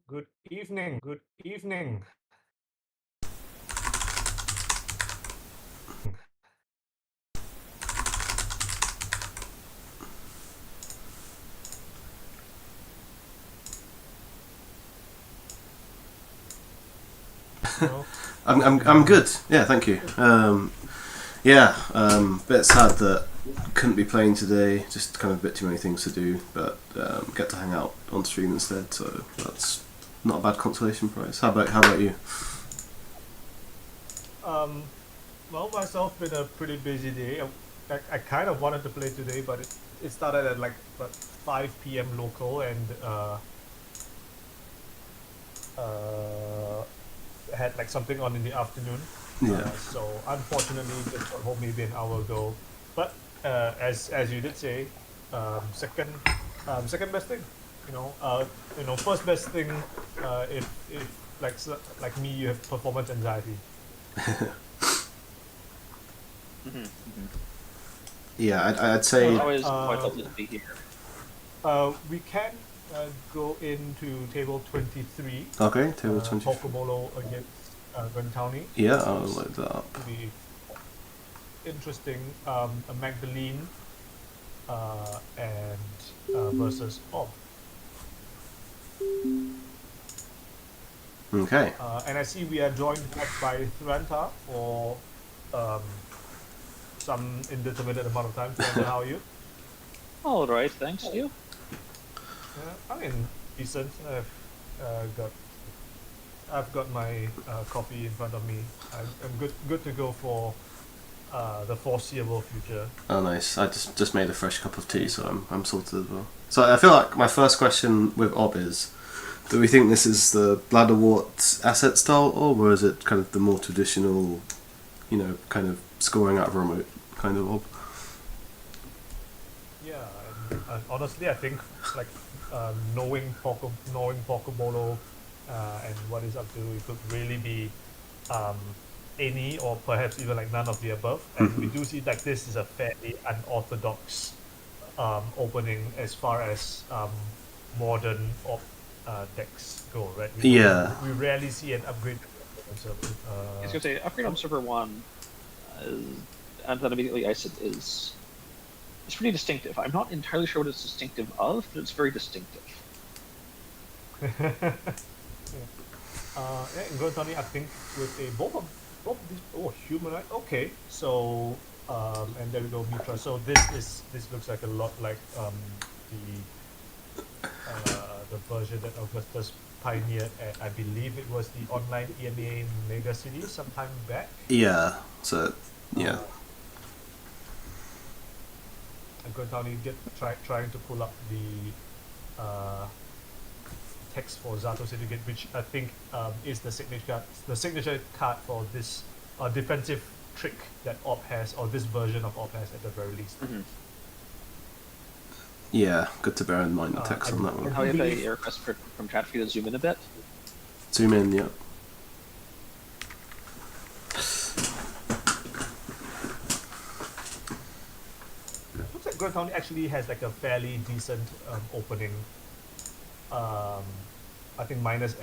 Good evening. Good evening. No? I'm good. Yeah, thank you. Bit sad that couldn't be playing today. Just kind of a bit too many things to do, but get to hang out on stream instead. So that's not a bad consolation prize. How about you? Well, myself been a pretty busy day. I kind of wanted to play today, but it started at like 5 p.m. local, and had like something on in the afternoon. Yeah. So unfortunately, just got home maybe an hour ago. But as you did say, second best thing. First best thing. If like me, you have performance anxiety. Yeah, I'd say. It's always quite lovely to be here. We can go into table 23. Okay, table 20. Pokemolo against Gantowny. Yeah, I'll load that up. To be interesting. A Magdalene and versus Ob. Okay. And I see we are joined back by Thranta for some indeterminate amount of time. Thranta, how are you? All right, thanks. You? I mean, decent. I've got my coffee in front of me. I'm good to go for the foreseeable future. Oh, nice. I just made a fresh cup of tea, so I'm sorted as well. So I feel like my first question with Ob is, do we think this is the Ladderwart asset style, or is it kind of the more traditional, kind of scoring out of a remote kind of Ob? Yeah, and honestly, I think like knowing Pokemolo and what is up to, it could really be any or perhaps even like none of the above. And we do see like this is a fairly unorthodox opening as far as modern decks go, right? We rarely see an upgrade. I was gonna say upgrade on server 1, and then immediately I said is it's pretty distinctive. I'm not entirely sure what it's distinctive of, but it's very distinctive. In Gantowny, I think with both of these humanoid. Okay, so and there we go, Mitra. So this looks like a lot like the version that Augustus pioneered at, I believe it was the online EMEA Mega City sometime back. Yeah. So yeah. Gantowny trying to pull up the text for Zato Certificate, which I think is the signature card for this defensive trick that Ob has, or this version of Ob has at the very least. Yeah, good to bear in mind the text on that one. How have a request from chat for you to zoom in a bit? Zoom in, yeah. Looks like Gantowny actually has like a fairly decent opening. I think minus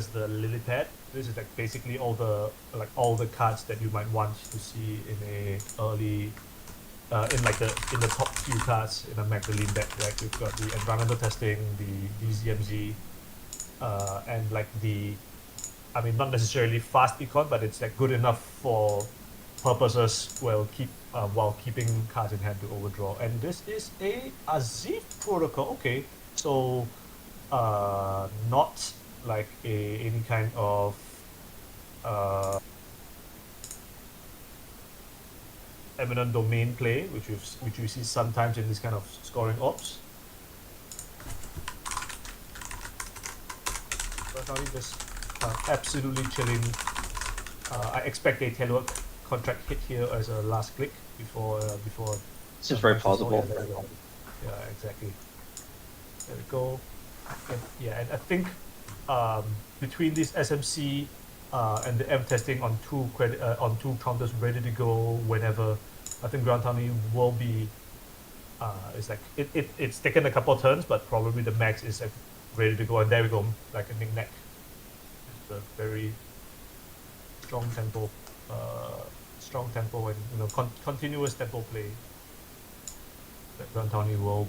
the lily pad. This is like basically all the cards that you might want to see in a early in the top few cards in a Magdalene deck. Right, you've got the environmental testing, the DZMZ, and like not necessarily fast econ, but it's like good enough for purposes while keeping cards in hand to overdraw. And this is a Azif protocol. Okay, so not like any kind of eminent domain play, which we see sometimes in this kind of scoring ops. But now just absolutely chilling. I expect a telework contract hit here as a last click before. Seems very plausible. Yeah, exactly. There we go. And I think between this SMC and the M testing on two counters ready to go whenever, I think Grand County will be. It's like it's taken a couple of turns, but probably the max is like ready to go, and there we go, like a knick-knack. It's a very strong tempo, and continuous tempo play that Grand County will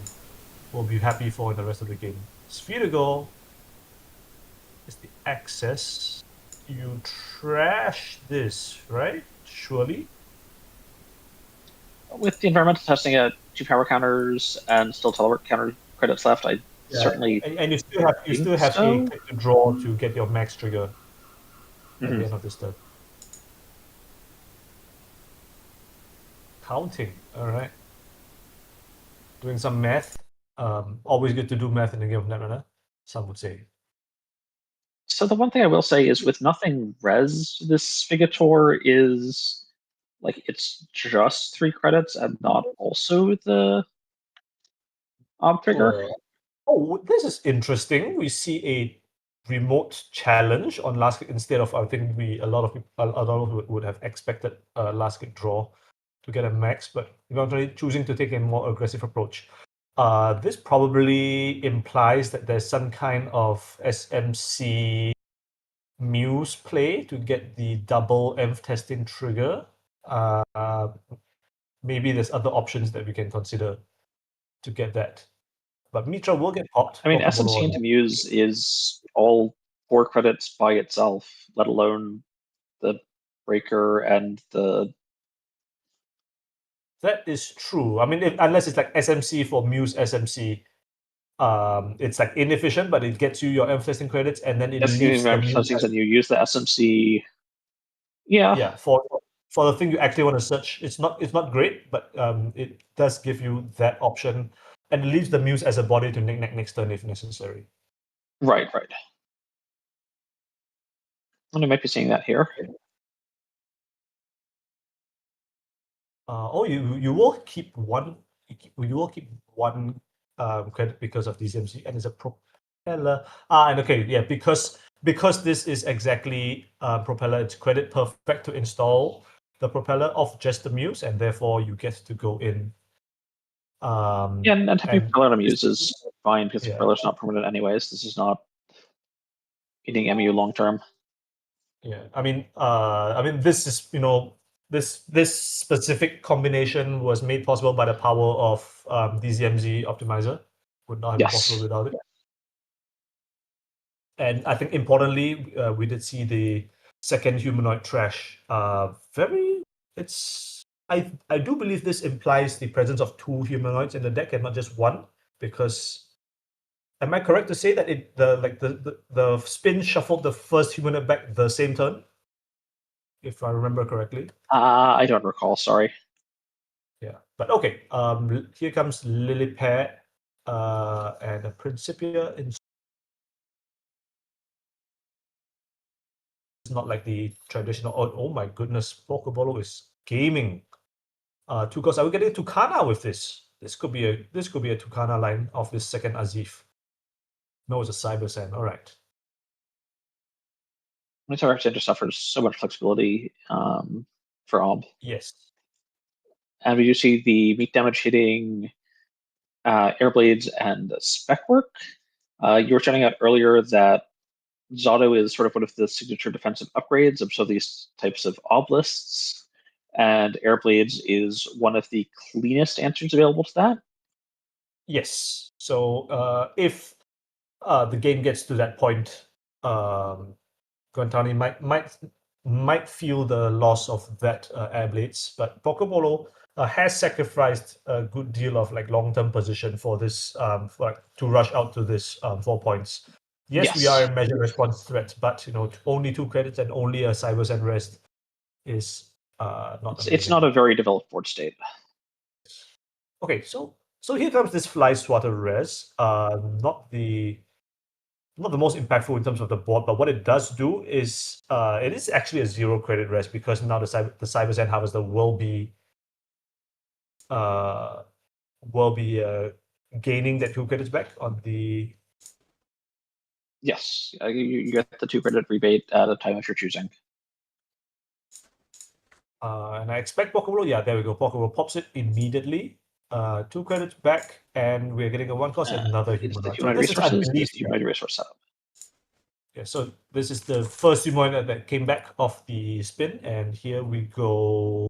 be happy for in the rest of the game. Sphere to go is the access. You trash this, right? Surely. With the environmental testing at 2 power counters and still telework counter credits left, I certainly and you still have so. a click to draw to get your max trigger at the end of this turn. Counting, all right. Doing some math. Always good to do math in the game of Netrunner, some would say. So the one thing I will say is, with nothing res, this Figator is like it's just 3 credits and not also the ob trigger. Oh, this is interesting. We see a remote challenge on last kick instead of, I think a lot of people would have expected last kick draw to get a max, but eventually choosing to take a more aggressive approach. This probably implies that there's some kind of SMC Muse play to get the double EMF testing trigger. Maybe there's other options that we can consider to get that. But Mitra will get popped. I mean, SMC into Muse is all 4 credits by itself, let alone the breaker and the. That is true. I mean, unless it's like SMC for Muse SMC, it's like inefficient, but it gets you your EMF testing credits, and then it leaves the Muse. And you use the SMC. Yeah. Yeah, for the thing you actually want to search, it's not great, but it does give you that option, and it leaves the Muse as a body to knick-knack next turn if necessary. Right. And I might be seeing that here. You will keep one. You will keep one credit because of DCMC, and it's a propeller. And okay, yeah, because this is exactly propeller, it's credit perfect to install the propeller of just the Muse, and therefore you get to go in. And having propeller on Muse is fine because the propeller's not permanent anyways. This is not eating EMEA long term. Yeah, I mean, this is this specific combination was made possible by the power of DZMZ optimizer. Would not have been possible without it. And I think importantly, we did see the second humanoid trash. I do believe this implies the presence of 2 humanoids in the deck and not just one, because am I correct to say that the spin shuffled the first humanoid back the same turn? If I remember correctly. I don't recall, sorry. Yeah, but okay. Here comes Lillipad and a Principia. It's not like the traditional. Oh my goodness, Pokeball is gaming. 2 costs. Are we getting Tucana with this? This could be a Tucana line of this second Azif. No, it's a Cyber Sand. All right. Minotaur Center suffers so much flexibility for Ob. Yes. And we do see the meat damage hitting Airblades and Spec Work. You were shouting out earlier that Zotto is sort of one of the signature defensive upgrades of some of these types of obelisks, and Airblades is one of the cleanest answers available to that. Yes. So if the game gets to that point, Guantani might feel the loss of that Airblades, but Pokeball has sacrificed a good deal of like long-term position for this to rush out to this 4 points. Yes, we are a measure response threat, but only 2 credits and only a Cyber Sand rest is not. It's not a very developed board state. Okay, so here comes this Fly Swatter res. Not the most impactful in terms of the board, but what it does do is it is actually a 0 credit res, because now the Cyber Sand Harvester will be gaining that 2 credits back on the Yes, you get the 2 credit rebate at a time of your choosing. And I expect Pokeball. Yeah, there we go. Pokeball pops it immediately. 2 credits back, and we're getting a 1 cost and another It's the humanoid. So humanoid this is, I resources. believe, It's the humanoid resource setup. yeah. So this is the first humanoid that came back off the spin, and here we go.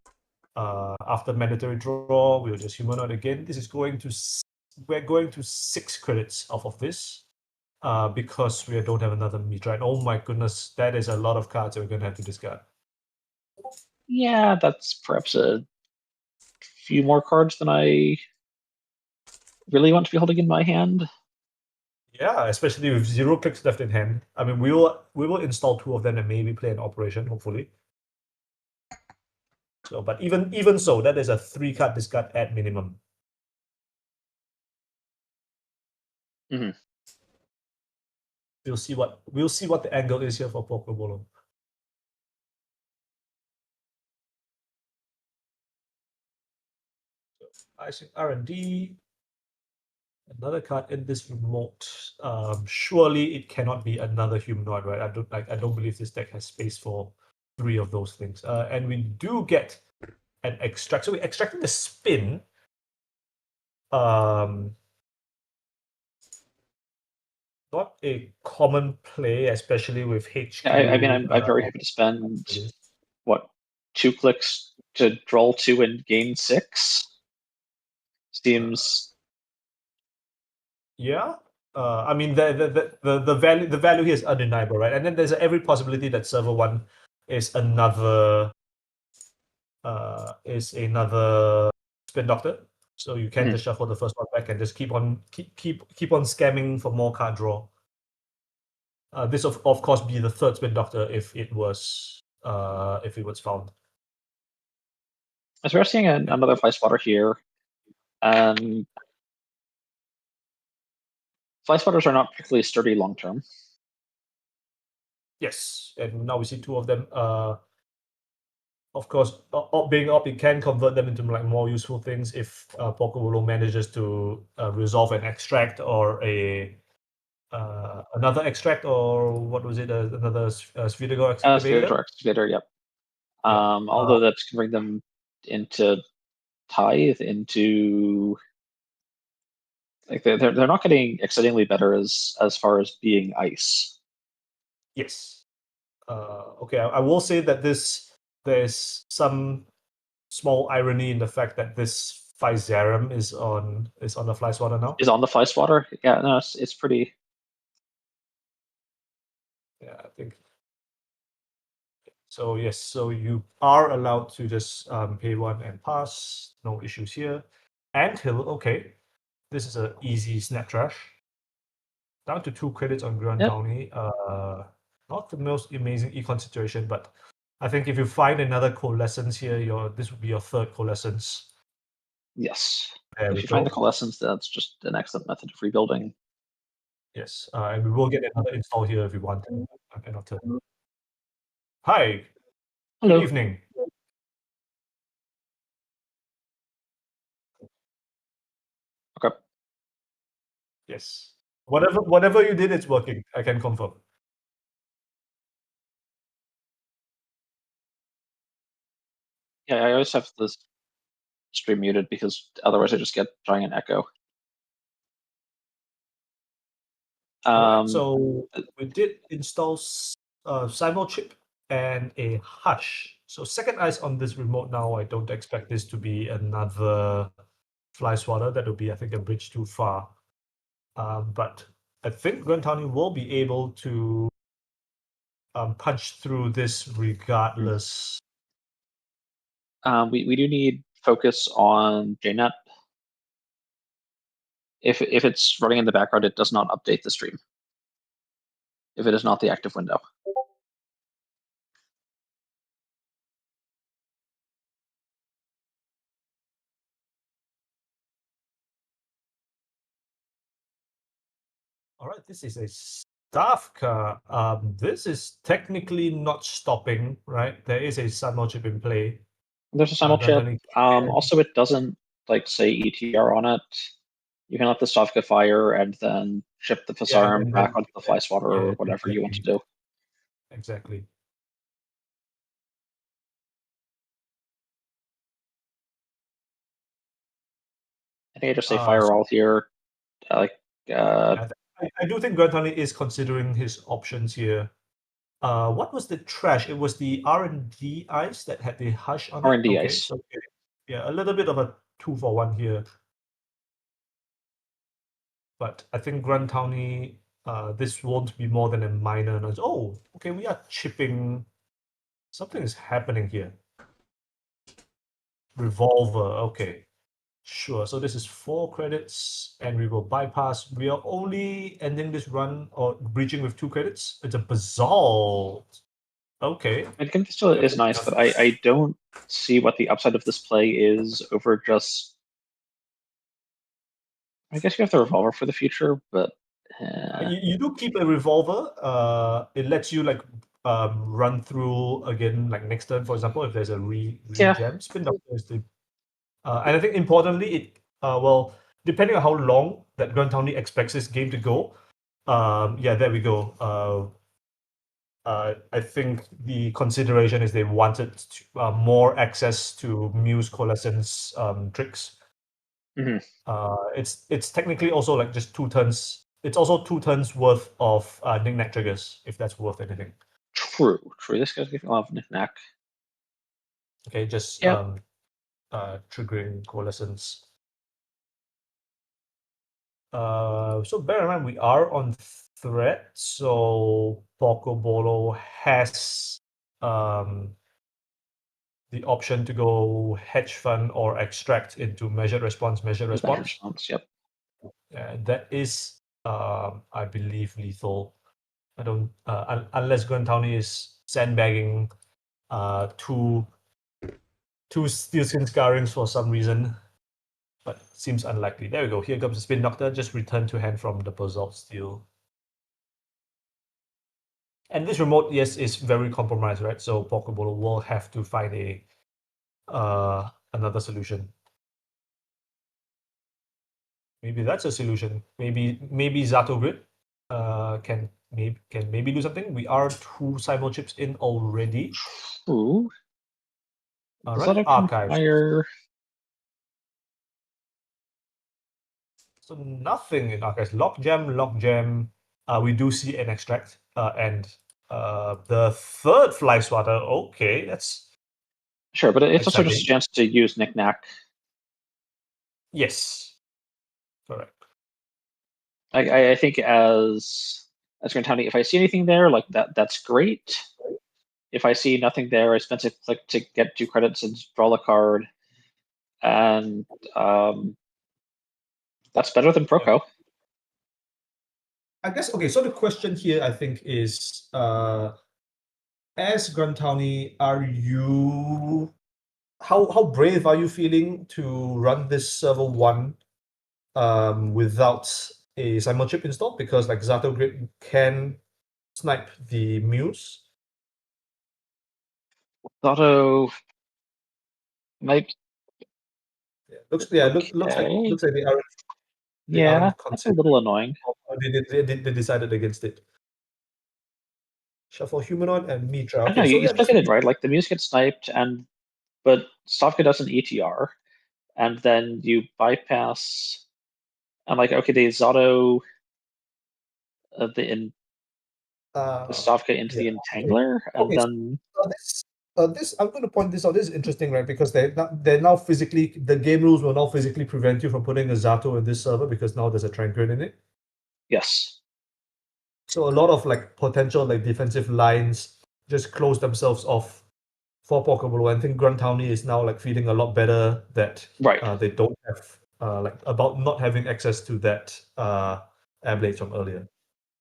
After mandatory draw, we'll just humanoid again. This is going to we're going to 6 credits off of this. Because we don't have another Mitra. And oh my goodness, that is a lot of cards that we're going to have to discard. Yeah, that's perhaps a few more cards than I really want to be holding in my hand. Yeah, especially with 0 clicks left in hand. I mean, we will install 2 of them and maybe play an operation, hopefully. So, but even so, that is a 3 card discard at minimum. Mm-hmm. We'll see what the angle is here for Pokeball. So, R&D. Another card in this remote. Surely it cannot be another humanoid, right? I don't believe this deck has space for 3 of those things. And we do get an extract. So we're extracting the spin. Not a common play, especially with HQ. I mean, I'm very happy to spend what 2 clicks to draw 2 and gain 6. Seems. Yeah. I mean the value here is undeniable, right? And then there's every possibility that server 1 is another spin doctor. So you can just shuffle the first one back and just keep on scamming for more card draw. This of course be the 3rd spin doctor if it was found. As we're seeing another fly spotter here, and fly spotters are not particularly sturdy long term. Yes, and now we see 2 of them. Of course, being up, it can convert them into like more useful things if Pokeball manages to resolve an extract or a another extract, or what was it? Another spherical excavator. Spherical excavator, yep. Although that's can bring them into tithe into. Like they're not getting excitingly better as far as being ice. Yes. Okay, I will say that there's some small irony in the fact that this Physarum is on the fly swatter now. Is on the fly swatter? Yeah, no, it's pretty. Yeah, I think. So yes, so you are allowed to just pay 1 and pass. No issues here. Anthill, okay. This is an easy snap trash. Down to 2 credits on Grand County. Not the most amazing econ situation, but I think if you find another coalescence here, this would be your 3rd coalescence. Yes. There if you find the coalescence, that's just an excellent method of rebuilding. Yes, and we will get another install here if we want. End of turn. Hi. Hello. Good evening. Okay. Yes. Whatever you did, it's working. I can confirm. Yeah, I always have this stream muted because otherwise I just get giant echo. Right, so we did install Cyber chip and a Hush. So second eyes on this remote now. I don't expect this to be another fly swatter. That would be, I think, a bridge too far. But I think Grand County will be able to punch through this regardless. We do need focus on JNet. If it's running in the background, it does not update the stream. If it is not the active window. All right, this is a staff car. This is technically not stopping, right? There is a Cyber chip in play. There's a simul chip. Also, it doesn't like say ETR on it. You can let the Stavka fire and then ship the Fasarm and back then- onto the Fly Swatter or whatever you want to do. Exactly. I think I just say So- Firewall here. I do think Grantani is considering his options here. What was the trash? It was the R&D ice that had the hush on R&D it. ice. So yeah, a little bit of a 2-for-1 here. But I think Grantani, this won't be more than a minor noise. Oh, okay, we are chipping. Something is happening here. Revolver, okay. Sure, so this is 4 credits, and we will bypass. We are only ending this run or breaching with 2 credits. It's a Basalt. Okay. I think this still is nice, but I don't see what the upside of this play is over just. I guess you have the revolver for the future, but You do keep a revolver. It lets you like run through again like next turn, for example, if there's a re-jam. Spin Doctor is the and I think importantly, it well, depending on how long that Grand Townley expects this game to go, yeah, there we go. I think the consideration is they wanted more access to Muse Coalescence tricks. Mhm. It's technically also like just 2 turns. It's also 2 turns worth of knick-knack triggers, if that's worth anything. True. This guy's giving a lot of knick-knack. Okay, just Yep. triggering Coalescence. So bear in mind we are on threat, so Pokebolo has the option to go hedge fund or extract into measured response. Yep. That is, I believe, lethal. I don't unless Grantowny is sandbagging 2 Steel Skin Scarrings for some reason. But seems unlikely. There we go. Here comes the Spin Doctor. Just return to hand from the Basalt Steel. And this remote, yes, is very compromised, right? So Pokeball will have to find a another solution. Maybe that's a solution. Maybe Zato Grid can maybe do something. We are 2 Simul chips in already. True. Running Archives. Fire. So nothing in Archives. Lockjam. We do see an extract and the 3rd Fly Swatter. Okay, that's Sure, but it's also just a exciting. chance to use knick-knack. Yes, correct. I think as Grantowny, if I see anything there, like that's great. If I see nothing there, I spend a click to get 2 credits and draw a card, and that's better than Proco. I guess okay. So the question here, I think, is as Grantowny, are you how brave are you feeling to run this server 1 without a Simul chip installed? Because like Zato Grid can snipe the Muse. Zato might. Looks like they are. Yeah, that's a little annoying. They decided against it. Shuffle Humanoid and Mitra. Okay, Okay, so you yeah, still get it right. Like the Muse gets sniped, but Stavka does an ETR, and then you bypass. I'm like, okay, the Zato, the Stavka into the Entangler, and then this I'm going to point this out. This is interesting, right? Because they're now physically, the game rules will now physically prevent you from putting a Zato in this server because now there's a Tranquil in it. yes. So a lot of like potential like defensive lines just close themselves off for Pokeball. I think Grantowny is now like feeling a lot better that Right. they don't have like about not having access to that Air Blades from earlier.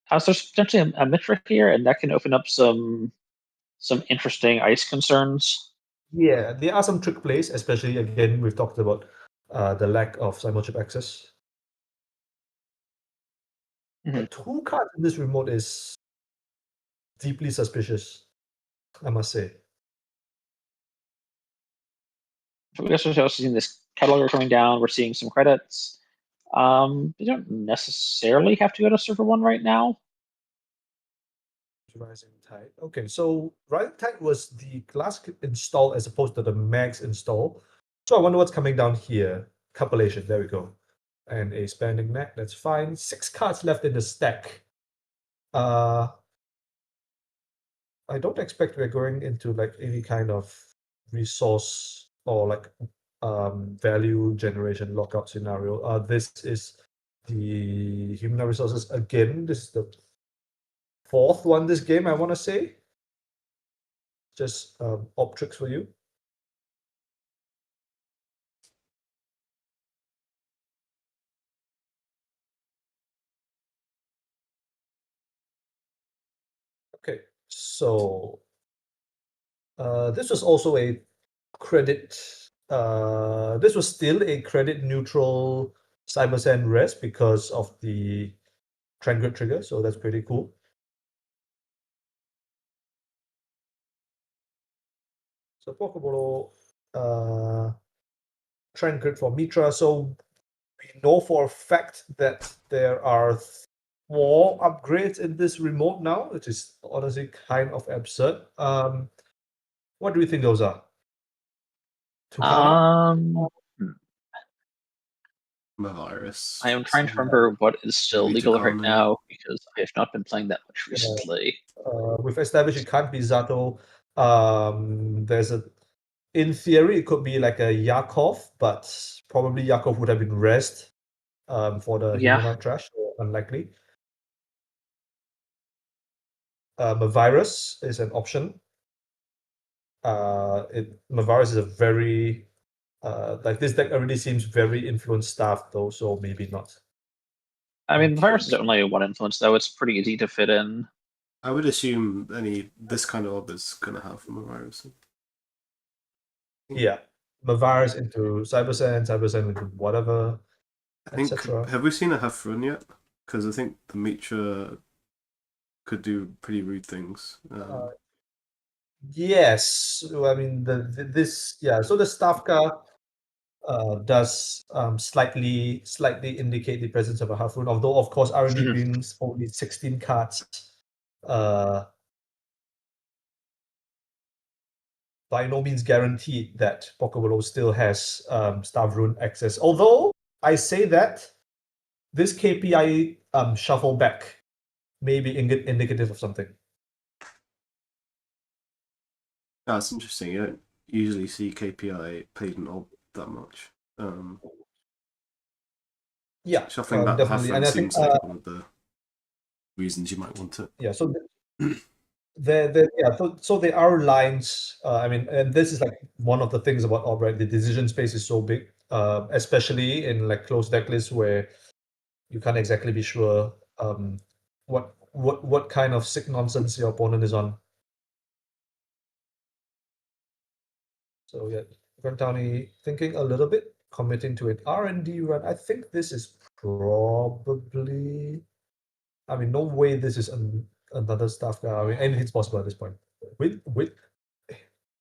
So there's potentially a Mitra here, and that can open up some interesting ice concerns. Yeah, there are some trick plays, especially again we've talked about the lack of Simul chip access. Mhm. 2 cards in this remote is deeply suspicious, I must say. So we also seeing this cataloger coming down. We're seeing some credits. You don't necessarily have to go to server 1 right now. Rising Tide. Okay, so Rising Tide was the classic install as opposed to the max install. So I wonder what's coming down here. Compilation, there we go. And a spending neck, that's fine. 6 cards left in the stack. I don't expect we're going into like any kind of resource or like value generation lockout scenario. This is the human resources again. This is the 4th one this game, I want to say. Just optrix for you. Okay, so this was also a credit. This was still a credit neutral Cybersand rest because of the Trangrid trigger, so that's pretty cool. So Pokeball, Trangrid for Mitra. So we know for a fact that there are 4 upgrades in this remote now, which is honestly kind of absurd. What do you think those are? Um, Virus. I am trying to remember what is still Maybe legal right Takano. now because I have not been playing that much recently. We've established it can't be Zato. There's a, in theory, it could be like a Yakov, but probably Yakov would have been rest for the Yeah. humanoid trash, so unlikely. A virus is an option. Mavirus is a very like this deck already seems very influence staff though, so maybe not. I mean, the virus is Okay. only 1 influence, though. It's pretty easy to fit in. I would assume this kind of orb is gonna have from a virus. Yeah, Mavirus into Cybersand into whatever, I think etc. have we seen a Hafrun yet? Because I think the Mitra could do pretty rude things. Yes, I mean this yeah. So the Stavka does slightly indicate the presence of a Hafrun, although of course R&D brings only 16 cards. By no means guaranteed that Pokeball still has Stavrune access. Although I say that this KPI shuffle back may be indicative of something. That's interesting. You don't usually see KPI played in orb that much. Yeah, Shuffling back the definitely, Hafren and I think seems like one of the reasons you might want it. yeah. So so there are lines. I mean, and this is like one of the things about Orb, right? The decision space is so big, especially in like closed deck lists where you can't exactly be sure what kind of sick nonsense your opponent is on. So yeah, Grantani thinking a little bit, committing to an R&D run. I think this is probably. I mean, no way this is another stuff guy. I mean, anything's possible at this point. With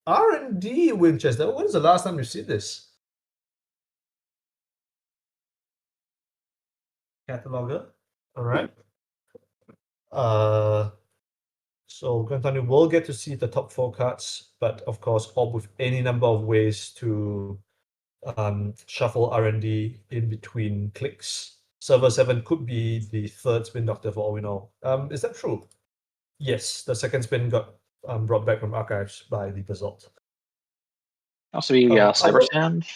R&D Winchester. When is the last time you've seen this? Cataloger. All right. So Grantani will get to see the top 4 cards, but of course, Orb with any number of ways to shuffle R&D in between clicks. Server 7 could be the 3rd spin doctor for all we know. Is that true? Yes, the 2nd spin got brought back from archives by the Basalt. Also be Cyber Sand.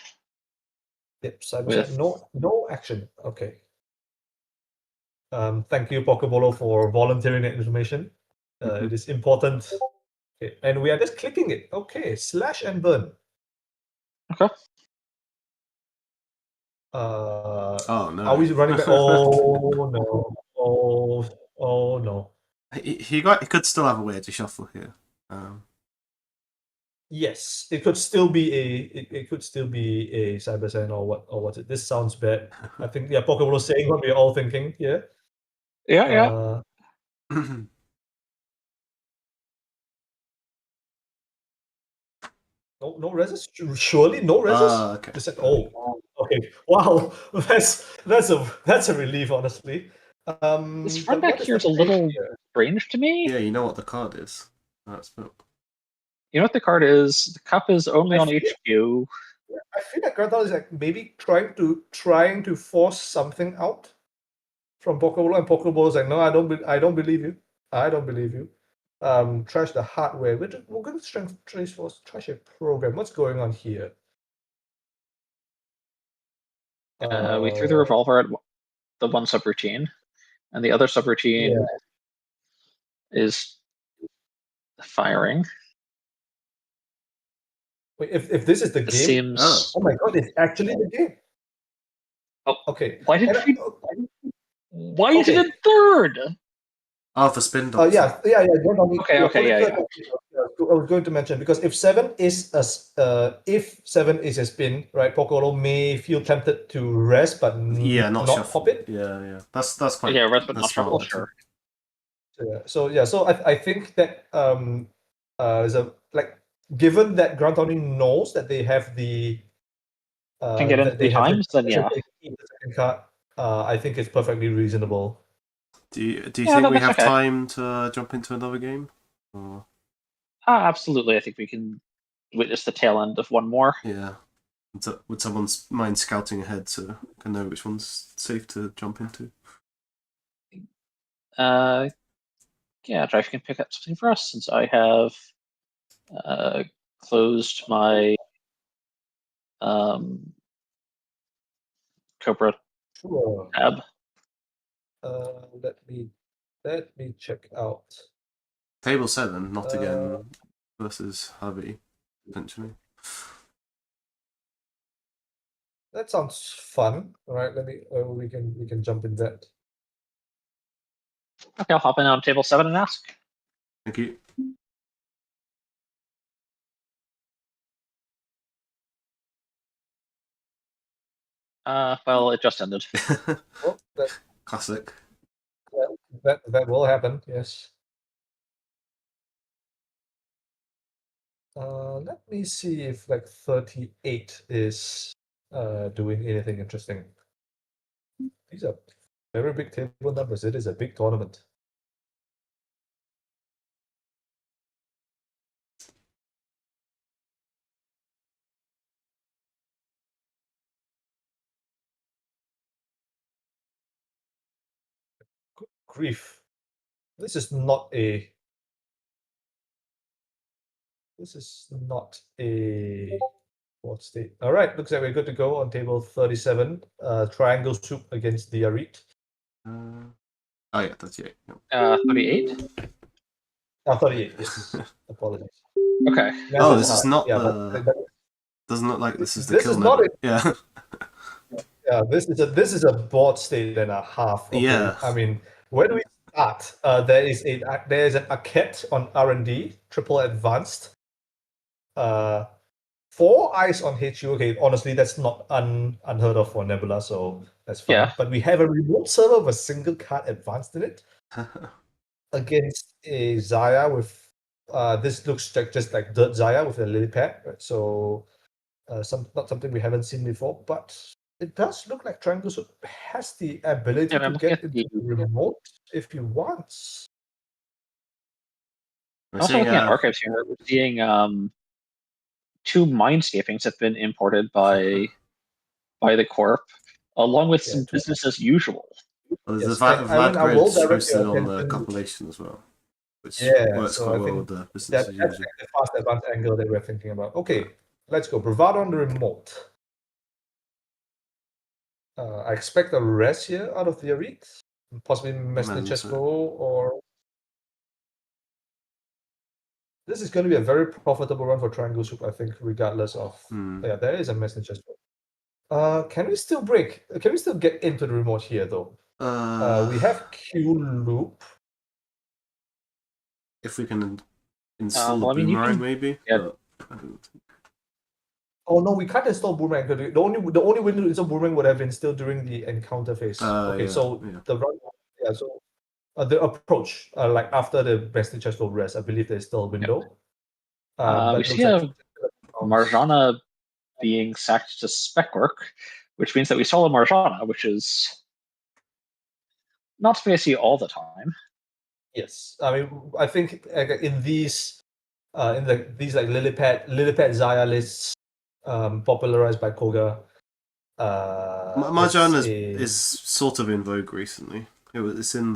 Yep, Cyber Sand. No action. Okay. Thank you, Pokebolo, for volunteering that information. It is important. Okay, and we are just clicking it. Okay, slash and burn. Okay. Oh no! Are we running back? Oh no! Oh no! He could still have a way to shuffle here. Yes, it could still be it could still be a Cyber Sand or what's it? This sounds bad. I think Pokeball is saying what we're all thinking. Yeah. Yeah. No resist. Surely no resist. Okay. Just said, oh, Okay. Wow. That's a relief, honestly. This But run back what is here the is a play little here? strange to me. Yeah, you know what the card is. That's Philip. You know what the card is? The cup is only on feel- HQ. I feel like Granthal is like maybe trying to force something out from Pokeball, and Pokeball is like, no, I don't believe you. I don't believe you. Trash the hardware. We're going to strength trace force, trash a program. What's going on here? We threw the revolver at the one subroutine, and the other subroutine is firing. Wait, if this is the This game, seems. oh my god, it's actually the game. Oh, Okay. why did And we? Why is it okay. in third? Oh, for spin doctor. Yeah. Okay, yeah. I was going to mention, because if seven is a spin, right, Pokolo may feel tempted to rest, but Yeah, not shuffle. pop it. Yeah. That's quite. Yeah, rest but that's not shuffle, smart, sure. So I think that is a like, given that Grant County knows that they have the Can get in that 3 they have times, then yeah. the second card, I think it's perfectly reasonable. Do you Yeah, think we have okay. time to jump into another game? Or... Absolutely. I think we can witness the tail end of one more. Yeah. Would someone mind scouting ahead so I can know which one's safe to jump into? Yeah, Drive can pick up something for us, since I have closed my Cobra Sure. tab. Let me check out. Table 7, not again, versus Harvey, potentially. That sounds fun. All right, we can jump in that. Okay, I'll hop in on table 7 and ask. Thank you. Well, it just ended. Well, Classic. that will happen. Yes. Let me see if like 38 is doing anything interesting. These are very big table numbers. It is a big tournament. Good grief. This is not a board state. All right, looks like we're good to go on table 37. Triangle soup against the Arit. Oh yeah, 38. 38? 38, yes. Apologies. Okay. Oh, this is not yeah, the... Doesn't look like this is the this kill is not net. it. Yeah. Yeah, this is a board state and a half. Okay. Yeah. I mean, where do we start? There is an Aket on R&D, triple advanced. 4 eyes on HU. Okay, honestly, that's not unheard of for Nebula, so that's fine. Yeah. But we have a remote server with a single card advanced in it against a Zaya with this looks like just like Dirt Zaya with a lily pad. Right? So not something we haven't seen before, but it does look like Triangle Soup has the ability to get into the remote if he wants. I'm also looking at archives here. We're seeing 2 Mindscapings have been imported by the Corp, along with some business as usual. Well, there's a Vlad Grid's posted on the compilation as well, which works quite well with the business as usual. That's the fast advanced angle that we're thinking about. Okay, let's go. Bravado on the remote. I expect a rest here out of the Arit, possibly Messenger Chespo, or this is going to be a very profitable run for Triangle Soup, I think, regardless of. Yeah, there is a Messenger Chespo. Can we still break? Can we still get into the remote here, though? We have Q loop. If we can install the boomerang, maybe. Yeah. Oh no, we can't install boomerang. The only window to install boomerang would have been still during the encounter phase. Okay, so the run, so the approach, like after the Messenger Chespo rest, I believe there's still a window. We see Marjana being sacked to spec work, which means that we still have Marjana, which is not something I see all the time. Yes, I mean, I think in these these like Lillipad Zaya lists, popularized by Koga. Marjan is sort of in vogue recently. It's in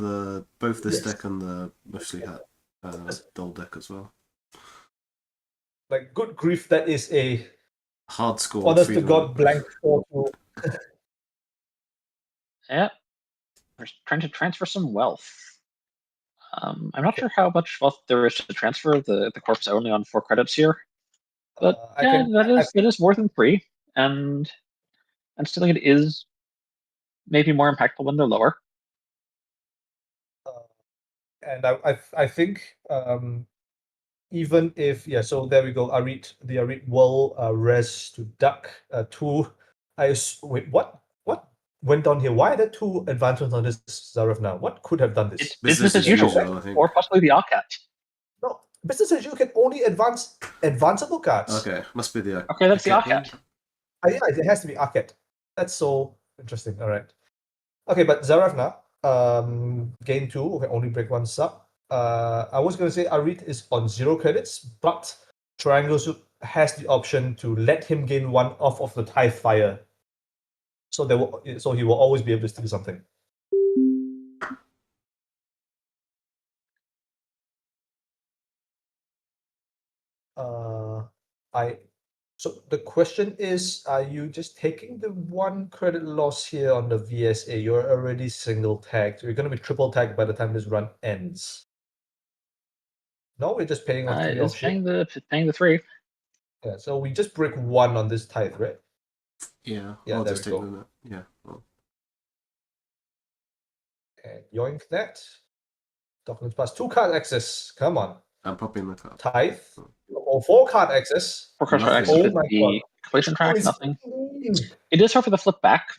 both this deck and the Mushli Hat Doll deck as well. Like, good grief, that is a hard score. Honest to God, blank 4-2. Yeah, we're trying to transfer some wealth. I'm not sure how much wealth there is to transfer. The corpse only on 4 credits here, but that is more than 3, and still it is maybe more impactful when they're lower. And I think even if so there we go. The Arit will res to duck 2. Wait, what went on here? Why are there 2 advancements on this Zarath now? What could have done this? It's business as usual, or possibly the Alcat. No, business as usual can only advance advanceable cards. Okay, must be the okay. That's the Alcat. Yeah, it has to be Alcat. That's so interesting. All right. Okay, but Zaravna, gain 2, okay, only break 1 sub. I was going to say Arit is on 0 credits, but Triangle Soup has the option to let him gain 1 off of the Tithe Fire. So he will always be able to steal something. So the question is, are you just taking the 1 credit loss here on the VSA? You're already single tagged. You're going to be triple tagged by the time this run ends. No, we're just paying off 3 off paying the 3. Yeah, so we just break 1 on this Tithe, right? Yeah, yeah, I'll there just we take go. Yeah. Well. And yoink that. Documents pass 2 card access. Come on. I'm popping the card. Tithe. Oh, 4 card access. 4 card access Oh with my the God. completion track, Oh, nothing. clean. It is hard for the flip back.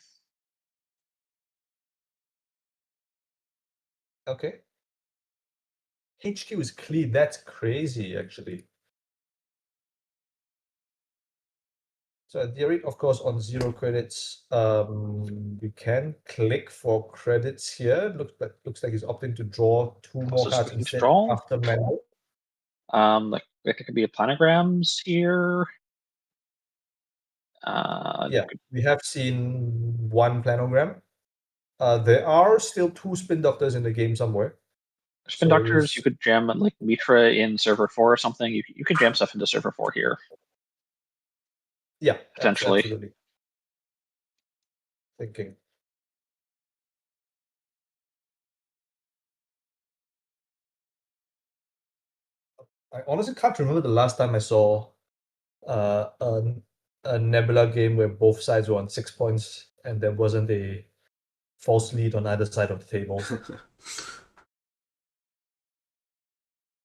Okay. HQ is clean. That's crazy, actually. So at the rate, of course, on 0 credits, we can click for credits here. Looks like he's opting to draw 2 more Also cards swing to instead draw. after manual. Like there could be a planograms here. Yeah, we have seen 1 planogram. There are still 2 spin doctors in the game somewhere. Spin doctors, you could jam like Mitra in server 4 or something. You could jam stuff into server 4 here. Yeah, potentially. Absolutely. Thinking. I honestly can't remember the last time I saw a Nebula game where both sides were on 6 points and there wasn't a false lead on either side of the table.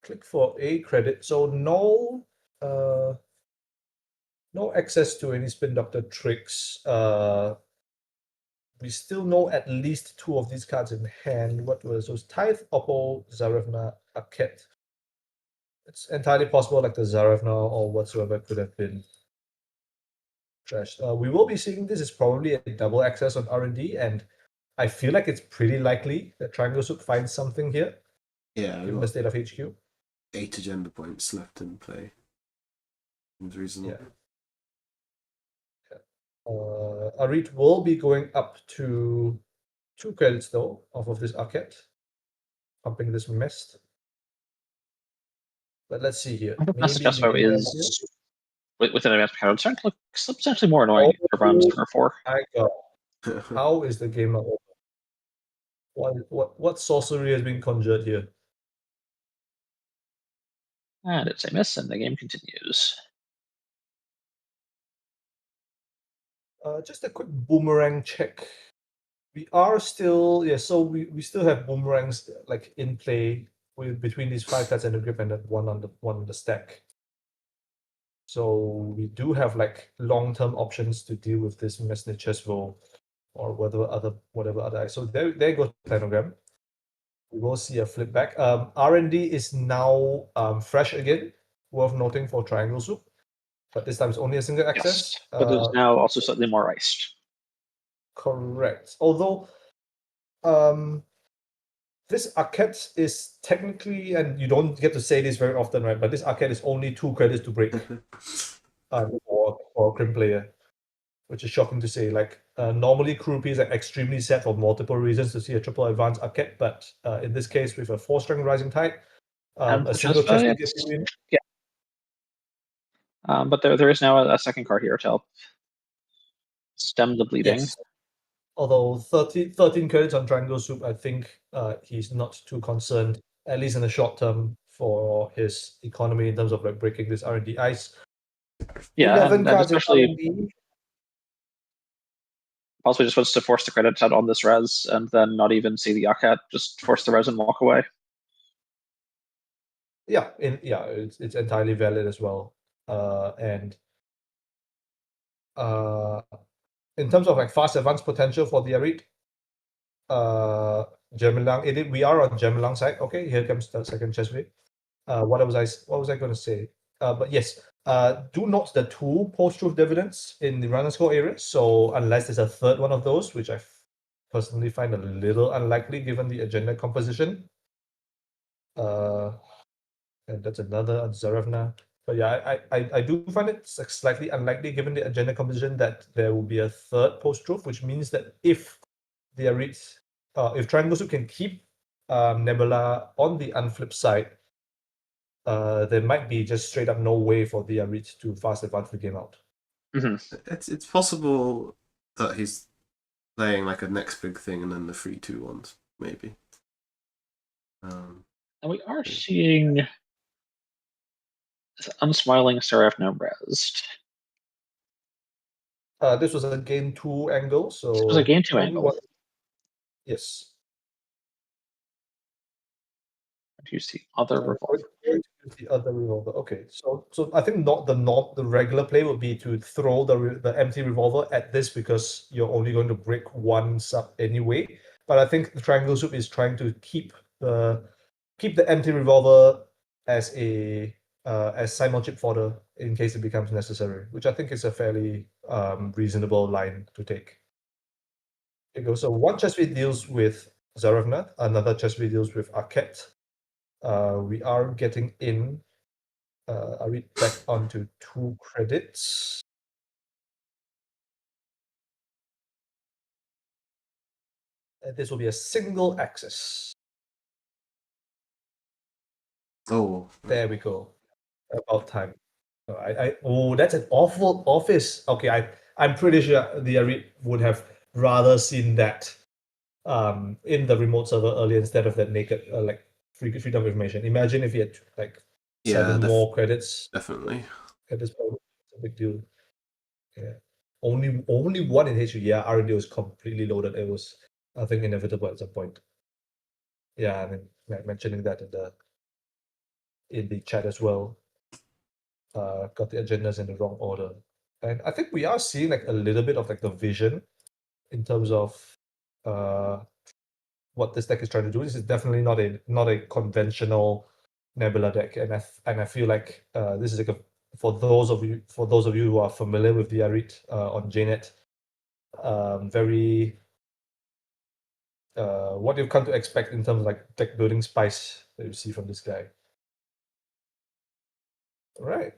Click for a credit. So no access to any spin doctor tricks. We still know at least 2 of these cards in hand. What was those? Tithe, Oppo, Zarevna, Aket. It's entirely possible like the Zarevna or whatsoever could have been trashed. We will be seeing this is probably a double access on R&D, and I feel like it's pretty likely that Triangle Soup finds something here. Yeah, given the state of HQ. 8 agenda points left in play. Seems reasonable. Yeah. Arit will be going up to 2 credits though off of this Arquette, pumping this mist. But let's see here. Maybe is with an advanced card starting to look substantially more annoying to run server 4. My God. How is the game not over? What sorcery has been conjured here? And it's a miss, and the game continues. Just a quick boomerang check. We are still so we still have boomerangs like in play between these 5 cards and the grip and that one on the stack. So we do have like long-term options to deal with this Mesnet Chessville or whatever other. So there goes planogram. We will see a flip back. R&D is now fresh again, worth noting for Triangle Soup, but this time it's only a single access. Yes, but it's now also slightly more iced. Correct. Although, this arcade is technically, and you don't get to say this very often, right? But this arcade is only 2 credits to break for a Crim player, which is shocking to say. Like, normally crew Ps are extremely sad for multiple reasons to see a triple advance arcade, but in this case, with a 4-strength Rising Tide, And a the single Chespa, chest gets you in. but there is now a second card here to help stem the bleeding. Yes. Although 13 credits on Triangle Soup, I think he's not too concerned, at least in the short term, for his economy in terms of like breaking this R&D ice. Yeah, 11 and cards in especially R&D. possibly just wants to force the credits out on this res and then not even see the Yakat, just force the res and walk away. Yeah, it's entirely valid as well. And in terms of like fast advance potential for the Arid, Gemilang, we are on Gemilang side. Okay, here comes the second chess wave. What was I going to say? But yes, do note the 2 post-truth dividends in the runner score area. So unless there's a third one of those, which I personally find a little unlikely given the agenda composition. And that's another on Zarevna. But yeah, I do find it slightly unlikely given the agenda composition that there will be a third post-truth, which means that if the Arid, if Triangle Soup can keep Nebula on the unflip side, there might be just straight up no way for the Arid to fast advance the game out. It's possible that he's playing like a next big thing and then the 3-2 ones, maybe. And we are seeing this unsmiling Seraph no res. This was a game 2 angle, so This was a game 2 only angle. one. Yes. Do you see other revolver? The other revolver. Okay, so I think not the regular play would be to throw the empty revolver at this because you're only going to break one sub anyway. But I think the Triangle Soup is trying to keep the empty revolver as a as Simon chip fodder in case it becomes necessary, which I think is a fairly reasonable line to take. It goes so one chess wheel deals with Zarevna, another chess wheel deals with Arquette. We are getting in. I read back onto 2 credits. This will be a single axis. Oh, There we go. About time. That's an awful office. Okay, I'm pretty sure the Arid would have rather seen that in the remote server earlier instead of that naked like freedom of information. Imagine if he had like 7 more credits. definitely. At this point, it's a big deal. Yeah. Only one in HQ. Yeah, R&D was completely loaded. It was, I think, inevitable at some point. Yeah, I mean, mentioning that in the chat as well. Got the agendas in the wrong order, and I think we are seeing like a little bit of like the vision in terms of what this deck is trying to do. This is definitely not a conventional Nebula deck, and I feel like this is like for those of you who are familiar with the Arid on JNet, very what you've come to expect in terms of like deck building spice that you see from this guy. All right.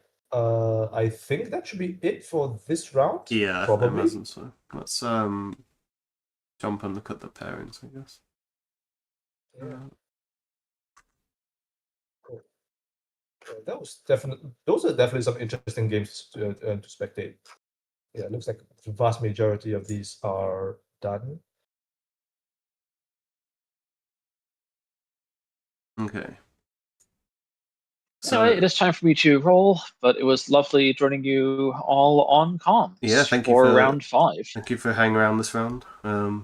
I think that should be it for this round. Yeah, probably. I imagine so. Let's jump and look at the pairings, I guess. Yeah. Cool. That was definitely. Those are definitely some interesting games to spectate. Yeah, it looks like the vast majority of these are done. So Okay. anyway, it is time for me to roll, but it was lovely joining you all on comms. Yeah, thank you for for round 5. Thank you for hanging around this round. Yeah.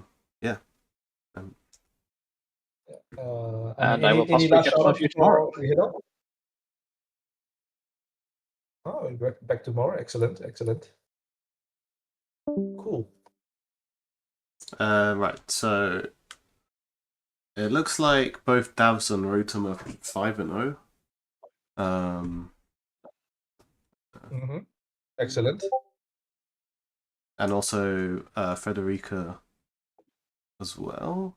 And I will possibly catch some of you tomorrow. We head up? Oh, we're back tomorrow. Excellent. Cool. Right, so it looks like both Davs and Rotom are 5-0. Excellent. and also Frederica as well.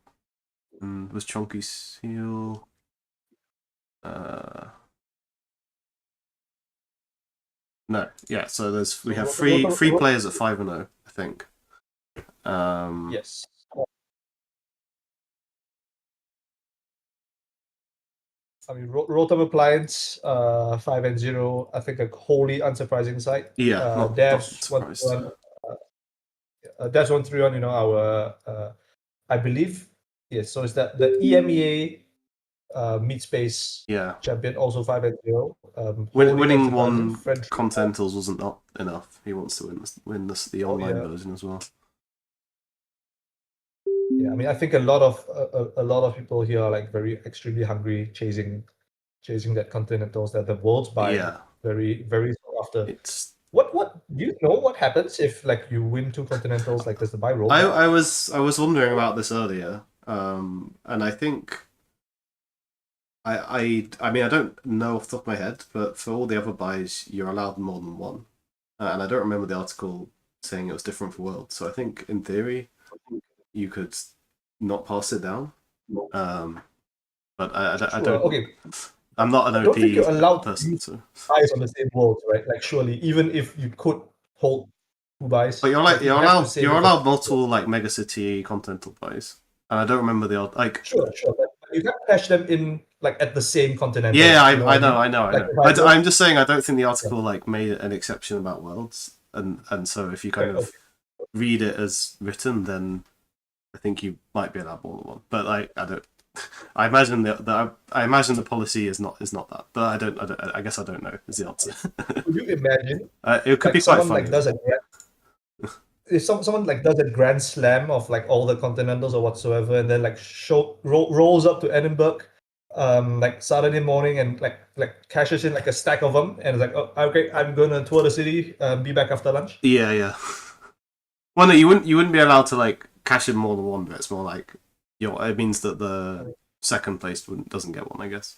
And was Chonky Seal? No, yeah. So we have three players at 5-0, I think. Yes. I mean, Rotom Appliance, 5-0. I think a wholly unsurprising side. Yeah, not surprised. Devs 131. You know, our I believe, yes. So it's that the EMEA Meat Space champion, also 5-0. Winning one Continentals wasn't enough. He wants to win the online version as well. Yeah, I mean, I think a lot of people here are like very extremely hungry, chasing that Continentals that the world's buying very very soon after. What do you know what happens if like you win 2 Continentals? Like, does the buy roll back? I was wondering about this earlier, and I think I mean I don't know off the top of my head, but for all the other buys you're allowed more than one, and I don't remember the article saying it was different for World. So I think in theory you could not pass it down, but I don't. Okay. I'm not an OP don't think you're allowed person. To use buys on the same world, right? Like, surely, even if you could hold 2 buys, but you're allowed multiple like Mega City Continental buys, and I don't remember the like. Sure, but you can't cash them in like at the same Continental. Yeah, I know. I'm just saying I don't think the article like made an exception about Worlds, and so if you kind of read it as written, then I think you might be allowed more than one. But like I don't. I imagine the policy is not that, but I guess I don't know is the answer. Could you imagine? It could be quite funny. Like if someone like does a grand slam of like all the Continentals or whatsoever, and then like rolls up to Edinburgh, like Saturday morning, and like cashes in like a stack of them, and it's like, oh, okay, I'm gonna tour the city, be back after lunch. Yeah. Well, no, you wouldn't be allowed to like cash in more than one, but it's more like. It means that the second place doesn't get one, I guess.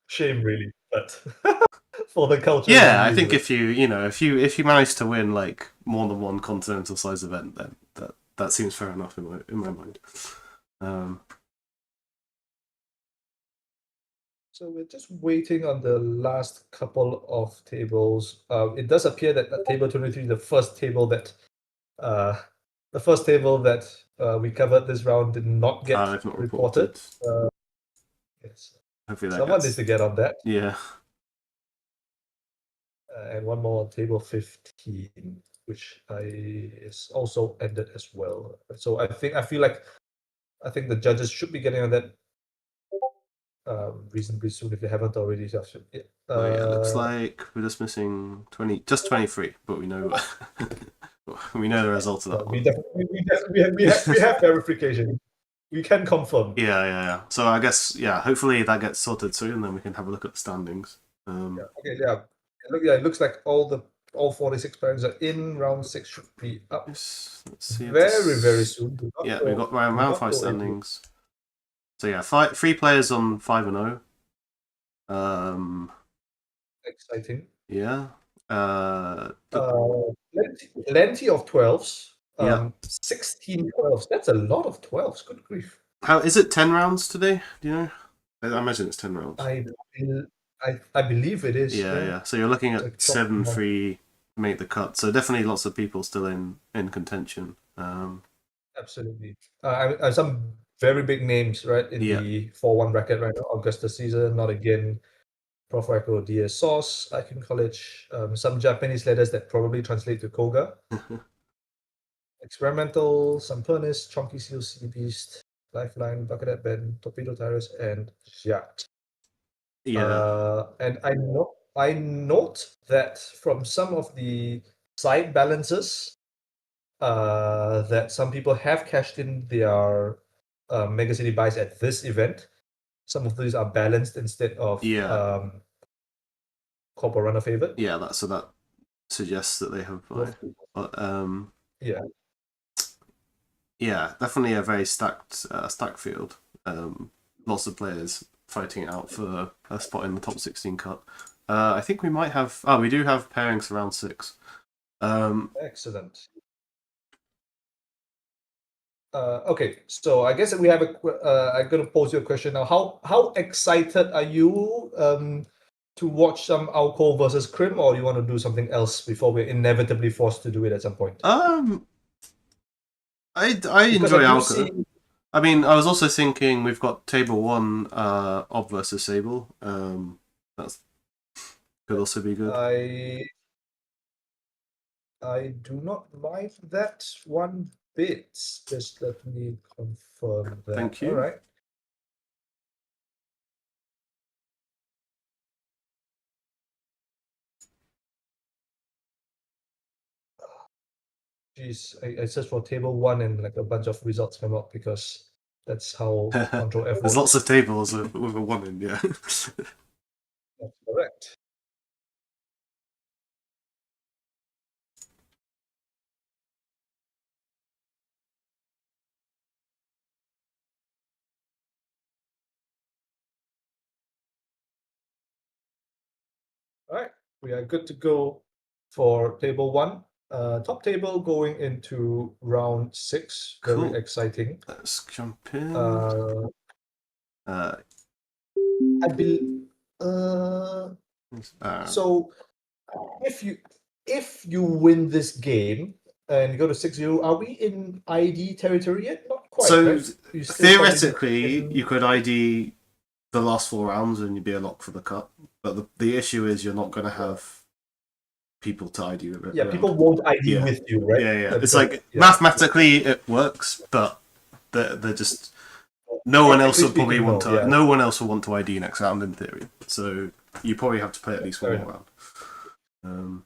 Shame, really, but for the culture. Yeah, I think if you manage to win like more than one continental size event, then that seems fair enough in my mind. So we're just waiting on the last couple of tables. It does appear that table 23 is the first table that. The first table that we covered this round did not get reported. Yes. Someone needs to get on that. Yeah. And one more on table 15, which is also ended as well. So I think the judges should be getting on that reasonably soon if they haven't already. Looks like we're just missing 23, but we know. We know the result of that one. We have verification. We can confirm. Yeah. So I guess hopefully that gets sorted soon, and then we can have a look at the standings. It looks like all 46 players are in. Round 6 should be up. Let's see very soon. We've got round 5 standings. So 3 players on 5-0. Exciting. Yeah. Plenty of 12s. 16 12s. That's a lot of 12s. Good grief. How is it? 10 rounds today? Do you know? I imagine it's 10 rounds. I believe it is. Yeah. So you're looking at 7-3 make the cut. So definitely lots of people still in contention. Absolutely. Some very big names, right, in the 4-1 bracket right now. Augustus Caesar, not again. Prof. Echo, DS Sauce, Icon College, some Japanese letters that probably translate to Koga. Experimental, Sampernis, Chonky Seal, Sea Beast, Lifeline, Buckethead Ben, Torpedo Tyrus, and Yacht. And I note that from some of the side balances, that some people have cashed in their Mega City buys at this event. Some of these are balanced instead of Corporate Runner favored. Yeah, that suggests that they have. Definitely a very stacked field. Lots of players fighting it out for a spot in the top 16 cut. I think we might have. We do have pairings for round 6. Excellent. Okay, so I guess we have I'm going to pose you a question now. How excited are you to watch some Alco versus Crim, or you want to do something else before we're inevitably forced to do it at some point? I Because enjoy I do Alka. see. I mean, I was also thinking we've got table 1, Ob versus Sable. That could also be good. I do not mind that one bit. Just let me confirm that. Thank you. All right. Jeez, I searched for table 1 and like a bunch of results come up because that's how Control F There's works. lots of tables with a 1 in, yeah. That's correct. All right, we are good to go for table 1. Top table going into round 6. Cool. Very exciting. Let's jump in. I believe. So if you win this game and you go to 6-0, are we in ID territory yet? Not quite. So right? theoretically, you could ID the last 4 rounds and you'd be a lock for the cup. But the issue is you're not going to have people to ID with it. Yeah, people won't ID Yeah. with you, right? Yeah. It's like mathematically it works, but they're just no one else will probably want to. No one else will want to ID next round in theory. So you probably have to play at least one more round.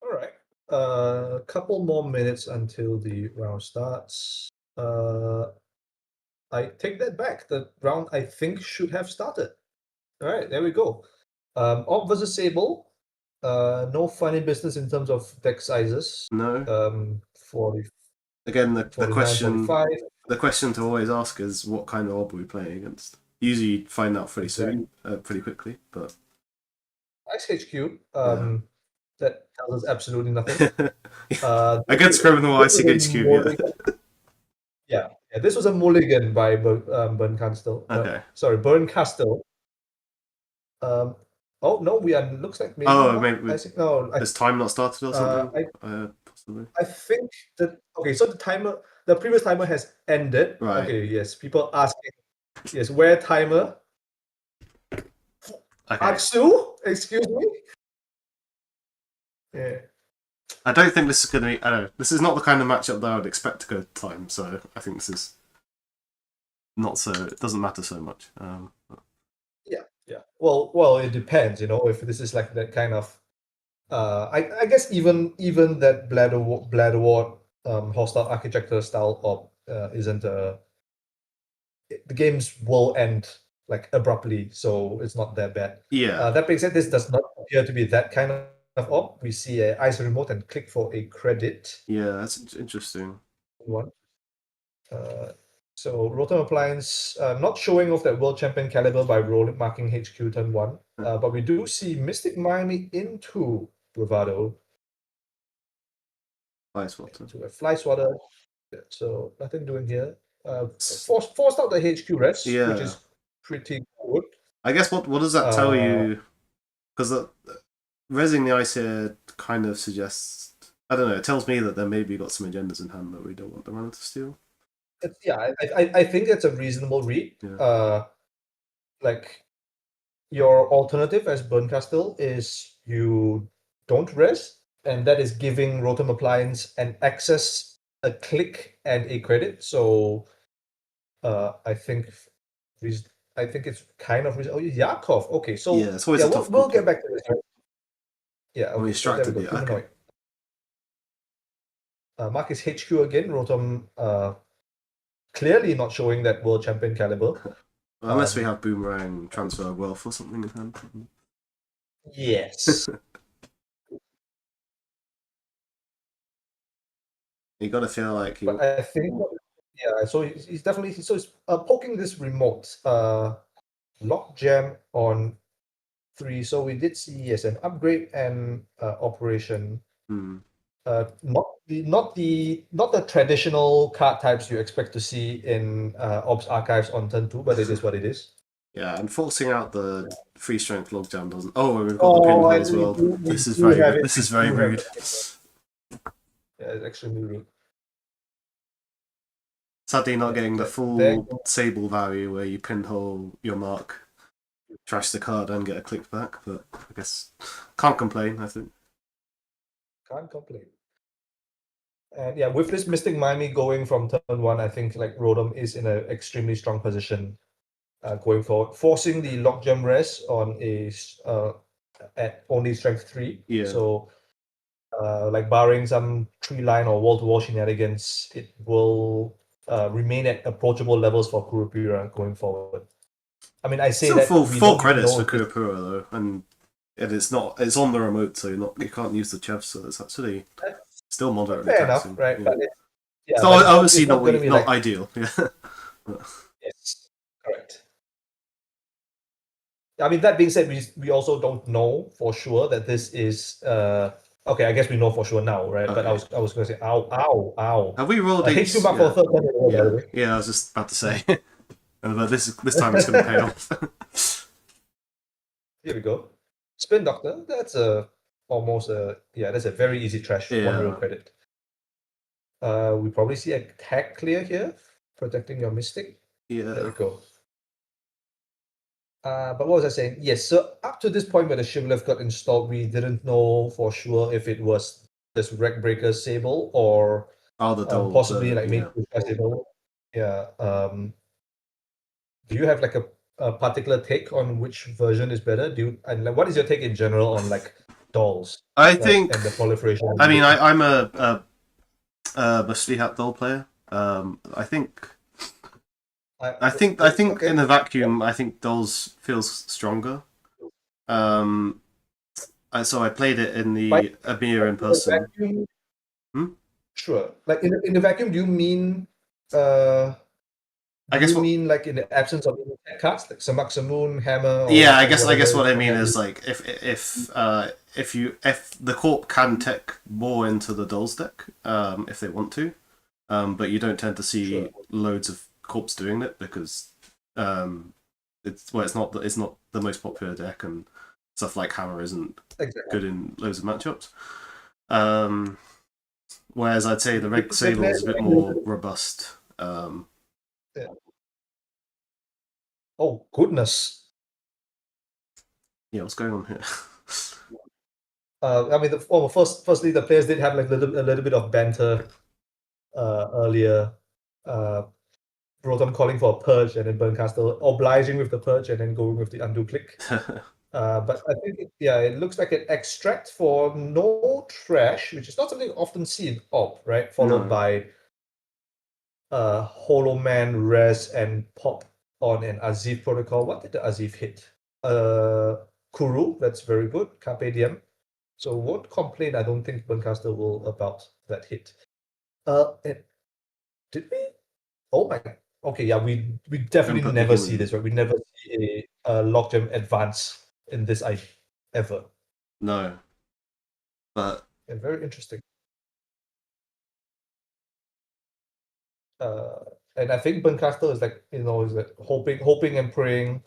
All right. A couple more minutes until the round starts. I take that back. The round I think should have started. All right, there we go. Orc versus Sable. No funny business in terms of deck sizes. No. 40. Again, the 49, question 45. the question to always ask is what kind of orb are we playing against? Usually you find out pretty soon, pretty quickly. But Ice HQ. That tells us absolutely nothing. Against Criminal Ice HQ, yeah. This was a mulligan by Burn Castle. Okay. Sorry, Burn Castle. Oh no, we are. Looks like maybe. Maybe. I think no. Has time not started or something? Possibly. I think that so the previous timer has ended. Right. Okay. Yes. People asking. Yes. Where timer? Okay. Aksu, excuse me. Yeah. I don't think this is going to be. I don't know. This is not the kind of matchup that I would expect to go time. So I think this is not so. It doesn't matter so much. Yeah. Well, it depends. If this is like that kind of. I guess even that Bladderwort hostile architecture style of isn't the games will end like abruptly, so it's not that bad. Yeah. That being said, this does not appear to be that kind of op. We see a ice remote and click for a credit. Yeah, that's interesting. One. So Rotom Appliance not showing off that World Champion caliber by marking HQ turn 1. But we do see Mystic Miami into Bravado. Fly Swatter. To a Fly Swatter. So nothing doing here. Forced out the HQ rest, which is pretty good. I guess what does that tell you? Because resing the ice here kind of suggests, I don't know, it tells me that there maybe got some agendas in hand that we don't want the runner to steal. I think that's a reasonable read. Yeah. Like your alternative as Burn Castle is you don't res, and that is giving Rotom Appliance an access, a click, and a credit. So I think it's kind of Yakov. Okay, so yeah, it's always a tough we'll get back to this. Right? Yeah, okay. We extracted it. Okay. Marcus HQ again. Rotom clearly not showing that world champion caliber. Unless we have Boomerang Transfer Wealth or something in hand. Yes. You got to feel like. But I think, so he's definitely he's poking this remote. Lockjam on 3. So we did see, yes, an upgrade and operation. Hmm. Not the traditional card types you expect to see in Ops Archives on turn 2, but it is what it is. Yeah, and forcing out the free strength logjam doesn't. Oh, and we've got the Oh, pinhole and as we well. do, we This is do very have rude. it. This We is very do have rude. it. Yeah, it's extremely rude. Sadly, not getting the full There Sable value where you pinhole your mark, trash the card, and get a click back. But I guess can't complain. I think. can't complain. And yeah, with this Mystic Miami going from turn 1, I think like Rodham is in an extremely strong position going forward, forcing the Lockjam res on at only strength 3. Yeah. So like barring some tree line or wall-to-wall shenanigans, it will remain at approachable levels for Kurupura going forward. I mean, I say Still that full we full don't credits know for Kurapura though, and it's not. It's on the remote, so you can't use the Chev, so it's actually still moderately fair taxing. enough, right? Yeah. But yeah, So but obviously it's not going to be not like ideal. Yeah. yes, correct. I mean, that being said, we also don't know for sure that this is okay. I guess we know for sure now, right? But I Okay. was going to say, ow, ow, ow. Have we rolled H2 eight? mark for Yeah. a third time in a row, by the Yeah. way. Yeah. I was just about to say. But this time it's going to pay off. Here we go. Spin Doctor. That's almost yeah. That's a very easy trash. One real Yeah. credit. We probably see a tag clear here, protecting your Mystic. There we Yeah. go. But what was I saying? Yes, so up to this point where the Shivlev got installed, we didn't know for sure if it was this Wreck Breaker Sable or Oh, the doll. possibly like maybe Yeah. Sable. Yeah. Do you have like a particular take on which version is better? And like, what is your take in general on like dolls, I right? think. And the proliferation. I mean, I'm a mostly hat doll player. I think okay. in a vacuum, I think dolls feels stronger. So I played it in But the EMEA in in the person. vacuum, Hmm? sure. Like in the vacuum, do you mean uh I do guess you what. mean like in the absence of any tech cards, like Samak Samoon, Hammer, Yeah, I or guess whatever? what I What mean have is you? like if the corp can tech more into the dolls deck if they want to, but you don't tend to see Sure. loads of corps doing it because it's not the most popular deck and stuff like Hammer isn't Exactly. good in loads of matchups. Whereas I'd say the Red Then Sable is a bit more robust. yeah. Oh goodness. Yeah, what's going on here? I mean, firstly, the players did have like a little bit of banter earlier. Rotom calling for a purge and then Burncastle obliging with the purge and then going with the undo click. But I think it looks like an extract for no trash, which is not something often seen. Right, followed No. by Hollow Man, Res, and Pop on an Azif protocol. What did the Azif hit? Kuru, that's very good. Carpe Diem. So won't complain. I don't think Buncaster will about that hit. And did we? Oh my. Okay, yeah, we definitely Don't put the never see human. this, right? We never see a Lockgem advance in this I ever. No. But And very interesting. And I think Buncaster is like is like hoping and praying.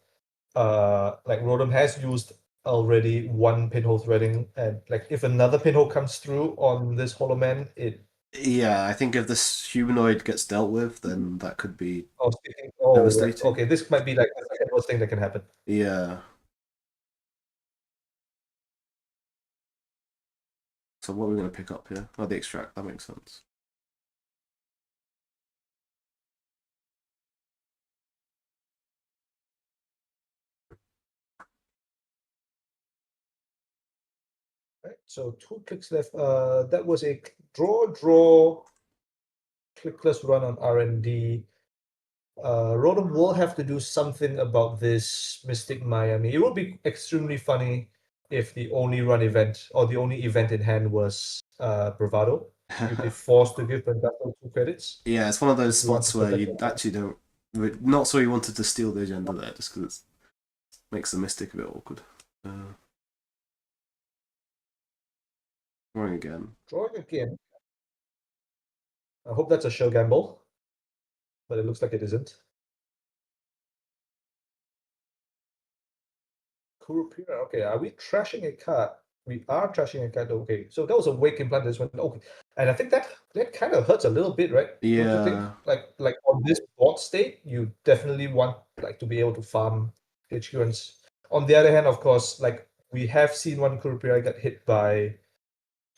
Like Rodham has used already one pinhole threading, and like if another pinhole comes through on this Hollow Man, it yeah, I think if this humanoid gets dealt with, then that could be I was thinking, oh, right, devastating. okay, this might be like the second worst thing that can happen. Yeah. So what are we going to pick up here? Oh, the extract. That makes sense. Right, so 2 clicks left. That was a draw, clickless run on R&D. Rodham will have to do something about this Mystic Miami. It would be extremely funny if the only run event or the only event in hand was Bravado. You'd be forced to give Pentathlon 2 credits Yeah, it's one of those if you want to spots where protect you it. actually don't. Not so you wanted to steal the agenda there, just because it's makes the Mystic a bit awkward. Drawing again. Drawing again. I hope that's a show gamble, but it looks like it isn't. Kurupira. Okay, are we trashing a card? We are trashing a card. Okay, so that was a wake implant. This one. Okay, and I think that kind of hurts a little bit, right? Yeah. Don't you think? Like on this board state, you definitely want like to be able to farm HQs. On the other hand, of course, like we have seen one Kurupira get hit by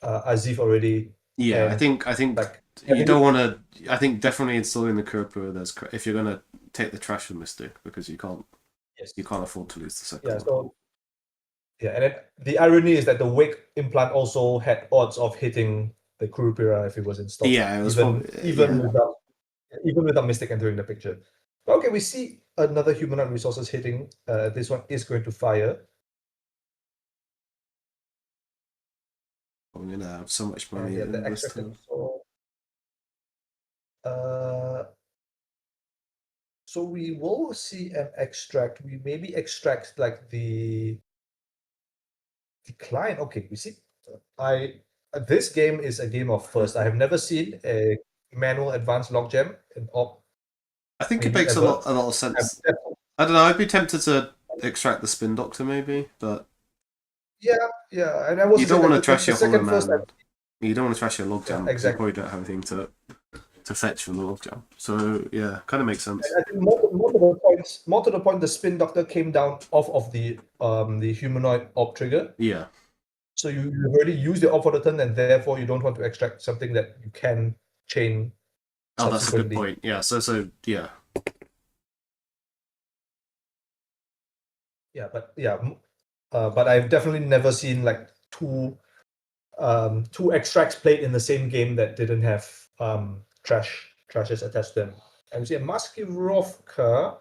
Azif already. Yeah, I think like you don't want to. I think definitely installing the Kurupira if you're gonna take the trash of Mystic, because you can't afford to lose the second one. So and then the irony is that the wake implant also had odds of hitting the Kurupira if it was installed. Yeah, it was even without Mystic entering the picture. But okay, we see another humanoid resources hitting. This one is going to fire. I'm gonna have so much money the in this extra time. So we will see an extract. We maybe extract like the decline. Okay, we see. This game is a game of first. I have never seen a manual advanced logjam in op. I think it makes a lot of sense. I don't know. I'd be tempted to extract the Spin Doctor maybe, but yeah, and I was. You don't want to trash your Hollow Man. You don't want to trash your logjam because you probably don't have anything to fetch from the logjam. So yeah, kind of makes sense. I think more to the point, the Spin Doctor came down off of the humanoid op trigger. Yeah. So you've already used the op for the turn, and therefore you don't want to extract something that you can chain. Oh, that's a good point. Yeah. So yeah. Yeah, but I've definitely never seen like two extracts played in the same game that didn't have trashes attached to them. And we see a Maskirovka.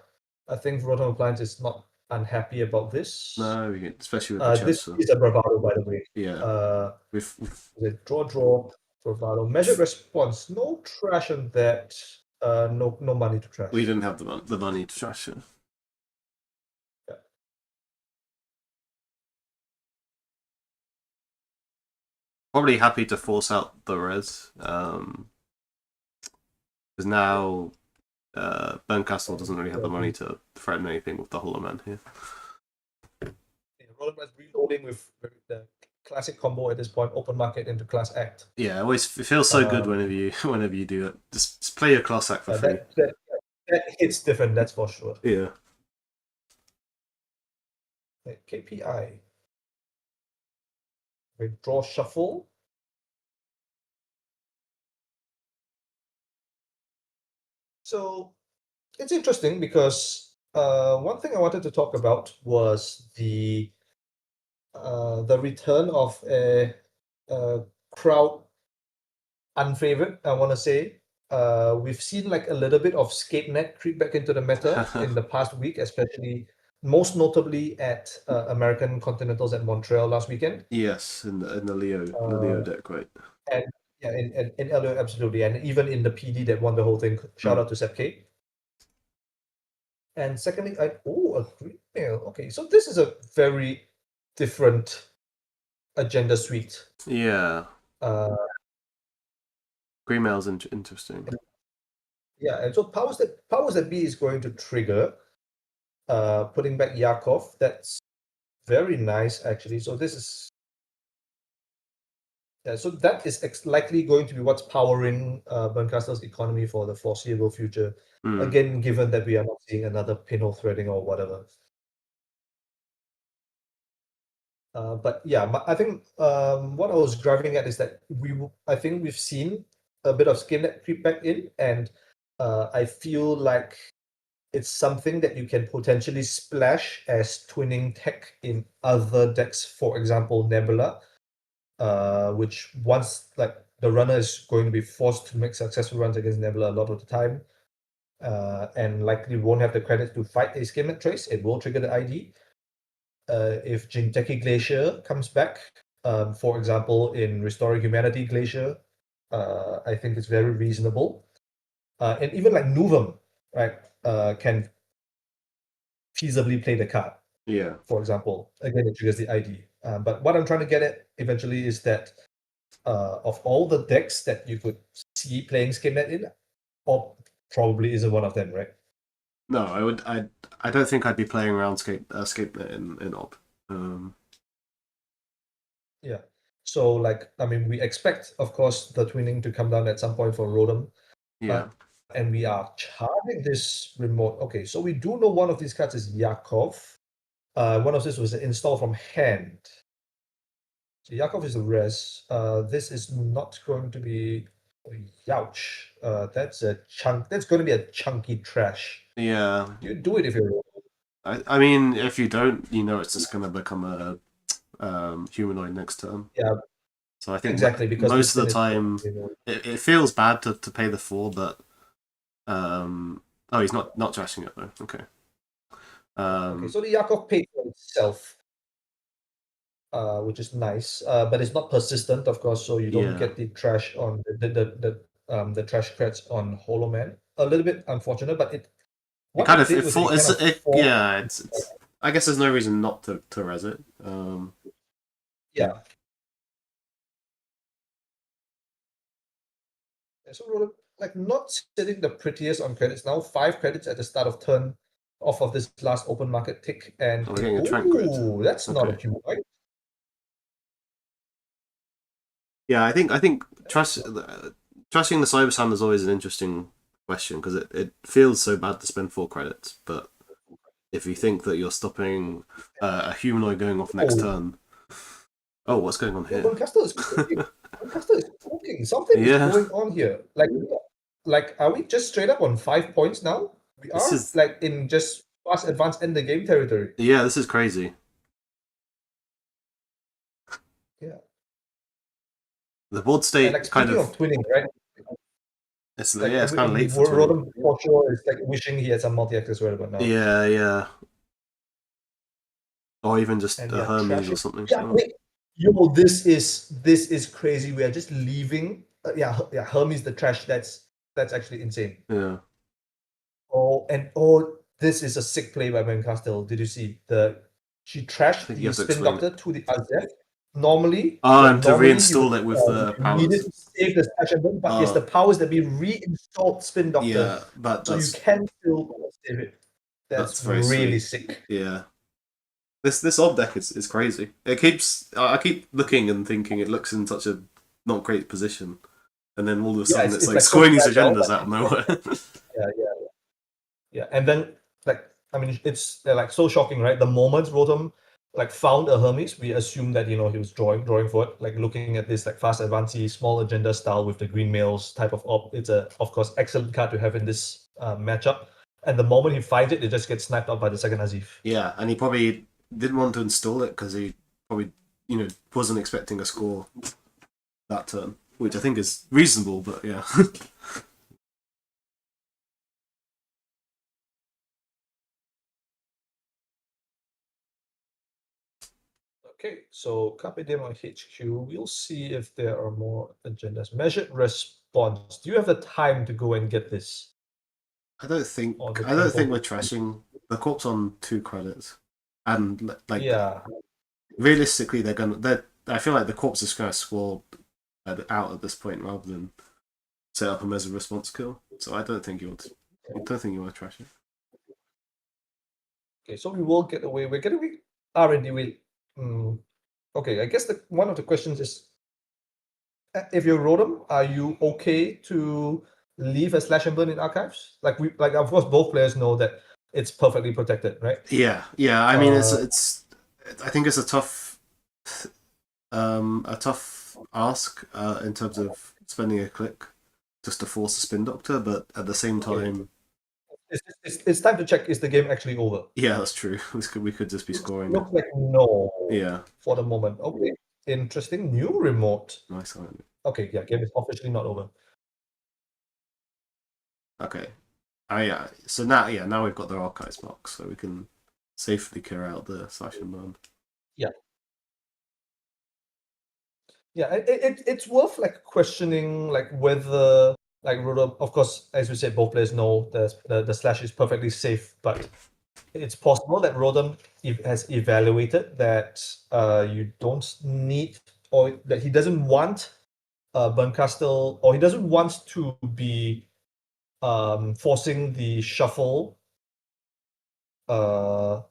I think Rotom Appliance is not unhappy about this. No, especially with the this is a bravado, by the way. Yeah. The draw bravado measured response. No trash on that. No money to trash. We didn't have the money to trash it. Yeah. Probably happy to force out the res. Because now Burncastle doesn't really have the money to threaten anything with the Hollow Man here. Roller is reloading with the classic combo at this point: open market into class act. Yeah, it feels so good whenever you do it. Just play your class act for free. That hits different, that's for sure. Yeah. KPI. Draw shuffle. So it's interesting because one thing I wanted to talk about was the return of a crowd unfavored, I want to say. We've seen like a little bit of ScapeNet creep back into the meta in the past week, especially most notably at American Continentals at Montreal last weekend. Yes, in the Leo deck, right? And yeah, in LO, absolutely, and even in the PD that won the whole thing. Shout out to Sep K. And secondly, a green mail. Okay, so this is a very different agenda suite. Yeah. Green mail's interesting. Yeah, and so powers that be is going to trigger putting back Yakov. That's very nice, actually. So this is so that is likely going to be what's powering Burncastle's economy for the foreseeable future. Again, given that we are not seeing another pinhole threading or whatever. But yeah, I think what I was driving at is that I think we've seen a bit of ScapeNet creep back in, and I feel like it's something that you can potentially splash as twinning tech in other decks. For example, Nebula, which once like the runner is going to be forced to make successful runs against Nebula a lot of the time, and likely won't have the credits to fight a ScapeNet trace. It will trigger the ID. If Jinteki Glacier comes back, for example, in Restoring Humanity Glacier, I think it's very reasonable. And even like Nuvum, right, can feasibly play the card. Yeah. for example. Again, it triggers the ID. But what I'm trying to get at eventually is that of all the decks that you could see playing ScapeNet in, Op probably isn't one of them, right? No, I don't think I'd be playing around ScapeNet in Op. Yeah. So, like, I mean, we expect, of course, the twinning to come down at some point for Rotom. Yeah. And we are charging this remote. Okay, so we do know one of these cards is Yakov. One of this was an install from hand. So Yakov is the res. This is not going to be Youch. That's a chunk. That's going to be a chunky trash. Yeah. You do it if you're. I mean, if you don't, it's just going to become a humanoid next turn. Yeah. So I think exactly because most of the time it feels bad to pay the 4, but he's not trashing it though. Okay. Okay, so the Yakov paid for itself, which is nice, but it's not persistent, of course. So you don't get the trash on the trash creds on Hollow Man. A little bit unfortunate, but it kind of it's I guess there's no reason not to res it. Yeah. So like not sitting the prettiest on credits now. 5 credits at the start of turn off of this last open market tick, and we're getting a Trank Grid. That's not a humanoid. Yeah, I think trashing the Cyber Sand is always an interesting question because it feels so bad to spend 4 credits, but if you think that you're stopping a humanoid going off next turn, what's going on here? Castle is cooking. Something is going on here. Like, are we just straight up on 5 points now? We are like in just fast advanced end the game territory. Yeah, this is crazy. Yeah. The board state like, kind of twinning, right? It's kind of late for Rotom for sure is like wishing he had some multi-access relevant now. Yeah. Or even just a Hermes or something. Yeah, wait. Yo, this is crazy. We are just leaving. Hermes the trash. That's actually insane. Yeah. This is a sick play by Castle. Did you see she trashed the Spin Doctor to the Azef? Normally, and to reinstall it with the powers. You needed to save the stash and but yes, the powers that be reinstalled Spin Doctor. Yeah, but so you can still save it. That's really sick. Yeah. This odd deck is crazy. I keep looking and thinking it looks in such a not great position, and then all of a sudden it's like scoring these agendas out of nowhere. Yeah, and then it's like so shocking, right? The moment Rotom found a Hermes, we assume that he was drawing for it. Like looking at this fast advancey small agenda style with the green mails type of op. It's of course excellent card to have in this matchup. And the moment he finds it, it just gets sniped up by the second Azif. Yeah, and he probably didn't want to install it because he probably wasn't expecting a score that turn, which I think is reasonable, but yeah. Okay, so Carpe Diem on HQ. We'll see if there are more agendas. Measured response. Do you have the time to go and get this? I don't think we're trashing the corpse on 2 credits, and realistically I feel like the corpse is going to score out at this point rather than set up a measured response kill. So I don't think you want to trash it. Okay, so we will get away. We're getting away R&D. Okay, I guess one of the questions is, if you're Rotom, are you okay to leave a slash and burn in archives? Like of course both players know that it's perfectly protected, right? Yeah. I mean, it's I think it's a tough ask in terms of spending a click just to force a Spin Doctor, but at the same time, it's time to check, is the game actually over? Yeah, that's true. We could just be scoring. Looks like no. Yeah. For the moment. Okay. Interesting. New remote. Nice. Okay, yeah, game is officially not over. Okay. Yeah. So now we've got the archives box, so we can safely clear out the slash and burn. Yeah. Yeah, it's worth questioning whether Rotom, of course, as we said, both players know the slash is perfectly safe, but it's possible that Rodham has evaluated that you don't need, or that he doesn't want Bernkastel, or he doesn't want to be forcing the shuffle of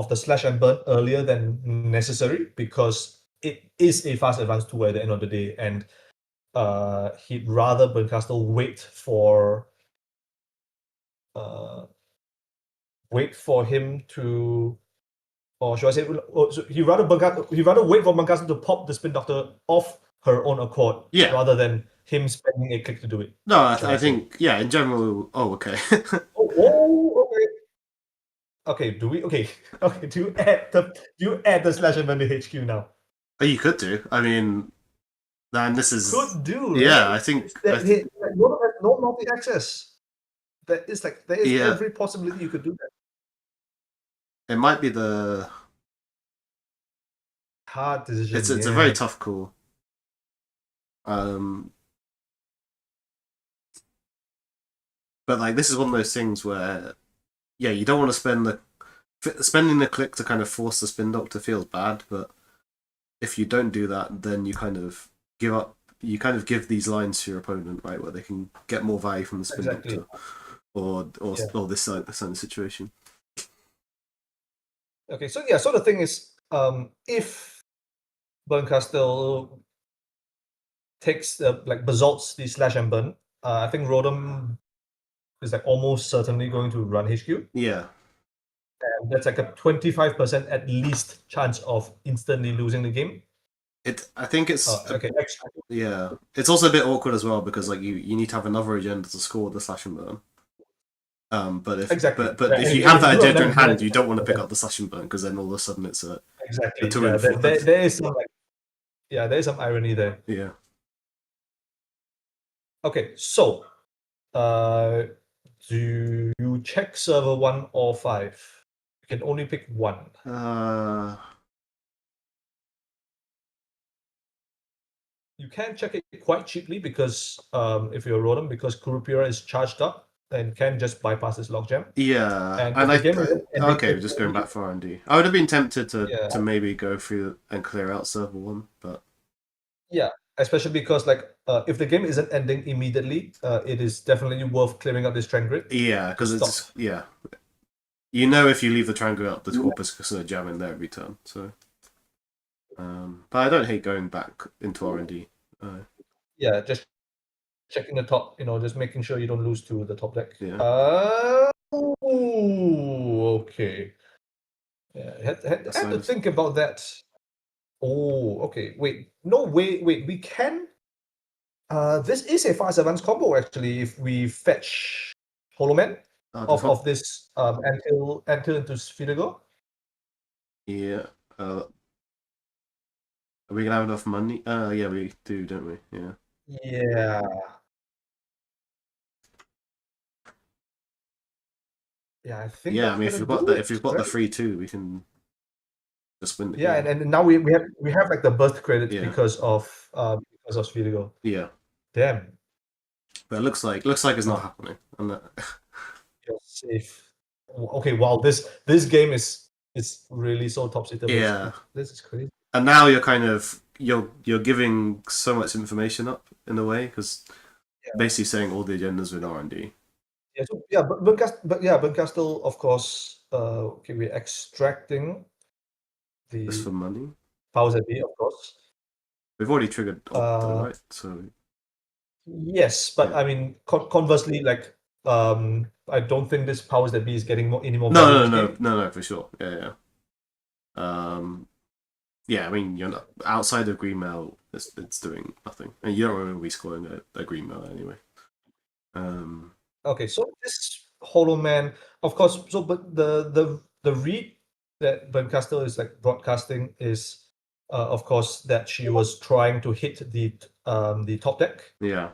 the slash and burn earlier than necessary, because it is a fast advance tool at the end of the day, and he'd rather Bernkastel wait for him to, or should I say, so he'd rather wait for Bernkastel to pop the Spin Doctor off her own accord, Yeah. rather than him spending a click to do it. No, I think yeah. In general, oh okay. Okay. Okay, do we? Okay, okay. Do you add the slash and burn to HQ now? Oh, you could do. I mean, then this is Could do. Right? yeah. I think Rodham has no multi access. There is Yeah. every possibility you could do that. it might be the. Hard decision. It's a very tough call. But like this is one of those things where, yeah, you don't want to spending the click to kind of force the Spin Doctor feels bad, but if you don't do that, then you kind of give up. You kind of give these lines to your opponent, right, where they can get more value from the Spin Doctor, or this kind of situation. Okay, so the thing is, if Bernkastel takes basalts the slash and burn, I think Rodham is almost certainly going to run HQ. Yeah. And that's a 25% at least chance of instantly losing the game. I think it's okay. Yeah, it's also a bit awkward as well because like you need to have another agenda to score the slash and burn. But if if you have that agenda in hand, you don't want to pick up the slash and burn because then all of a sudden it's a there is some there is some irony there. Yeah. Okay, so do you check server 1 or 5? You can only pick one. You can check it quite cheaply because if you're Rodham, because Kurupira is charged up and can just bypass this logjam. Yeah, okay, just going back for R&D. I would have been tempted to maybe go through and clear out server 1, but yeah, especially because if the game isn't ending immediately, it is definitely worth clearing up this trend grid. Yeah, because it's you know if you leave the triangle out, the Corpus is going to jam in there every turn. So, but I don't hate going back into R&D. Yeah, just checking the top, just making sure you don't lose to the top deck. Yeah. Okay. Yeah, had to think about that. Oh, okay. Wait, no, wait. We can. This is a fast advance combo actually. If we fetch Holoman of this until into Spherigo. Yeah. Are we gonna have enough money? Yeah, we do, don't we? Yeah. Yeah. Yeah, I think. Yeah, I mean, if you've got the 3-2, we can just win the game. And now we have the burst credits because of Spherigo. Yeah. Damn. But it looks like it's not happening. You're safe. Okay, wow, this game is really so topsy turvy. Yeah. This is crazy. And now you're kind of you're giving so much information up in a way because basically saying all the agendas with R&D. Yeah, but Bernkastel, of course. Okay, we're extracting the just for money. Powers that be, of course. We've already triggered right? So yes, but I mean, conversely, I don't think this Powers that be is getting any more. No, for sure. Yeah. Yeah, I mean, you're not outside of green mail. It's doing nothing, and you don't really be scoring a green mail anyway. Okay, so this Holoman, of course. So, but the read that Bernkastel is broadcasting is, of course, that she was trying to hit the top deck. Yeah.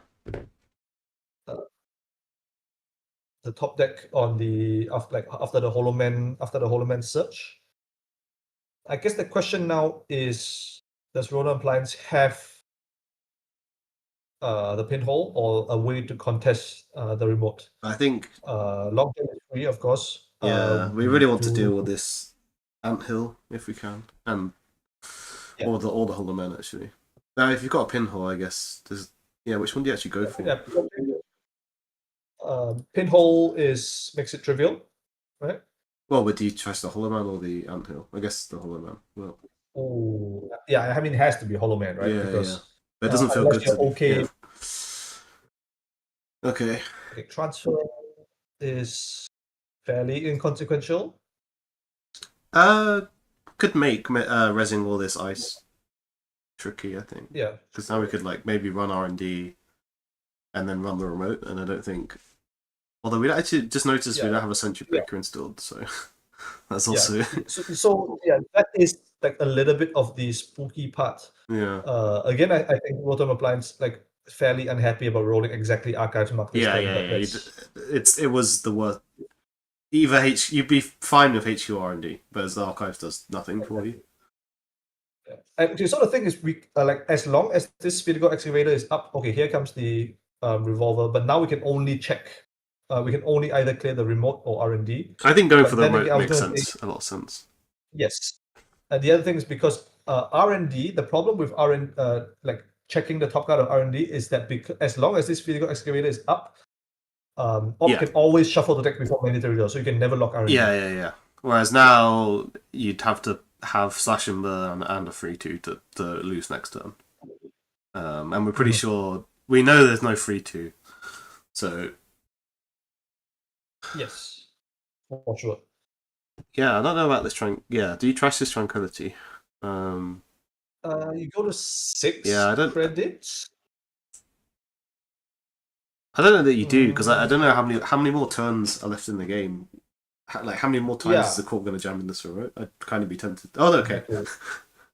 The top deck on the after the Holoman search. I guess the question now is, does Rodham Appliance have the pinhole or a way to contest the remote? I think logjam is free, of course. Yeah, we we really want to do. deal with this anthill if we can, and Yeah. or the hollow men actually. Now, if you've got a pinhole, I guess there's which one do you actually go for? Yeah. Pinhole makes it trivial, right? Well, but do you trust the hollow man or the anthill? I guess the hollow man. Well, Oh, yeah. I mean, it has to be Hollow Man, right? yeah. Because But it doesn't feel unless good you're to okay. yeah. Okay. Okay, transfer is fairly inconsequential. Could make resin all this ice tricky, I think. Yeah. Because now we could maybe run R&D and then run the remote, and I don't think. Although we actually just noticed we don't have a sentry breaker installed, so that's also So that is like a little bit of the spooky part. yeah. Again, I think Rotom Appliance fairly unhappy about rolling exactly Archives Mark this turn. It was the worst. Either you'd be fine with HQ R&D, but as the archive does nothing for you. And so the thing is, we as long as this Spirigo Excavator is up, okay, here comes the Revolver, but now we can only check. We can only either clear the remote or R&D. I think going for the remote makes sense. A lot of sense. Yes. And the other thing is because R&D, the problem with checking the top card of R&D is that as long as this Spirigo Excavator is up, can always shuffle the deck before mandatory draw, so you can never lock R&D. Yeah. Whereas now you'd have to have Slash and Burn and a 3/2 to lose next turn. And we're pretty sure we know there's no 3/2, so yes, for sure. Yeah, I don't know about this do you trash this Tranquility? You go to 6 credits. I don't know that you do, because I don't know how many more turns are left in the game. How many more times is the court going to jam in this remote? I'd kind of be tempted. Oh, okay.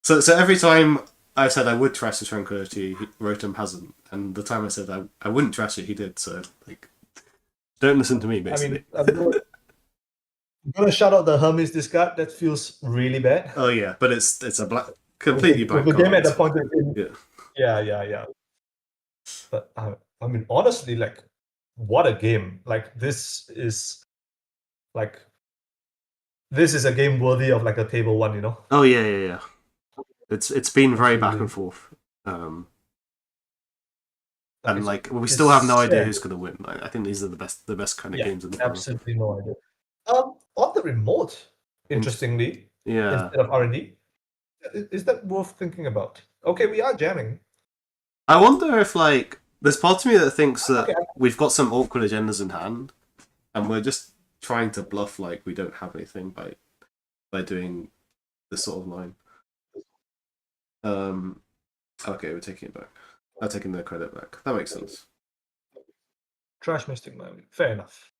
So every time I said I would trash the Tranquility, Rotom hasn't, and the time I said I wouldn't trash it, he did. So don't listen to me, basically. I mean, I'm gonna shout out the Hermes discard. That feels really bad. Oh yeah, but it's a completely blank the card. game at the point yeah. But I mean, honestly, what a game! This is a game worthy of a table one, you know. Oh yeah. It's been very back and forth, and we still have no idea who's going to win. I think these are the best kind of games in the absolutely no idea. On the remote, interestingly, instead of R&D, is that worth thinking about? Okay, we are jamming. I wonder if there's part of me that thinks that we've got some awkward agendas in hand, and we're just trying to bluff we don't have anything by doing this sort of line. Okay, we're taking it back. I'm taking the credit back. That makes sense. Trash Mystic Man. Fair enough.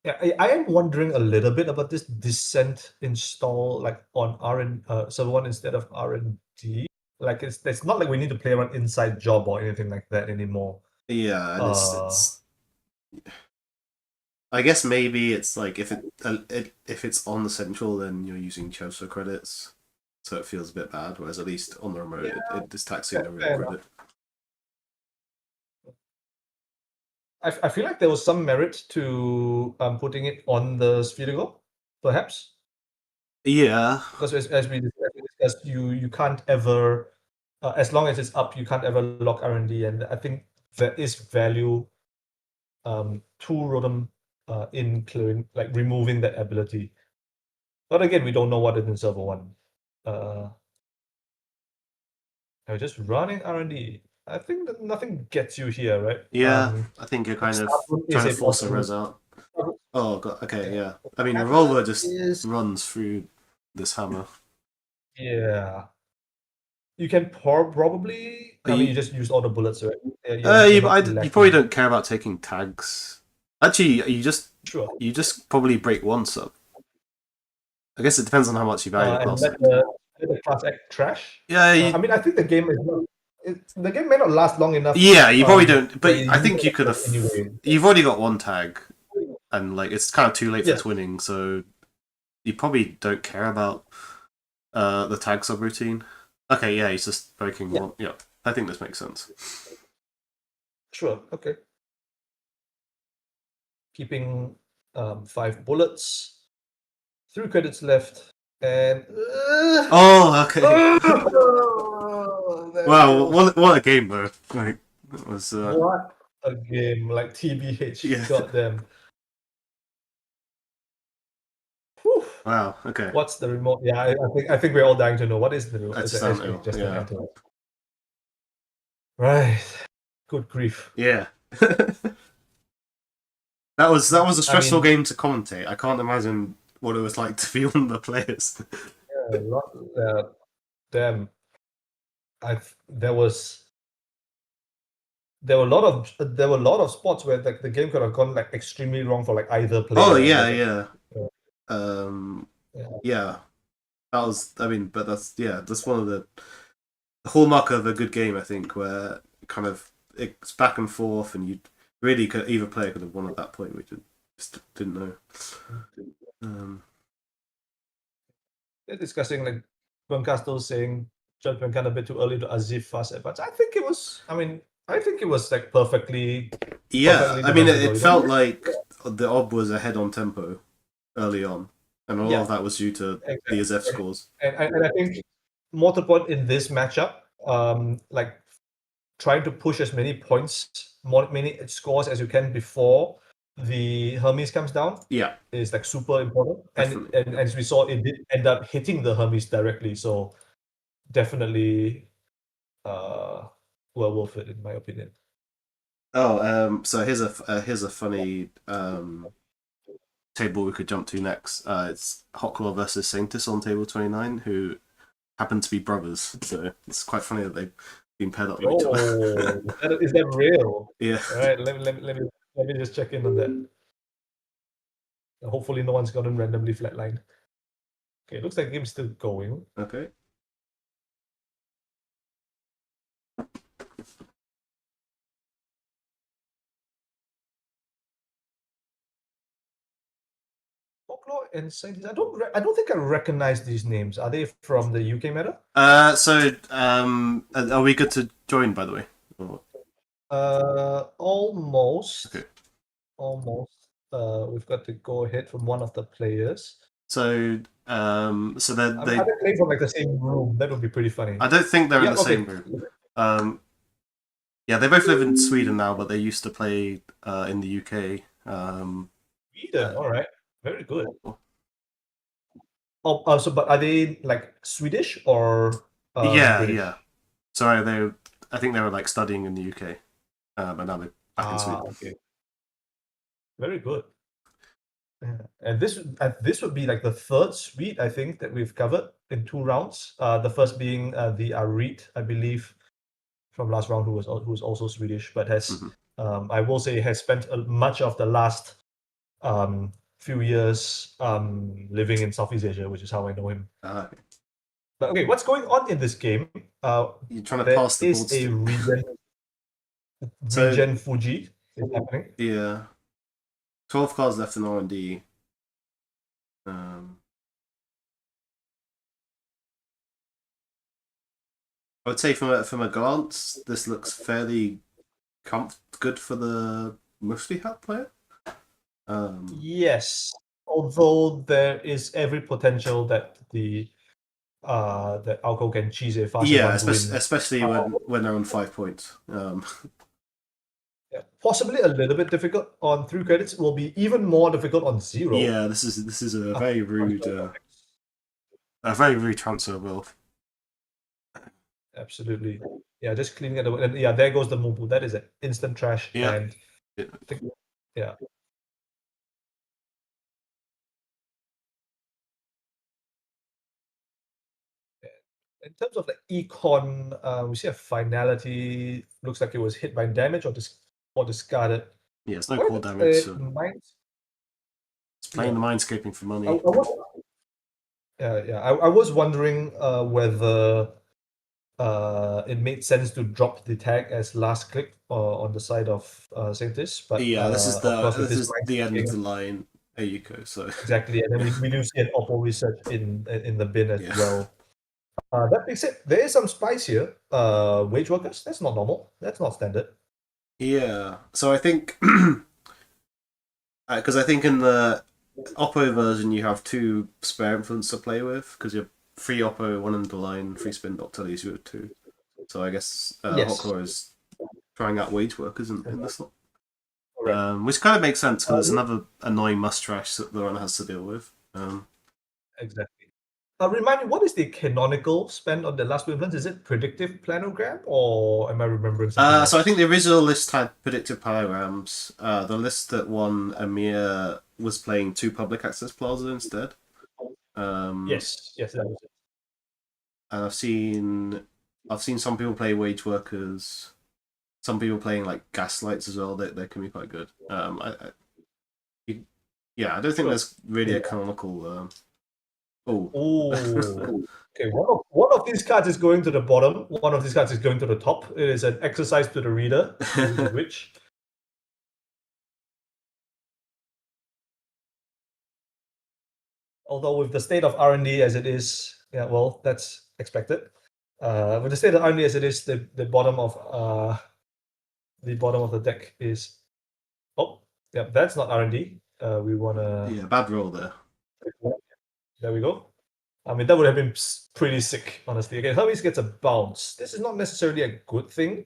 Yeah, I am wondering a little bit about this Descent install on server 1 instead of R&D. It's not like we need to play around inside job or anything like that anymore. Yeah, and it's I guess maybe it's if it's on the central, then you're using Choso credits, so it feels a bit bad. Whereas at least on the remote, it is taxing the real credit. I feel like there was some merit to putting it on the Spherical, perhaps. Yeah, because as we discussed, you can't ever, as long as it's up, you can't ever lock R&D, and I think there is value to Rotom in clearing, removing that ability. But again, we don't know what is in server 1. We're just running R&D. I think that nothing gets you here, right? Yeah, I think you're kind of trying to force a res out. Oh god, okay, yeah. I mean, Revolver just runs through this hammer. Yeah. You can probably. I mean, you just use all the bullets, right? You probably don't care about taking tags. Actually, you just probably break once up. I guess it depends on how much you value the class. The class act trash. Yeah, I mean, I think the game the game may not last long enough. Yeah, you probably don't. But I think you could have. Anyway. You've already got one tag, and it's kind of too late for twinning, so you probably don't care about the tag subroutine. Okay, yeah, he's just breaking one. Yeah, I think this makes sense. Sure. Okay. Keeping 5 bullets, 3 credits left, and Oh, okay. There Wow, it is. what a game though. Like it was. What a game! Like TBH, Yeah. goddamn. Whew. Wow. Okay. What's the remote? Yeah, I think we're all dying to know what is the remote. That's It's Santo. just an Yeah. antelope. Right. Good grief. Yeah. That was a stressful mean- game to commentate. I can't imagine what it was like to be one of the players. Damn. There were a lot of spots where like the game could have gone like extremely wrong for like either player. Oh yeah, Like, yeah. Yeah. Yeah. That was. I mean, but that's one of the hallmark of a good game. I think where kind of it's back and forth, and you really could either player could have won at that point. We just didn't know. They're discussing like Castle saying judgment kind of a bit too early to Azif fast advance. I think it was like perfectly. Yeah, perfectly I mean, defensible. it felt like the Ob was ahead on tempo early on, and a lot Yeah. of that was due to the Azef scores. And I think more to the point in this matchup, like trying to push as many points, many scores as you can before the Hermes comes down Yeah, is like super important. And Definitely. as we saw, it did end up hitting the Hermes directly. So definitely well worth it in my opinion. Oh, so here's a funny table we could jump to next. It's Hotclaw versus Sanctus on table 29, who happen to be brothers. So it's quite funny that they've been paired up with each other. Is that real? Yeah. All right, let me just check in on that. Hopefully, no one's gotten randomly flatlined. Okay, looks like the game's still going. Okay. Folklore and Saints. I don't think I recognize these names. Are they from the UK meta? Are we good to join, by the way? Or... Almost. Okay. Almost. We've got to go ahead from one of the players. So they Are they playing from like the same room? That would be pretty funny. I don't think they're in the same room. Yeah, they both live in Sweden now, but they used to play in the UK. Sweden, all right, very good. Oh, so but are they like Swedish or? British? Yeah. Sorry, I think they were like studying in the UK, but now they're back in Sweden. Okay. Very good. And this would be like the third suite I think that we've covered in 2 rounds. The first being the Arit, I believe, from last round, who's also Swedish, but has I will say has spent much of the last few years living in Southeast Asia, which is how I know him. Okay. But okay, what's going on in this game? You're trying to pass the board. There is a regen Fuji is happening. Yeah. 12 cards left in R&D. I would say from a glance, this looks fairly good for the mostly hat player. Yes, although there is every potential that the that Alco can cheese it fast. Yeah, especially when they're on 5 points. Yeah, possibly a little bit difficult on 3 credits. It will be even more difficult on 0. Yeah, this is a very rude transfer will. Absolutely. Yeah, just cleaning it up. And yeah, there goes the Mubu. That is an instant trash. Yeah. And yeah. In terms of the econ, we see a finality. Looks like it was hit by damage or discarded. Yeah, it's no core damage. So it's playing the Mindscaping for money. I was wondering whether it made sense to drop the tag as last click on the side of Sanctus, but yeah, this is the end of the line, Ayuko. So exactly, and then we do see an Oppo research in the bin as well. That being said, there is some spice here. Wage workers, that's not normal. That's not standard. Yeah, so I think Because I think in the Oppo version you have two spare influence to play with, because you have free Oppo, one underline, free spin doctor leaves you with two. So I guess Yes, Hotcore is trying out wage workers in the slot. correct. Which kind of makes sense because it's Uh, another annoying must trash that the runner has to deal with. exactly. Remind me, what is the canonical spend on the last influence? Is it predictive planogram, or am I remembering something So I think else? the original list had predictive parallels. The list that won EMEA was playing two public access plaza instead. Yes, yes, that was it. And I've seen some people play wage workers. Some people playing like gaslights as well. They can be quite good. You, yeah, I don't think Sure. there's really a canonical. Oh, Oh, okay. One of these cards is going to the bottom. One of these cards is going to the top. It is an exercise to the reader, which is which. Although with the state of R&D as it is, yeah, well, that's expected. With the state of R&D as it is, the bottom of the deck is. Oh, yeah, that's not R&D. We wanna. yeah, bad roll there. There we go. I mean, that would have been pretty sick, honestly. Okay, Hermes gets a bounce. This is not necessarily a good thing.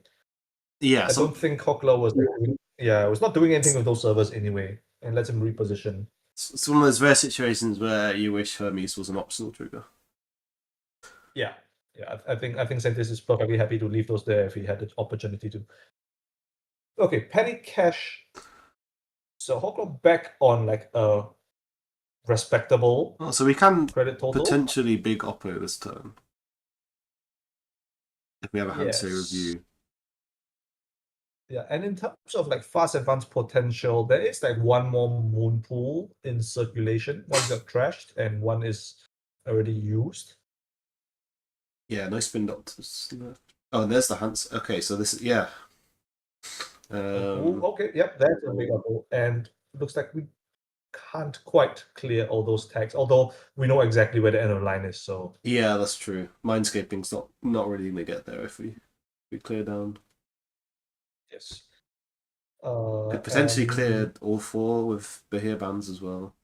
Yeah, I don't think Kokla was was not doing anything with those servers anyway, and lets him reposition. it's one of those rare situations where you wish Hermes was an optional trigger. Yeah, yeah. I think Sentis is perfectly happy to leave those there if he had the opportunity to. Okay, petty cash. So Kokla back on like a respectable Oh, so we can credit total. potentially big Oppo this turn if we have a Hansei Yes. review. Yeah, and in terms of like fast advance potential, there is like one more moon pool in circulation. One got trashed and one is already used. Yeah, no spin doctors. Oh, and there's the Hans. Okay, so this is yeah. Okay, yep, that's a big apple. And looks like we can't quite clear all those tags, although we know exactly where the end of the line is. So Yeah, that's true. Mindscaping's not really gonna get there if we clear down. yes. Could potentially And clear all four with Bahir bands as well.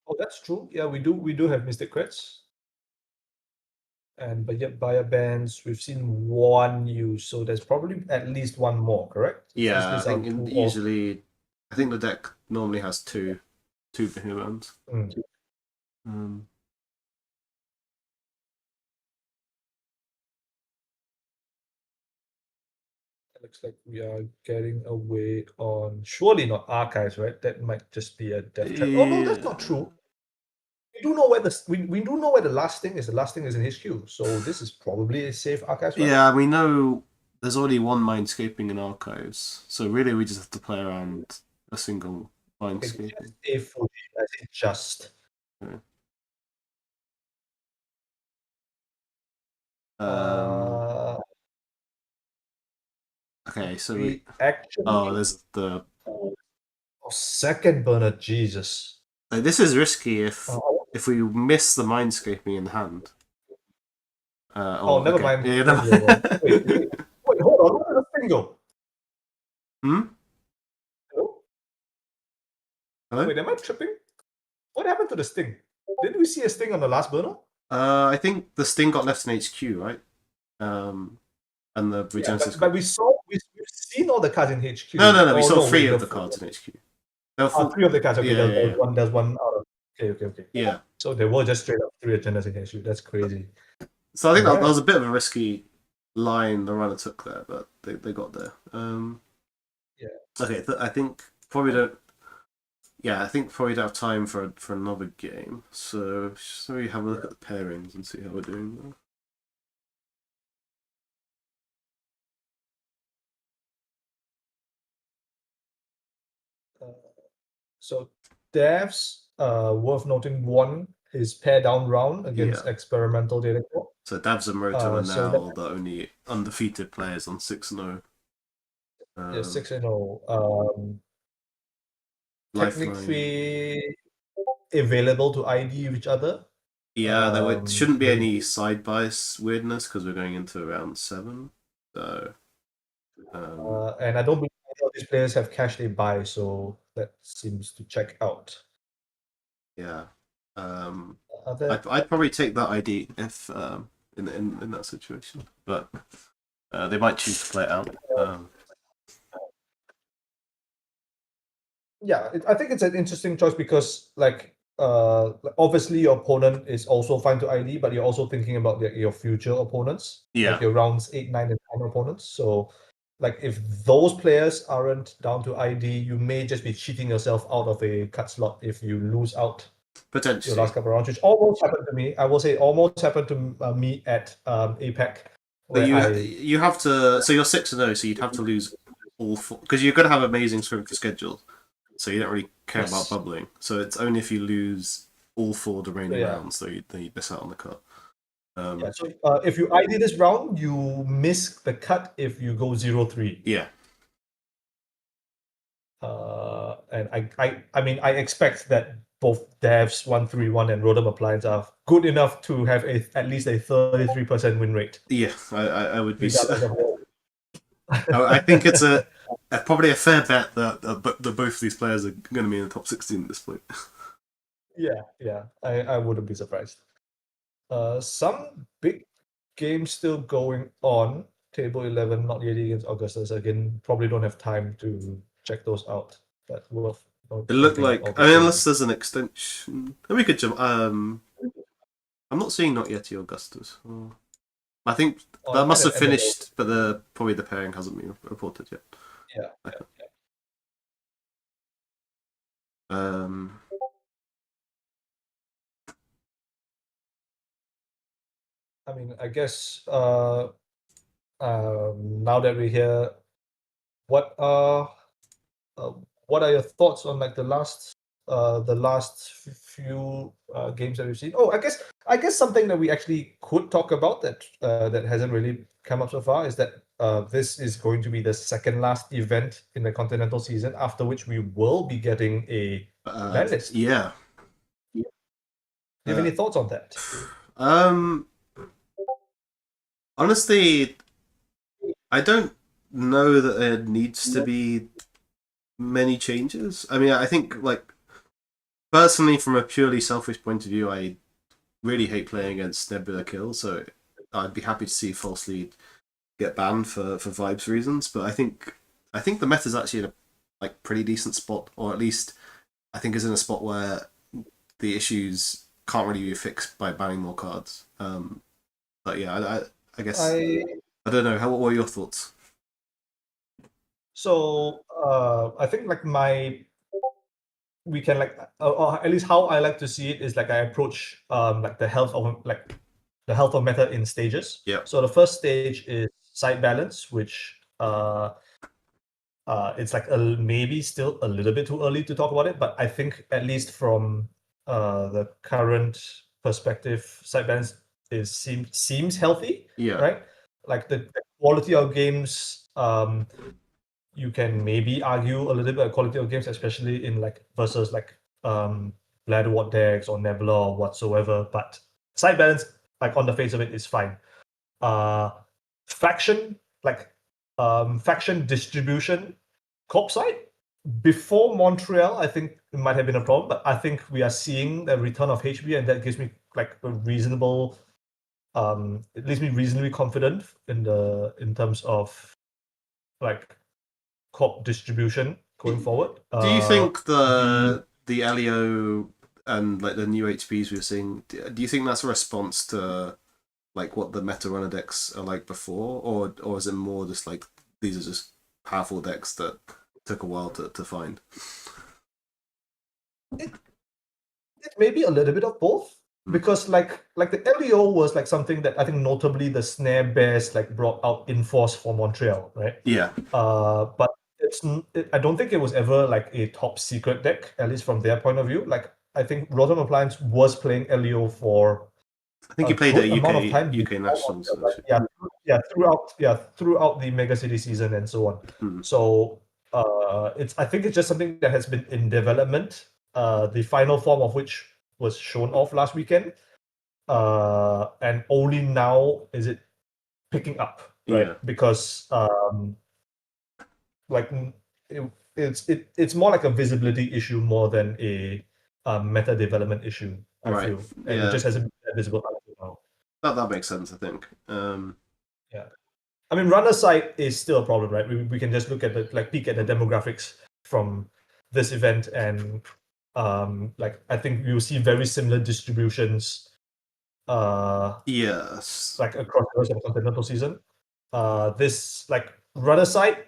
oh, that's true. Yeah, we do have Mystic Crits. And but yet buyer bands, we've seen one use, so there's probably at least one more, correct? Yeah, I These are think two or usually, I think the deck normally has two Bahir bands. Um, It looks like we are getting away on surely not archives, right? That might just be a death trap. Oh no, that's not true. We do know where we do know where the last thing is. The last thing is in HQ. So this is probably a safe archives, right? Yeah, we know there's already one Mindscaping in archives, so really we just have to play around a single Okay, Mindscaping. just a Fuji. I say just. Yeah. Uh, Okay, so we there's the. oh, second burner, Jesus. This is risky Uh, if we miss the Mindscaping in hand. never Okay. mind. Yeah, Wait, hold on. Where did the thing go? Hmm? Hello? Hello? Wait, am I tripping? What happened to the sting? Didn't we see a sting on the last burner? I think the Sting got left in HQ, right? And the Yeah, Regenesis but we've seen all the cards in HQ. No. We Oh, saw no, three wait, of the cards in HQ. There were three of the cards. Okay, Yeah, yeah, yeah. there's one out of. Okay. Yeah. So there were just straight up three agendas in HQ. That's crazy. So I think that Alright. was a bit of a risky line the runner took there, but they got there. Yeah. Okay, I think probably don't. Yeah, I think probably don't have time for another game. So shall we have a look at the pairings and see how we're doing? So Devs, worth noting, won his pair down round against Experimental Data Core. So Davs and Roto are so now the only undefeated players on 6-0. Yeah, 6-0. Lifeline. Technically available to ID each other. Yeah, there shouldn't be any side bias weirdness because we're going into round 7. So, and I don't believe either of these players have cashed a buy, so that seems to check out. Yeah. Other, I'd probably take that ID if in that situation, but they might choose to play it out. yeah, I think it's an interesting choice because obviously your opponent is also fine to ID, but you're also thinking about your future opponents, Yeah. like your rounds 8, 9, and 10 opponents. So like if those players aren't down to ID, you may just be cheating yourself out of a cut slot if you lose out your Potentially. last couple of rounds, which almost happened to me. I will say it almost happened to me at APEC. But Where you have to. So you're 6-0, so you'd have to lose all 4 because you're going to have amazing strength of schedule. So you don't really care about bubbling. So it's only if you lose all 4 remaining rounds that you miss out on the cut. So if you ID this round, you miss the cut if you go 0-3. Yeah. And I mean, I expect that both Devs 131 and Rodham Appliance are good enough to have at least a 33% win rate. Yeah, I would be. Of I think it's probably a fair bet that both of these players are going to be in the top 16 at this point. Yeah, I wouldn't be surprised. Some big games still going on. Table 11, not yet against Augustus. Again, probably don't have time to check those out. But worth. It looked like, unless there's an extension, we could jump. I'm not seeing not yet Augustus. I think that must have finished, but probably the pairing hasn't been reported yet. Yeah. I mean, I guess now that we're here, what are your thoughts on like the last few games that we've seen? Oh, I guess something that we actually could talk about that hasn't really come up so far is that this is going to be the second last event in the Continental season, after which we will be getting a ban list. Yeah. Do you have any thoughts on that? Honestly, I don't know that there needs to be many changes. I mean, I think, like, personally, from a purely selfish point of view, I really hate playing against Nebula Kill, so I'd be happy to see False Lead get banned for vibes reasons. But I think the meta's actually in a like pretty decent spot, or at least I think is in a spot where the issues can't really be fixed by banning more cards. But yeah, I guess I don't know. What are your thoughts? So I think like we can like or at least how I like to see it is like I approach like the health of meta in stages. Yeah. So the first stage is side balance, which it's like maybe still a little bit too early to talk about it, but I think at least from the current perspective, side balance seems healthy. Yeah. Right. Like the quality of games. You can maybe argue a little bit of quality of games, especially in like versus like Ladder Ward decks or Nebula or whatsoever. But side balance, like on the face of it, is fine. Faction distribution, corp side before Montreal, I think it might have been a problem, but I think we are seeing the return of HB, and that gives me like a reasonable. It leaves me reasonably confident in terms of like corp distribution going forward. Do you think the LEO and like the new HPs we're seeing, do you think that's a response to like what the meta runner decks are like before, or is it more just like these are just powerful decks that took a while to find? It may be a little bit of both, because like the LEO was like something that I think notably the Snare Bears like brought out in force for Montreal, right? Yeah. But I don't think it was ever like a top secret deck, at least from their point of view. Like I think Rotom Appliance was playing LEO for I think he played at UK Nationals. Throughout the Mega City season and so on. So I think it's just something that has been in development. The final form of which was shown off last weekend, and only now is it picking up, right? Yeah. Because like it's more like a visibility issue more than a meta development issue. I Right. feel, and it just hasn't been that visible until now. That makes sense, I think. Yeah, I mean, runner side is still a problem, right? We can just look at the peek at the demographics from this event, and I think you'll see very similar distributions. Yes. Like across the rest of the continental season. This runner side,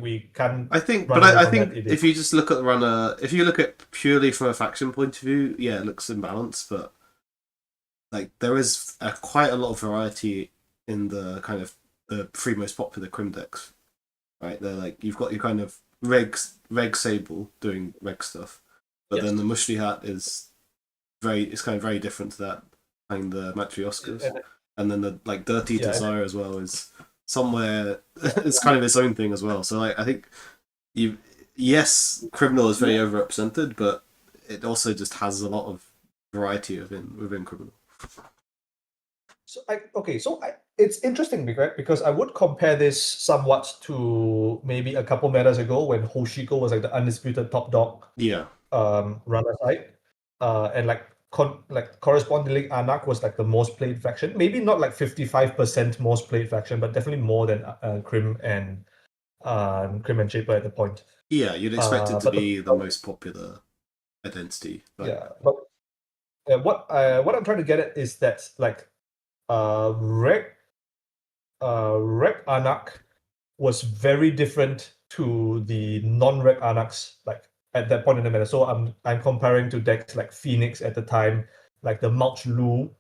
we can't. I think, run but away I from think that. if you just look at the runner, if you look at purely from a faction point of view, yeah, it looks imbalanced, but like there is quite a lot of variety in the kind of the three most popular Crim decks, right? They're like you've got your kind of Reg Sable doing Reg stuff, but Yes. then the Mushli Hat is it's kind of very different to that, playing the Matryoshkas, and then the like Dirty Desire as well is somewhere it's kind of its own thing as well. So like I think yes, criminal is very overrepresented, but it also just has a lot of variety within criminal. So it's interesting because I would compare this somewhat to maybe a couple metas ago when Hoshiko was like the undisputed top dog. Yeah. Runner side, and correspondingly, Anak was like the most played faction. Maybe not like 55% most played faction, but definitely more than Crim and Shaper at the point. Yeah, you'd expect it to be the most popular identity. Yeah, but what I'm trying to get at is that Reg Anak was very different to the non-Reg Anaks at that point in the meta. So I'm comparing to decks like Phoenix at the time, like the Mulch Lu,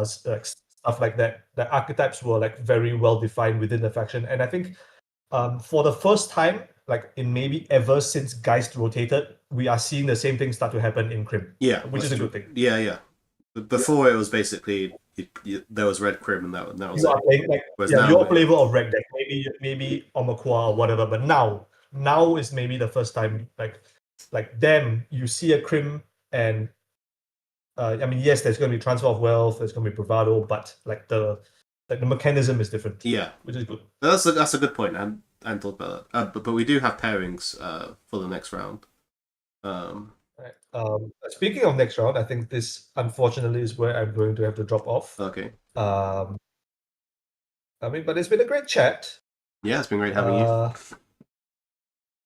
stuff like that. The archetypes were like very well defined within the faction, and I think for the first time, like in maybe ever since Geist rotated, we are seeing the same thing start to happen in Crim. Yeah, which is a good thing. Yeah. But before it was basically there was Red Crim and that was you are playing your flavor of Reg deck, maybe Omakua or whatever. But now is maybe the first time them you see a Crim, and I mean, yes, there's going to be transfer of wealth, there's going to be bravado, but the mechanism is different. Yeah, which is good. That's a good point. I hadn't thought about that. But we do have pairings for the next round. Right. Speaking of next round, I think this unfortunately is where I'm going to have to drop off. Okay. I mean, but it's been a great chat. Yeah, it's been great having you.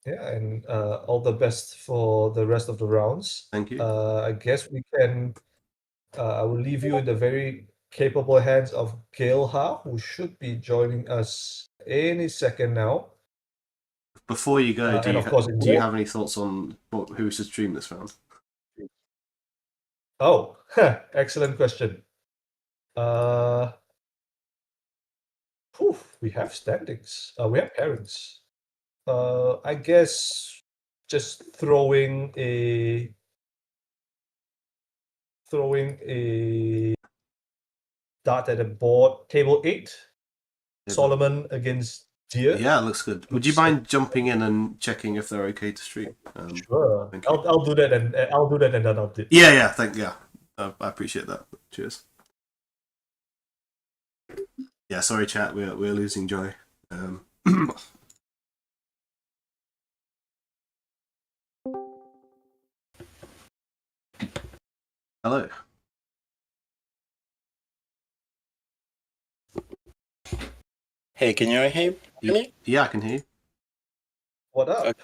Yeah, and all the best for the rest of the rounds. Thank you. I guess we can. I will leave you in the very capable hands of Gail Ha, who should be joining us any second now. Before you go, do you have any thoughts on who should stream this round? Oh, excellent question. We have standings. We have pairings. I guess just throwing a dart at the board. Table 8. Solomon against Deer. Yeah, it looks good. Would you mind jumping in and checking if they're okay to stream? Sure. I'll do that, and then I'll do. Yeah. I appreciate that. Cheers. Yeah, sorry, chat. We're losing Joy. Hello. Hey, can you hear me? Yeah, I can hear you. What up?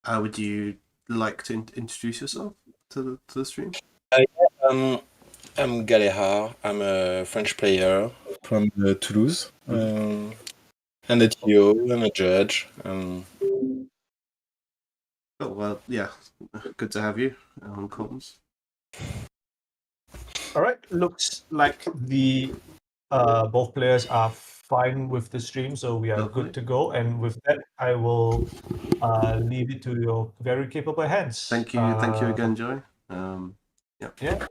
Would you like to introduce yourself to the stream? I'm Galéha. I'm a French player from Toulouse, and a TO and a judge. Oh, well, yeah. Good to have you on comms. All right. Looks like the both players are fine with the stream, so we are good to go. And with that, I will leave it to your very capable hands. Thank you again, Joy. Yeah.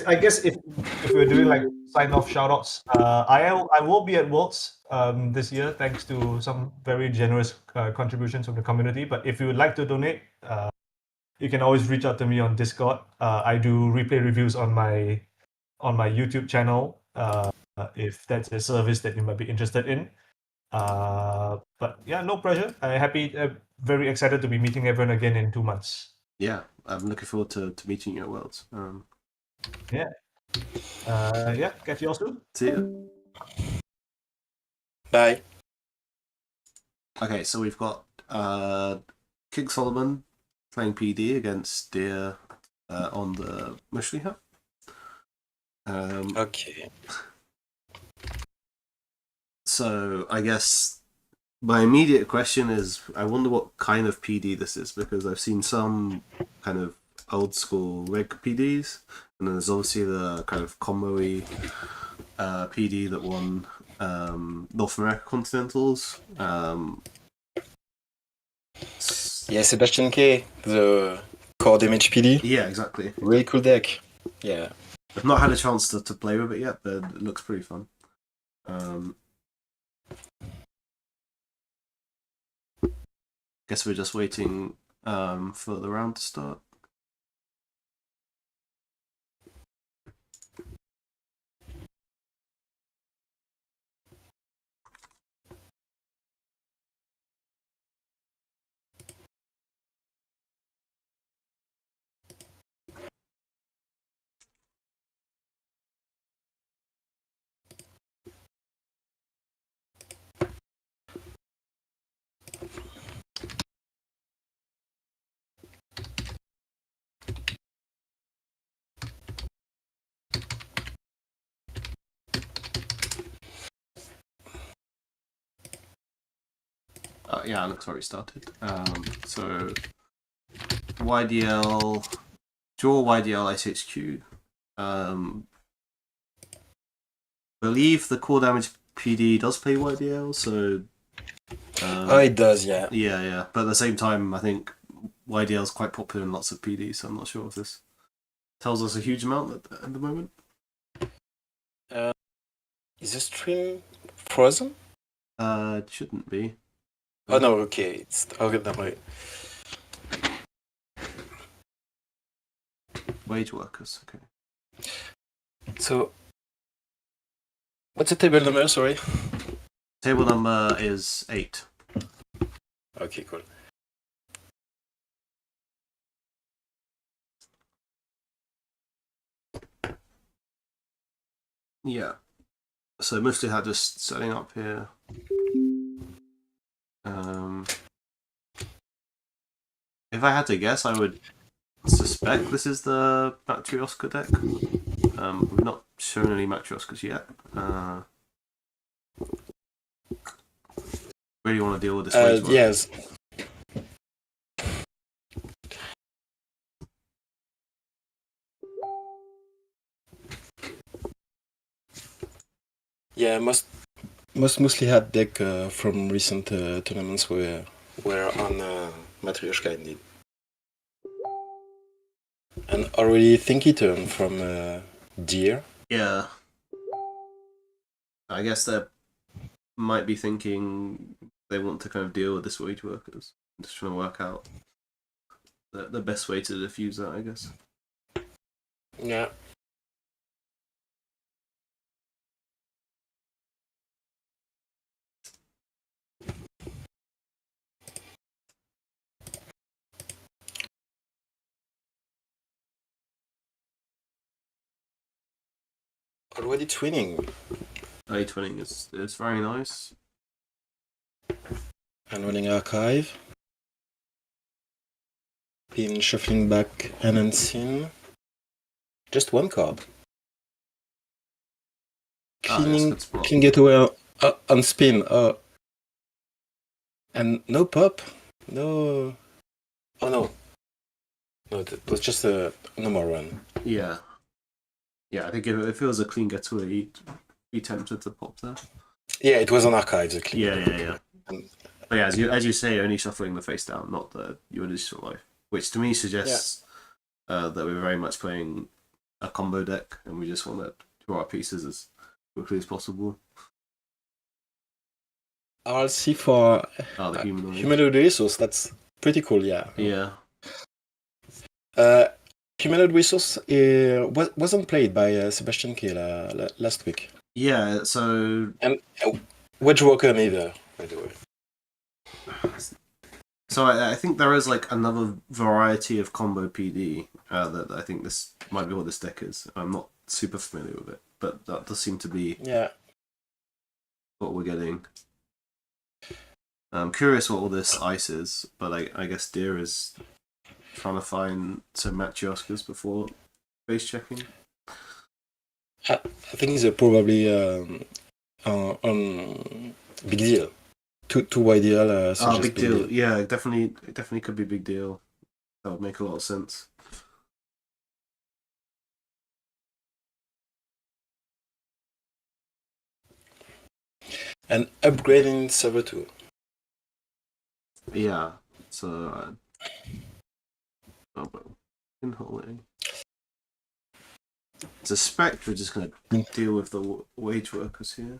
I guess if we're doing like sign off shout outs, I will be at Worlds this year thanks to some very generous contributions from the community. But if you would like to donate, you can always reach out to me on Discord. I do replay reviews on my on my YouTube channel if that's a service that you might be interested in. But yeah, no pressure. I'm happy, very excited to be meeting everyone again in 2 months. Yeah, I'm looking forward to meeting you at Worlds. Yeah. Yeah, catch you all soon. See ya. Bye. Okay, so we've got King Solomon playing PD against Deer on the Mushliha. Okay. So I guess my immediate question is, I wonder what kind of PD this is, because I've seen some kind of old school reg PDs, and then there's obviously the kind of combo-y PD that won North America Continentals. Yeah, Sebastian K, the core damage PD. Yeah, exactly. Really cool deck. Yeah. I've not had a chance to play with it yet, but it looks pretty fun. Guess we're just waiting for the round to start. Yeah, it looks already started. So YDL, draw YDL SHQ. Believe the core damage PD does play YDL, so. Oh, it does, yeah. Yeah. But at the same time, I think YDL is quite popular in lots of PD, so I'm not sure if this tells us a huge amount at the moment. Is the stream frozen? It shouldn't be. Oh no, okay. It's okay, that way. Wage workers, okay. So, what's the table number? Sorry. Table number is 8. Okay, cool. Yeah. So mostly had just setting up here. If I had to guess, I would suspect this is the Matryoshka deck. We've not shown any Matryoshkas yet. Really want to deal with this wage work. Yes. Yeah, mostly had deck from recent tournaments were on Matryoshka indeed. And already Thinky Turn from Deer. Yeah. I guess they might be thinking they want to kind of deal with this wage workers. Just trying to work out the best way to diffuse that, I guess. Yeah. Already twinning. Twinning is very nice. And running archive. Been shuffling back an unseen. Just one card. Cleaning can get away on spin. And no pop. No. Oh no. No, it was just a normal run. Yeah. Yeah, I think if it was a clean getaway, he'd be tempted to pop there. Yeah, it was on archives. A clean Yeah. But yeah, as you say, only shuffling the face down, not the your initial life, which to me suggests that we're very much playing a combo deck, and we just want to draw our pieces as quickly as possible. RLC for the humanoid resource. That's pretty cool. Yeah. Yeah. Humanoid Resource wasn't played by Sebastian K last week. Yeah, so And Wedge Walker neither, by the way. So I think there is like another variety of combo PD that I think this might be what this deck is. I'm not super familiar with it, but that does seem to be what we're getting. I'm curious what all this ice is, but I guess Deer is trying to find some Matryoshkas before base checking. I think they're probably on big deal. Two YDL. Big deal. Yeah, definitely could be big deal. That would make a lot of sense. And upgrading server 2. Yeah, so pinhole. I suspect we're just going to deal with the wage workers here.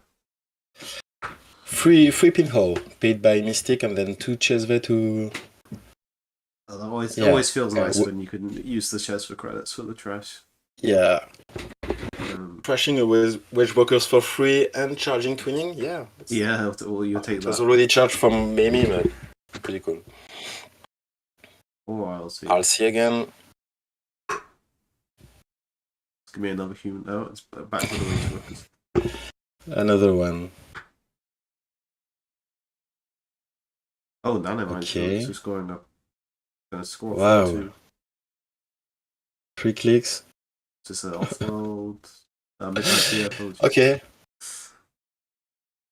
Free pinhole paid by Mystic, and then 2 Chesve to. That always feels nice when you can use the chest for credits for the trash. Yeah. Trashing away wage workers for free and charging twinning, yeah. Yeah, well, you take that. It was already charged from EMEA, but pretty cool. Or I'll see. I'll see again. Give me another human. Oh, it's back to the wage workers. Another one. Oh, Nanomind. Okay. So scoring up. Gonna score. Wow. 4-2. 3 clicks. Just an offload. CFO. Okay.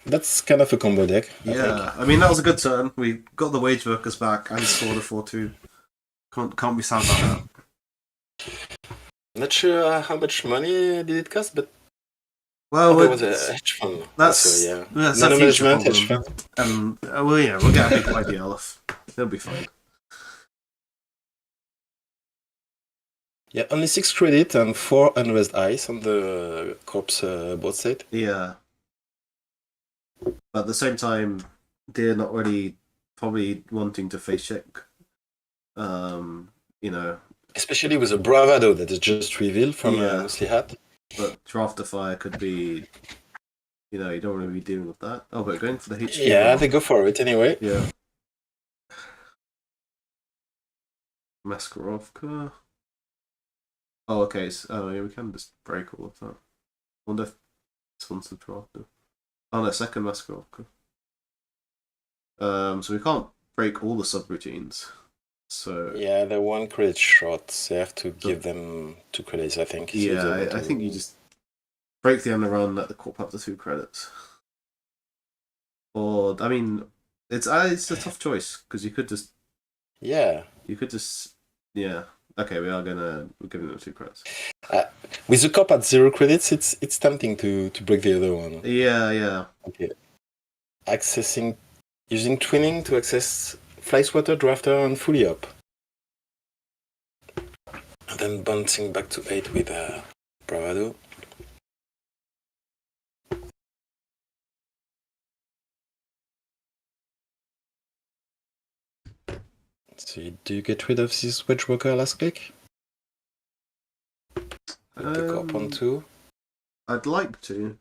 That's kind of a combo deck. Yeah, I mean that was a good turn. We got the wage workers back and scored a 4-2. Can't be sad about that. Not sure how much money did it cost, but well, it was a hedge fund. That's so, that's Nano a future management problem. hedge fund. And well, yeah, we'll get a big IDL off. It'll be fine. Yeah, only 6 credit and 4 unrest ice on the corpse board state. Yeah. But at the same time, they're not really probably wanting to face check. You know. Especially with a bravado that is just revealed from Mostly Hat. But Draftify could be, you know, you don't want to be dealing with that. Oh, but going for the HQ. Yeah, they go for it anyway. Yeah. Maskarovka. Oh, okay. So, yeah, we can just break all of that. Wonder if this one's the draft. Oh no, second Maskarovka. So we can't break all the subroutines. So yeah, they're 1 credit short. So you have to give them 2 credits, I think. Yeah, I think you just break the underrun, let the corp up to 2 credits. Or I mean, it's a tough choice because you could just Okay, we're giving them 2 credits. With the corp at 0 credits, it's tempting to break the other one. Yeah. Okay. Using twinning to access Flyswatter, Drafter, and Fully Up. And then bouncing back to 8 with Bravado. So do you get rid of this Wedge Walker last click? The corp on 2? I'd like to.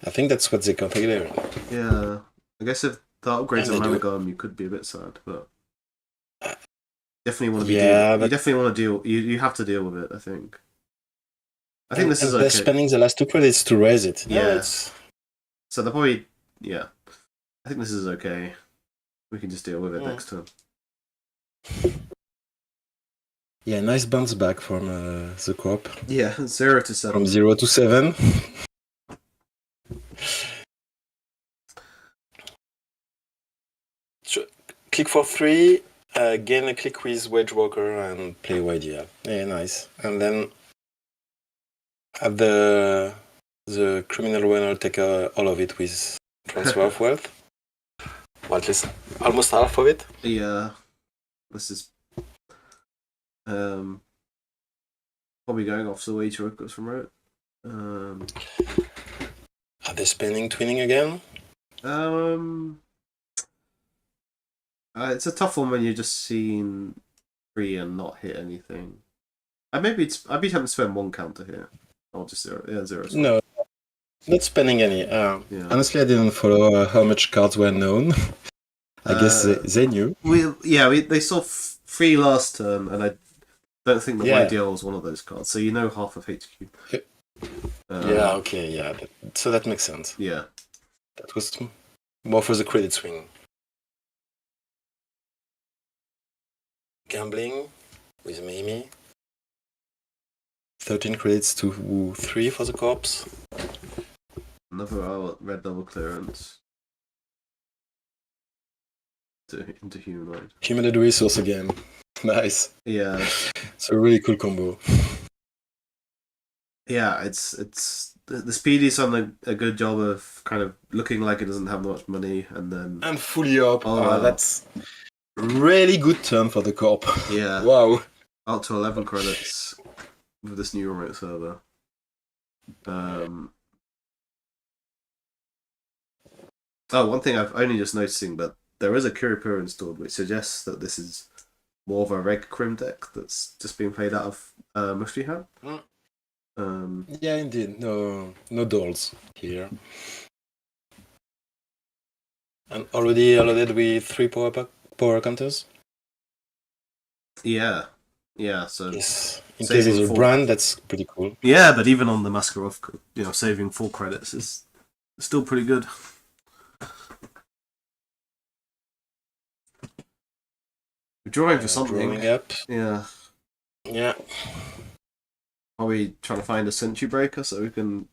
I think that's what they consider. Yeah. I guess if the upgrades on Managum, you could be a bit sad, but definitely want to be you definitely want to deal. You have to deal with it. I think this is okay. They're spending the last 2 credits to raise it. Yeah. So they're probably I think this is okay. We can just deal with it next turn. Yeah, nice bounce back from the corp. Yeah, 0 to 7. From 0 to 7. So, click for 3, gain a click with Wedge Walker and play YDL. Yeah, nice. And then have the criminal runner take all of it with transfer of wealth. Well, at least almost half of it. Yeah, this is probably going off the wage workers from route. Are they spending twinning again? It's a tough one when you're just seeing free and not hit anything. I'd be tempted to spend 1 counter here. Or just 0. Yeah, 0. No, not spending any. Yeah. Honestly, I didn't follow how much cards were known. I guess they knew. They saw 3 last turn, and I don't think the YDL was one of those cards. So you know half of HQ. Okay, so that makes sense. Yeah. That was more for the credit swing. Gambling with Mimi. 13 credits to 3 for the corpse. Another red double clearance. Into humanoid. Humanoid resource again. Nice. Yeah. It's a really cool combo. Yeah, it's the Speedy's done a good job of kind of looking like it doesn't have much money, and then And fully up. wow. That's really good turn for the corp. Yeah. Wow. Out to 11 credits with this new remote server. One thing I've only just noticing, but there is a Kuripur installed, which suggests that this is more of a reg crim deck that's just being played out of Mystery Hat. Yeah, indeed. No dolls here. And already loaded with 3 power counters. Yeah. So Yes. In case of a brand, that's pretty cool. yeah, but even on the Maskarov, saving 4 credits is still pretty good. We're drawing for something. Drawing up. Yeah. Yeah. Are we trying to find a Century Breaker so we can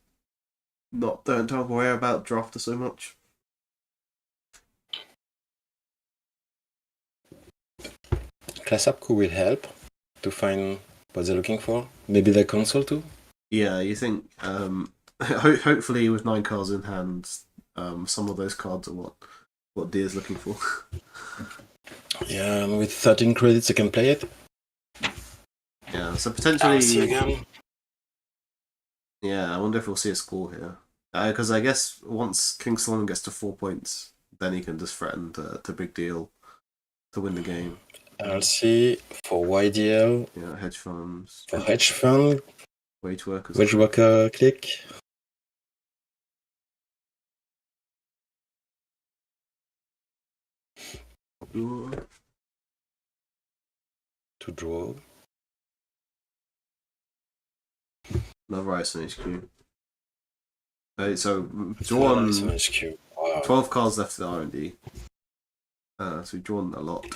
don't have to worry about drafter so much? Class Upco will help to find what they're looking for. Maybe the console too. Yeah, you think hopefully with 9 cards in hand, some of those cards are what Deer's looking for. Yeah, and with 13 credits, you can play it. Yeah, so potentially. See again. Yeah, I wonder if we'll see a score here. Because I guess once King Solomon gets to 4 points, then he can just threaten to big deal to win the game. I'll see for YDL. Yeah, hedge funds. For hedge fund. Wage workers. Wage worker click. Ooh. To draw. Another ice on HQ. So drawn HQ. Wow. 12 cards left in R&D. So we've drawn a lot.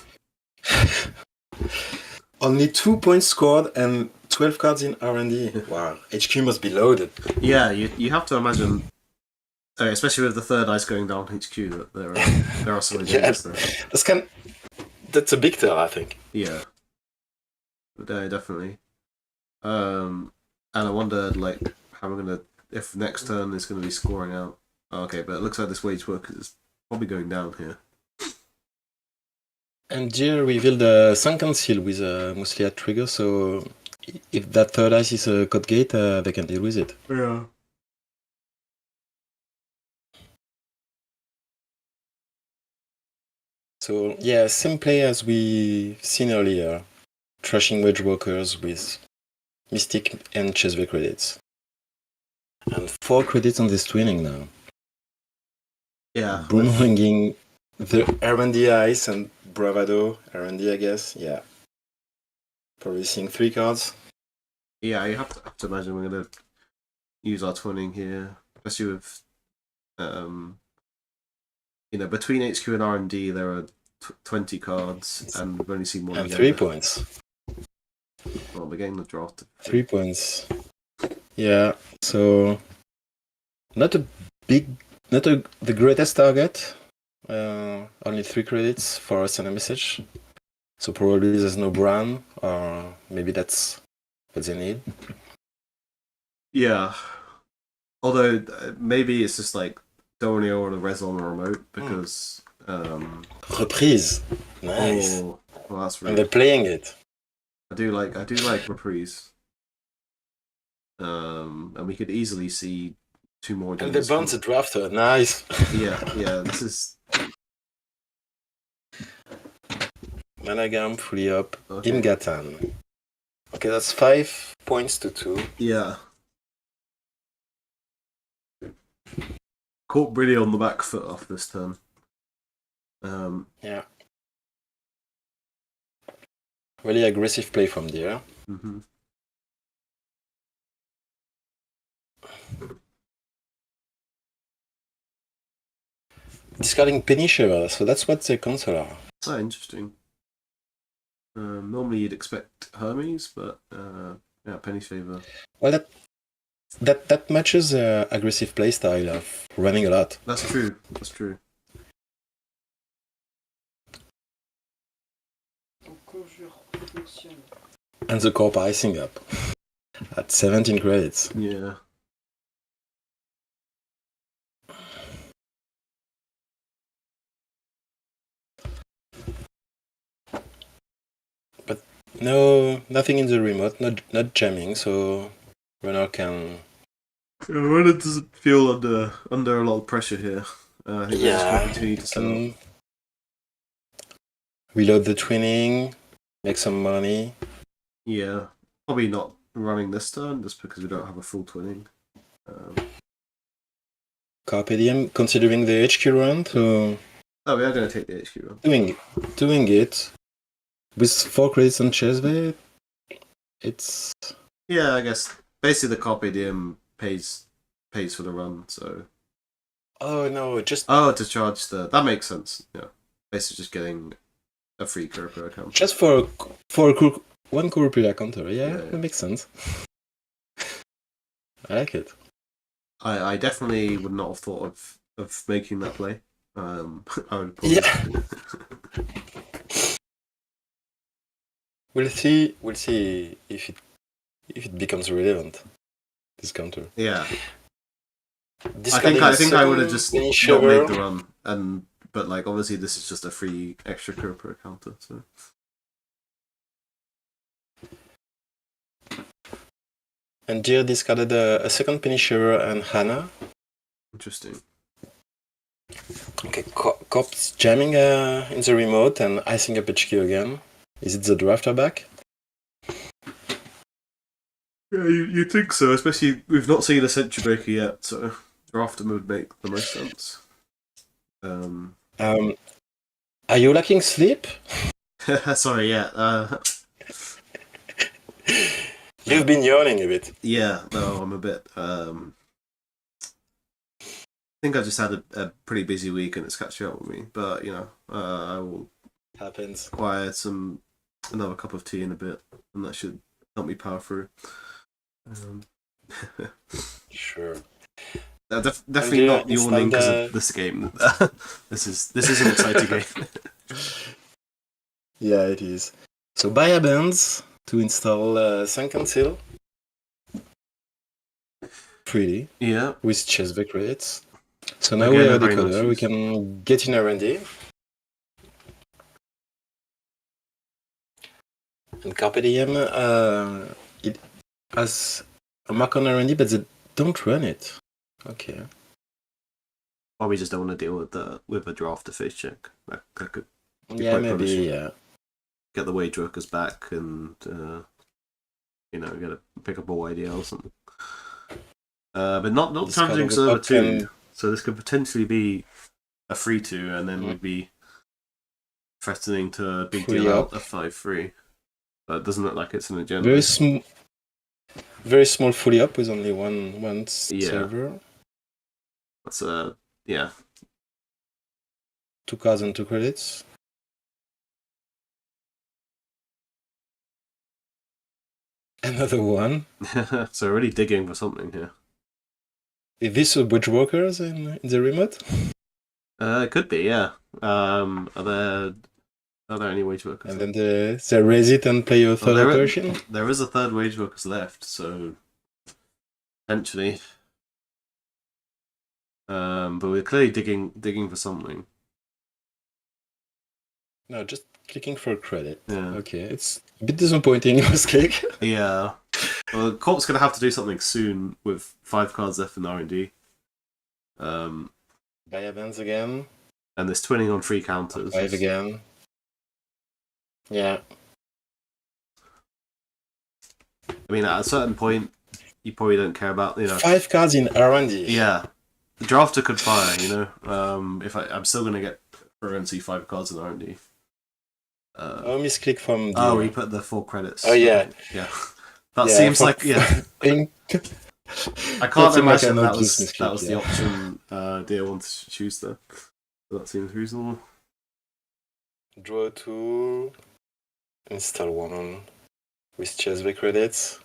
Only 2 points scored and 12 cards in R&D. Wow. HQ must be loaded. Yeah, you have to imagine, especially with the third ice going down HQ, that there are some agents there. That's a big tell, I think. Yeah. But definitely. And I wondered, how we're gonna, if next turn is gonna be scoring out. Oh, okay, but it looks like this wage worker is probably going down here. And Jill revealed a sunken seal with a mostly a trigger, so if that third ice is a cut gate, they can deal with it. Yeah. So yeah, same play as we've seen earlier, trashing wage workers with Mystic and Chesve credits. And 4 credits on this twinning now. Yeah. Boomeranging the R&D ice and Bravado R&D, I guess. Yeah. Probably seeing 3 cards. Yeah, you have to imagine we're gonna use our twinning here, especially with, between HQ and R&D there are 20 cards, and we've only seen one. And 3 points. Well, we're getting the draft. 3 points. Yeah, so not the greatest target. Only 3 credits for a send a message. So probably there's no brand, or maybe that's what they need. Yeah. Although maybe it's just don't really want to res on the remote because Reprise. Nice. Oh, well, that's really. And they're playing it. I do like reprise. And we could easily see 2 more. And they burn the drafter. Nice. Yeah. This is. Managam fully up Okay. in Gatan. Okay, that's 5 points to 2. Yeah. Caught really on the back foot off this turn. Yeah. Really aggressive play from there. Mm-hmm. Discarding Penny Shiver, so that's what the console are. Oh, interesting. Normally you'd expect Hermes, but yeah, Penny's favor. Well, that matches the aggressive playstyle of running a lot. That's true. That's true. And the core pricing up at 17 credits. Yeah. No, nothing in the remote, not jamming, so runner can. Runner doesn't feel under a lot of pressure here. I think they just will continue to sell. Can reload the twinning, make some money. Yeah, probably not running this turn just because we don't have a full twinning. Carpe diem, considering the HQ run, so Oh, we are going to take the HQ run. doing it with 4 credits on Chesney. It's Yeah, I guess basically the Carpe Diem pays for the run, so. oh no, just To charge that makes sense. Yeah, basically just getting a free Kuroko account. just for one Kurupila counter. Yeah, that makes sense. I like it. I definitely would not have thought of making that play. I would probably... Yeah. We'll see if it becomes relevant. This counter. Yeah. Discarding I think I would have second just Penny not Shiver. made the run, but like obviously this is just a free extra Kuroko counter, so. And Deer discarded a second Penny Shiver and Hannah. Interesting. Okay, Cop's jamming in the remote and icing up HQ again. Is it the drafter back? Yeah, you think so, especially we've not seen a Century Breaker yet, so drafter would make the most sense. Are you lacking sleep? Sorry, yeah. You've been yawning a bit. Yeah, no, I'm a bit. I think I just had a pretty busy week and it's catching up with me. But you know, I will Happens. acquire another cup of tea in a bit, and that should help me power through. Sure. Definitely not it's yawning because like of this game. This is an exciting game. Yeah, it is. So buy a bands to install Sunken Seal. Pretty. Yeah. With Chesbeck credits. So now Again, we have the very nice color. We use. can get in R&D. And Carpe Diem, it has a mark on R&D, but they don't run it. Okay. Or we just don't want to deal with a draft to face check. That could Yeah, quite maybe, punishing. yeah. Get the wage workers back and pick up a YDL or something. But not Discarding challenging the server top 2. and- So this could potentially be a 3-2, and then Mhm. we'd be threatening to big Free deal up. out a 5-3. But it doesn't look like it's an agenda. Very small fully up with only one Yeah. server. That's yeah. 2 cards and 2 credits. Another one. So really digging for something here. Is this a bridge workers in the remote? It could be, yeah. Are there any wage workers? And then they raise it and play a third there is- operation? There is a third wage workers left, so potentially. But we're clearly digging for something. No, just clicking for credit. Yeah. Okay, it's a bit disappointing, Cake. Yeah. Well, Corp's gonna have to do something soon with 5 cards left in R&D. Buy events again. And there's twinning on 3 counters. 5 again. Yeah. I mean, at a certain point, you probably don't care about 5 cards in R&D. Yeah, the drafter could fire. If I'm still gonna get currency 5 cards in R&D. Misclick from the... Oh, we put the 4 credits. Oh, yeah. Okay. Yeah. That seems like I can't imagine that was the option Dia wanted to choose there. So that seems reasonable. Draw 2. Install 1 with Cheswick credits.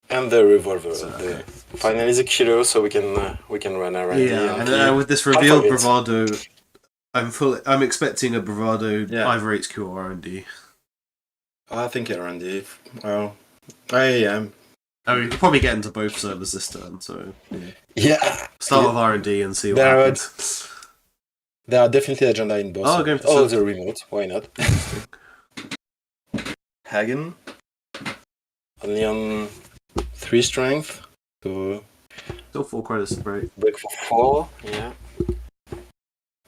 And the revolver. Okay. Finally the killer, so we can run R&D. Yeah, and with this revealed bravado, I'm expecting a bravado either HQ or R&D. I think R&D. Well, I am. I mean, we could probably get into both servers this turn, so yeah. Start with R&D and see what happens. There are definitely agenda in both. The remote. Why not? Hagen. Only on 3 strength. So still 4 credits to break. Break for 4. Yeah.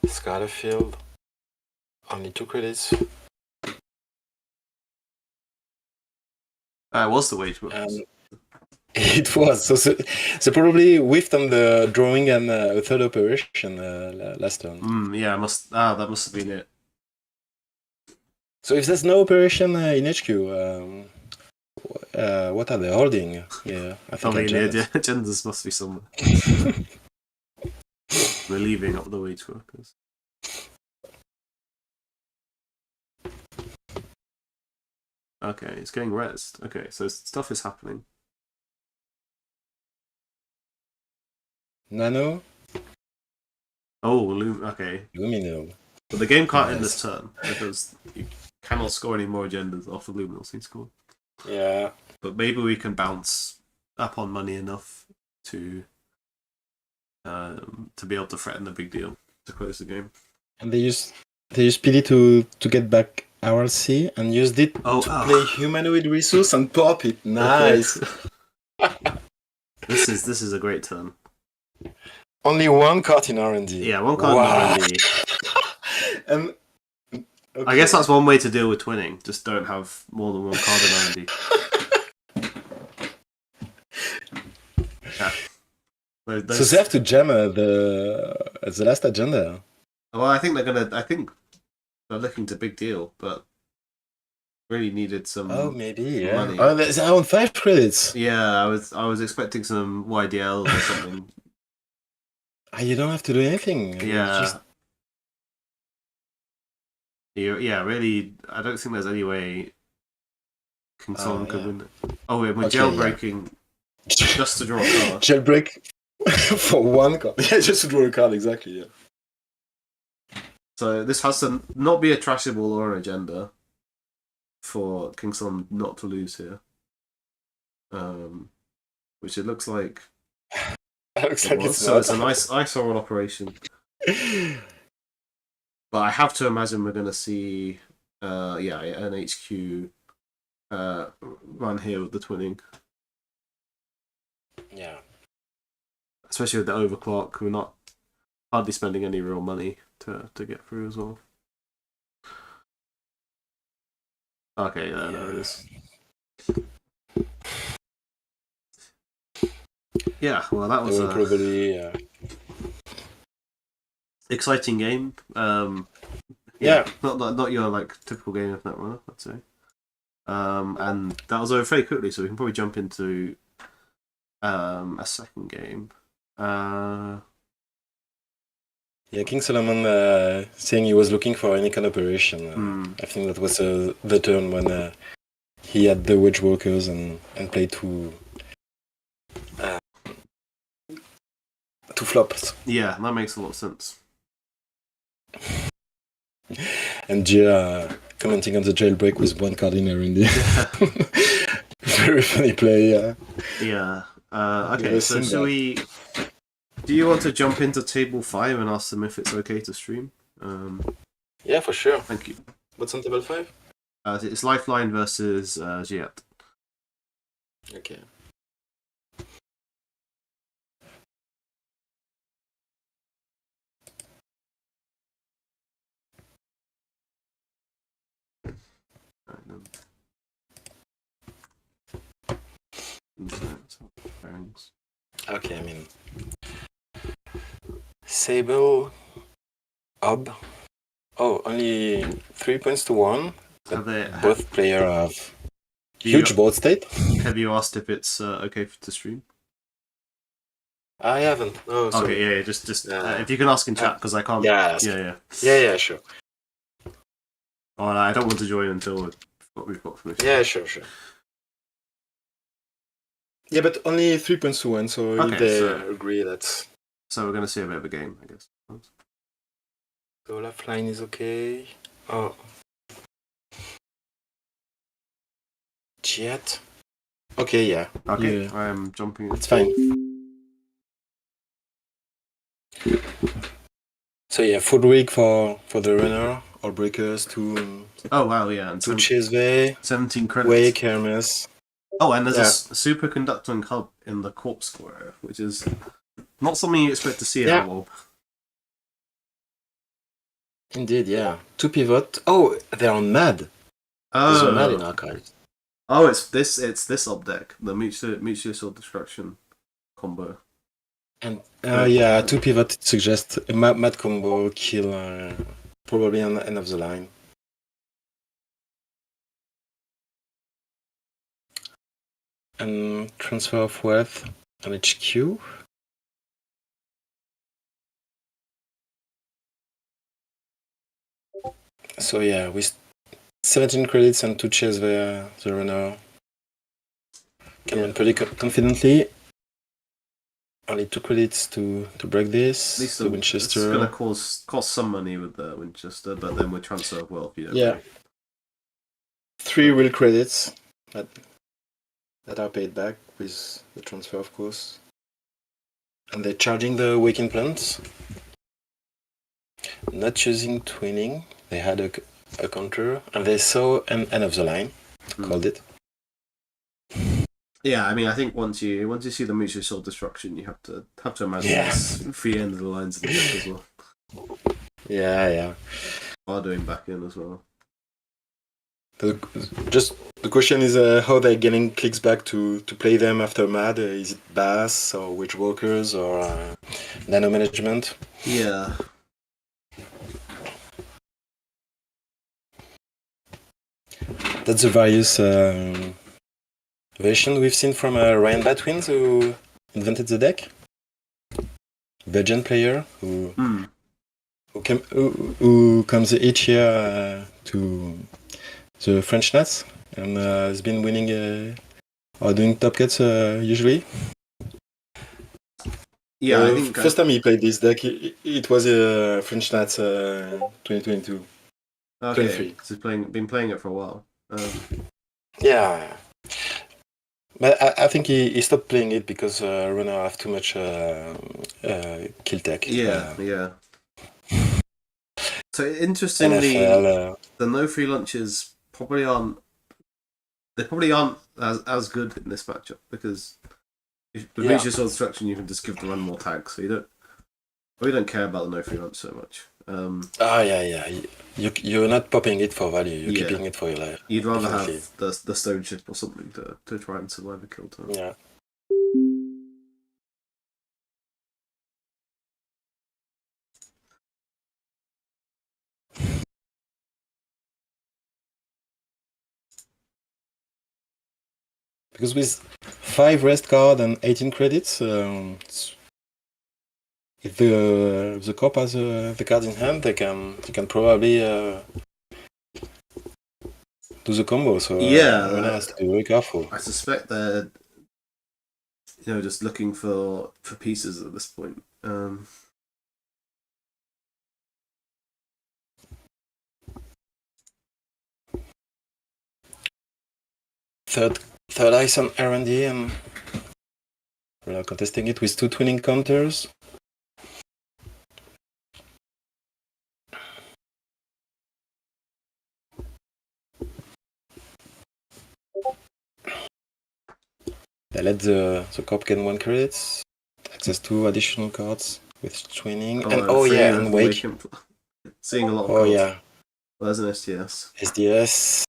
Scatterfield. Only 2 credits. It was the wage book. It was. So probably whiffed on the drawing and a third operation last turn. Yeah, that must have been it. So if there's no operation in HQ, what are they holding? Yeah, I think agendas must be somewhere. We're leaving up the wage workers. Okay, it's getting rezzed. Okay, so stuff is happening. Nano? Oh, okay. Lumino. But the game can't end this turn, because you cannot score any more agendas after Luminal's been scored. Yeah. But maybe we can bounce up on money enough to be able to threaten the big deal to close the game. And they use PD to get back RLC and used it to play humanoid resource and pop it. Nice. This is a great turn. Only 1 card in R&D. Yeah, 1 card in R&D. I guess that's one way to deal with twinning. Just don't have more than 1 card in R&D. Yeah. So they have to jam the last agenda. Well, I think they're looking to big deal, but really needed some. Oh, maybe yeah. Money. Oh, they're on 5 credits. Yeah, I was expecting some YDL or something. You don't have to do anything. Yeah. Yeah, really. I don't think there's any way King Solomon could win it. Oh, we're jailbreaking just to draw a card. Jailbreak for 1 card. Yeah, just to draw a card, exactly. Yeah. So this has to not be a trashable or an agenda for King Solomon not to lose here. Which it looks like. It's a nice ISO operation. But I have to imagine we're going to see, an HQ run here with the twinning. Yeah. Especially with the overclock, we're not hardly spending any real money to get through as well. Okay, there it is. Yeah, well, that was probably exciting game. Not your typical game of Netrunner, I'd say. And that was over very quickly, so we can probably jump into a second game. King Solomon saying he was looking for any kind of operation. I think that was the turn when he had the wedge workers and played two flops. Yeah, that makes a lot of sense. And Gia commenting on the jailbreak with 1 card in R&D. Very funny play. Yeah. Okay, so do you want to jump into table 5 and ask them if it's okay to stream? Yeah, for sure. Thank you. What's on table 5? It's Lifeline versus Giat. Okay. Bearings. Okay, I mean, Sable, Ob. Oh, only 3 points to 1. But both players have huge board state. Have you asked if it's okay to stream? I haven't. Oh, sorry. Okay, yeah, just if you can ask in chat because I can't. Yeah, sure. Oh, I don't want to join until we've got permission. Yeah, sure. Yeah, but only 3 points to 1, so if they agree, that's... So we're going to see a bit of a game, I guess. So left line is okay. Oh. Jet. Okay, yeah. Okay, yeah. I am jumping. It's fine. So yeah, full rig for the runner, all breakers, 2... Oh wow, yeah. And 2 Chesway, 17 credits. Wake, Hermes. Oh, and there's a superconducting hub in the corpse square, which is not something you expect to see at all. Indeed, yeah. 2 pivot. Oh, they're on MAD. There's a MAD in archives. Oh, it's this up deck, the mutual sword destruction combo. And 2 pivot suggests a MAD combo kill probably on the end of the line. And transfer of wealth on HQ. So yeah, with 17 credits and 2 chairs there, the runner can run pretty confidently. Only 2 credits to break this. At least the Winchester. It's going to cost some money with the Winchester, but then with transfer of wealth, you don't. Yeah. 3 real credits that are paid back with the transfer, of course. And they're charging the Waking Plants. Not choosing twinning. They had a counter, and they saw an end of the line. Called it. Yeah, I mean, I think once you see the mutual sword destruction, you have to imagine this free end of the lines of the deck as well. Yeah. Are doing back in as well. The question is how they're getting clicks back to play them after MAD. Is it Bass or Witch Walkers or Nano Management? Yeah. That's the various version we've seen from Ryan Batwins, who invented the deck. Belgian player who comes each year to the French Nats and has been winning or doing top cuts usually. Yeah, I think first time he played this deck, it was French Nats 2022. Okay, 23. so he's been playing it for a while. Yeah. But I think he stopped playing it because runner have too much kill tech. Yeah. So interestingly, NFL, the no free lunches probably aren't as good in this matchup because with mutual sword destruction you can just give the run more tags, so we don't care about the no free lunch so much. Yeah. You're not popping it for value. You're keeping it for your life. You'd rather have the stone chip or something to try and survive a kill turn. Yeah. Because with 5 rest card and 18 credits, if the corp has the cards in hand, they can probably do the combo. So runner has to be very careful. I suspect they're just looking for pieces at this point. Third ice on R&D, and we're contesting it with 2 twinning counters. They let the corp get 1 credit, access to additional cards with twinning, and Wake. Seeing a lot of cards. Well, there's an STS. SDS.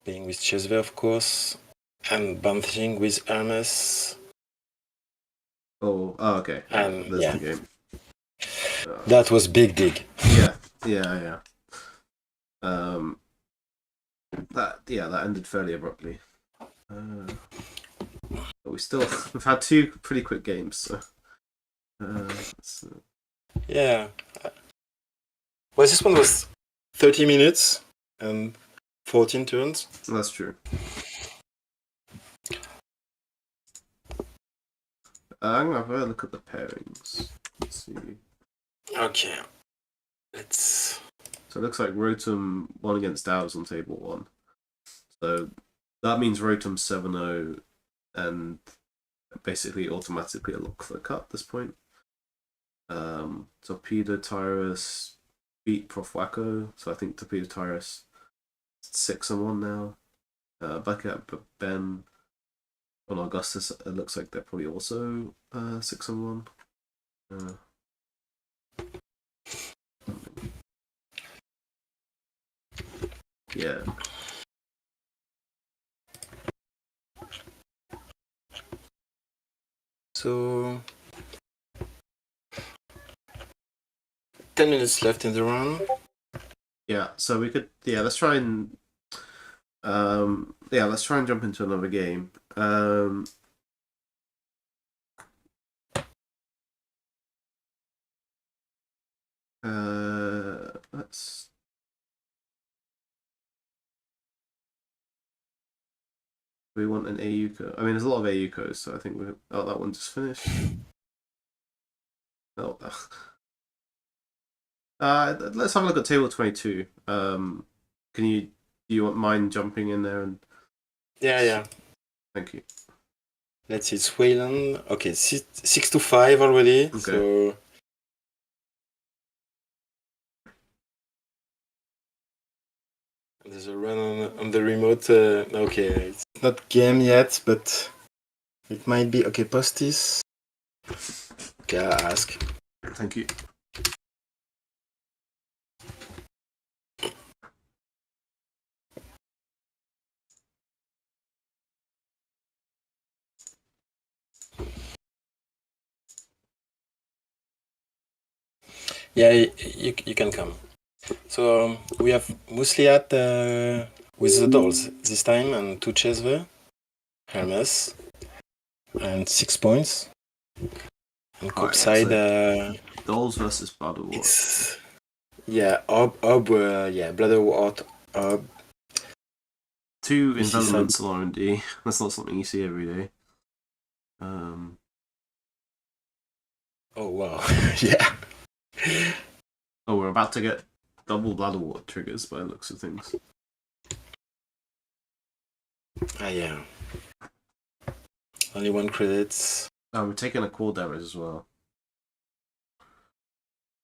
playing with Chesve, of course, and bouncing with Hermes. Oh, okay. And There's yeah, the game. that was big dig. Yeah. That ended fairly abruptly. But we've had two pretty quick games. So, Yeah. Well, this one was 30 minutes and 14 turns. that's true. I'm gonna have a look at the pairings. Let's see. Okay. Let's. So it looks like Rotom won against Dow's on table 1. So that means Rotom's 7-0 and basically automatically a lock for the cut at this point. Torpedo Tyrus beat Prof Wacko, so I think Torpedo Tyrus 6-1 now. Back at Ben on Augustus, it looks like they're probably also 6-1. Yeah. So 10 minutes left in the round. Yeah, so we could let's try and jump into another game. Let's we want an AUCO. I mean, there's a lot of AUCOs, so I think that one just finished. Oh, let's have a look at table 22. Do you want mind jumping in there and? Yeah. Thank you. Let's see, it's Wayland. Okay, 6-5 already. Okay. So there's a run on the remote. Okay, it's not game yet, but it might be. Okay, Postis. Okay, I'll ask. Thank you. Yeah, you can come. So we have Musliat with the dolls this time and 2 Chesve, Hermes, and 6 points. And Alright, Copside. Dolls versus Bladderwort. It's Bladderwort, Ob. 2 envelopments on R&D. That's not something you see every day. Oh wow, yeah. Oh, we're about to get double Bladderwort triggers by the looks of things. Yeah. Only 1 credits. We're taking a core damage as well.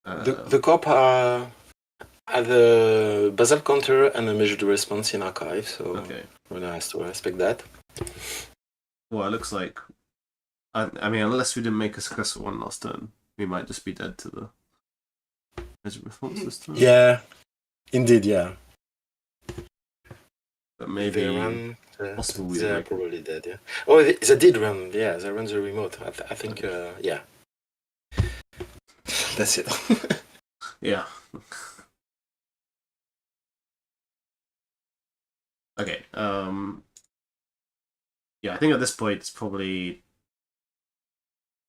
The cop are the basal counter and a measured response in archive, so okay. One has to respect that. Well, it looks like I mean, unless we didn't make a successful one last turn, we might just be dead to the measured response this turn. Yeah, indeed, yeah. But maybe they run, possible they're probably dead, yeah. Oh, they did run, yeah, they run the remote. I think, yeah. That's it. Yeah. Okay. Yeah, I think at this point it's probably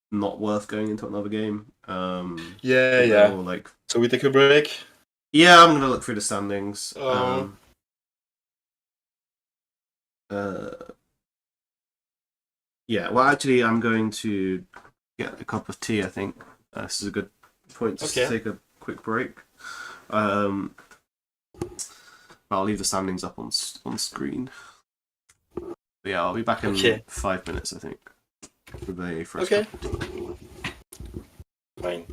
not worth going into another game. Yeah. Like, so we take a break. Yeah, I'm gonna look through the standings. Yeah. Well, actually, I'm going to get a cup of tea. I think this is a good point to take a quick break. I'll leave the standings up on screen. But yeah, I'll be back in 5 minutes, I think. With a fresh cup of tea. Fine.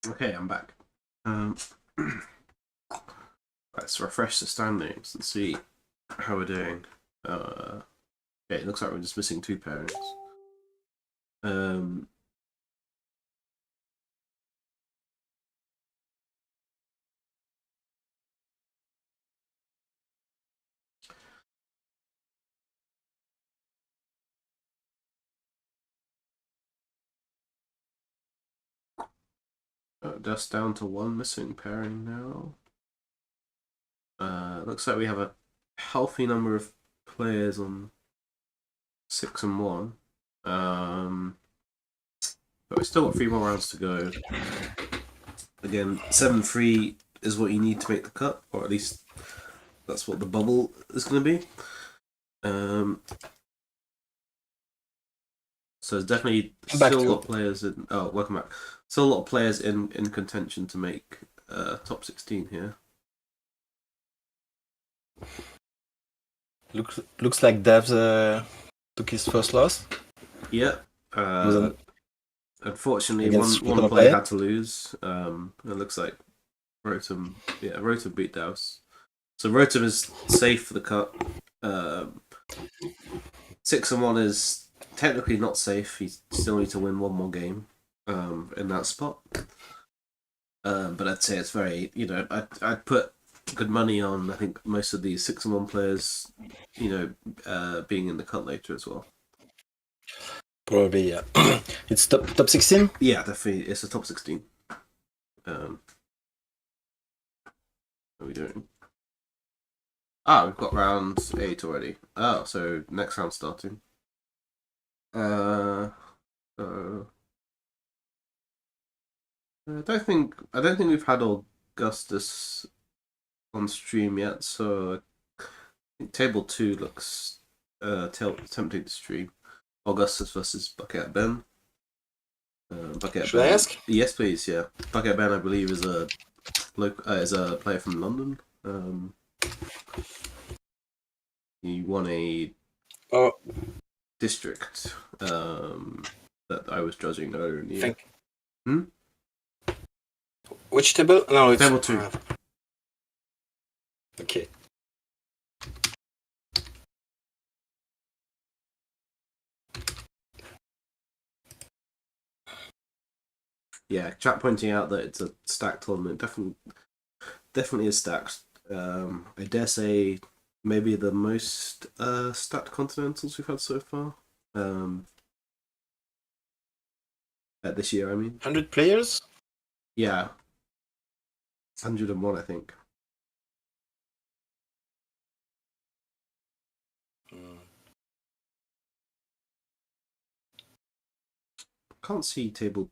Okay, I'm back. Let's refresh the standings and see how we're doing. Okay, it looks like we're just missing 2 pairings. Just down to 1 missing pairing now. Looks like we have a healthy number of players on 6 and 1. But we've still got 3 more rounds to go. Again, 7-3 is what you need to make the cut, or at least that's what the bubble is going to be. So there's definitely still a lot of players in. Oh, welcome back. Still a lot of players in contention to make top 16 here. Looks like Davs took his first loss. Yeah. Unfortunately, one player player had to lose. It looks like Rotom beat Douse. So Rotom is safe for the cut. 6 and 1 is technically not safe. He still needs to win 1 more game in that spot. But I'd say it's very, I'd put good money on, I think, most of these 6 and 1 players, being in the cut later as well. Probably, yeah. It's top 16? Yeah, definitely. It's a top 16. What are we doing? We've got round 8 already. Oh, so next round starting. I don't think we've had Augustus on stream yet, so I think table 2 looks tempting to stream. Augustus versus Bucket Ben. Should I ask? Yes, please. Yeah, Bucket Ben, I believe, is a player from London. He won a district that I was judging earlier in the year. Which table? No, it's table 2. Okay. Yeah, chat pointing out that it's a stacked tournament. Definitely is stacked. I dare say maybe the most stacked Continentals we've had so far. This year, I mean. 100 players? Yeah. 101, I think. Can't see table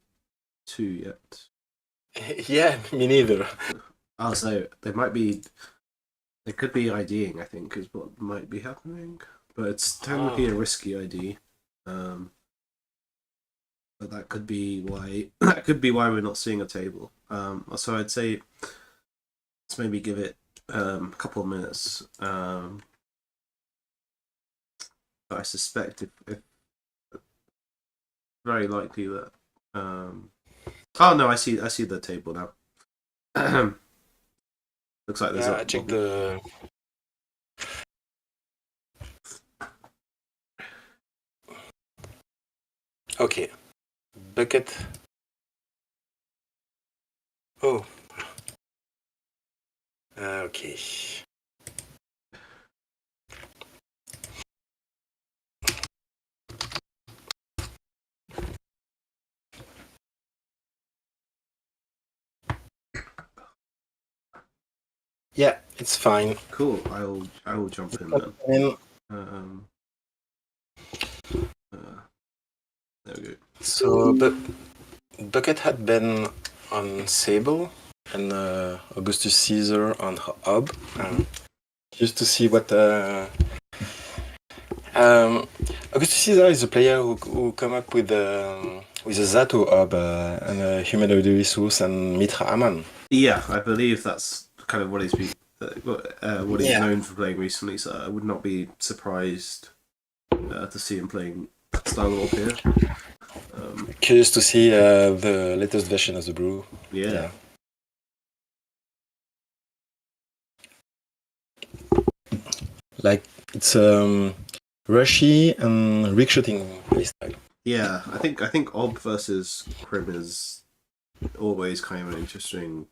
2 yet. Yeah, me neither. So they could be IDing, I think, is what might be happening. But it's technically a risky ID. But that could be why we're not seeing a table. So I'd say let's maybe give it a couple of minutes. But I suspect if very likely that. Oh no, I see the table now. Looks like there's I checked the. Okay. Bucket. Oh. Okay. Yeah, it's fine. Cool. I will jump in then. There we go. So, Bucket had been on Sable and Augustus Caesar on Hub. Just to see what. Augustus Caesar is a player who come up with a Zato Hub and a Humanoid resource and Mitra Aman. Yeah, I believe that's kind of what he's known for playing recently. So I would not be surprised to see him playing style warp here. curious to see the latest version of the brew. Yeah. Like it's rushy and rig shooting playstyle. Yeah, I think Ob versus Crim is always kind of an interesting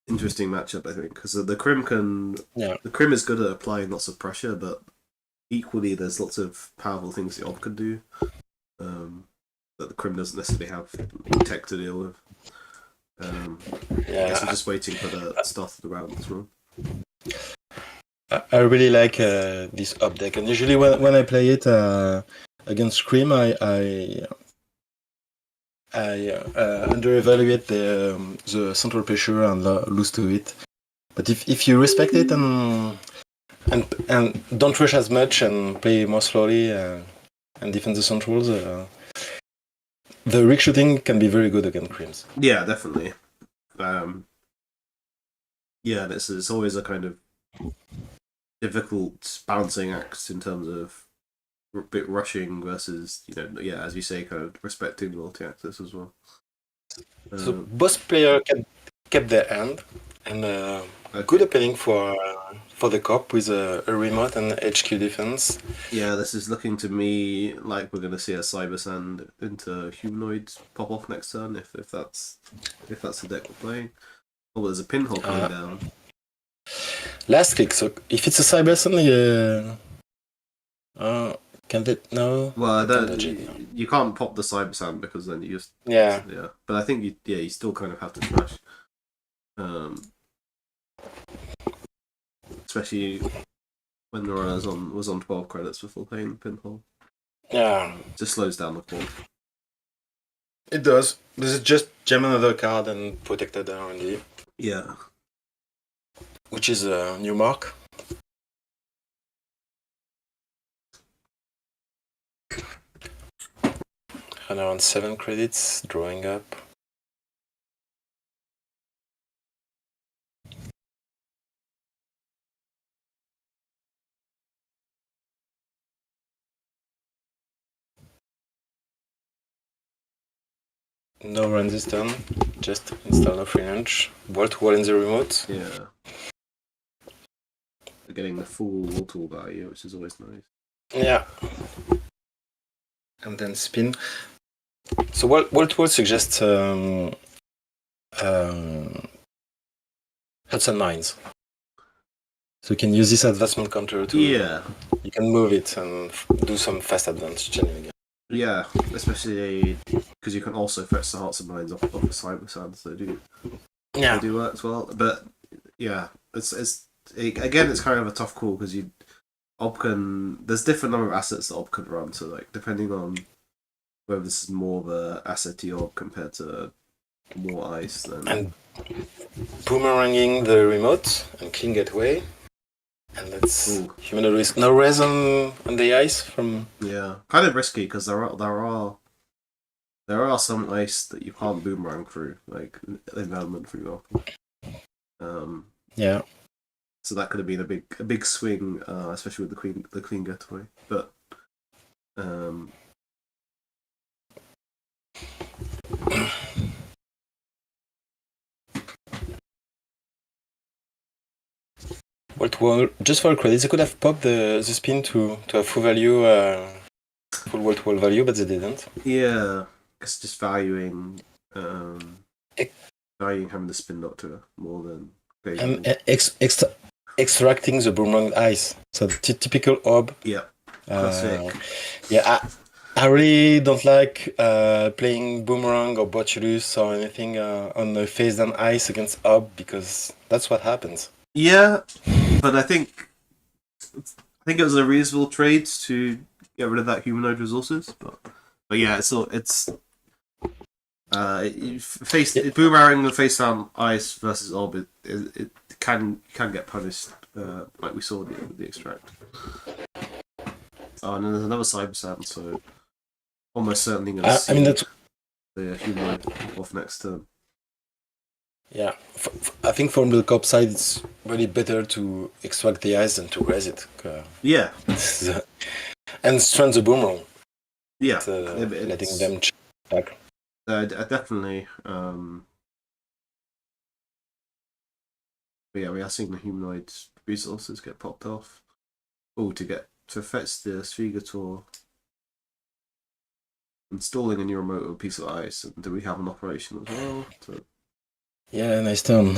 matchup. I think because the Crim is good at applying lots of pressure, but equally there's lots of powerful things the Ob can do that the Crim doesn't necessarily have tech to deal with. I guess I'm just waiting for the start of the round as well. I really like this Ob deck, and usually when I play it against Scream, I underevaluate the central pressure and lose to it. But if you respect it and don't rush as much and play more slowly and defend the centrals, the rig shooting can be very good against Creams. Yeah, definitely. Yeah, it's always a kind of difficult balancing act in terms of a bit rushing versus, as you say, kind of respecting the multi-axis as well. So both players kept their hand, and a good opening for the cop with a remote and HQ defense. Yeah, this is looking to me like we're going to see a Cyber Sand into Humanoid pop off next turn if that's the deck we're playing. Oh, there's a pinhole coming down. Last click. So if it's a Cyber Sand, can they no? Well, you can't pop the Cyber Sand because then you just yeah. But I think you still kind of have to smash. Especially when the runners was on 12 credits before playing the pinhole. Yeah. It just slows down the call. It does. This is just gem another card and protected R&D. Yeah. Which is a new mark. And around 7 credits, drawing up. No run this turn, just install no free lunch. Wall-to-wall in the remote. Yeah. We're getting the full wall-to-wall value, which is always nice. Yeah. And then spin. So wall-to-wall suggests Hudson Mines. So you can use this advancement counter to... Yeah. You can move it and do some fast advance channeling. Yeah, especially because you can also fetch the Hearts and Minds off the Cyber Sand, so they do work as well. But yeah, it's kind of a tough call because there's different number of assets that Ob can run, so like depending on whether this is more of a asset Ob compared to more ice, then and boomeranging the remote and clean gateway. And let's humanoid risk. No res on the ice from. Yeah, kind of risky because there are some ice that you can't boomerang through, like environment, for example. Yeah. So that could have been a big swing, especially with the clean getaway. But Well, just for credits, they could have popped the spin to a full value, full wall-to-wall value, but they didn't. Yeah, it's just valuing having the spin doctor more than extracting the boomerang ice. So the typical Ob. Yeah. Classic. I really don't like playing boomerang or botulus or anything on the face down ice against Ob because that's what happens. Yeah, but I think it was a reasonable trade to get rid of that humanoid resources. But yeah, boomerang the face down ice versus Ob. It can get punished, like we saw with the extract. Oh, and then there's another Cyber Sand, so almost certainly going to see the humanoid off next turn. Yeah, I think from the cop side, it's really better to extract the ice than to raise it. Yeah. And strand the boomerang. Yeah. Letting them back. I definitely. But yeah, we are seeing the humanoid resources get popped off. Oh, to fetch the Svigator. Installing a new remote with a piece of ice. And do we have an operation as well? Yeah, nice turn.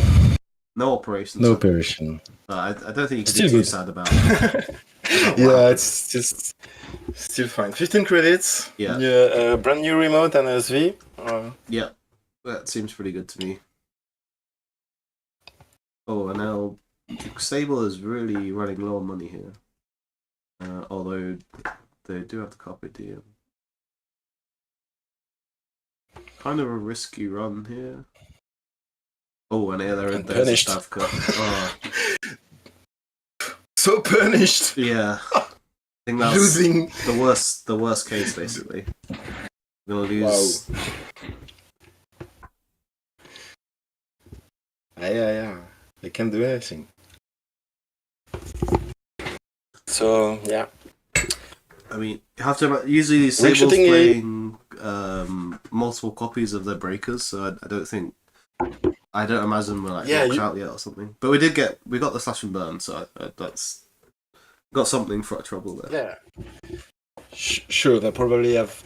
No operation. No operation. I don't think you can Still be too good. sad about it. Yeah, it's just still fine. 15 credits. Yeah. Yeah, brand new remote and SV. Yeah, that seems pretty good to me. Oh, and now Stable is really running low on money here. Although they do have the copy deal. Kind of a risky run here. Oh, and yeah, there's punished. a Stavka. Oh. So punished. Yeah. I think that's Losing. the worst case basically. We're gonna lose. Wow. Yeah. They can't do anything. So yeah. I mean, you have to usually these We're Sables shooting playing multiple copies of their breakers, so I don't imagine we're like knocked out yet or something. But we got the slash and burn, so that's got something for our trouble there. Yeah. Sure, they probably have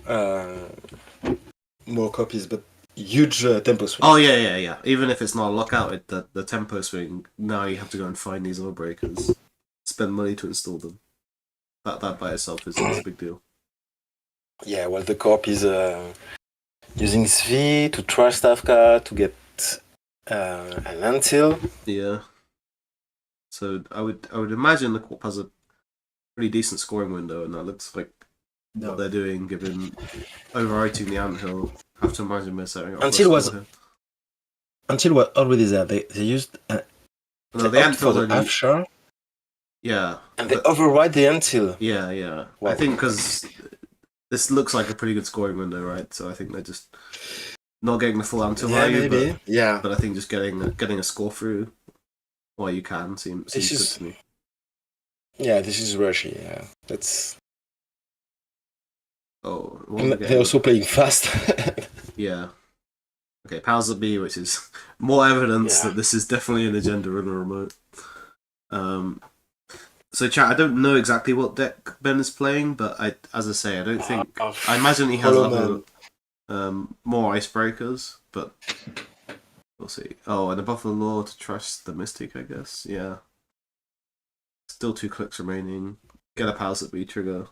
more copies, but huge tempo swing. Oh yeah. Even if it's not a lockout, the tempo swing. Now you have to go and find these other breakers, spend money to install them. That by itself is a big deal. Yeah, well, the corp is using SV to trash Stavka to get an until. Yeah. So I would imagine the corp has a pretty decent scoring window, and that looks like what they're doing, given overwriting the anthill. I have to imagine we're setting up Until was already there. They used the anthill for the offshore. Yeah. And they override the until. Yeah. Wow. I think because this looks like a pretty good scoring window, right? So I think they're just not getting the full until value. Maybe. But I think just getting a score through while you can seems good to me. Yeah, this is rushy. Yeah, that's. Oh, they're also playing fast. Yeah. Okay, powers that be, which is more evidence that this is definitely an agenda runner remote. So chat, I don't know exactly what deck Ben is playing, but I don't think I imagine he has other more icebreakers, but we'll see. Oh, and above the law to trust the Mystic, I guess. Yeah. Still 2 clicks remaining. Get a powers that be trigger.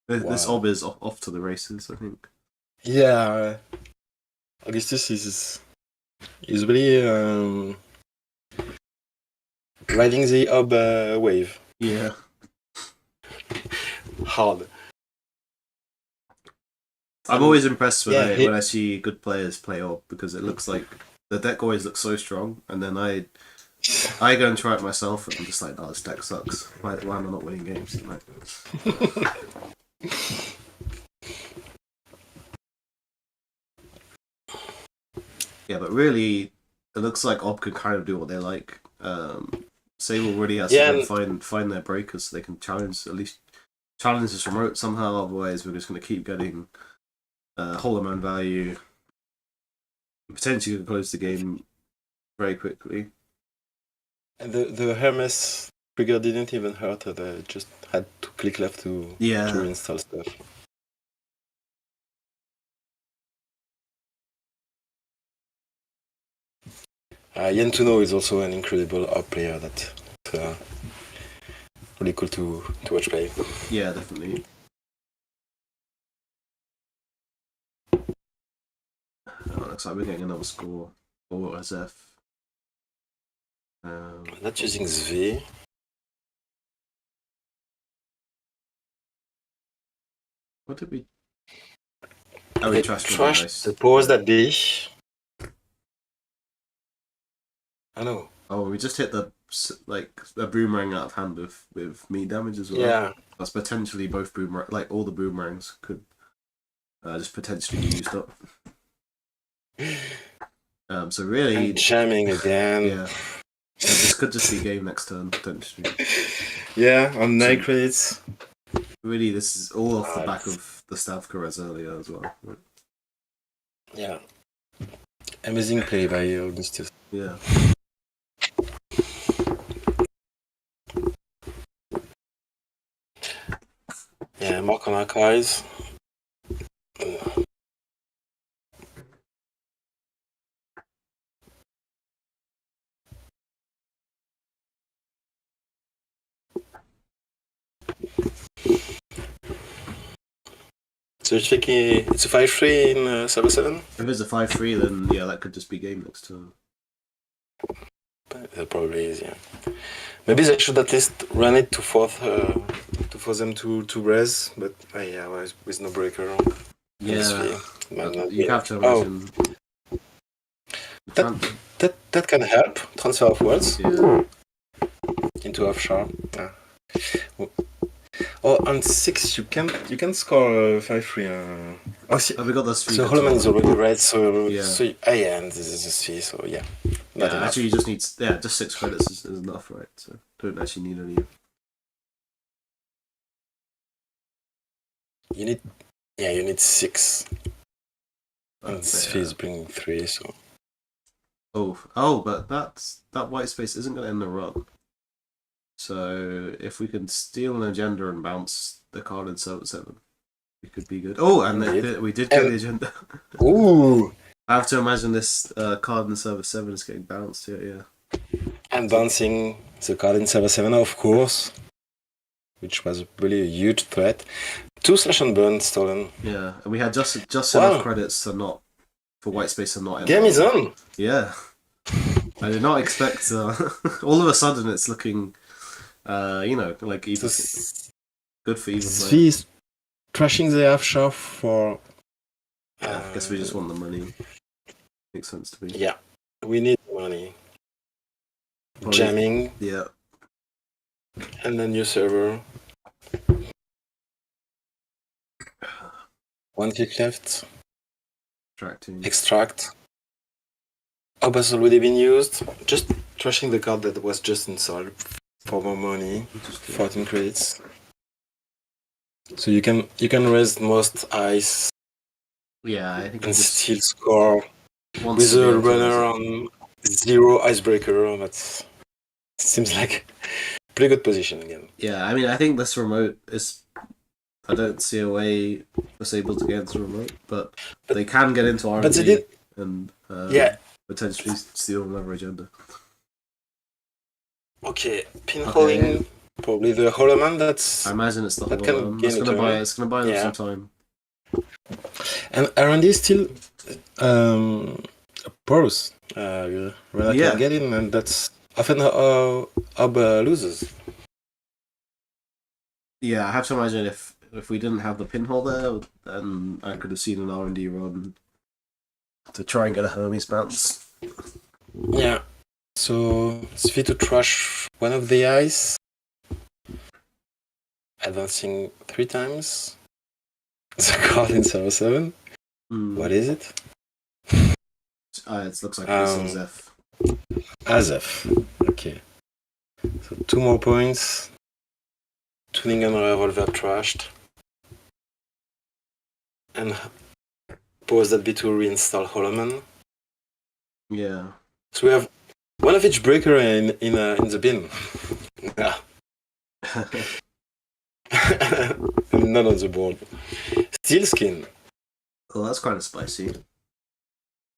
This ob is off to the races, I think. Yeah, Augustus is really riding the ob wave. Yeah. Hard. I'm always impressed when I see good players play ob, because it looks like the deck always looks so strong, and then I go and try it myself, and I'm just like, oh, this deck sucks. Why am I not winning games tonight? Yeah, but really, it looks like ob can kind of do what they like. Sable really has to find their breakers so they can challenge this remote somehow. Otherwise, we're just going to keep getting Hollow Man value. Potentially going to close the game very quickly. And the Hermes trigger didn't even hurt her. They just had to click left to reinstall stuff. Yentuno is also an incredible op player that really cool to watch play. Yeah, definitely. Looks like we're getting another score for SF. Not using Zv. What did we? Oh, we trashed the pause that dish. I know. Oh, we just hit a boomerang out of hand with meat damage as well. Yeah. That's potentially both boomerang. Like all the boomerangs could just potentially be used up. So really, I'm jamming again. Yeah. This could just be game next turn potentially. Yeah, on 9 credits. Really, this is all off the back of the Stavkarez earlier as well. Right? Yeah. Amazing play by Augustus. Yeah. Yeah, Mark on archives. So you're thinking it's a 5-3 in server 7? If it's a 5-3, then yeah, that could just be game next turn. That probably is, yeah. Maybe they should at least run it to force them to res, but yeah, with no breaker. Yeah, You have to imagine. That can help transfer of words into half sharp. Yeah. Oh, on 6 you can score 5-3. Have we got the so Holloman is already red, so yeah. And this is a 3, so yeah. Yeah, actually, you just need just 6 credits is enough, right? So don't actually need any. You need 6. And Sphere is bringing 3, so. But that white space isn't going to end the run. So if we can steal an agenda and bounce the card in server 7, we could be good. Oh, and we did get the agenda. Ooh! I have to imagine this card in server 7 is getting bounced here, yeah. And bouncing the card in server 7, of course, which was really a huge threat. 2 slash and burn stolen. Yeah, and we had just enough credits for white space to not end. Game is on! Yeah. I did not expect all of a sudden it's looking like even good for even play. Is trashing the half sharp for I guess we just want the money. Makes sense to me. Yeah. We need money. Probably, jamming. Yeah. And then new server. 1 click left. Extract. Ob has already been used. Just trashing the card that was just installed for more money. 14 credits. So you can raise most ice. Yeah, I think and still score with a runner on 0 icebreaker. That seems like a pretty good position again. Yeah, I mean, I think this remote is. I don't see a way disabled to get into remote, but they can get into R&D and potentially steal another agenda. Okay, pinholing probably the Holloman. I imagine it's the Holloman. It's gonna buy them some time. And R&D is still porous. When I can get in, and that's often how Ob loses. Yeah, I have to imagine if we didn't have the pinhole there, then I could have seen an R&D run to try and get a Hermes bounce. Yeah. So it's fit to trash one of the ice. Advancing 3 times. The card in server 7. What is it? It looks like it's Azef. Azef. Okay. So 2 more points. Tuning and revolver trashed. And pause that bit to reinstall Holloman. Yeah. So we have one of each breaker in the bin. Yeah. None on the board. Steel skin. Oh, that's kind of spicy. I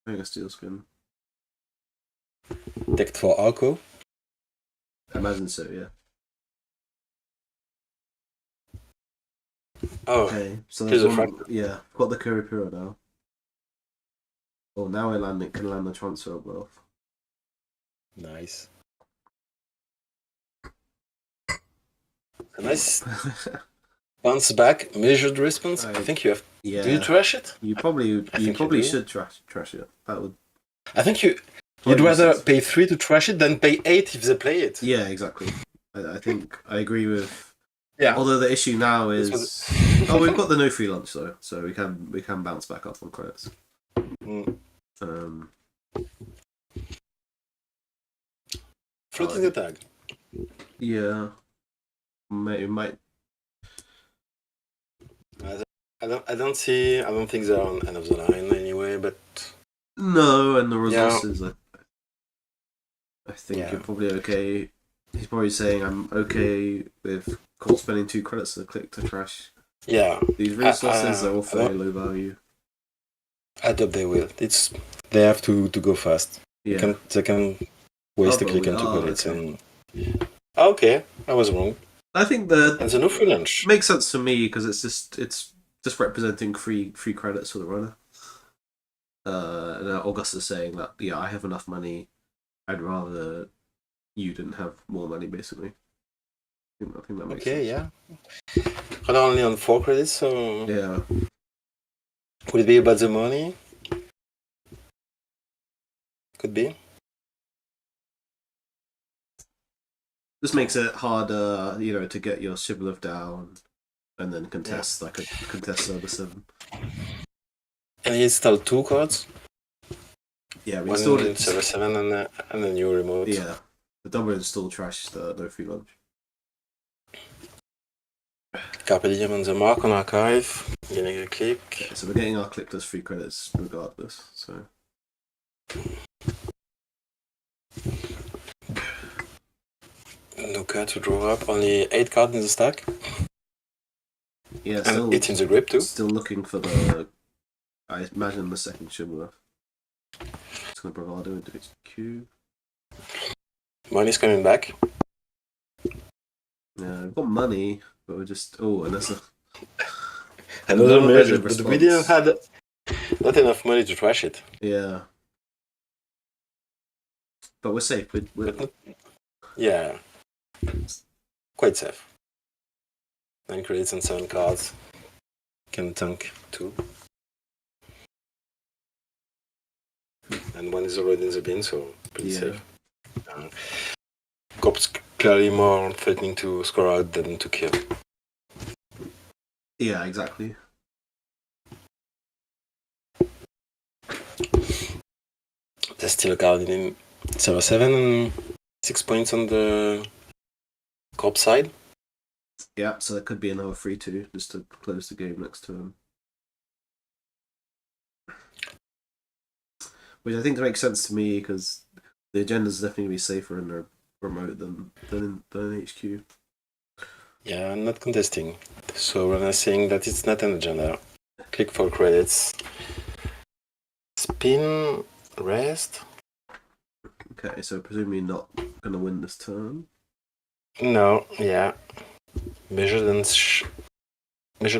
think a steel skin. Decked for Arco. I imagine so, yeah. Oh, okay. So there's I've got the Kuripura now. Oh, now I can land the transfer of wealth. Nice. A nice bounce back, measured response. I think you have. Yeah. Do you trash it? You probably should trash it. That would. I think you'd rather pay 3 to trash it than pay 8 if they play it. Yeah, exactly. I think I agree with. Yeah. Although the issue now is, we've got the no free lunch though, so we can bounce back up on credits. Floating the tag. Yeah. It might. I don't think they're on end of the line anyway, but No, and the Yeah. resources, I think Yeah. you're probably okay. He's probably saying I'm okay with spending 2 credits to click to trash. yeah, These resources are all I fairly don't- low value. I doubt they will. They have to go fast. Yeah. They can waste Oh, a click but on 2 we are, credits okay. and. Okay, I was wrong. I think And the no free lunch. makes sense to me because it's just representing free credits for the runner. And Augustus saying that I have enough money. I'd rather you didn't have more money, basically. I think that makes Okay, sense. yeah. Runner only on 4 credits, so Yeah. would it be about the money? Could be. This makes it harder, to get your Shibboleth down and then contest server 7. And he installed 2 cards. Yeah, we One installed in it. server 7 and a new remote. Yeah, the double install trashed the no free lunch. Carpe diem on the mark on archive. Getting a click. Okay, so we're getting our click plus 3 credits regardless. So No card to draw up. Only 8 cards in the stack. yeah, And still 8 in the grip too. still looking for the. I imagine the second Shibboleth. It's gonna bravado into its queue. Money's coming back. Yeah, we've got money, but we're just and that's Another measure measure, of but we didn't response. have not enough money to trash it. Yeah, but we're safe. We're Yeah, quite safe. 9 credits and 7 cards. Can tank 2. And 1 is already in the bin, so pretty safe. Cops clearly more threatening to score out than to kill. Yeah, exactly. There's still a card in server 7 and 6 points on the corp side. Yeah, so that could be another 3-2 just to close the game next turn. Which I think makes sense to me because the agenda's definitely going to be safer in the remote than in HQ. Yeah, I'm not contesting. So when I'm saying that it's not an agenda, click for credits. Spin, rest. Okay, so presumably not going to win this turn. No, yeah. Measured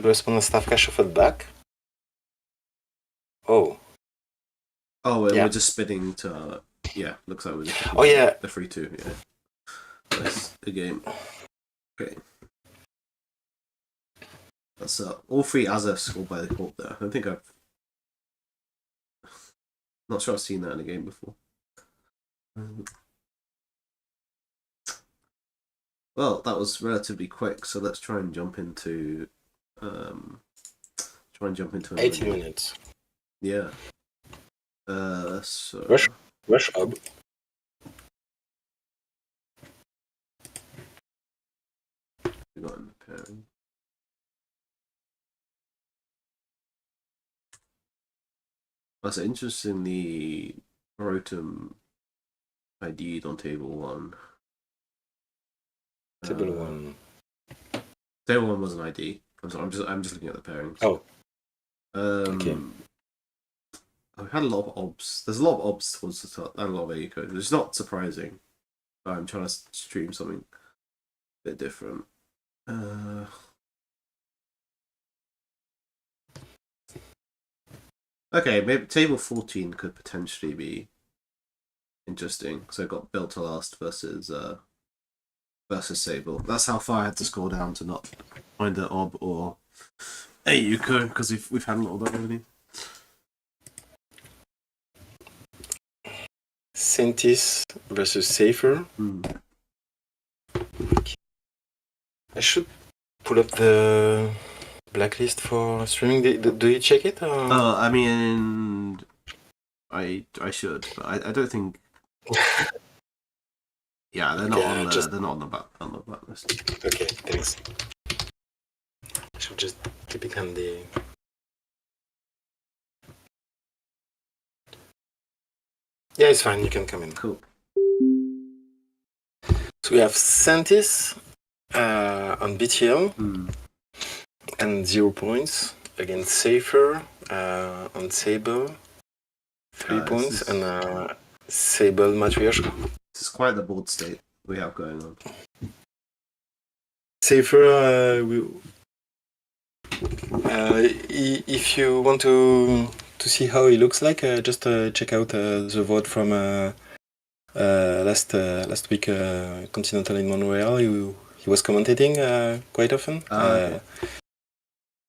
response stawka shuffled back. Oh. Oh, and Yeah. we're just spinning to. Looks like we're just. Oh, yeah. The 3-2, yeah. Nice. The game. Okay. That's all 3 Azef scored by the corp there. I don't think I've. Not sure I've seen that in a game before. Well, that was relatively quick, so let's try and jump into. Another 18 game. minutes. Yeah. So. Rush up. We got in the pairing. That's interesting. The Rotom ID'd on table 1. Table 1. Table 1 was an ID. I'm just looking at the pairings. Oh. Okay. I've had a lot of obs. There's a lot of obs towards the top and a lot of eco. It's not surprising. I'm trying to stream something a bit different. Okay, maybe table 14 could potentially be interesting. So I got built to last versus Sable. That's how far I had to score down to not find an ob or a Yuko because we've had a lot of that already. Sentis versus Safer. I should pull up the blacklist for streaming. Do you check it? I mean, I should, but I don't think. Yeah, they're not on the they're not on the blacklist. Okay, thanks. I should just keep it handy. Yeah, it's fine. You can come in. Cool. So we have Santis on BTL and 0 points against Safer on Sable, 3 points, and Sable Matryoshka. This is quite the board state we have going on. Safer, if you want to see how he looks like, just check out the vote from last week, Continental in Montreal. He was commentating quite often. Okay.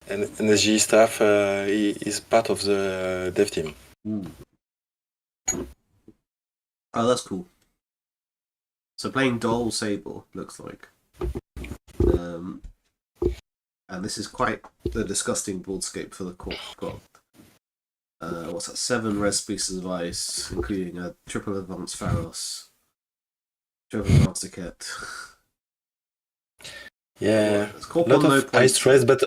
And SG staff, he is part of the dev team. Oh, that's cool. So playing Doll Sable looks like. And this is quite the disgusting boardscape for the Corp. Got what's that? 7 res pieces of ice, including a triple advanced Pharos, triple master kit. Yeah, It's a lot of ice res, but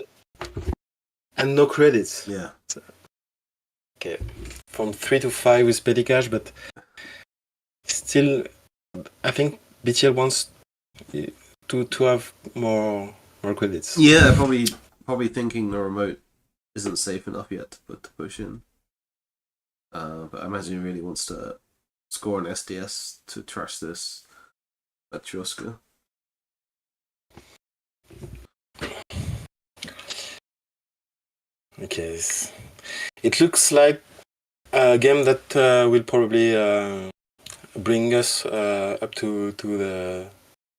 and no credits. Yeah. Okay, from 3 to 5 with petty cash, but still, I think BTL wants to have more credits. Yeah, probably thinking the remote isn't safe enough yet to push in. But I imagine he really wants to score an SDS to trash this Matryoshka. Okay, it looks like a game that will probably bring us up to the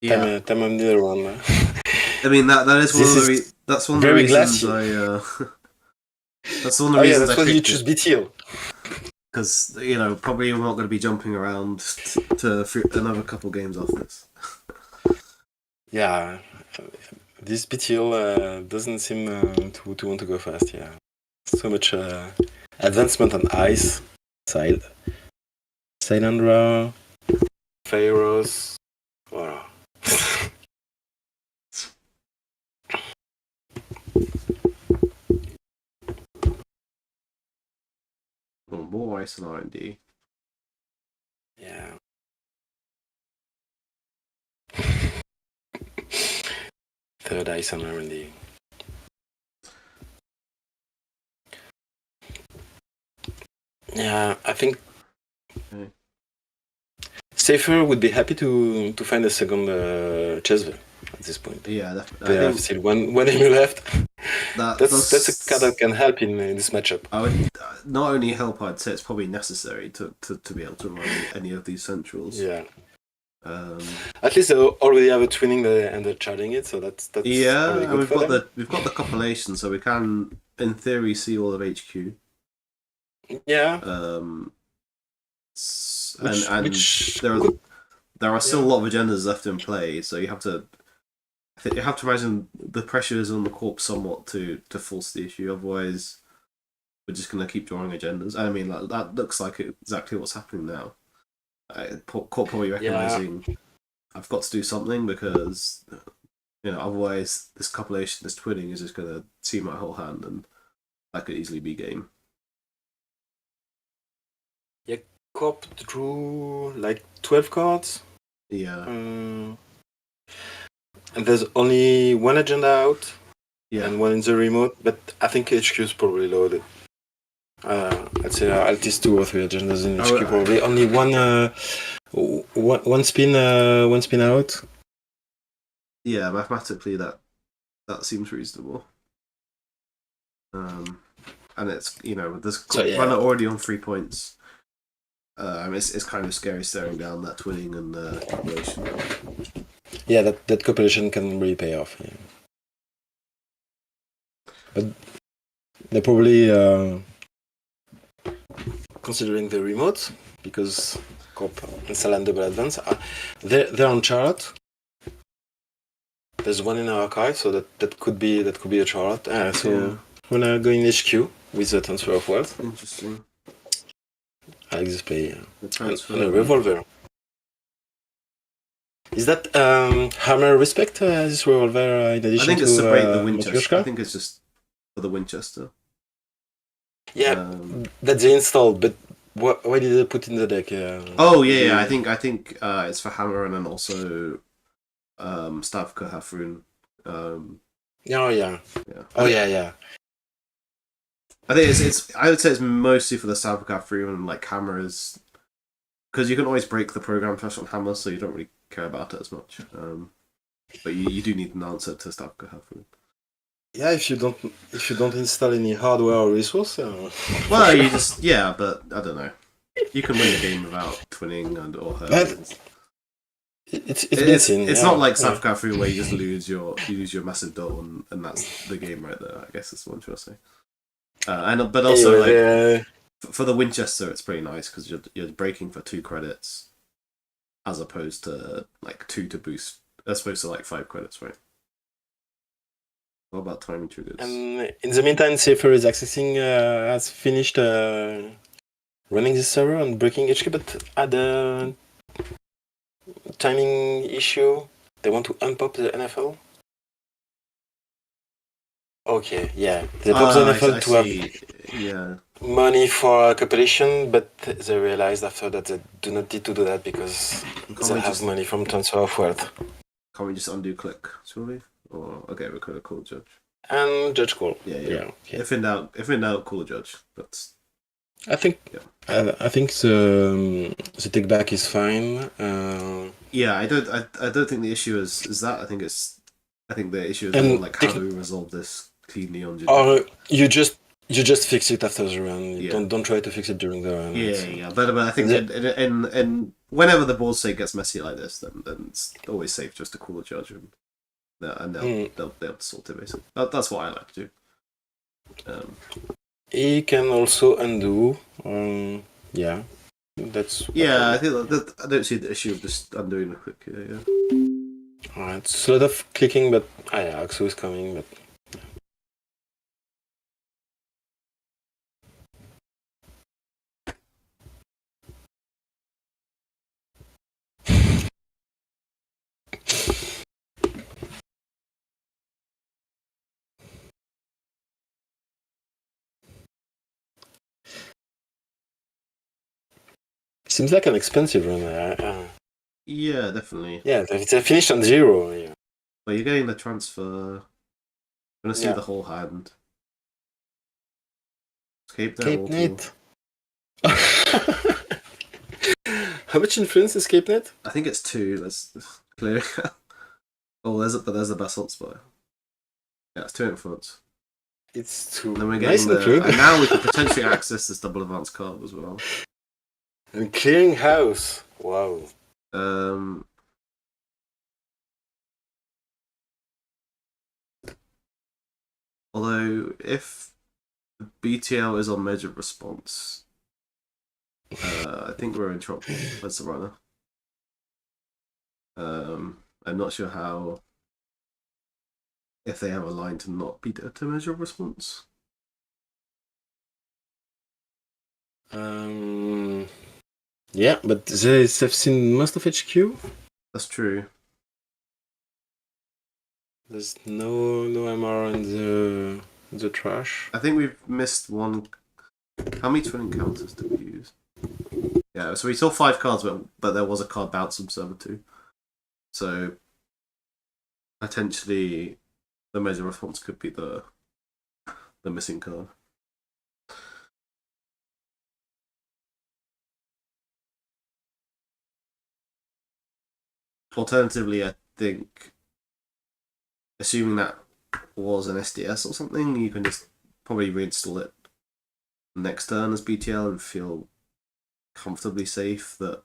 time of the run. I mean that is one of the that's one of the reasons I that's one of the reasons that's why you choose BTL. Because probably we're not going to be jumping around to another couple games off this. Yeah, this BTL doesn't seem to want to go fast. Yeah, so much advancement on ice, Silendra, Pharos. Wow. More ice and R&D. Yeah. Third ice and R&D. Yeah, I think Safer would be happy to find a second Chesver at this point. Yeah, definitely. They have still one enemy left. That's a card that can help in this matchup. I would not only help, I'd say it's probably necessary to be able to run any of these centrals. Yeah. At least they already have a twinning and they're charging it, so that's yeah. really good we've got the compilation, so we can, in theory, see all of HQ. Yeah. There are still a lot of agendas left in play, so you have to imagine the pressure is on the corp somewhat to force the issue. Otherwise, we're just going to keep drawing agendas. I mean, that looks like exactly what's happening now. Corp probably recognizing I've got to do something because otherwise this compilation, this twinning is just going to see my whole hand, and that could easily be game. Yeah, Corp drew like 12 cards. Yeah. And there's only one agenda out. Yeah. And one in the remote, but I think HQ is probably loaded. I'd say at least 2 or 3 agendas in HQ probably. Only one spin out. Yeah, mathematically that seems reasonable. And it's there's runner already on 3 points. It's kind of scary staring down that twinning and compilation. Yeah, that compilation can really pay off. Yeah. But they're probably considering the remote because Corp and Salan double advance. They're on Charlotte. There's one in our archive, so that could be a Charlotte. So we're gonna go in HQ with the transfer of wealth. Interesting. I like this play. The and a revolver. Is that Hammer Respect? This revolver in addition to I think it's to break the Winchester. Matryoshka? I think it's just for the Winchester. Yeah, that's the install, but Why did they put in the deck? Oh yeah, I think it's for Hammer and then also Stavka Hafrun. Oh yeah. Yeah. Oh yeah. I think it's I would say it's mostly for the Stavka Hafrun and like Hammer is because you can always break the program test on Hammer, so you don't really care about it as much. But you do need an answer to Stavka Hafrun. Yeah, if you don't install any hardware or resource. Well, you just but I don't know. You can win the game without twinning or her. But it's not like South Africa where you just lose your massive dot and that's the game right there. I guess that's what I'm trying to say. But also anyway, for the Winchester, it's pretty nice because you're breaking for 2 credits as opposed to like 2 to boost, as opposed to like 5 credits, right? What about timing triggers? And in the meantime, Safer is accessing has finished running this server and breaking HK, but had a timing issue. They want to unpop the NFL. Okay, yeah. They popped the NFL to have money for competition, but they realized after that they do not need to do that because they have money from transfer of wealth. Can't we just undo click, shall we? Or okay, we're going to call judge. And judge call. Yeah. Okay. If in doubt, call a judge. That's. I think. Yeah. I think the take back is fine. Yeah, I don't think the issue is that. I think the issue is more like how do we resolve this cleanly on judge. Or you just fix it after the run. Yeah. Don't try to fix it during the run. Yeah. But I think in whenever the board state gets messy like this, then it's always safe just to call a judge and they'll sort it basically. That's what I like to do. He can also undo. Yeah, that's. Yeah, I think that I don't see the issue of just undoing the click. Yeah. Alright, it's a lot of clicking, but Axo is coming, but. Seems like an expensive run. Yeah, definitely. Yeah, they finished on 0. Yeah. Well, you're getting the transfer. You're gonna see the whole hand. Cape Net. How much influence is Cape Net? I think it's 2. Let's clear. Oh, there's a basalt spot. Yeah, it's 2 influence. It's 2. And then we're getting and now we can potentially access this double advance card as well. And clearing house. Wow. Although if the BTL is on measured response, I think we're in trouble as the runner. I'm not sure how. If they have a line to not be to measure response. Yeah, but they've seen most of HQ. That's true. There's no MR in the trash. I think we've missed one. How many twin encounters did we use? Yeah, so we saw 5 cards, but there was a card bounce observer too. So potentially the measure response could be the missing card. Alternatively, I think, assuming that was an SDS or something, you can just probably reinstall it next turn as BTL and feel comfortably safe that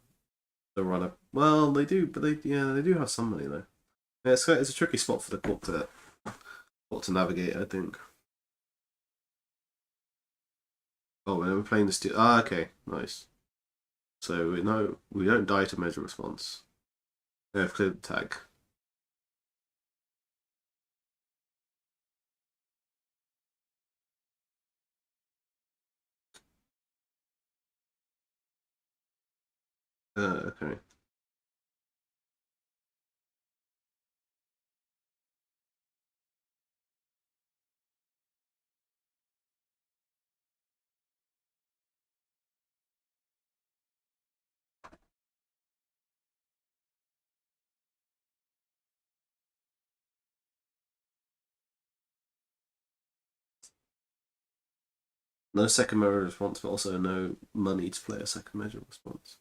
the runner. Well, they do, but they do have some money though. Yeah, it's a tricky spot for the court to navigate, I think. Oh, and we're playing the steel. Ah, okay, nice. So we don't die to measure response. We have cleared the tag. Okay. No second measure response, but also no money to play a second measure response.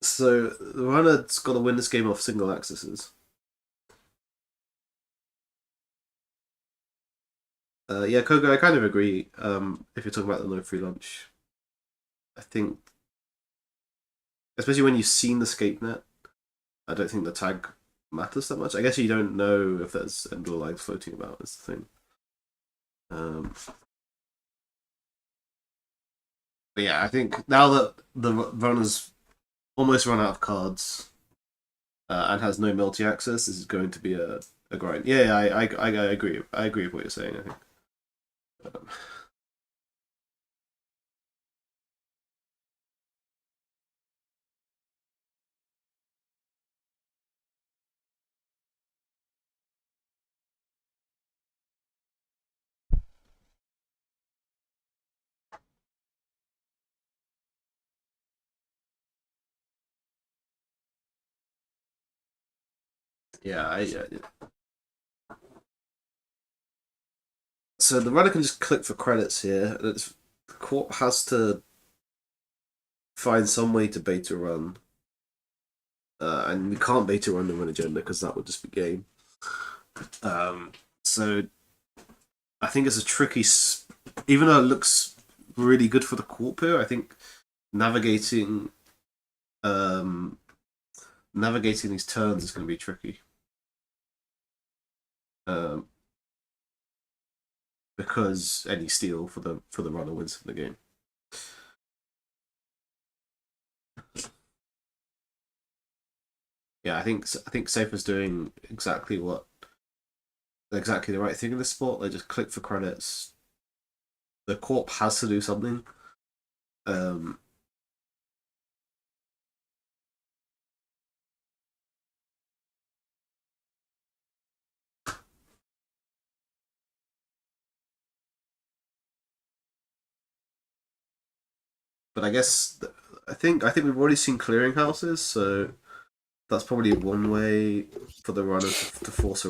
So the runner's got to win this game off single accesses. Yeah, Kogo, I kind of agree. If you're talking about the no free lunch, I think, especially when you've seen the escape net, I don't think the tag matters that much. I guess you don't know if there's Ender lives floating about. Is the thing. But yeah, I think now that the runner's almost run out of cards and has no multi access, this is going to be a grind. Yeah, I agree. I agree with what you're saying. I think. Yeah, so the runner can just click for credits here. The Corp has to find some way to beta run. And we can't beta run the run agenda because that would just be game. So I think it's a tricky, even though it looks really good for the Corp here, I think navigating these turns is going to be tricky. Because any steal for the runner wins the game. Yeah, I think Safer's doing exactly the right thing in this spot. They just click for credits. The Corp has to do something. But I guess I think we've already seen clearinghouses, so that's probably one way for the runner to force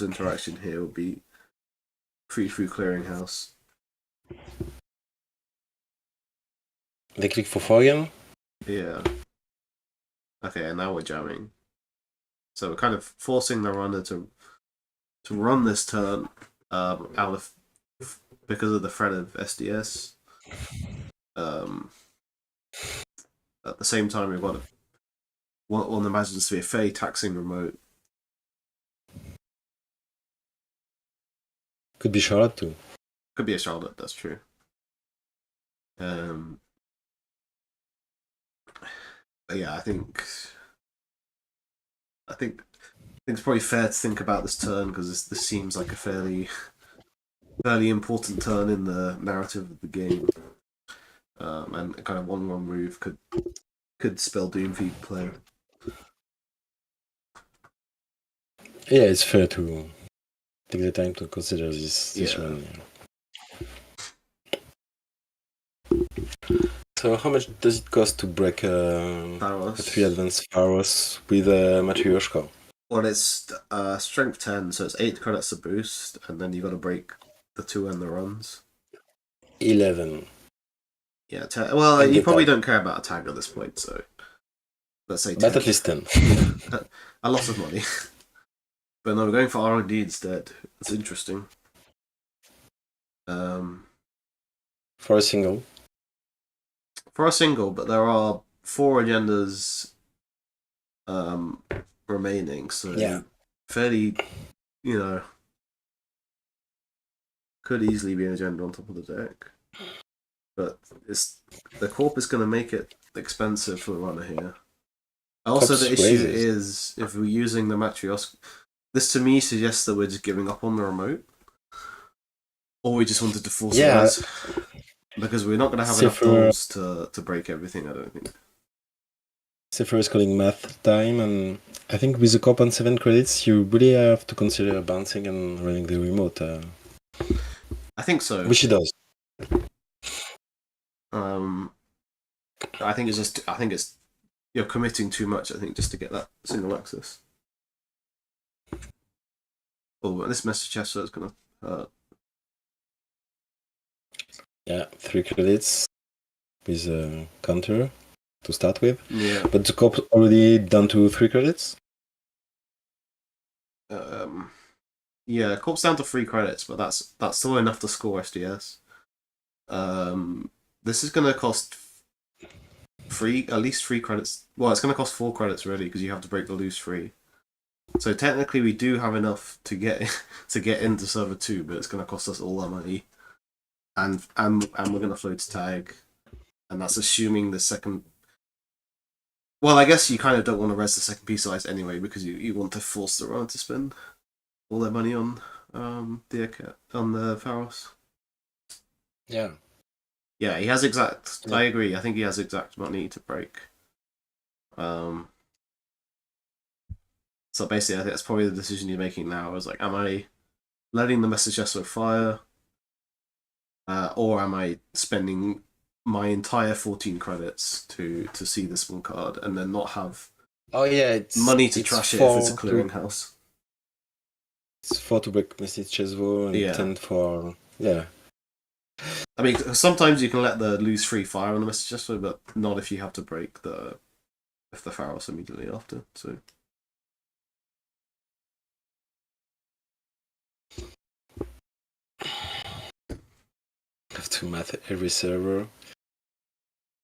interaction here would be free through clearinghouse. They click for 4 again? Yeah. Okay, and now we're jamming. So we're kind of forcing the runner to run this turn out of because of the threat of SDS. At the same time, we've got one imagines to be a fairly taxing remote. Could be Charlotte too. Could be a Charlotte, that's true. But yeah, I think it's probably fair to think about this turn because this seems like a fairly important turn in the narrative of the game. And kind of one wrong move could spell doom for each player. Yeah, it's fair to take the time to consider this run. So how much does it cost to break a 3 advanced Pharos with a Matryoshka? Well, it's strength 10, so it's 8 credits to boost, and then you got to break the 2 and the runs. 11. Yeah, well, you probably don't care about a tag at this point, so let's say 10. But at least 10. A lot of money. But no, we're going for R&D instead. It's interesting. For a single. For a single, but there are 4 agendas remaining, so fairly, could easily be an agenda on top of the deck. But the Corp is going to make it expensive for the runner here. Also, the issue is if we're using the Matryoshka, this to me suggests that we're just giving up on the remote, or we just wanted to force it, because we're not going to have enough tools to break everything. I don't think. Safer is calling math time, and I think with the Corp on 7 credits, you really have to consider bouncing and running the remote. I think so. Which he does. I think it's you're committing too much. I think just to get that single access. Oh, this message chest is gonna hurt. Yeah, 3 credits with a counter to start with. Yeah. But the cop's already down to 3 credits? Yeah, Corp's down to 3 credits, but that's still enough to score SDS. This is going to cost at least 3 credits. Well, it's going to cost 4 credits really because you have to break the loose 3. So technically, we do have enough to get into server 2, but it's going to cost us all our money, and we're going to float to tag, and that's assuming the second. Well, I guess you kind of don't want to res the second piece size anyway because you want to force the runner to spend all their money on the Pharos. Yeah. Yeah, he has exact. Yeah. I agree. I think he has exact money to break. So basically, I think that's probably the decision you're making now. Is like, am I letting the message Esper fire, or am I spending my entire 14 credits to see this one card and then not have money to trash it if it's a clearinghouse? It's 4 to break message Chesvo and 10 for I mean, sometimes you can let the lose 3 fire on the message Esper, but not if you have to break the Pharos immediately after. So. Have to math every server.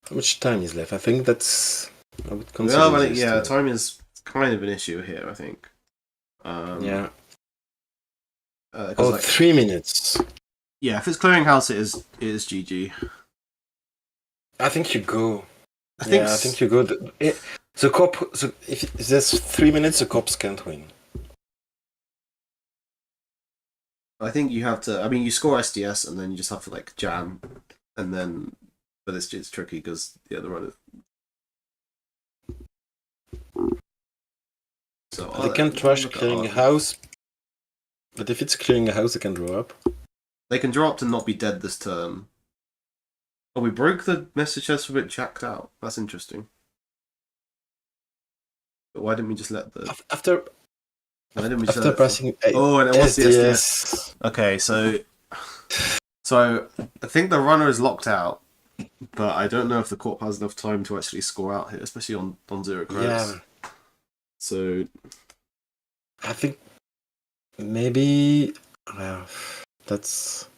How much time is left? I think that's. I would consider. Time is kind of an issue here. I think. 3 minutes. Yeah, if it's clearinghouse, it is GG. I think you go. I think you go. The cop. If there's 3 minutes, the cops can't win. I think you have to. I mean, you score SDS and then you just have to like jam, and then. But it's tricky because the other runner. So they can trash clearing a house, but if it's clearing a house, they can draw up. They can draw up to not be dead this turn. Oh, we broke the message as for it jacked out. That's interesting. But why didn't we just let the after pressing and it was the SDS. Okay, so I think the runner is locked out, but I don't know if the corp has enough time to actually score out here, especially on 0 credits. Yeah. So I think maybe that's.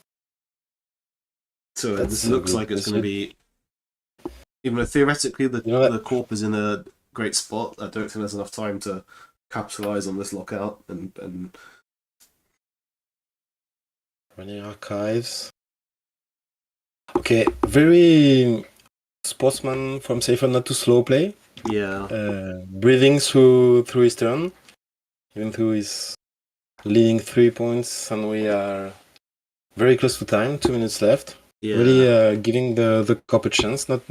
So this looks like it's going to be, even though theoretically the corp is in a great spot, I don't think there's enough time to capitalize on this lockout and running archives. Okay, very sportsman from Safer not to slow play. Yeah. Breathing through his turn, even though he's leading 3 points and we are very close to time, 2 minutes left. Yeah. Really giving the corp a chance, not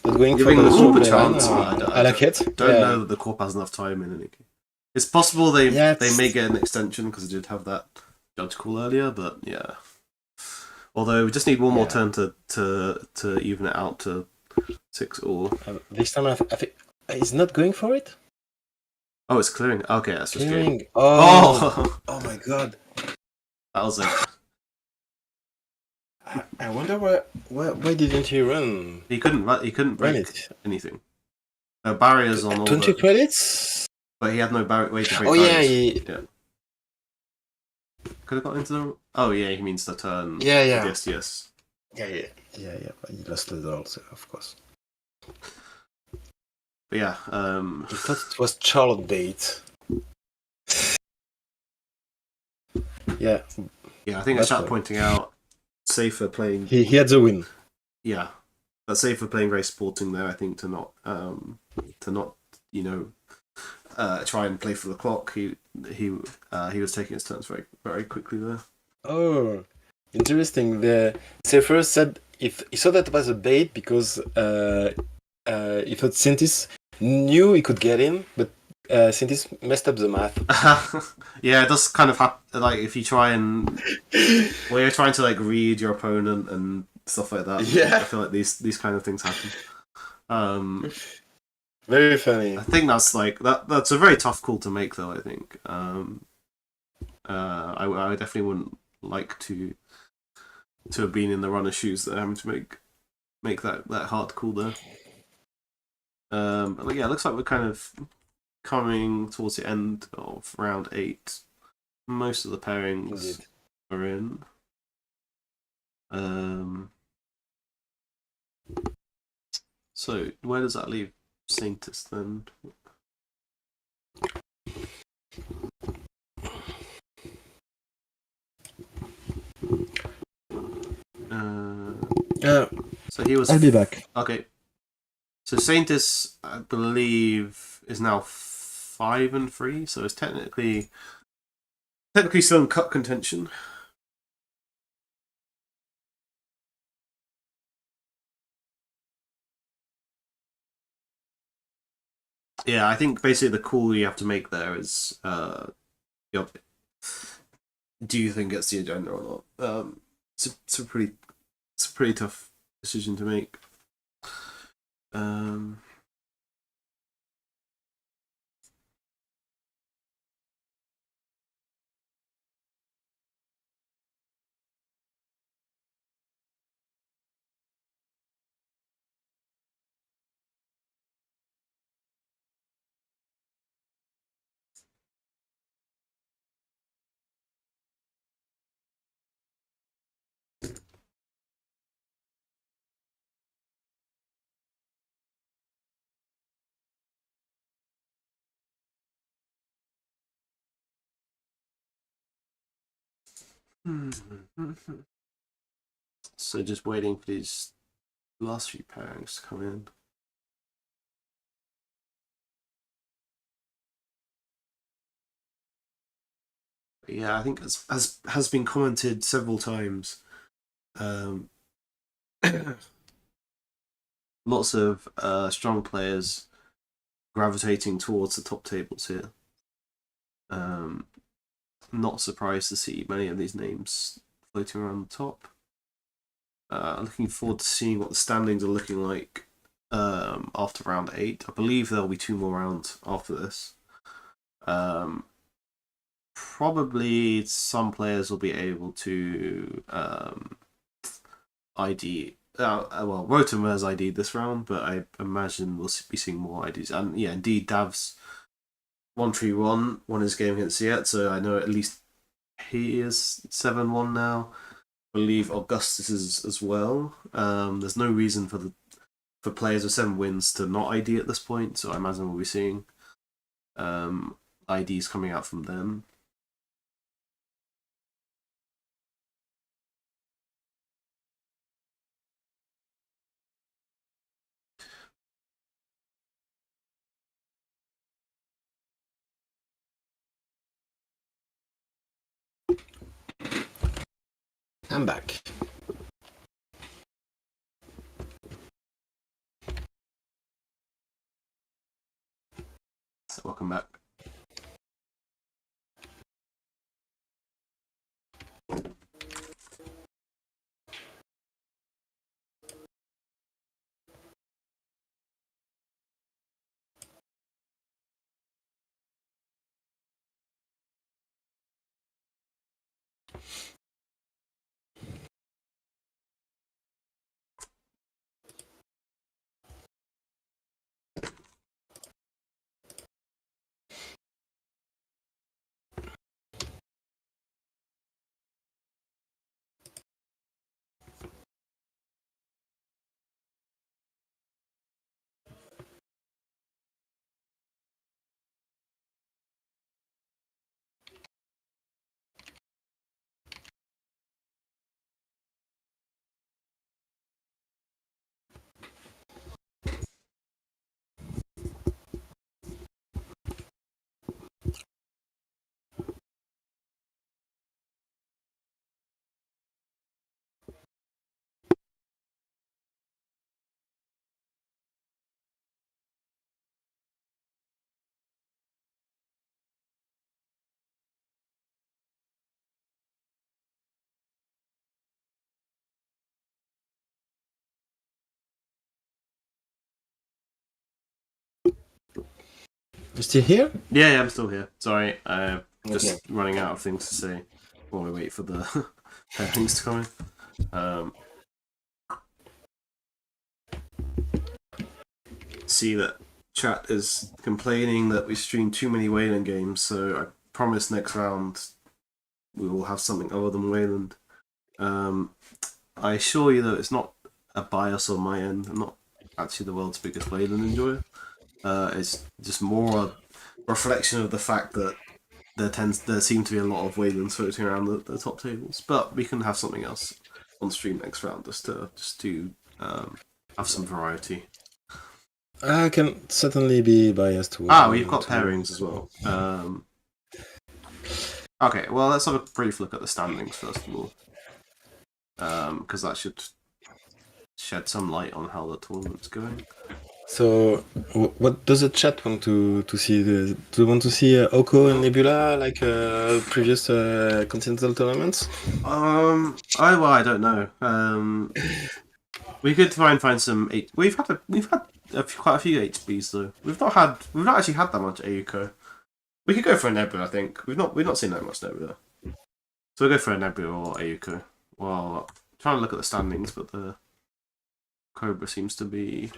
going giving for the corp slow a chance. I like it. Don't know that the corp has enough time in any case. It's possible they may get an extension because they did have that judge call earlier, but yeah. Although we just need one more turn to even it out to 6 or. This time I think he's not going for it. Oh, it's clearing. Okay, that's just clearing. Oh my god. That was it. I wonder why didn't he run? He couldn't break anything. No barriers on all 20 credits. But he had no way to break. Oh barriers. Yeah. Could have got into the. Oh yeah, he means the turn. Yeah. Yes. Yeah. But he lost the also, of course. But yeah, I thought it was Charlotte bait. Yeah. Yeah, I think I started pointing out Safer playing. He had the win. Yeah, but Safer playing very sporting there. I think to not try and play for the clock. He was taking his turns very very quickly there. Oh, interesting. The Safer said if he saw that was a bait because he thought Sintis knew he could get in, but Sintis messed up the math. Yeah, it does kind of happen. Like if you try and you're trying to like read your opponent and stuff like that. Yeah, I feel like these kind of things happen. Very funny. I think that's like that's a very tough call to make, though. I think I definitely wouldn't like to to have been in the runner's shoes that having to make that hard call there. But yeah, it looks like we're kind of coming towards the end of round 8. Most of the pairings Indeed. are in. So where does that leave Saintus then? So he was. I'll be back. Okay. So Saintus, I believe, is now 5-3, so it's technically still in cup contention. Yeah, I think basically the call you have to make there is, do you think it's the agenda or not? It's a pretty tough decision to make. So just waiting for these last few pairings to come in. But yeah, I think as has been commented several times, lots of strong players gravitating towards the top tables here. Not surprised to see many of these names floating around the top. Looking forward to seeing what the standings are looking like after round 8. I believe there'll be 2 more rounds after this. Probably some players will be able to ID. Well, Rotom has ID'd this round, but I imagine we'll be seeing more IDs. And yeah, indeed, Dav's 1-3-1 won his game against Ziet, so I know at least he is 7-1 now. I believe Augustus is as well. There's no reason for players with 7 wins to not ID at this point, so I imagine we'll be seeing IDs coming out from them. I'm back. So welcome back. You still here? Yeah, I'm still here. Sorry, just Okay. running out of things to say while we wait for the pairings to come in. See that chat is complaining that we stream too many Wayland games, so I promise next round we will have something other than Wayland. I assure you that it's not a bias on my end. I'm not actually the world's biggest Wayland enjoyer. It's just more a reflection of the fact that there seem to be a lot of Waylands floating around the top tables. But we can have something else on stream next round just to have some variety. I can certainly be biased towards. We've got pairings as well. Okay, well, let's have a brief look at the standings first of all, because that should shed some light on how the tournament's going. So, what does the chat want to see? Do you want to see Oko and Nebula like previous Continental tournaments? I don't know. We could try and find some. We've had quite a few HBs though. We've not actually had that much Ayuko. We could go for a Nebula. I think we've not seen that much Nebula. So we'll go for a Nebula or Ayuko. Well, I'm trying to look at the standings, but the Cobra seems to be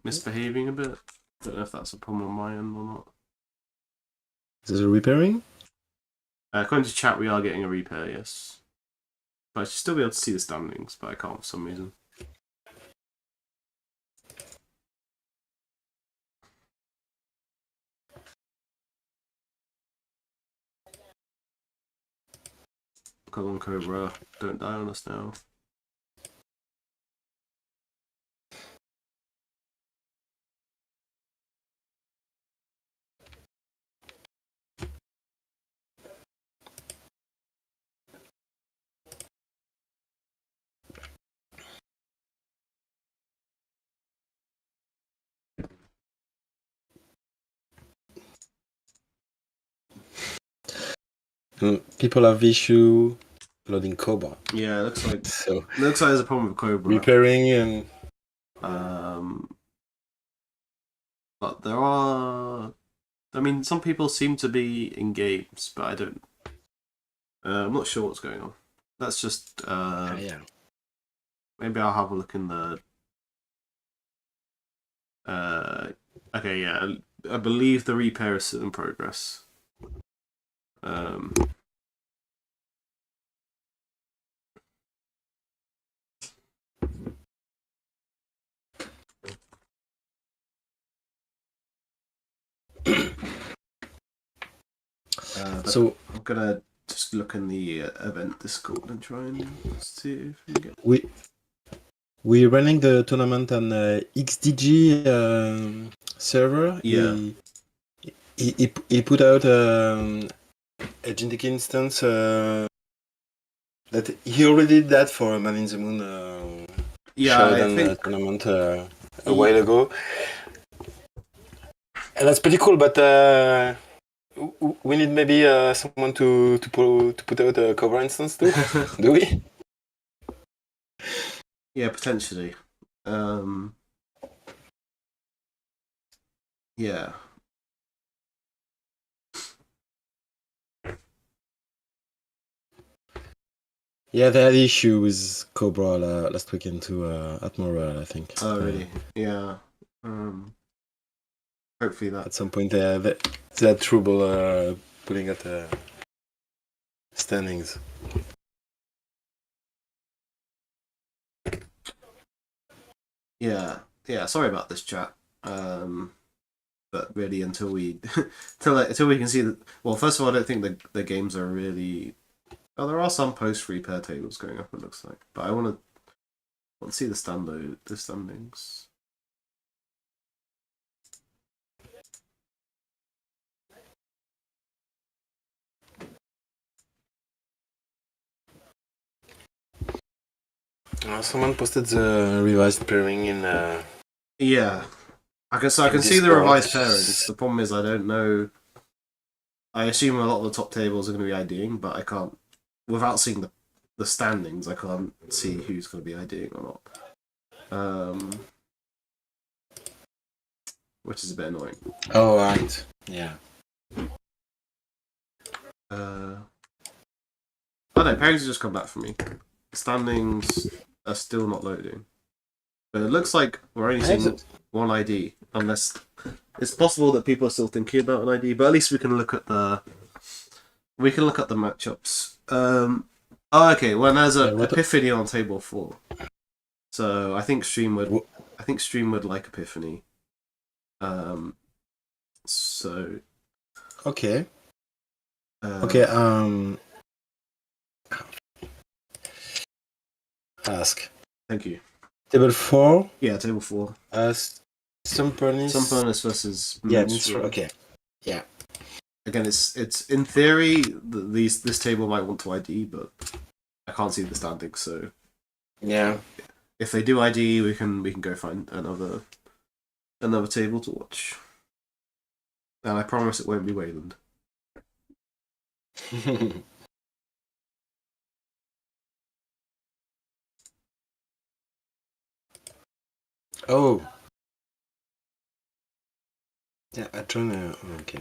misbehaving a bit. Don't know if that's a problem on my end or not. Is it a repairing? According to chat, we are getting a repair, yes. But I should still be able to see the standings, but I can't for some reason. Come on, Cobra, don't die on us now. People have issue loading Cobra. Yeah, it looks like So there's a problem with Cobra. repairing and but there are. I mean, some people seem to be in games, but I don't. I'm not sure what's going on. That's just. yeah. Maybe I'll have a look in the. Okay, yeah. I believe the repair is still in progress. So I'm gonna just look in the event Discord and try and see if we can get. We're running the tournament on XDG server. Yeah. He put out a genetic instance that he already did that for Man in the Moon. Yeah, tournament a while ago, and that's pretty cool. But we need maybe someone to put out a cover instance too. Do we? Yeah, potentially. Yeah. Yeah, they had issue with Cobra last weekend too at Morale, I think. Oh, really? Yeah. Hopefully that. At some point they had trouble putting out the standings. Yeah. Sorry about this, chat. But really, until we can see that. Well, first of all, I don't think the games are really. Oh, there are some post repair tables going up. It looks like, but I want to see the standings. Someone posted the revised pairing in. Yeah, I can see the revised pairings. The problem is I don't know. I assume a lot of the top tables are going to be IDing, but I can't. Without seeing the standings, I can't see who's going to be IDing or not. Which is a bit annoying. Oh right, yeah. Oh no, pairings have just come back for me. Standings are still not loading. But it looks like we're only seeing one ID, unless it's possible that people are still thinking about an ID. But at least we can look at the matchups. Okay. Well, there's a Epiphany on table 4, so I think Stream would like Epiphany. So. Okay. Ask. Thank you. Table 4. Yeah, table 4. Sumpernis versus Minstrel. Okay. Yeah. Again, it's in theory this table might want to ID, but I can't see the standings. So yeah, if they do ID, we can go find another table to watch. And I promise it won't be Wayland. Oh. Yeah, I joined okay.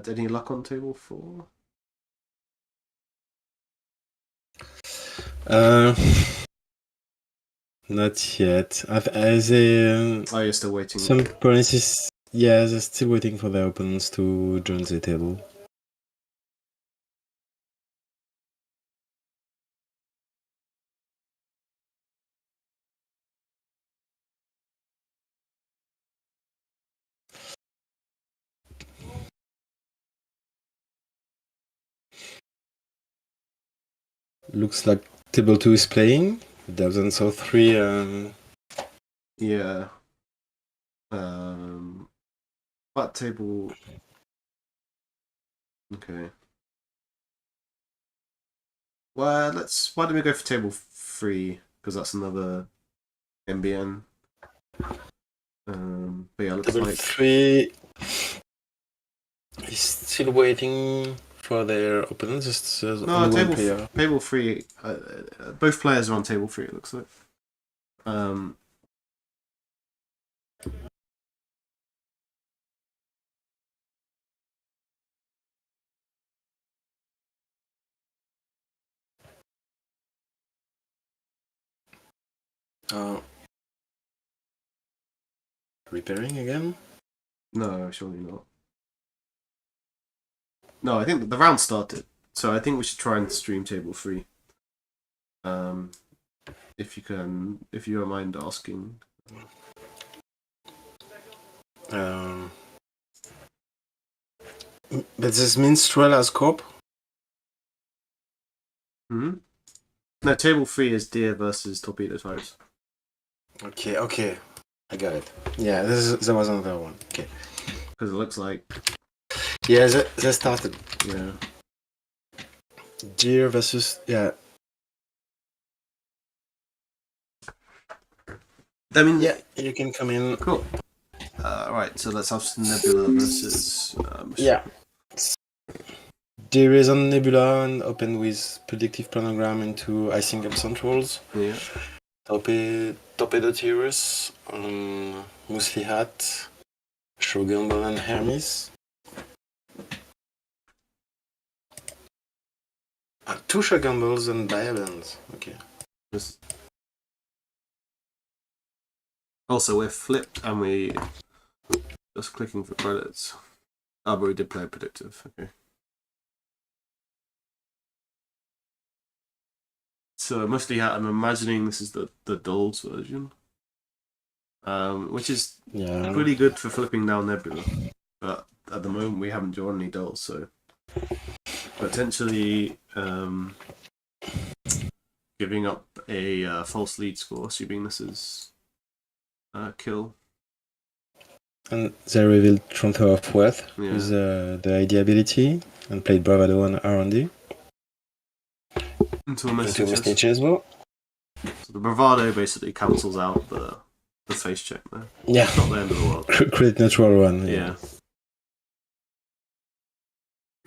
Any luck on table 4? Not yet. You're still waiting. Some policies, yeah, they're still waiting for their opponents to join the table. Looks like table 2 is playing. Devs and so 3. Yeah. What table? Okay. Well, why don't we go for table 3, because that's another MBN. But yeah, looks table like 3 is still waiting for their opponents. no, table 3. Both players are on table 3. It looks like. Repairing again? No, surely not. No, I think the round started, so I think we should try and stream table 3. If you don't mind asking. But this Minstrel as corp? No, table 3 is Deer versus Torpedo Types. Okay. I got it. Yeah, there was another one. Okay. Because it looks like... Yeah, they started. Yeah. Deer versus... Yeah. I mean... Yeah, you can come in. Cool. Right, so let's have Nebula versus... yeah. Deer is on Nebula and open with predictive planogram into I-single centrals. Yeah. Torpedo-Tirus, Moosely Hat, Shogun and Hermes. 2 Shogun and Diamonds. Okay. Also, we're flipped and we just clicking for credits. Oh, but we did play predictive. Okay. So mostly, I'm imagining this is the dolls version, which is pretty good for flipping down Nebula. But at the moment, we haven't drawn any dolls, so potentially giving up a false lead score, assuming this is kill. And they revealed Transfer of Wealth Yeah. with the ID ability and played Bravado and R&D. Into a Into message. Message as well. So the bravado basically cancels out the face check there. Yeah. It's not the end of the world. Create natural one. Yeah.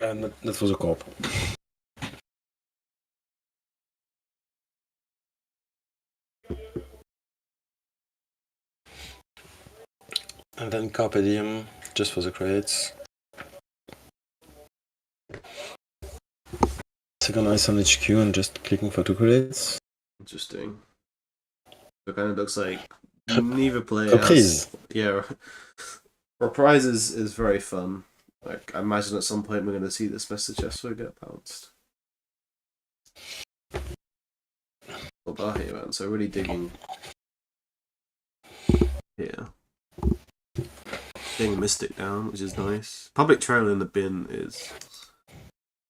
And that was a corp. And then Carpe Diem, just for the credits. Second ice on HQ and just clicking for 2 credits. Interesting. It kind of looks like neither player Reprise. Yeah. Reprise is very fun. Like, I imagine at some point we're going to see this message SO get bounced. Well, here, man. So really digging here. Getting Mystic down, which is nice. Public trail in the bin is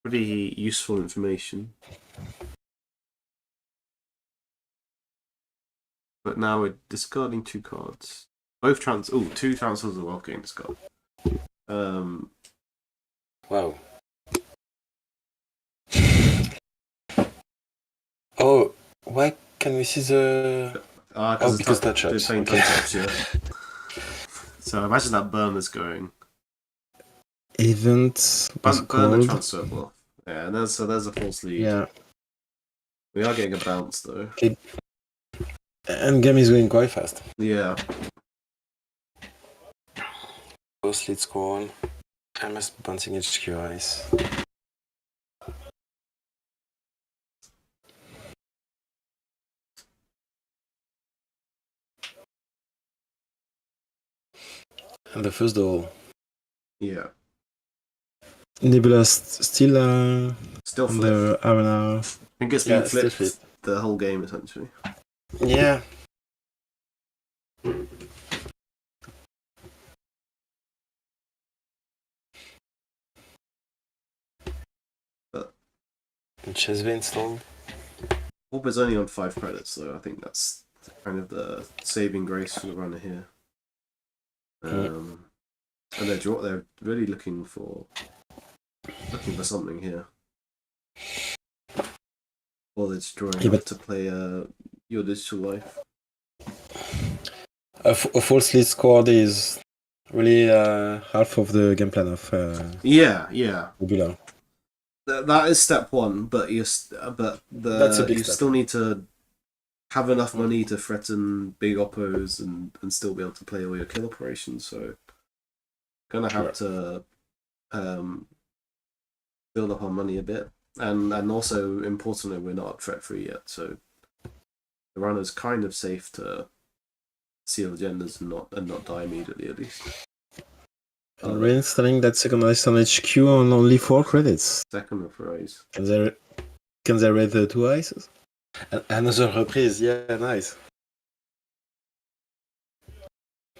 pretty useful information. But now we're discarding 2 cards. Both two transfers are well getting discarded. Wow. Oh, why can we see the... because that shops. They're playing touch, yeah. So imagine that burn is going. Event was Burn the called. transfer bluff. Yeah, and there's a false lead. Yeah. We are getting a bounce though. And game is going quite fast. Yeah. False lead score. I must bouncing HQ ice. And the first duel. Yeah. Nebula still Still on flip. the arena. I think it's been flipped the whole game essentially. Yeah. But Chess installed. Orb is only on 5 credits, so I think that's kind of the saving grace for the runner here. And they're really looking for something here. Or they're just drawing up to play Your Digital Life. A false lead scored is really half of the game plan of Yeah. Nebula. That is step 1, but you still need to have enough money to threaten big oppos and still be able to play all your kill operations. So gonna have to build up our money a bit, and also importantly, we're not threat free yet, so the runner's kind of safe to seal agendas and not die immediately at least. And reinstalling that second ice on HQ on only 4 credits. Second reprise. Can they raid the 2 ices? Another reprise, yeah, nice.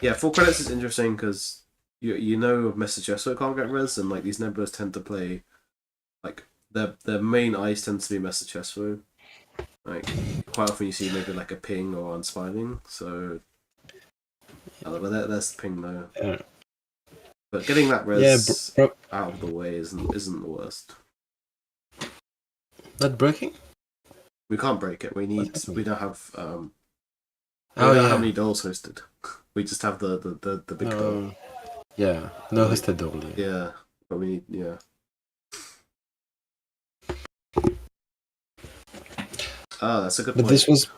Yeah, 4 credits is interesting because you know Message SO can't get res, and like these nebulas tend to play like their main ice tends to be Message SO. Like quite often you see maybe like a ping or unspiling, so but that's the ping though. Yeah. But getting that res out of the way isn't the worst. Not breaking? We can't break it. We don't have don't have any dolls hosted. We just have the big doll. Yeah, no hosted doll. Yeah, but we need that's a good point. But this was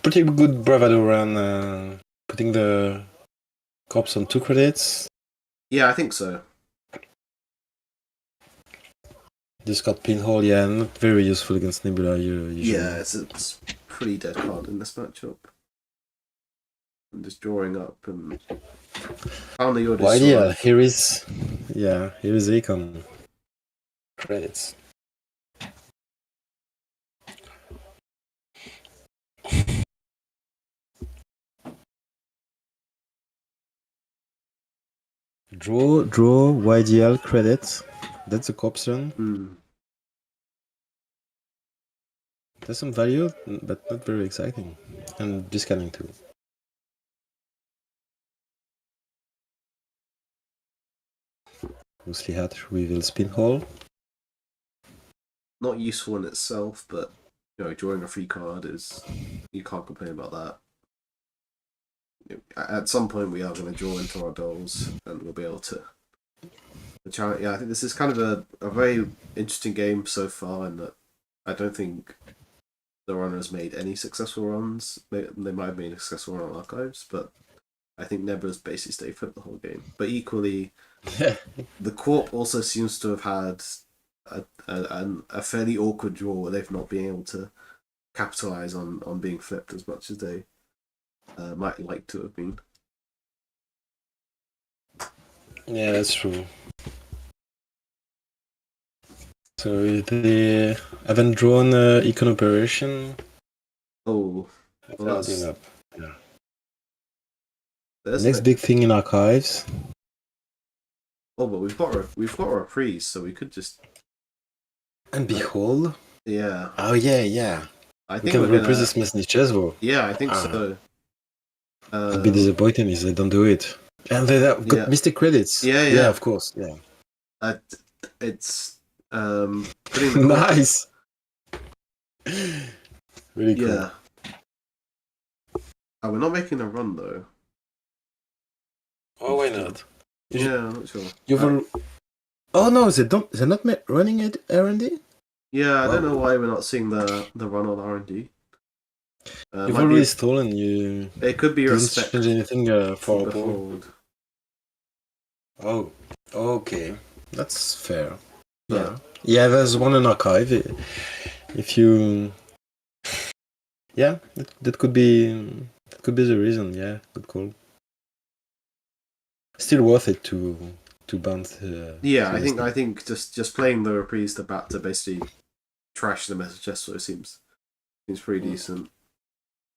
pretty good bravado run, putting the cops on 2 credits. Yeah, I think so. Discard pinhole, yeah, not very useful against Nebula usually. Yeah, it's a pretty dead card in this matchup. I'm just drawing up and found the order. Well, yeah, here is Econ credits. Draw YDL credits. That's a option. There's some value, but not very exciting. And discounting too. Mostly had reveal spin hole. Not useful in itself, but drawing a free card is, you can't complain about that. At some point we are going to draw into our dolls and we'll be able to yeah, I think this is kind of a very interesting game so far, in that I don't think the runners made any successful runs. They might have made a successful run on Archives, but I think Nebula's basically stayed put the whole game. But equally, the Corp also seems to have had a fairly awkward draw where they've not been able to capitalize on being flipped as much as they might like to have been. Yeah, that's true. So they haven't drawn Econ Operation. Oh, well, that's... up. Yeah. There's Next big thing in Archives. Oh, but we've got a reprise, so we could just... And Behold? Yeah. Oh, yeah. I we think can reprise this message as well. Yeah, I think so. I'd be disappointed if they don't do it. And they have got Mystic Credits. Yeah, of course. Yeah. It's pretty nice. Really cool. Yeah. Oh, we're not making a run though. Oh, why not? Yeah, I'm not sure. Oh no, they're not running it R&D? Yeah, I don't know why we're not seeing the run on R&D. You've already stolen. You. It could be respect. Change anything for Behold. Oh, okay, that's fair. Yeah. There's one in Archive. If you, that could be the reason. Yeah, good call. Still worth it to bounce. I think just playing the reprise to basically trash the message gesture seems pretty decent.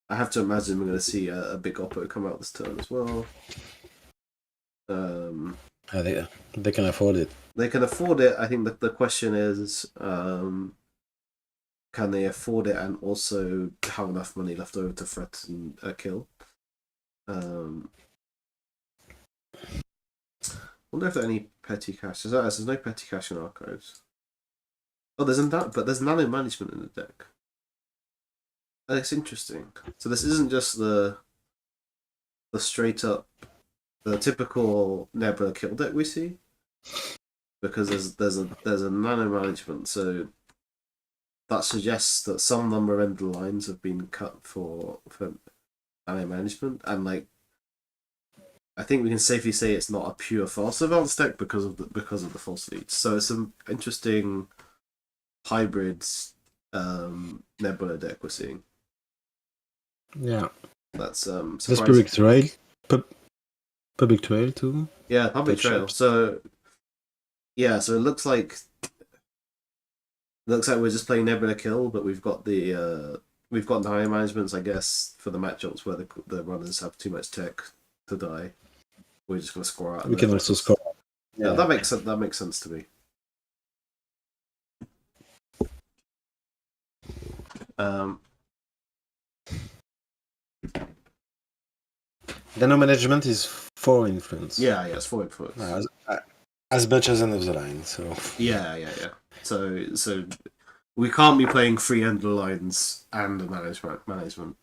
I have to imagine we're going to see a big Oppo come out this turn as well. They can afford it. They can afford it. I think that the question is, can they afford it and also have enough money left over to threaten a kill? I wonder if there are any petty cash. There's no petty cash in Archives. Oh, there's nano management in the deck. That's interesting. So this isn't just the straight up, the typical Nebula kill deck we see, because there's a nano management. So that suggests that some number of end lines have been cut for nano management, and I think we can safely say it's not a pure false advance deck because of the false leads. So it's some interesting hybrids Nebula deck we're seeing. Yeah, that's Public Trail, Public Trail too. Yeah, Public Trail. So it looks like we're just playing Nebula kill, but we've got the higher managements, I guess, for the matchups where the runners have too much tech to die. We're just gonna score out. We can also score. Yeah, that makes sense. That makes sense to me. Nano management is 4 influence. Yeah, it's 4 influence. As much as another line. So. Yeah. So we can't be playing 3 underlines and a management.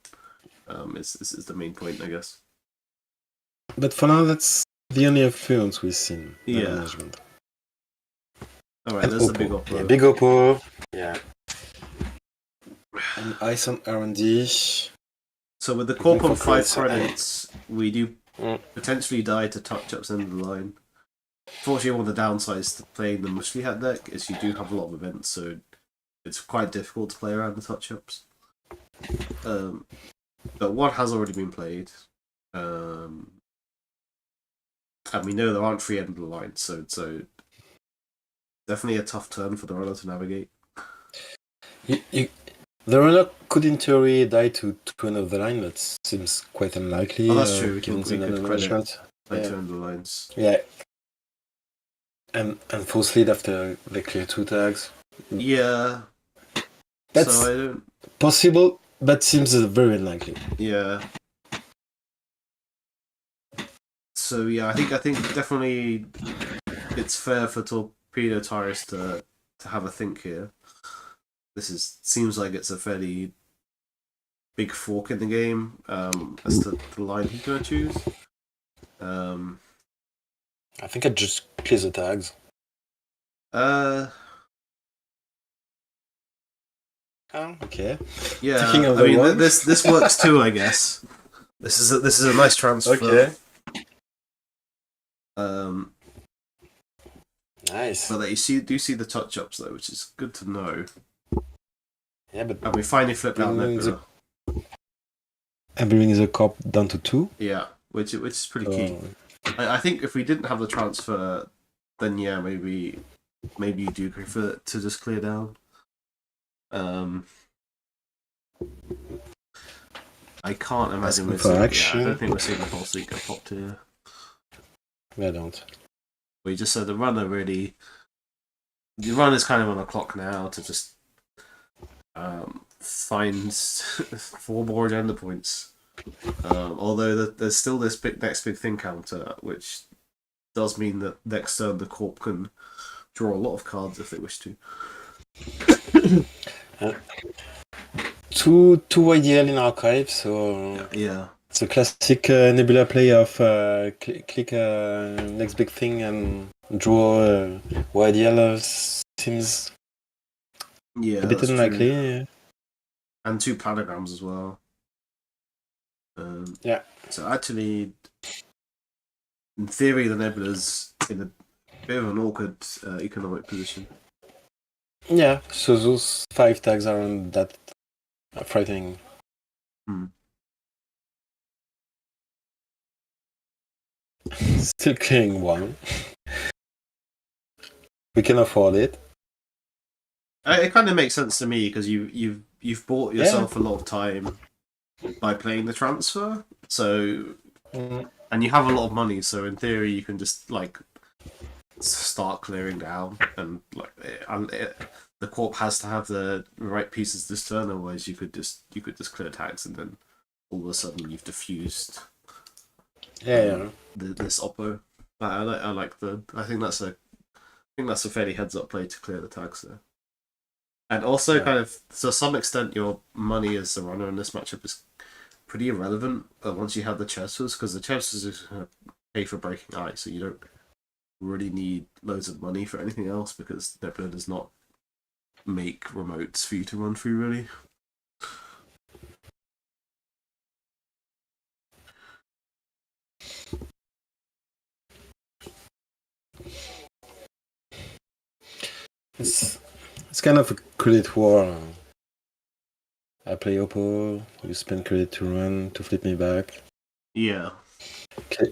This is the main point, I guess. But for now, that's the only influence we've seen. Yeah. Management. All right, there's the big Oppo. Yeah, big Oppo. Yeah. And Ice on R&D. So with the Corp on 5 credits, we do potentially die to touch-ups in the line. Fortunately, one of the downsides to playing the Mushli Hat deck is you do have a lot of events, so it's quite difficult to play around the touch-ups. But one has already been played. And we know there aren't 3 end of the line, so definitely a tough turn for the runner to navigate. The runner could, in theory, die to end of the line, but seems quite unlikely. Oh, that's true. We could credit by 2 end of the lines. Yeah. And force lead after they clear 2 tags. Yeah. That's so Possible, but seems very unlikely. Yeah. So yeah, I think definitely it's fair for Torpedo Tyrus to have a think here. Seems like it's a fairly big fork in the game as to the line he's going to choose. I think I just clear the tags. Okay. Yeah, I mean this works too, I guess. This is a nice transfer. Okay. Nice. But do see the touch ups though, which is good to know. Yeah, but and we finally flipped out Nebula. And bringing the corp down to 2. Yeah, which is pretty key. I think if we didn't have the transfer, then yeah, maybe you do prefer it to just clear down. I can't imagine we're seeing. Yeah, I don't think we're seeing the whole seat get popped here. I don't. We just said the runner really. The runner's kind of on a clock now to just find 4 more agenda points. Although there's still this next big thing counter, which does mean that next turn the Corp can draw a lot of cards if they wish to. Two YDL in archive, so yeah. It's a classic Nebula play of click next big thing and draw YDL seems a bit unlikely. True. And 2 planograms as well. Yeah. So actually, in theory, the Nebula's in a bit of an awkward economic position. Yeah, so those 5 tags aren't that frightening. Still clearing 1. We can afford it. It kind of makes sense to me because you've bought yourself a lot of time by playing the transfer. So and you have a lot of money, so in theory you can just like start clearing down, and the Corp has to have the right pieces this turn, otherwise you could just clear tags and then all of a sudden you've diffused this oppo. I think that's a fairly heads up play to clear the tags there. And also kind of to some extent your money as the runner in this matchup is pretty irrelevant once you have the Chesters, because the Chesters is going to pay for breaking ice, so you don't really need loads of money for anything else because Nebula does not make remotes for you to run through really. It's kind of a credit war. I play Oppo, you spend credit to run, to flip me back. Yeah.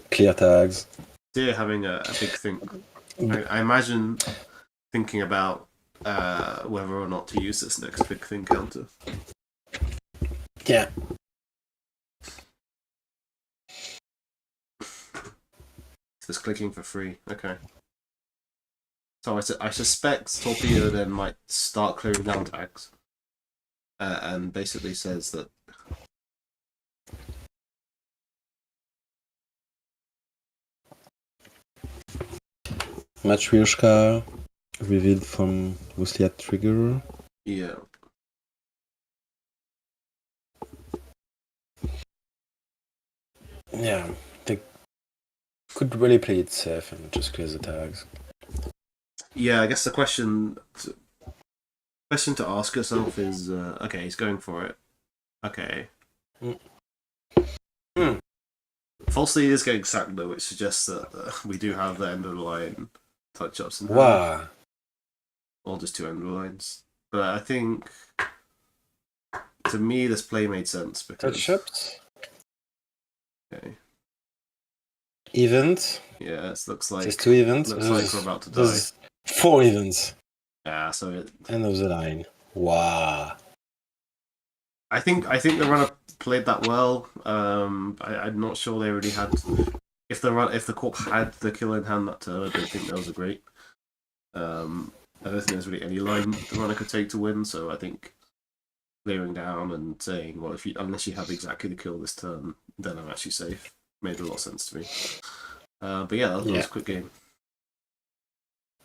Clear tags. They're having a big think. I imagine thinking about whether or not to use this next big thing counter. Yeah. Just clicking for free. Okay. So I suspect Torpedo then might start clearing down tags. And basically says that Matryoshka revealed from Wusliat Trigger. Yeah. Yeah, they could really play it safe and just clear the tags. Yeah, I guess the question to ask yourself is, okay, he's going for it. Okay. Falsely is getting sacked though, which suggests that we do have the end of the line touch-ups. Wow. Or just 2 end of the lines. But I think, to me, this play made sense because... Touch-ups? Okay. Event? Yeah, it looks like... There's 2 events? Looks like we're about to die. There's 4 events. Yeah, so it... End of the line. Wow. I think the runner played that well. I'm not sure they really had. If the Corp had the kill in hand that turn, I don't think that was a great. I don't think there's really any line the runner could take to win. So I think clearing down and saying, well, unless you have exactly the kill this turn, then I'm actually safe. Made a lot of sense to me. But yeah, that was a quick game.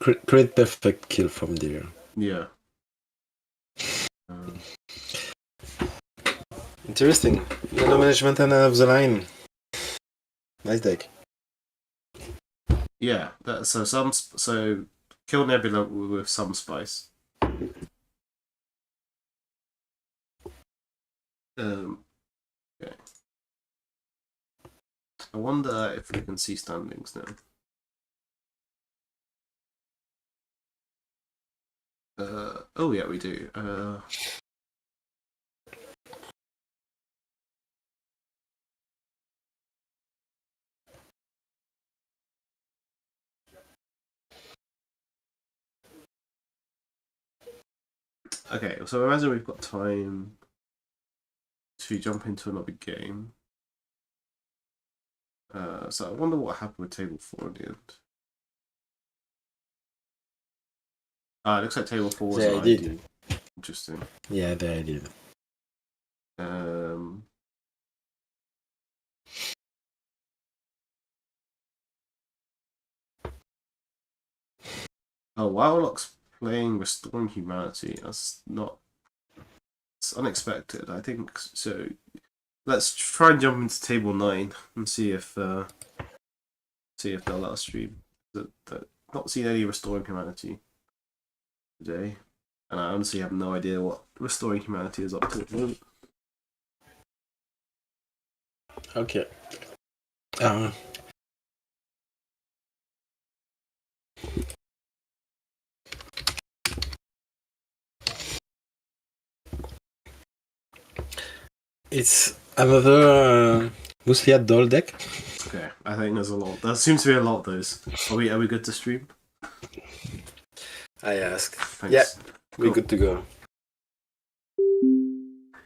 Great perfect kill from there. Yeah. Interesting. Nano management and end of the line. Nice deck. Yeah. So kill Nebula with some spice. Okay. I wonder if we can see standings now. Oh yeah, we do. Okay, so imagine we've got time to jump into another game. So I wonder what happened with table 4 in the end. It looks like table 4 was an ID. Interesting. Yeah, they did. Oh, Warlock's playing Restoring Humanity. It's unexpected. I think so. Let's try and jump into table 9 and see if they'll let us stream. Not seen any Restoring Humanity today, and I honestly have no idea what Restoring Humanity is up to at the moment. Okay. It's another Musliat doll deck. Okay, I think there's a lot. There seems to be a lot of those. Are we good to stream? I ask. Thanks. Yeah, Cool. we're good to go.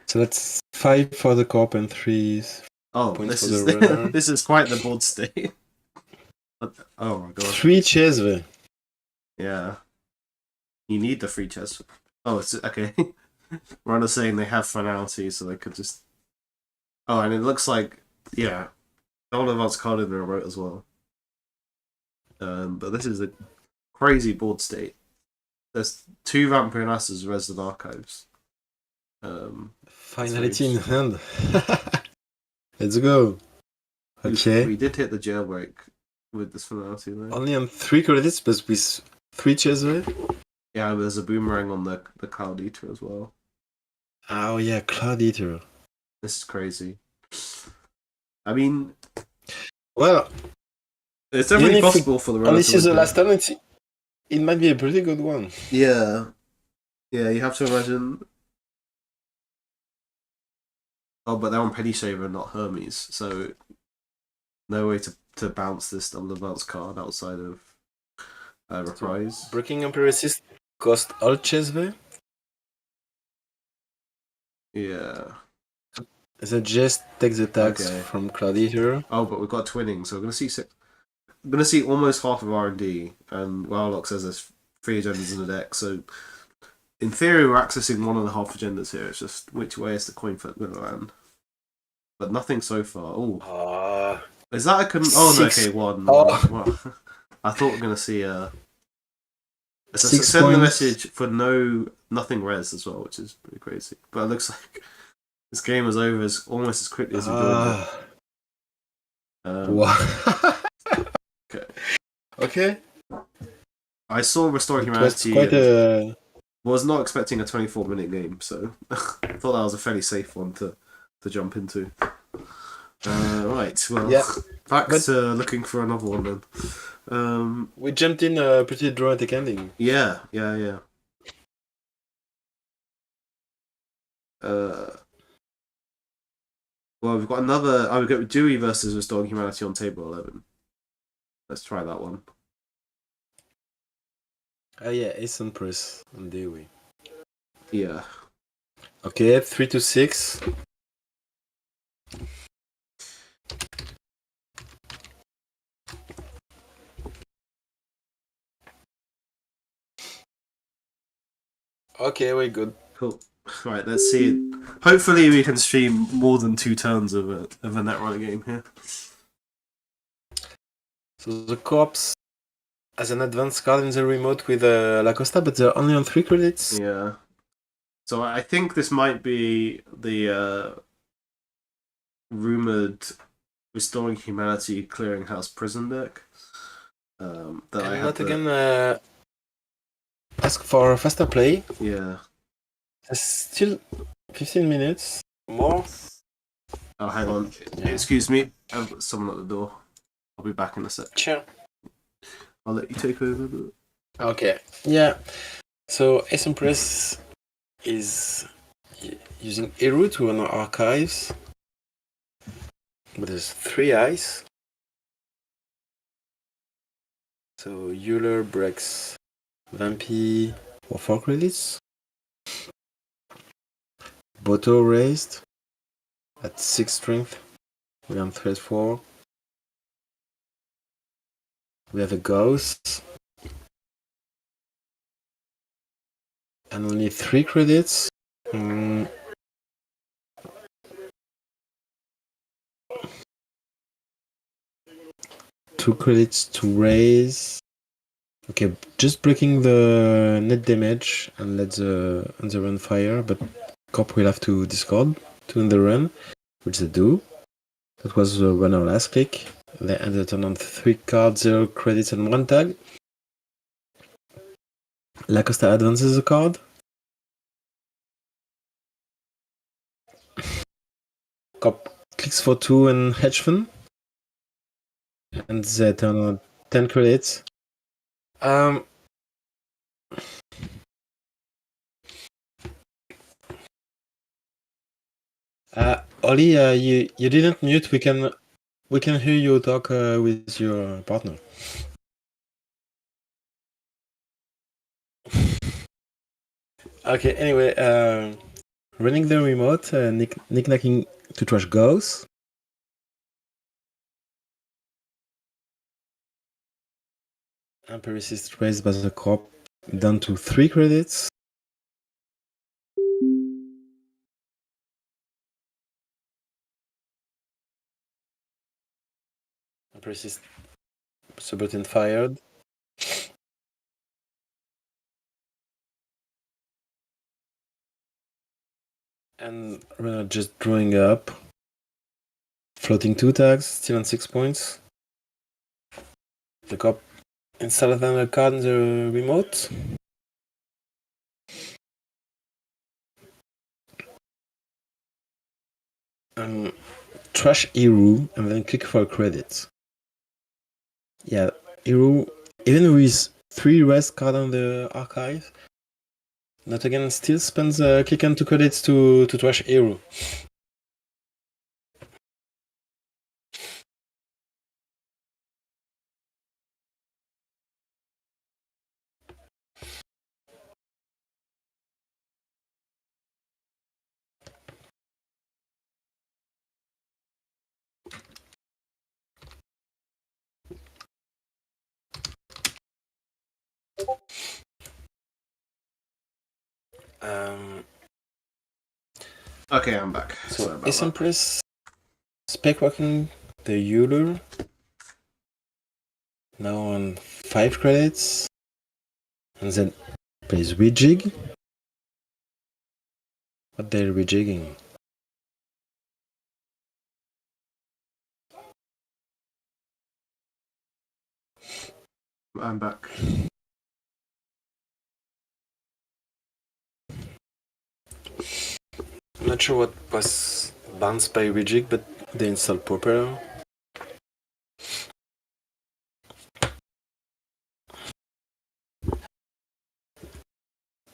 So that's 5 for the corp and 3 Oh, points this for is the runner. this is quite the board state. Oh my god. 3 Chesve. Yeah. You need the free chest. Oh, it's okay. Runner's saying they have finality, so they could just. Oh, and it looks like all of us card in the remote as well. But this is a crazy board state. There's 2 Vampire Asses Resident Archives. Finality in hand. Let's go. Okay. We did hit the jailbreak with this finality though. Only on 3 credits, but with 3 Chesve. Yeah, there's a boomerang on the Cloud Eater as well. Oh yeah, Cloud Eater. This is crazy. I mean, well, it's definitely possible for the runner. This is the last turn. It might be a pretty good one. Yeah, you have to imagine. Oh, but they're on Penny Shaver, not Hermes, so no way to bounce this double bounce card outside of Reprise. Breaking Empiricist cost all Chesve. Yeah. So just take the tax from Cloud Eater. Oh, but we've got twinning, so we're gonna see almost half of R&D, and Warlock says there's 3 agendas in the deck, so in theory we're accessing 1.5 agendas here. It's just which way is the coin flip going to land? But nothing so far. Oh, is that a Oh no, okay, 1. Oh. Well, I thought we are gonna see it's a 6 send the points. message for nothing res as well, which is pretty crazy. But it looks like this game is over almost as quickly as we joined it. Wow. Okay. I saw Restoring Humanity. Was not expecting a 24-minute game, so I thought that was a fairly safe one to jump into. Right, well, back to looking for another one then. We jumped in a pretty dramatic ending. Yeah. Well, we've got another. We've got Dewey versus Restoring Humanity on table 11. Let's try that one. Yeah, Ace and Press on Dewey. Yeah. Okay, 3 to 6. Okay, we're good. Cool. Right, let's see. Hopefully, we can stream more than 2 turns of a Netrunner game here. So the corpse has an advanced card in the remote with La Costa, but they're only on 3 credits. Yeah. So I think this might be the rumored Restoring Humanity Clearinghouse Prison deck. That I And had not again ask for faster play. Yeah. There's still 15 minutes more. Oh, hang on. Yeah. Excuse me. I've got someone at the door. I'll be back in a sec. Sure. I'll let you take over. Okay. Yeah. So Ace Press is using Eru to run archives. But there's 3 eyes. So Euler breaks Vampy for 4 credits. Boto raised at 6 strength. We on threat 4. We have a ghost. And only 3 credits. 2 credits to raise. Okay, just breaking the net damage and let the on the run fire, but Corp will have to discard to end the run, which they do. That was the runner last click. They end the turn on 3 cards, 0 credits and 1 tag. La Costa advances a card. Corp clicks for 2 and hedge fund. And they turn on 10 credits. Oli, you didn't mute. We can hear you talk with your partner. Okay. Anyway, running the remote, knickknacking to trash goes. Empiricist raised by the Corp down to 3 credits. Empiricist subroutine fired. And runner just drawing up. Floating 2 tags, still on 6 points. The Corp install another card in the remote. Trash Eru and then click for credits. Yeah, Eru, even with 3 rest cards on the archive, not again still spends click and 2 credits to trash Eru. Okay, I'm back. So Ace Press spec walking the Euler. Now on 5 credits. And then plays rejig. What they're rejigging? I'm back. I'm not sure what was bounced by rejig, but they installed proper.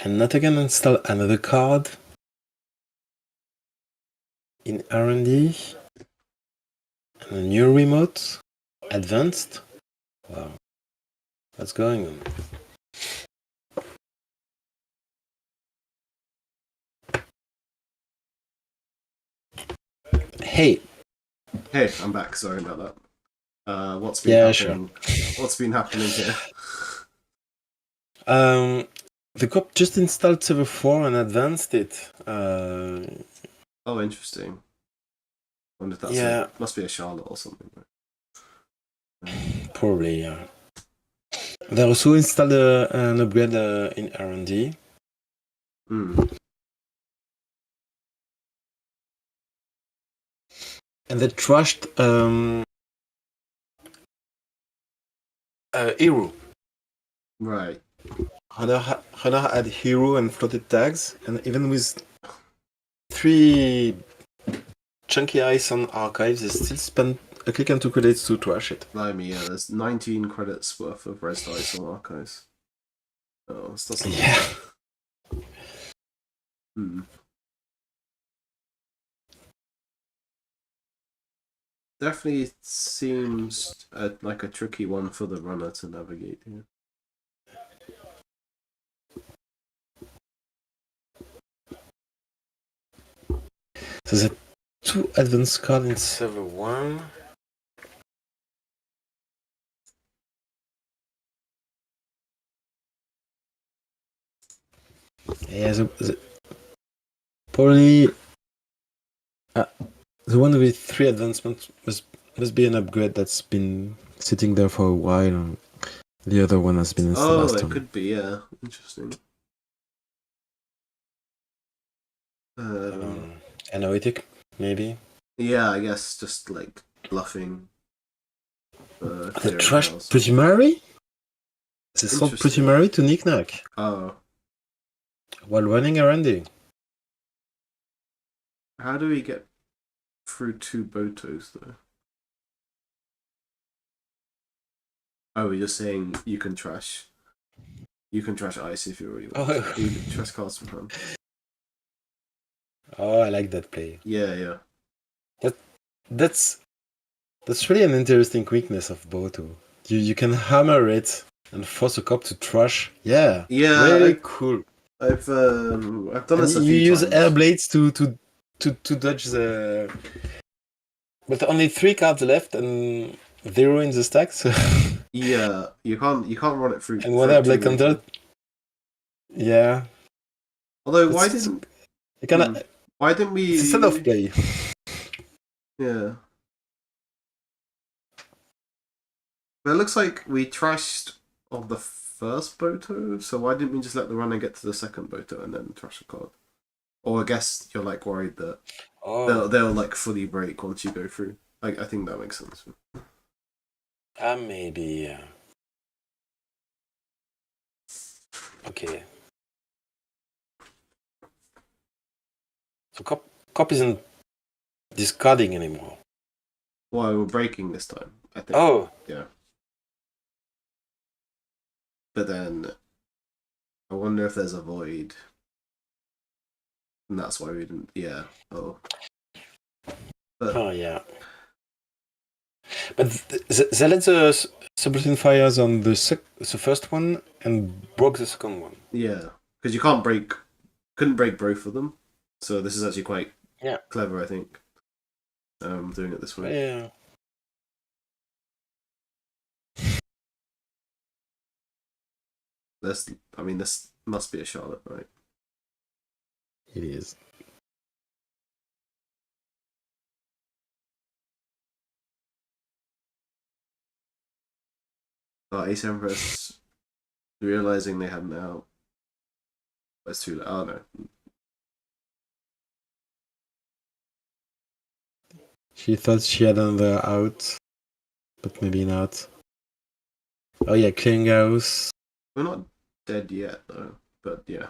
And not again install another card in R&D and a new remote, advanced. Wow, what's going on? Hey, I'm back. Sorry about that. What's been happening? Sure. What's been happening here? The cop just installed server 4 and advanced it. Oh, interesting. Wonder if that's Yeah. must be a Charlotte or something. Probably, yeah. They also installed an upgrade in R&D. And they trashed Hero. Right. Runner had Hero and floated tags, and even with 3 chunky ice on archives, they still spent a click and 2 credits to trash it. Blimey, yeah, there's 19 credits worth of res dice on archives. Oh, that's not something. Yeah. Definitely seems like a tricky one for the runner to navigate here. So there's 2 advanced cards in server 1. Yeah, probably the one with 3 advancements must be an upgrade that's been sitting there for a while. The other one has been installed last time. Could be, yeah. Interesting. Analytic, maybe. Yeah, I guess just like bluffing. The trash Pretty Mary? They sold Pretty Mary to Knick-Knack. Oh. While running R&D. How do we get through 2 Botos, though? Oh, you're saying you can trash ice if you already want. Oh. You can trash cards from home. Oh, I like that play. Yeah. That's really an interesting weakness of Boto. You can hammer it and force a cop to trash. Yeah. Really cool. I've done this a few times. You use air blades to dodge the. But only 3 cards left and 0 in the stack. So yeah, you can't run it through. And when I black counter. Yeah. Although why didn't we? It's a set of play. Yeah. But it looks like we trashed of the first Boto, so why didn't we just let the runner get to the second Boto and then trash a card? Or I guess you're like worried that they'll like fully break once you go through. I think that makes sense. Maybe, yeah. Okay. So cop isn't discarding anymore. Well, we're breaking this time, I think. Oh. Yeah. But then I wonder if there's a void. And that's why we didn't. Yeah. Oh. But, yeah. But they let the subroutine fires on the first one and broke the second one. Yeah. Because you couldn't break both of them. So this is actually quite clever, I think. Doing it this way. Yeah. This must be a Charlotte, right? It is. Ace Empress realizing they hadn't out. That's too late. Oh no. She thought she had another out, but maybe not. Oh yeah, Clearinghouse. We're not dead yet though, but yeah.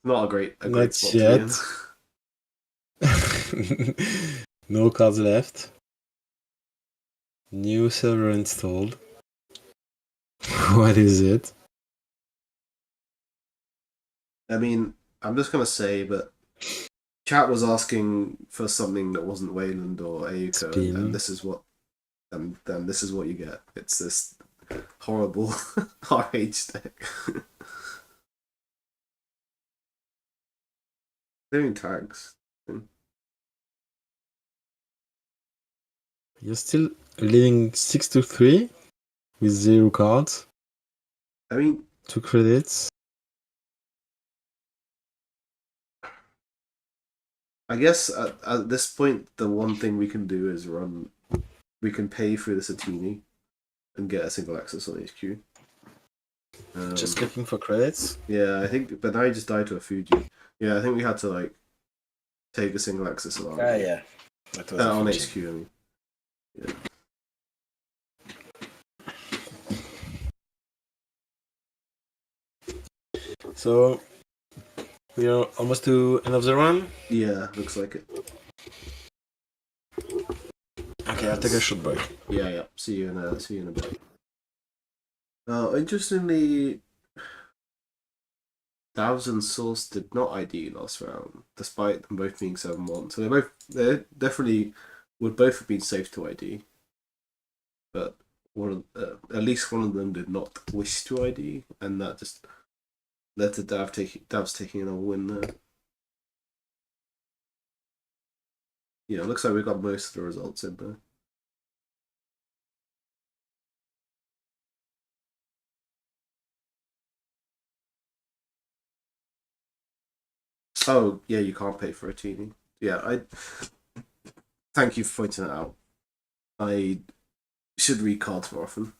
Not a great Not spot yet. to be in. No cards left. New server installed. What is it? I mean, I'm just gonna say, but chat was asking for something that wasn't Wayland or Ayuko, and this is what, and then this is what you get. It's this horrible RH deck. Doing tags. You're still leading 6-3 with 0 cards. I mean, 2 credits. I guess at this point, the one thing we can do is run. We can pay through the Satini and get a single access on HQ. Just looking for credits. Yeah, I think, but now he just died to a Fuji. Yeah, I think we had to like take a single access on Yeah. That was on Fuji. HQ. I mean, yeah. So we are almost to end of the run. Yeah, looks like it. Okay, I'll take a short break. Yeah. See you in a bit. Interestingly, Davs and Source did not ID last round, despite them both being 7-1. So they definitely would both have been safe to ID, but at least one of them did not wish to ID, and that just led to Davs taking another win there. Yeah, looks like we got most of the results in there. Oh, yeah, you can't pay for a teeny. Yeah, I thank you for pointing that out. I should read cards more often.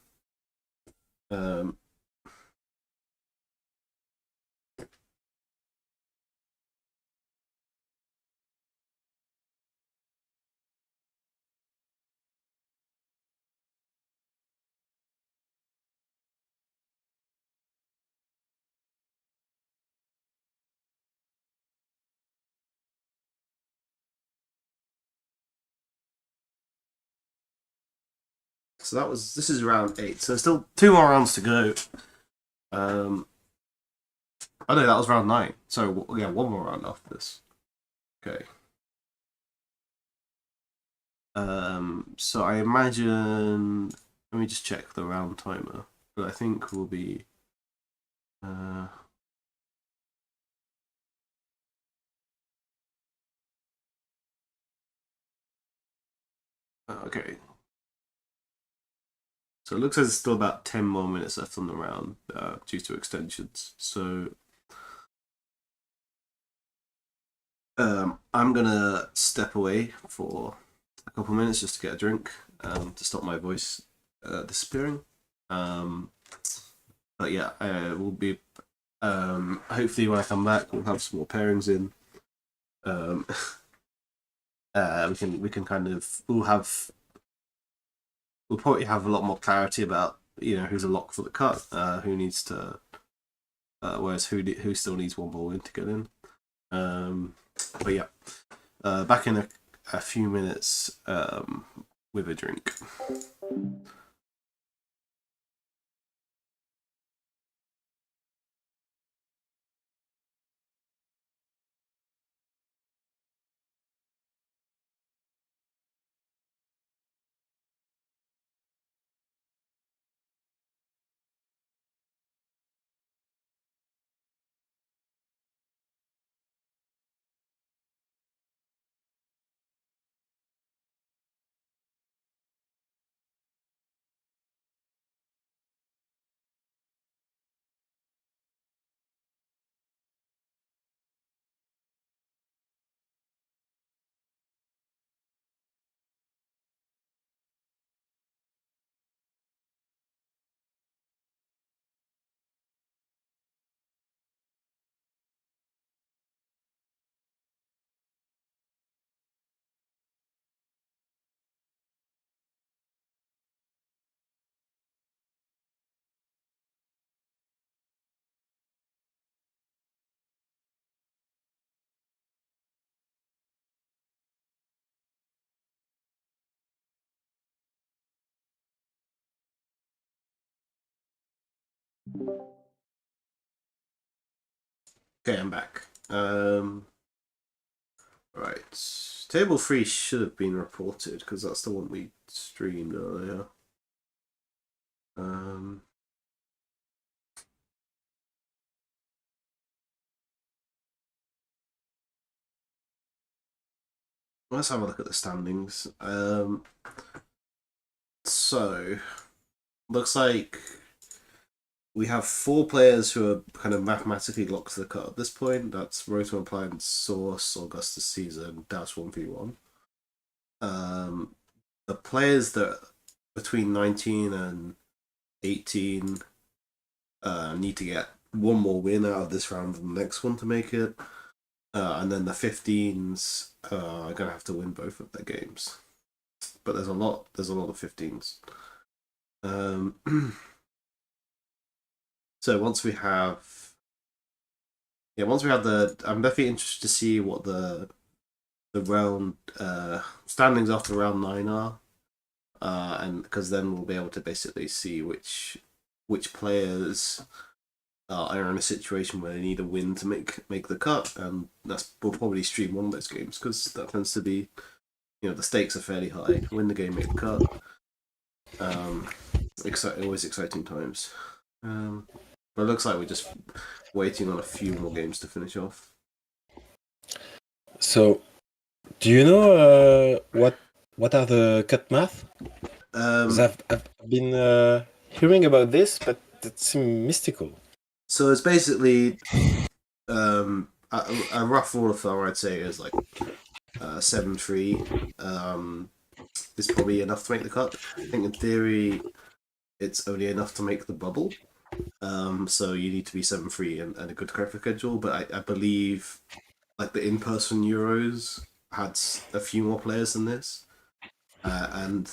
So this is round 8. So there's still 2 more rounds to go. Oh no, that was round 9. So yeah, 1 more round after this. Okay. So I imagine. Let me just check the round timer. But I think we'll be. Okay. So it looks like there's still about 10 more minutes left on the round due to extensions. So I'm gonna step away for a couple minutes just to get a drink to stop my voice disappearing. But yeah, we'll be hopefully when I come back we'll have some more pairings in. We can kind of we'll probably have a lot more clarity about who's a lock for the cut, who needs to, whereas who still needs one more win to get in. But yeah, back in a few minutes with a drink. Okay, I'm back. Right. Table 3 should have been reported because that's the one we streamed earlier. Let's have a look at the standings. So looks like we have 4 players who are kind of mathematically locked to the cut at this point. That's Roto Appliance, Source, Augustus Caesar, and Dash 1v1. The players that between 19 and 18 need to get one more win out of this round than the next one to make it. And then the 15s are going to have to win both of their games. But there's a lot of 15s. So once we have I'm definitely interested to see what the round standings after round 9 are, and because then we'll be able to basically see which players are in a situation where they need a win to make the cut, and we'll probably stream one of those games because that tends to be, the stakes are fairly high. Win the game, make the cut. Always exciting times. But it looks like we're just waiting on a few more games to finish off. So, do you know what are the cut math? 'Cause I've been hearing about this, but it seems mystical. So it's basically a rough rule of thumb, I'd say, is like 7-3 is probably enough to make the cut. I think in theory it's only enough to make the bubble. So you need to be 7-3 and a good curve schedule. But I believe like the in-person Euros had a few more players than this, and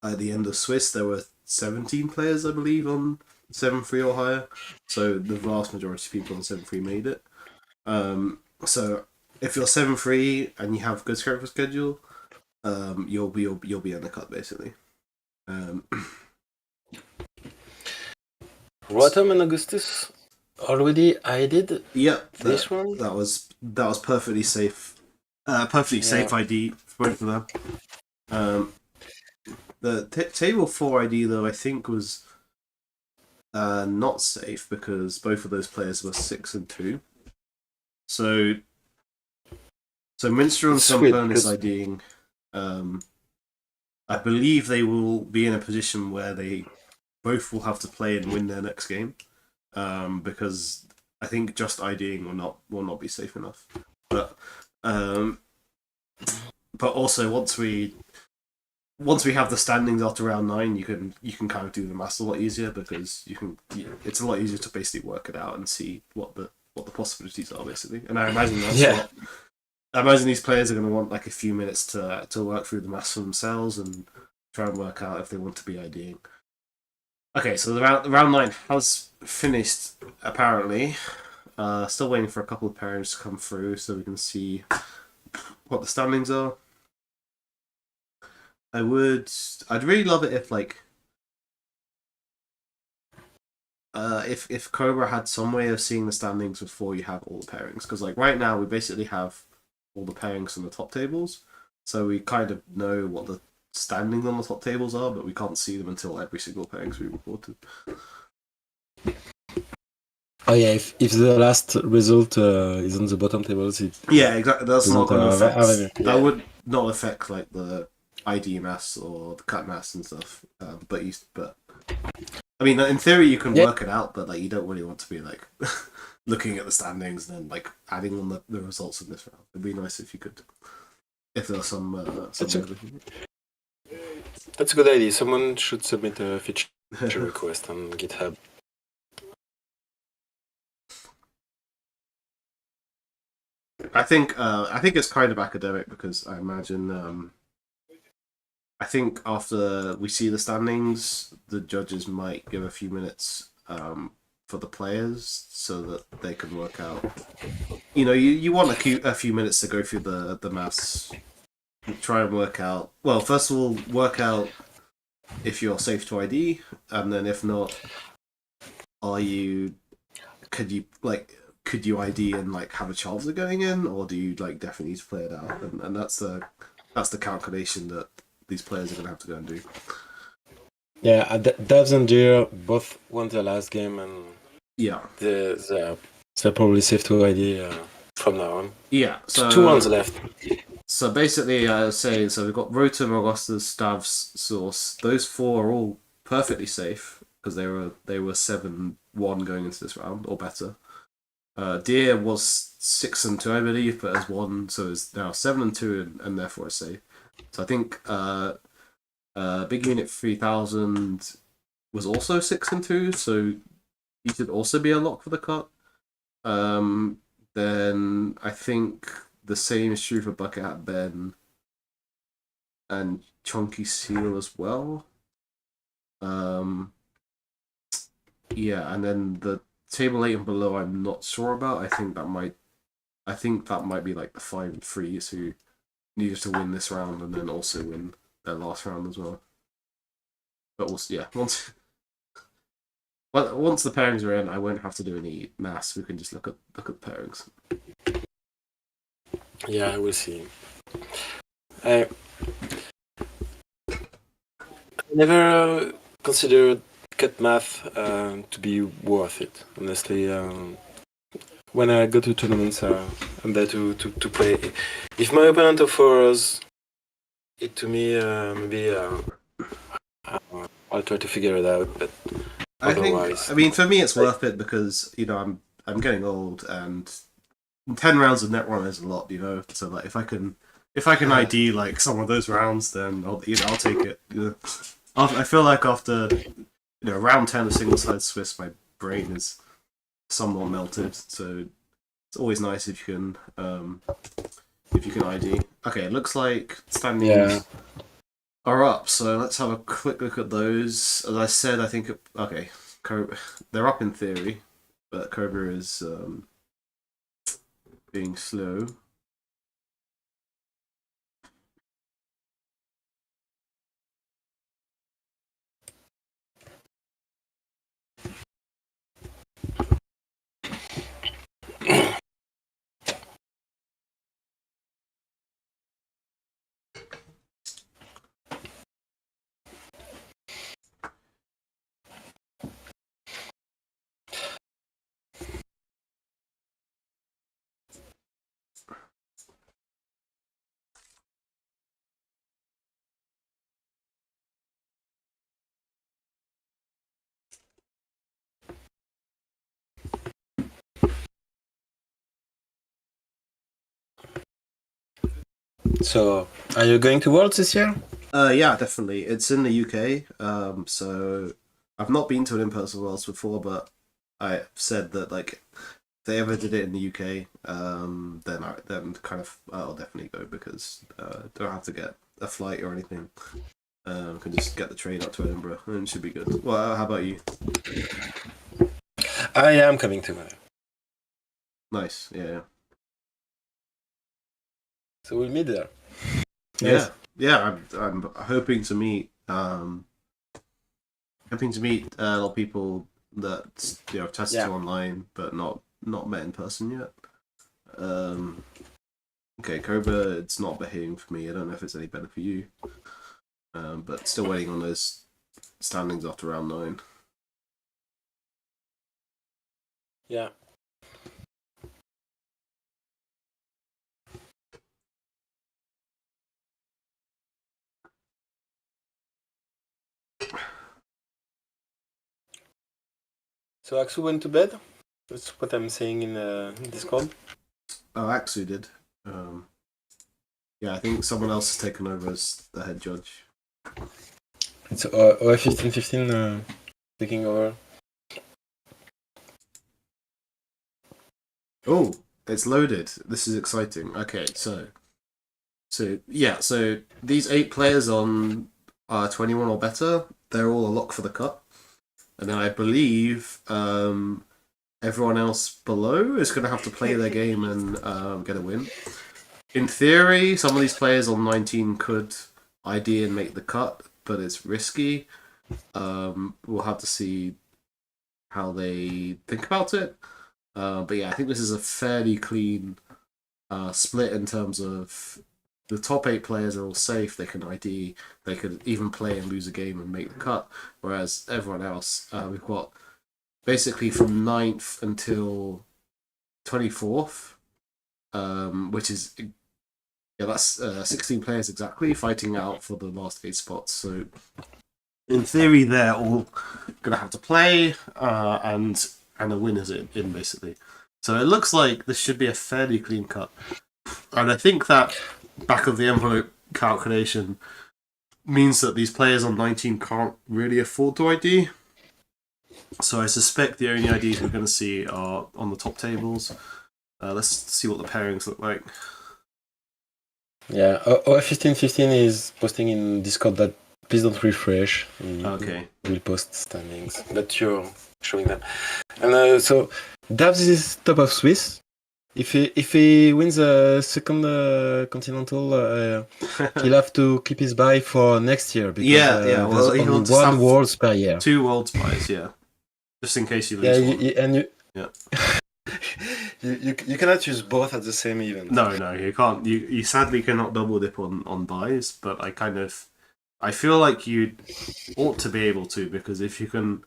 at the end of Swiss there were 17 players, I believe, on 7-3 or higher. So the vast majority of people on 7-3 made it. So if you're 7-3 and you have good curve schedule, you'll be in the cut basically. Rotom and Augustus already ID. Yep, This one? that was perfectly safe. Safe ID for both of them. The table 4 ID though I think was not safe because both of those players were 6 and 2. So Minster and Sunburn is IDing. I believe they will be in a position where they both will have to play and win their next game, because I think just IDing will not be safe enough. But also once we have the standings after round 9, you can kind of do the maths a lot easier because it's a lot easier to basically work it out and see what the possibilities are basically. And I imagine I imagine these players are going to want like a few minutes to work through the maths for themselves and try and work out if they want to be IDing. Okay, so the round 9 has finished apparently. Still waiting for a couple of pairings to come through so we can see what the standings are. I'd really love it if if Cobra had some way of seeing the standings before you have all the pairings, because like right now we basically have all the pairings from the top tables, so we kind of know what the standings on the top tables are, but we can't see them until every single pairings we reported. Oh yeah, if the last result is on the bottom tables, exactly. That's not going to affect. Yeah. That would not affect like the ID mass or the cut mass and stuff. But I mean, in theory, you can work it out, but like you don't really want to be like looking at the standings and then like adding on the results of this round. It'd be nice if you could, if there was some. That's a good idea. Someone should submit a feature request on GitHub. I think it's kind of academic because I imagine I think after we see the standings, the judges might give a few minutes for the players so that they can work out. You want a few minutes to go through the maths, try and work out. Well, first of all, work out if you're safe to ID, and then if not, could you ID and like have a chance of going in, or do you like definitely need to play it out? And that's the calculation that these players are going to have to go and do. Yeah, Devs and Deer both won their last game, and they're probably safe to ID from now on. Yeah, so 2 rounds left. So basically, I was saying, so we've got Rotom, Augustus, Stavs, Source. Those 4 are all perfectly safe. because they were 7-1 going into this round or better. Deer was 6-2, I believe, but has won, so is now 7-2 and therefore is safe. So I think Big Unit 3000 was also 6-2, so he should also be a lock for the cut. Then I think the same is true for Bucket Hat Ben and Chunky Seal as well. Yeah, and then the table 8 and below I'm not sure about. I think that might be like the 5 and 3s who needed to win this round and then also win their last round as well. But also, yeah, once the pairings are in, I won't have to do any maths. We can just look at pairings. Yeah, we'll see. I never considered cut math to be worth it, honestly. When I go to tournaments, I'm there to play. If my opponent offers it to me, maybe I'll try to figure it out. But otherwise, I mean, for me, it's worth it because I'm getting old, and 10 rounds of Netrunner is a lot, So like, if I can ID like some of those rounds, then I'll take it. I feel like after round 10 of single side Swiss, my brain is somewhat melted. So it's always nice if you can ID. Okay, it looks like standings are up. So let's have a quick look at those. As I said, I think they're up in theory, but Cobra is being slow. So, are you going to Worlds this year? Yeah, definitely. It's in the UK. So I've not been to an in-person Worlds before, but I've said that like if they ever did it in the UK, then I'll definitely go because don't have to get a flight or anything. Can just get the train up to Edinburgh and it should be good. Well, how about you? I am coming to. Nice, yeah. So we'll meet there. Nice. Yeah. I'm hoping to meet a lot of people that tested online but not met in person yet. Okay, Cobra, it's not behaving for me. I don't know if it's any better for you. But still waiting on those standings after round 9. Yeah. So Axu went to bed? That's what I'm saying in Discord. Oh, Axu did. Yeah, I think someone else has taken over as the head judge. It's OF1515 taking over. Oh, it's loaded. This is exciting. Okay, so these 8 players on 21 or better, they're all a lock for the cut. And then I believe everyone else below is going to have to play their game and get a win. In theory, some of these players on 19 could ID and make the cut, but it's risky. We'll have to see how they think about it. But yeah, I think this is a fairly clean split in terms of the top 8 players are all safe. They can ID. They could even play and lose a game and make the cut. Whereas everyone else, we've got basically from 9th until 24th, which is that's 16 players exactly fighting out for the last 8 spots. So in theory, they're all gonna have to play, and a winner's in basically. So it looks like this should be a fairly clean cut, and I think that back of the envelope calculation means that these players on 19 can't really afford to ID. So I suspect the only IDs we're going to see are on the top tables. Let's see what the pairings look like. Yeah, OF1515 is posting in Discord that please don't refresh. Okay. We'll post standings. But you're showing them. And so Davs is top of Swiss. If he wins a second Continental, he'll have to keep his buy for next year because well, there's he'll only just have one Worlds per year. 2 Worlds buys, yeah. Just in case you lose one. You cannot use both at the same event. No, you can't. You sadly cannot double dip on buys, but I feel like you ought to be able to, because if you can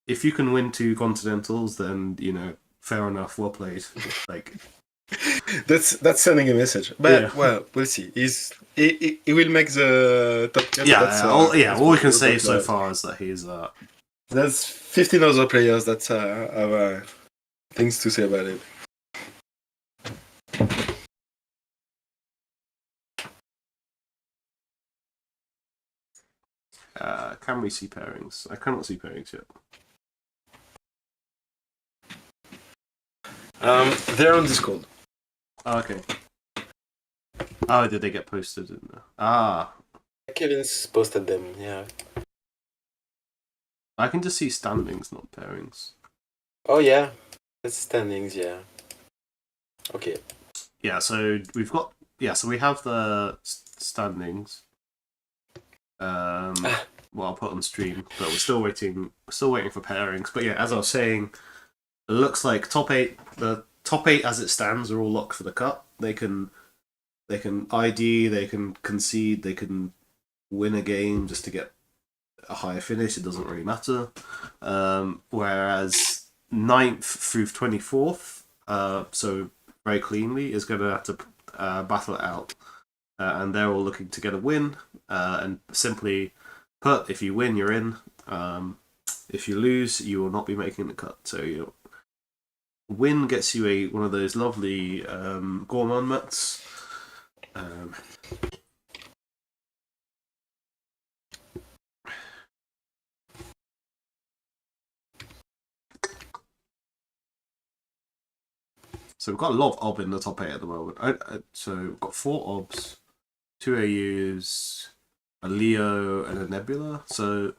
win 2 Continentals, then fair enough, well played. Like that's sending a message. But well, we'll see. He will make the top 10. All we can say so far is that he's there's 15 other players that have things to say about it. Can we see pairings? I cannot see pairings yet. They're on Discord. Oh, okay. Oh, did they get posted in there? Ah. Kevin's posted them, yeah. I can just see standings, not pairings. Oh yeah, that's standings, yeah. Okay. Yeah, so we've got so we have the standings. Well, I'll put on stream, but we're still waiting for pairings. But yeah, as I was saying, it looks like the top 8 as it stands are all locked for the cut. They can ID, they can concede, they can win a game just to get a higher finish. It doesn't really matter. Whereas 9th through 24th, so very cleanly, is going to have to battle it out. And they're all looking to get a win. And simply put, if you win, you're in. If you lose, you will not be making the cut. So win gets you one of those lovely gourmand mats. So we've got a lot of OB in the top 8 at the moment. So we've got 4 OBs, 2 AUs, a Leo, and a Nebula. So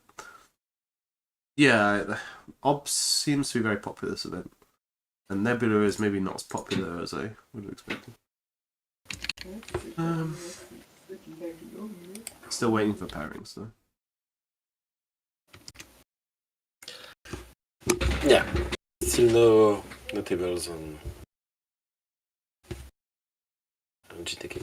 yeah, OBS seems to be very popular this event. And Nebula is maybe not as popular as I would have expected. Still waiting for pairings though. Yeah. Still no tables on GTK.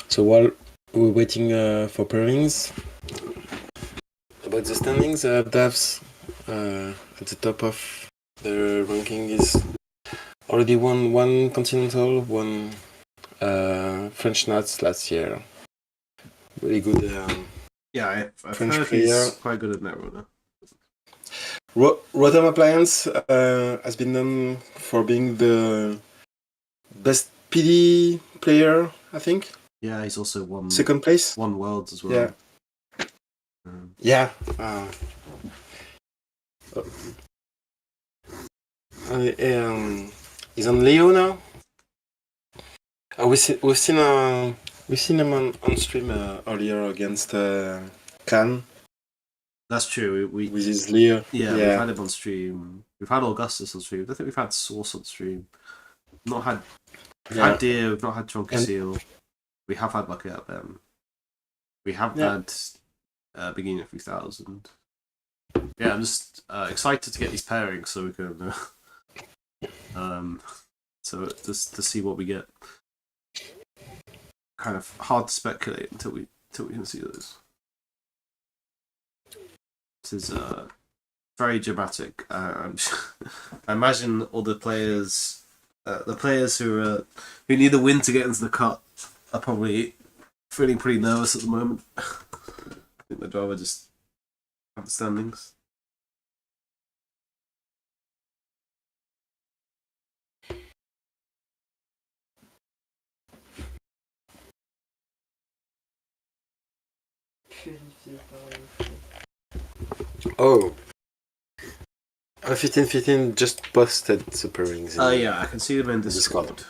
So while we're waiting for pairings, About the standings, Davs at the top of the ranking is already won one Continental, one French Nats last year. Really good Yeah, I've French heard player. he's quite good at Netrunner. Rotom Appliance has been known for being the best PD player, I think. Yeah, he's also won Second place. won Worlds as well. Yeah. Um, Yeah. He's on Leo now. We've seen him on stream earlier against Khan that's true. We with his Leo. yeah, we've had him on stream. We've had Augustus on stream. I think we've had Source on stream. Not had Yeah. had Deer. We've not had Chonky And- Seal. We have had Lucky at them. We have Yeah. had Beginning of 3000. Yeah, I'm just excited to get these pairings so we can so just to see what we get. Kind of hard to speculate until we can see those. This is very dramatic. I imagine all the players who need the win to get into the cut are probably feeling pretty nervous at the moment. I think they'd rather just have the standings. Oh. 1515 just posted the pairings. Yeah, I can see them in Discord.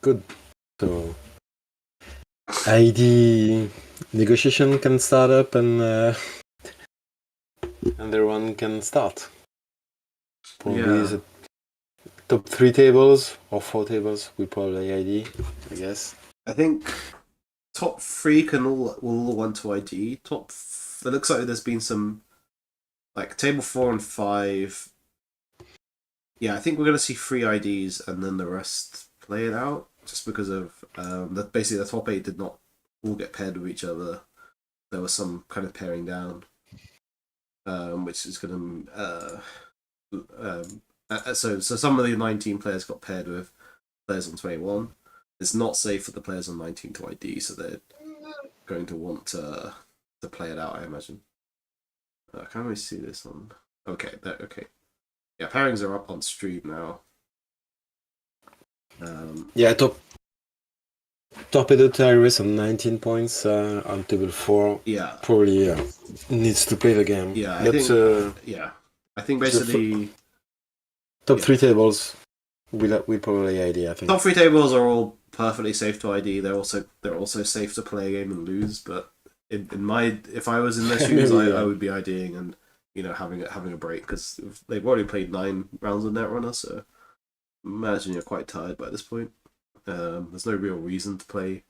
Good. So ID negotiation can start up and everyone can start. Probably Yeah. the top 3 tables or 4 tables we probably ID, I guess. I think top 3 will all want to ID. It looks like there's been some like table 4 and 5. Yeah, I think we're gonna see 3 IDs and then the rest play it out. Just because of that, basically the top 8 did not all get paired with each other. There was some kind of pairing down, which is going to so some of the 19 players got paired with players on 21. It's not safe for the players on 19 to ID, so they're going to want to play it out, I imagine. Can't really see this on. Okay, okay. Yeah, pairings are up on stream now. Yeah, Torpedo Tyrus on 19 points on table 4. Yeah, Probably needs to play the game. yeah, I think So basically top yeah. 3 tables we probably ID, I think. top 3 tables are all perfectly safe to ID. They're also safe to play a game and lose. But if I was in their shoes, I would be IDing and having a break because they've already played 9 rounds of Netrunner, so imagine you're quite tired by this point. There's no real reason to play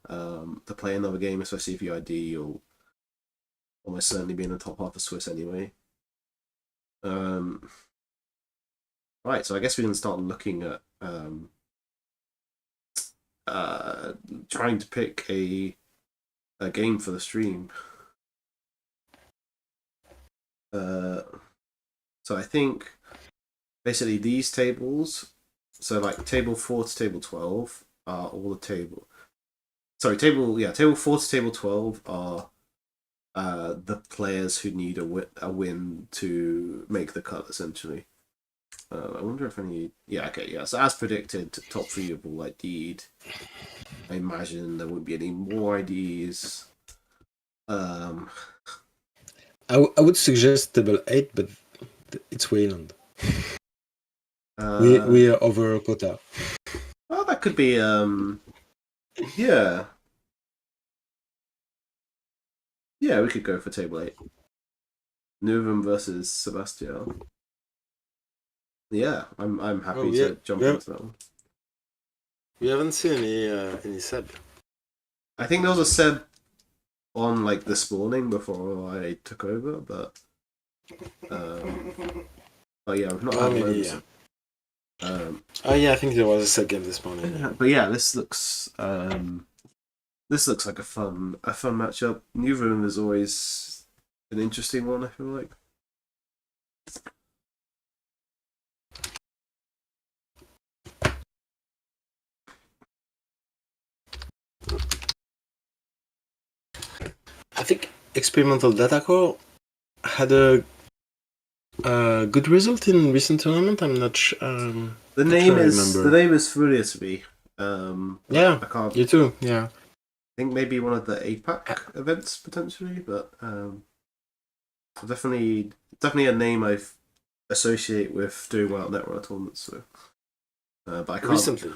another game, especially if you ID. You'll almost certainly be in the top half of Swiss anyway. Right, so I guess we can start looking at trying to pick a game for the stream. So I think basically these tables, so like table 4 to table 12 are all the table. Sorry, table 4 to table 12 are the players who need a win to make the cut, essentially. I wonder if any. Yeah, okay, yeah. So as predicted, top 3 of all ID'd. I imagine there won't be any more IDs. I would suggest table 8, but it's Wayland. We are over quota. Well, that could be. Yeah. Yeah, we could go for table 8. Novum versus Sebastian. Yeah, I'm happy to jump into that one. We haven't seen any Seb. I think there was a Seb on like this morning before I took over, but yeah, I've not had loads. Oh yeah, I think there was a set game this morning. But yeah, this looks like a fun matchup. New Room is always an interesting one, I feel like. I think Experimental Data Core had a good result in recent tournament. I'm not sure. The name is familiar to me. Yeah, I can't. you too. Yeah. I think maybe one of the APAC events potentially, but definitely a name I associate with doing well at Netrunner tournaments. So, but I can't. Recently.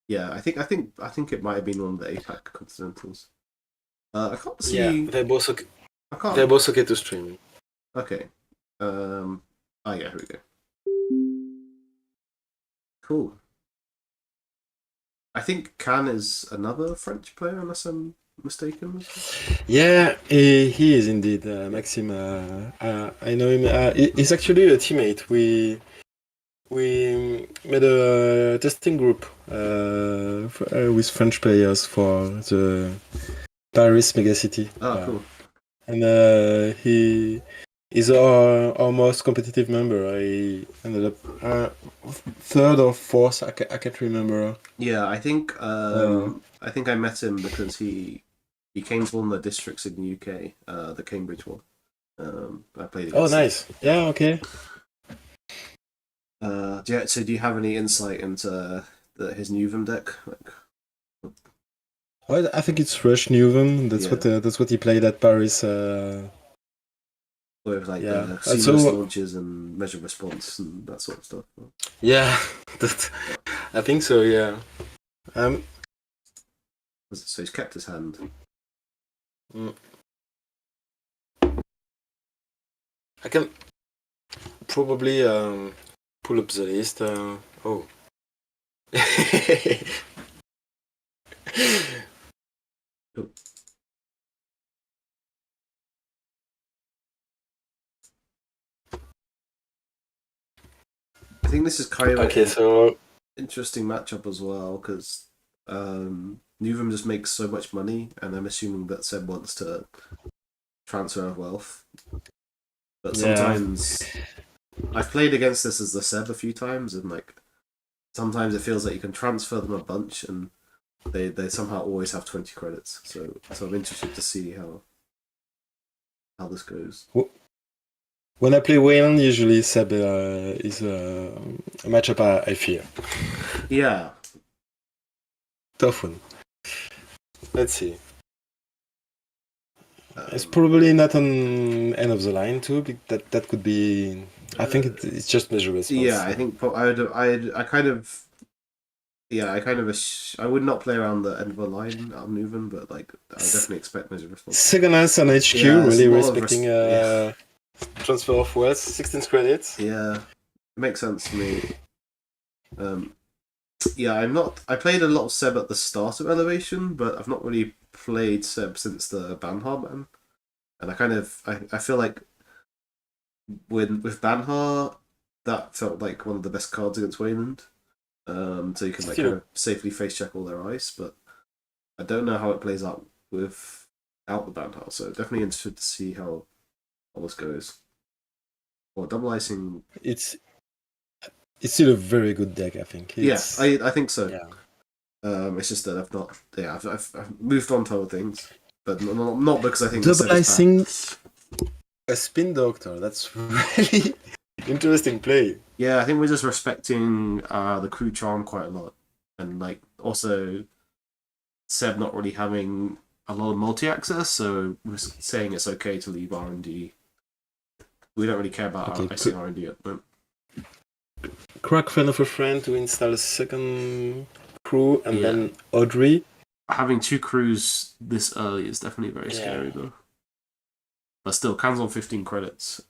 Yeah, I think it might have been one of the APAC Continentals. I can't see. Yeah, they're both okay. I can't. They're both okay to stream. Okay. Oh yeah, here we go. Cool. I think Can is another French player, unless I'm mistaken. Yeah, he is indeed. Maxime, I know him. He's actually a teammate. We made a testing group with French players for the Paris Megacity. Oh, cool. And he's our most competitive member. I ended up third or fourth. I can't remember. Yeah, I think I met him because he came to one of the districts in the UK, the Cambridge one. I played against. Oh, nice. Him. Yeah. Okay. Do you have any insight into his Newham deck? Well, I think it's Rush Newham. That's what he played at Paris. With like Yeah. seamless launches and measure response and that sort of stuff. Yeah, I think so. Yeah. So he's kept his hand. I can probably pull up the list. Oh. I think this is kind of so interesting matchup as well because Newham just makes so much money, and I'm assuming that Seb wants to transfer of wealth. But sometimes I've played against this as the Seb a few times, and like sometimes it feels like you can transfer them a bunch, and they somehow always have 20 credits. So I'm interested to see how this goes. When I play Wayland, usually Seb is a matchup I fear. Yeah. Tough one. Let's see. It's probably not on end of the line too. That could be. I think it's just measure response. Yeah, I think I would not play around the end of the line on Newham, but like I definitely expect measure response. Second last on HQ, really respecting transfer of wealth, 16 credits. Yeah, it makes sense to me. I played a lot of Seb at the start of Elevation, but I've not really played Seb since the Banhar ban. And I feel like with Banhar, that felt like one of the best cards against Wayland. So you can like kind of safely face check all their ice, but I don't know how it plays out without the Banhar, so definitely interested to see how this goes. Or double icing. It's still a very good deck, I think. I think so. Yeah. It's just that I've not. Yeah, I've moved on to other things, but not because I think double icing a spin doctor. That's really interesting play. Yeah, I think we're just respecting the crew charm quite a lot, and like also Seb not really having a lot of multi-access, so we're saying it's okay to leave R&D. We don't really care about icing R&D at the moment. Crack friend of a friend to install a second crew, and then Audrey. Having two crews this early is definitely very scary though. But still, Can's on 15 credits.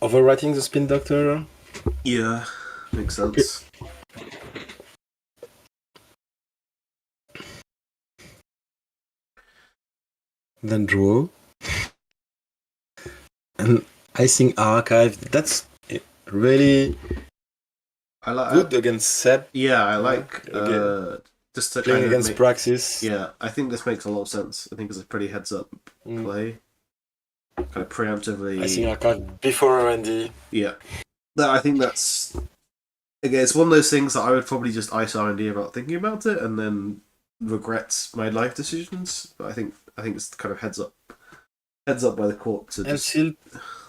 Overwriting the spin doctor? Yeah, makes sense. Then draw. And icing archive. That's really I like. good against Seb. Yeah, I like. again, Just to playing kind of against make, Praxis. Yeah, I think this makes a lot of sense. I think it's a pretty heads up play, kind of preemptively. I think I can't. Before R&D. Yeah, I think that's again. It's one of those things that I would probably just ice R&D about thinking about it, and then regret my life decisions. But I think it's kind of heads up by the court to And just. still,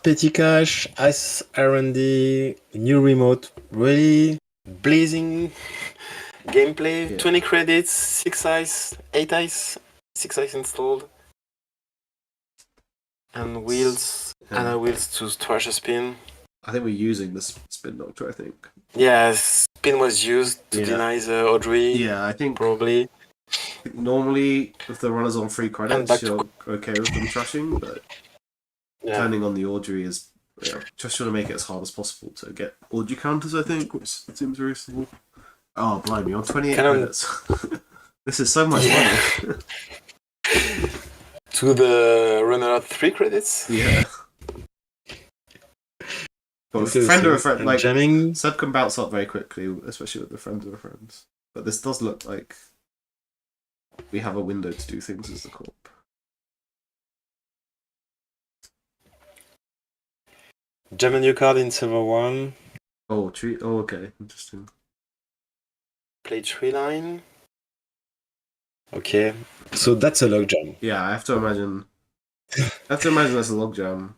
Petty Cash, Ice R&D, new remote, really blazing. Gameplay, Yeah. 20 credits, 6 ice, 8 ice, 6 ice installed. And wheels, and wheels to trash a spin. I think we're using this spin doctor. I think. Yeah, spin was used to deny the Audrey. Yeah, I think probably. Normally, if the runner's on free credits, back you're okay with them trashing, but turning on the Audrey is just trying to make it as hard as possible to get Audrey counters, I think, which seems reasonable. Oh, blimey, on 28 credits. This is so much money. To the runner at 3 credits? Yeah. But with friend of a friend, like, jamming. Seb can bounce up very quickly, especially with the friends of a friends. But this does look like we have a window to do things as the corp. Jam a new card in server 1. Oh, tree. Oh, okay. Interesting. Play tree line. Okay. So that's a logjam. Yeah, I have to imagine that's a logjam.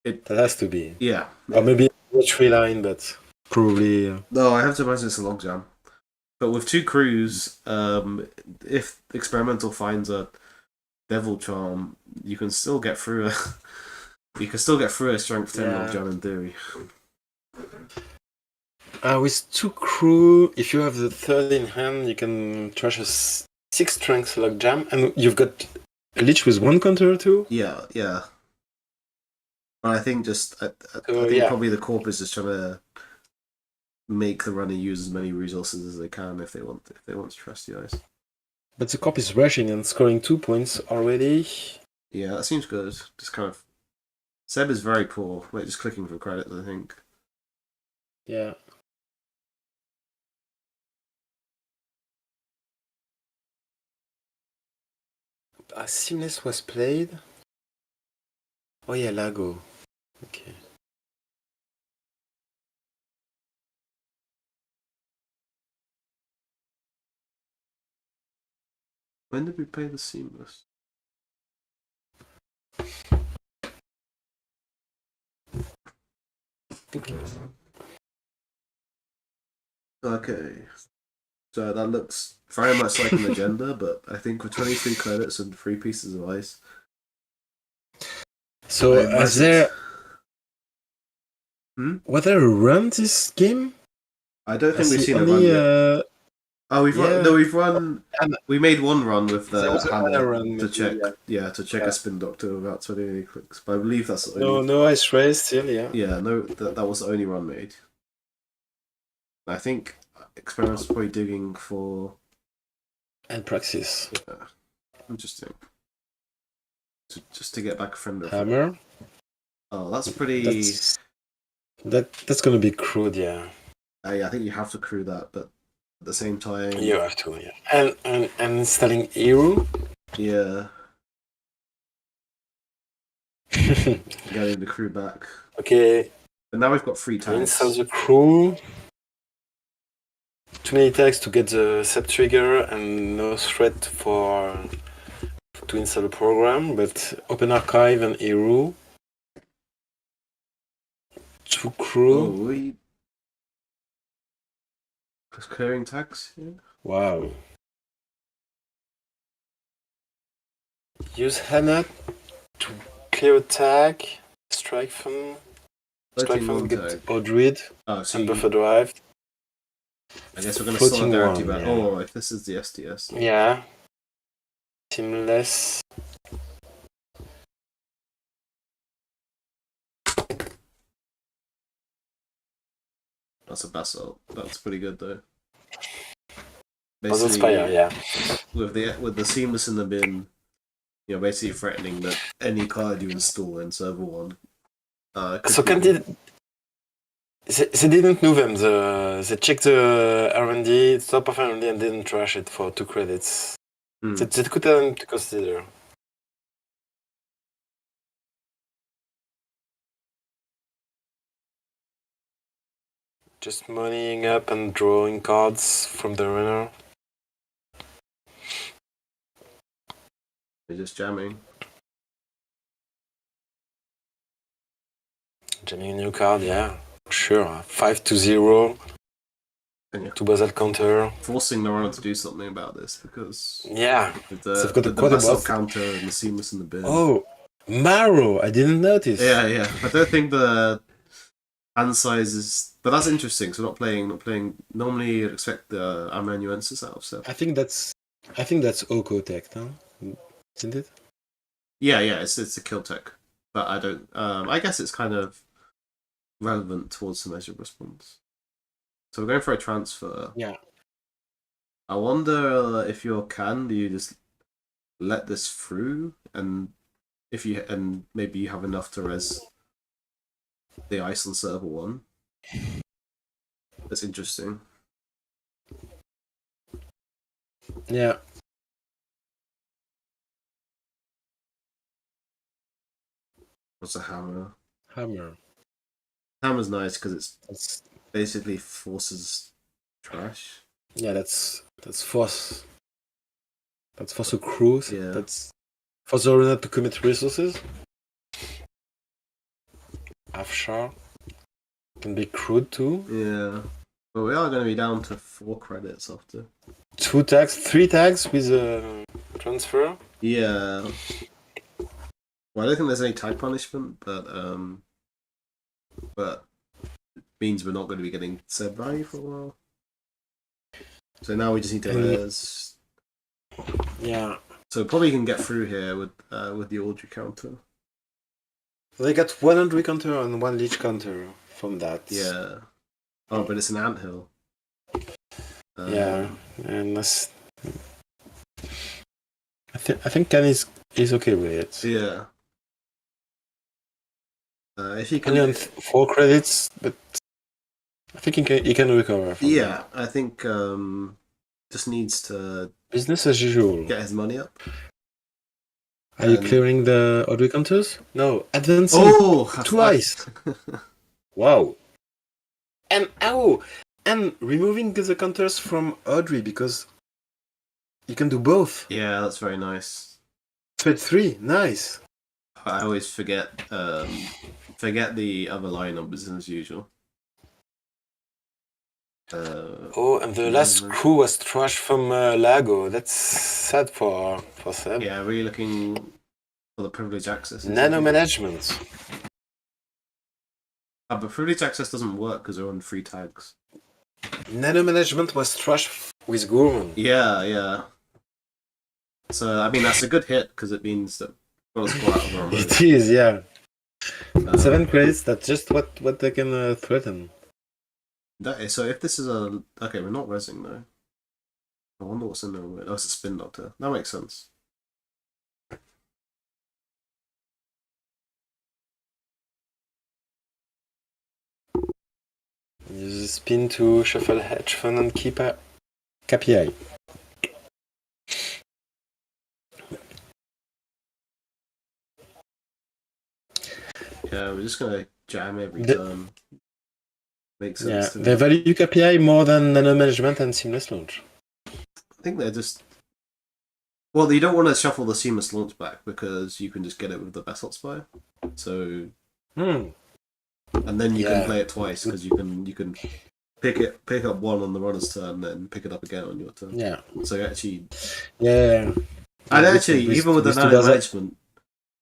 That has to be. Yeah. Or maybe a tree line, but probably. No, I have to imagine it's a logjam. But with 2 crews, if Experimental finds a Devil Charm, you can still get through a strength 10 logjam in theory. With 2 crew, if you have the 3rd in hand, you can trash a 6 strength logjam, and you've got a Lich with 1 counter too. Yeah. But I think probably the corp is just trying to make the runner use as many resources as they can if they want to trust the ice. But the corp is rushing and scoring 2 points already. Yeah, that seems good. Just kind of Seb is very poor. Wait, just clicking for credits, I think. Yeah. Seamless was played. Oh yeah, Lago. Okay. When did we play the Seamless? Okay. So that looks very much like an agenda, but I think with 23 credits and 3 pieces of ice. So is there... Was there a run this game? I don't think we've seen a run yet. Oh, we've run. We made 1 run with the hammer to check. Yeah, to check a spin doctor without 28 clicks. But I believe that's the only. No ice race still. Yeah. Yeah, no, that was the only run made. I think Experiment's probably digging for. And Praxis. Yeah, interesting. Just to get back a friend of hammer. Oh, that's pretty. That's gonna be crude, yeah. Yeah, I think you have to crew that, but at the same time, you have to, yeah. And installing hero. Yeah. Getting the crew back. Okay. But now we've got 3 tags. Install the crew. Too many tags to get the set trigger and no threat to install the program, but open archive and hero. 2 crew. Just clearing tags. Yeah. Wow. Use Hannah to clear a tag. Strike fun. Get Odrid and buffer drive. I guess we're going to solidarity back. Yeah. Oh, if this is the STS. Yeah. Seamless. That's a basalt. That's pretty good though. Basically, fire, yeah. With the seamless in the bin, basically threatening that any card you install in server 1 So they didn't move them. They checked the R&D, top of R&D, and didn't trash it for 2 credits. That could have to consider. Just moneying up and drawing cards from the runner. They're just jamming. Jamming a new card, yeah. Sure. 5-0. And yeah, 2 basalt counter. forcing the runner to do something about this because Yeah. with They've the, got a with the quite a basalt boss. counter and the seamless in the bin. Oh, Marrow! I didn't notice. Yeah. I don't think the hand size is, but that's interesting. So not playing. Normally, you'd expect the amanuensis out of set. I think that's Oko Tech, no? Isn't it? Yeah, it's a kill tech, but I don't. I guess it's kind of relevant towards the measure of response. So we're going for a transfer. Yeah. I wonder if you're do you just let this through, and maybe you have enough to res the Iceland server one. That's interesting. Yeah. What's a hammer? Hammer. Hammer's nice because That's basically forces trash. yeah. That's force. That's force a cruise. Yeah. That's force the runner to commit resources. Afshar can be crude too. Yeah. But we are going to be down to 4 credits after. 2 tags, 3 tags with a Transfer. Yeah. Well, I don't think there's any tag punishment, but it means we're not going to be getting said value for a while. So now we just need to res. yeah. So probably can get through here with the Audrey counter. They got 100 counter and 1 leech counter from that. Yeah. Oh, but it's an anthill. Yeah, and that's. I think Ken is okay with it. Yeah. If you Only on can. 4 credits, but I think he can recover. From Yeah, I think just needs to business as usual. get his money up. Are you clearing the Audrey counters? No, advancing Oh, twice. Wow. And removing the counters from Audrey because you can do both. Yeah, that's very nice. Thread 3, nice. I always forget the other line numbers as usual. And the last crew was trash from Lago. That's sad for Seb. Yeah, really looking for the privilege access. Nano management. But privilege access doesn't work because they're on 3 tags. Nano management was trash with Gourmand. Yeah. So I mean that's a good hit because it means that we'll go out of our mode. It is, yeah. 7 credits, that's just what they can threaten. So if this is okay, we're not resing though. I wonder what's in there. Oh, it's a spin doctor. That makes sense. Use the spin to shuffle hedge fund and keep a KPI. Yeah, we're just gonna jam every turn. Makes sense. Yeah, to they me. value KPI more than nano management and seamless launch. I think they're just. Well, you don't want to shuffle the seamless launch back because you can just get it with the basalt spire. So. And then you can play it twice because you can pick up 1 on the runner's turn, then pick it up again on your turn. Yeah. So actually. Yeah. And actually, even with the nano management.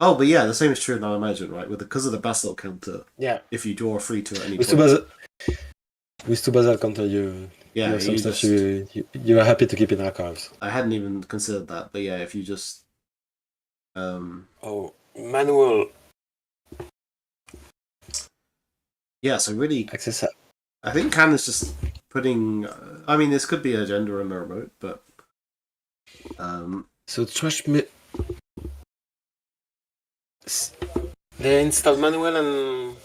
Oh, but yeah, the same is true of nano management, right? Because of the basalt counter. Yeah. If you draw a 3-2 at any with point. With 2 basalt counter, you have some stuff just, you are happy to keep in archives. I hadn't even considered that, but yeah, if you just. Manual. Yeah, so really. Access. I think Can is just putting. I mean, this could be a gender in the remote, but. So trash. They installed manual and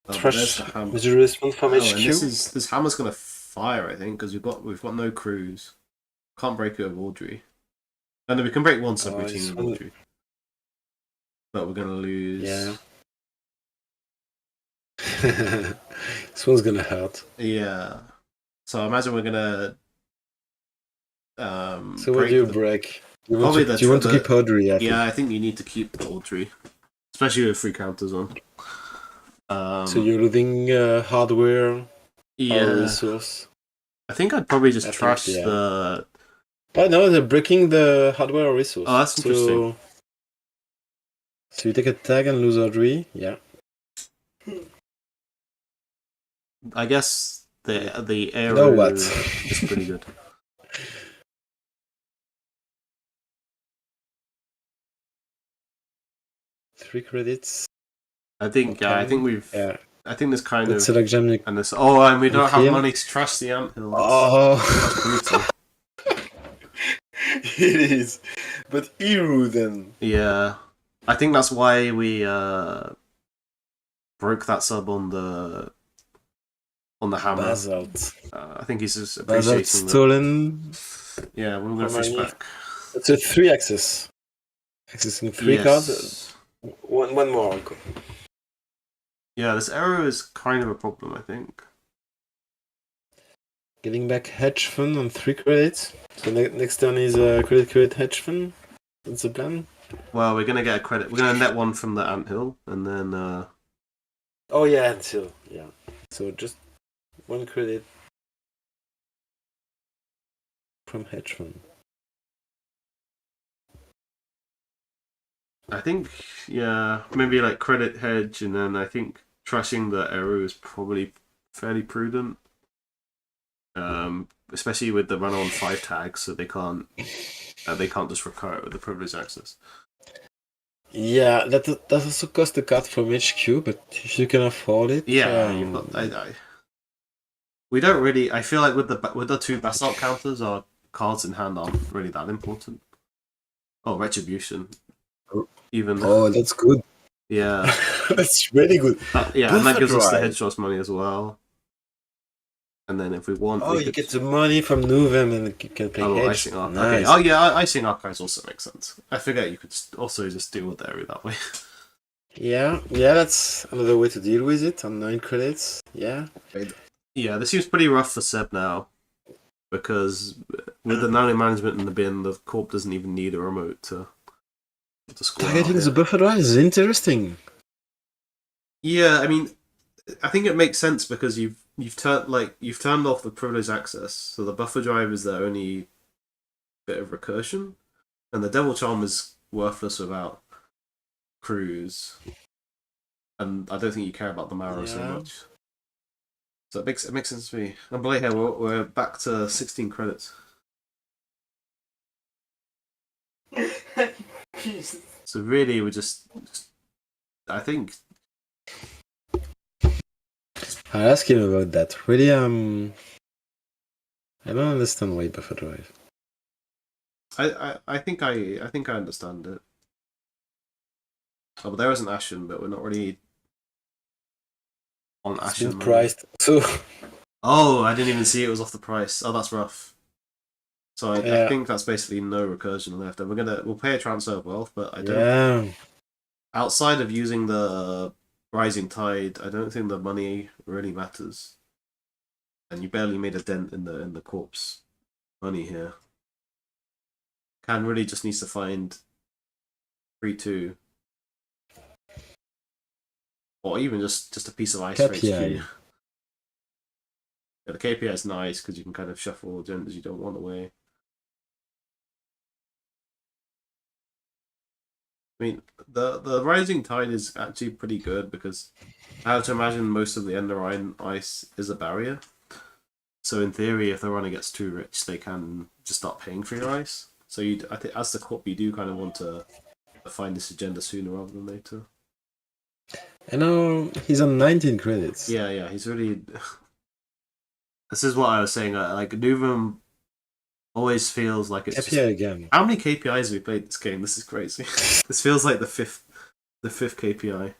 Oh, but Trash. there's the hammer. Did you respond from Oh, HQ? and this hammer's gonna fire, I think, because we've got no crews. Can't break it with Audrey. And then we can break one subroutine this with one- Audrey. But we're gonna lose. Yeah. This one's gonna hurt. Yeah. So I imagine we're gonna. So what do you break? Do you want to keep Audrey? I think you need to keep Audrey, especially with 3 counters on. So you're losing hardware or resource. I think I'd probably just trash the. Oh no, they're breaking the hardware or resource. Oh, that's interesting. So you take a tag and lose Audrey. Yeah. I guess the arrow know what? is pretty good. Three credits. I think we've. Yeah. I think this kind It's of. like Gemini. And this. Oh, and we don't have Here. money to trash the anthill. Oh. That's brutal. It is. But Iru then. Yeah, I think that's why we broke that sub on the hammer. Basalt. I think he's just Basalt appreciating that. stolen. Yeah, we're gonna fish back. It's a 3 axis. Accessing 3 cards. Yes. One more. Uncle. Yeah, this arrow is kind of a problem, I think. Getting back hedge fund on 3 credits. So next turn is credit hedge fund. That's the plan. Well, we're gonna get a credit. We're gonna net one from the anthill, and then. Oh yeah, until yeah. So just 1 credit from hedge fund. I think, maybe like credit hedge, and then I think trashing the arrow is probably fairly prudent. Especially with the run on 5 tags, so they can't just recur it with the privileged access. Yeah, that also costs a card from HQ, but if you can afford it, we don't really. I feel like with the 2 basalt counters, our cards in hand aren't really that important. Oh, retribution. Oh, that's good. Yeah. That's really good. And that gives us the headshots money as well. And then if we want, you get the money from Nuvem and you can play hedge. Icing Arc. Nice. Okay. Oh yeah, Icing Archives also makes sense. I forget you could also just deal with the area that way. Yeah, that's another way to deal with it on 9 credits. Yeah. Yeah, this seems pretty rough for Seb now. Because with the nano management in the bin, the corp doesn't even need a remote to score. Targeting the buffer drive is interesting. Yeah, I mean, I think it makes sense because you've turned off the privileged access, so the buffer drive is the only bit of recursion, and the devil charm is worthless without crews, and I don't think you care about the marrow so much. So it makes sense to me. And Blake here, we're back to 16 credits. So really, we're just I think. I'll ask him about that. Really, I don't understand why buffer drive. I think I understand it. Oh, but there is an Ashen, but we're not really on Ashen. It's been priced. So. Oh, I didn't even see it was off the price. Oh, that's rough. So I think that's basically no recursion left. And we'll pay a transfer of wealth, but I don't. Yeah. Outside of using the Rising Tide, I don't think the money really matters. And you barely made a dent in the corpse money here. Can really just needs to find 3-2. Or even just a piece of ice for HQ. Yeah, the KPI is nice because you can kind of shuffle genders you don't want away. I mean, the Rising Tide is actually pretty good because I have to imagine most of the Enderine ice is a barrier. So in theory, if the runner gets too rich, they can just start paying for your ice. So I think as the corp, you do kind of want to find this agenda sooner rather than later. I know he's on 19 credits. Yeah, he's really. This is what I was saying. Like Nuvem always feels like it's KPI again. How many KPIs have we played this game? This is crazy. This feels like the fifth KPI.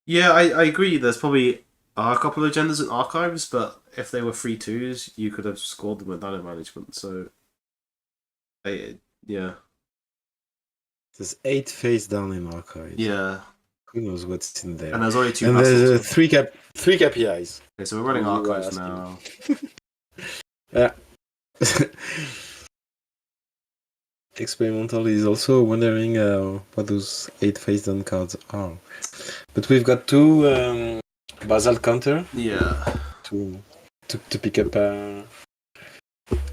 Yeah, I agree. There's probably a couple of agendas in archives, but if they were free twos, you could have scored them with nano management. So, yeah, There's 8 face down in archives. yeah, Who knows what's in there? and there's only 2 And castles. there's three KPIs. Okay, so we're running You were archives asking. now. Experimental is also wondering what those 8 face down cards are. But we've got 2 basalt counter Yeah, to pick up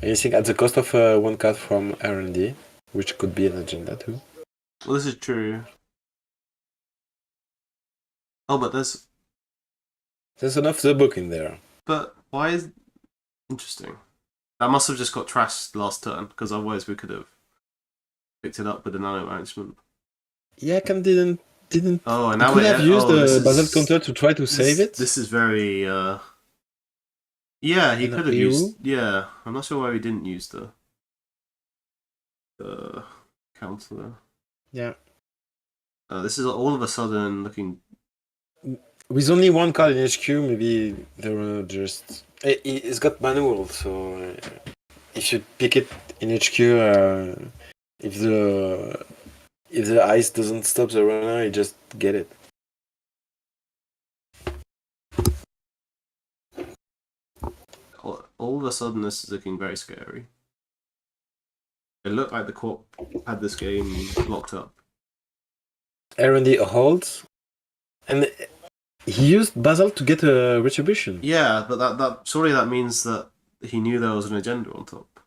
anything at the cost of 1 card from R&D, which could be an agenda too. well, this is true. Oh, but there's enough the book in there. But why is interesting? That must have just got trashed last turn because otherwise we could have picked it up with the nano management. Yeah, Cam didn't. Oh, and now could have used the basalt is- counter to try to save it. This is very. Yeah, he And could have EU? used. Yeah, I'm not sure why he didn't use the counter. Yeah. This is all of a sudden looking. With only 1 card in HQ, maybe they were just. It's got manual, so if you pick it in HQ, if the ice doesn't stop the runner, you just get it. All of a sudden, this is looking very scary. It looked like the Corp had this game locked up. R&D holds, and he used Basalt to get a retribution. Yeah, but that surely that means that he knew there was an agenda on top.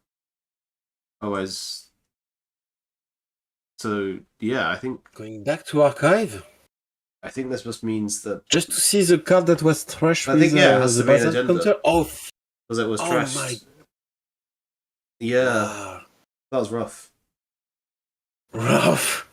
Otherwise, so yeah, I think Going back to archive, this just means that just to see the card that was trashed I with think, yeah, it has the to be an Basalt agenda. counter. because it was Oh trashed. my- Yeah, that was rough. Rough.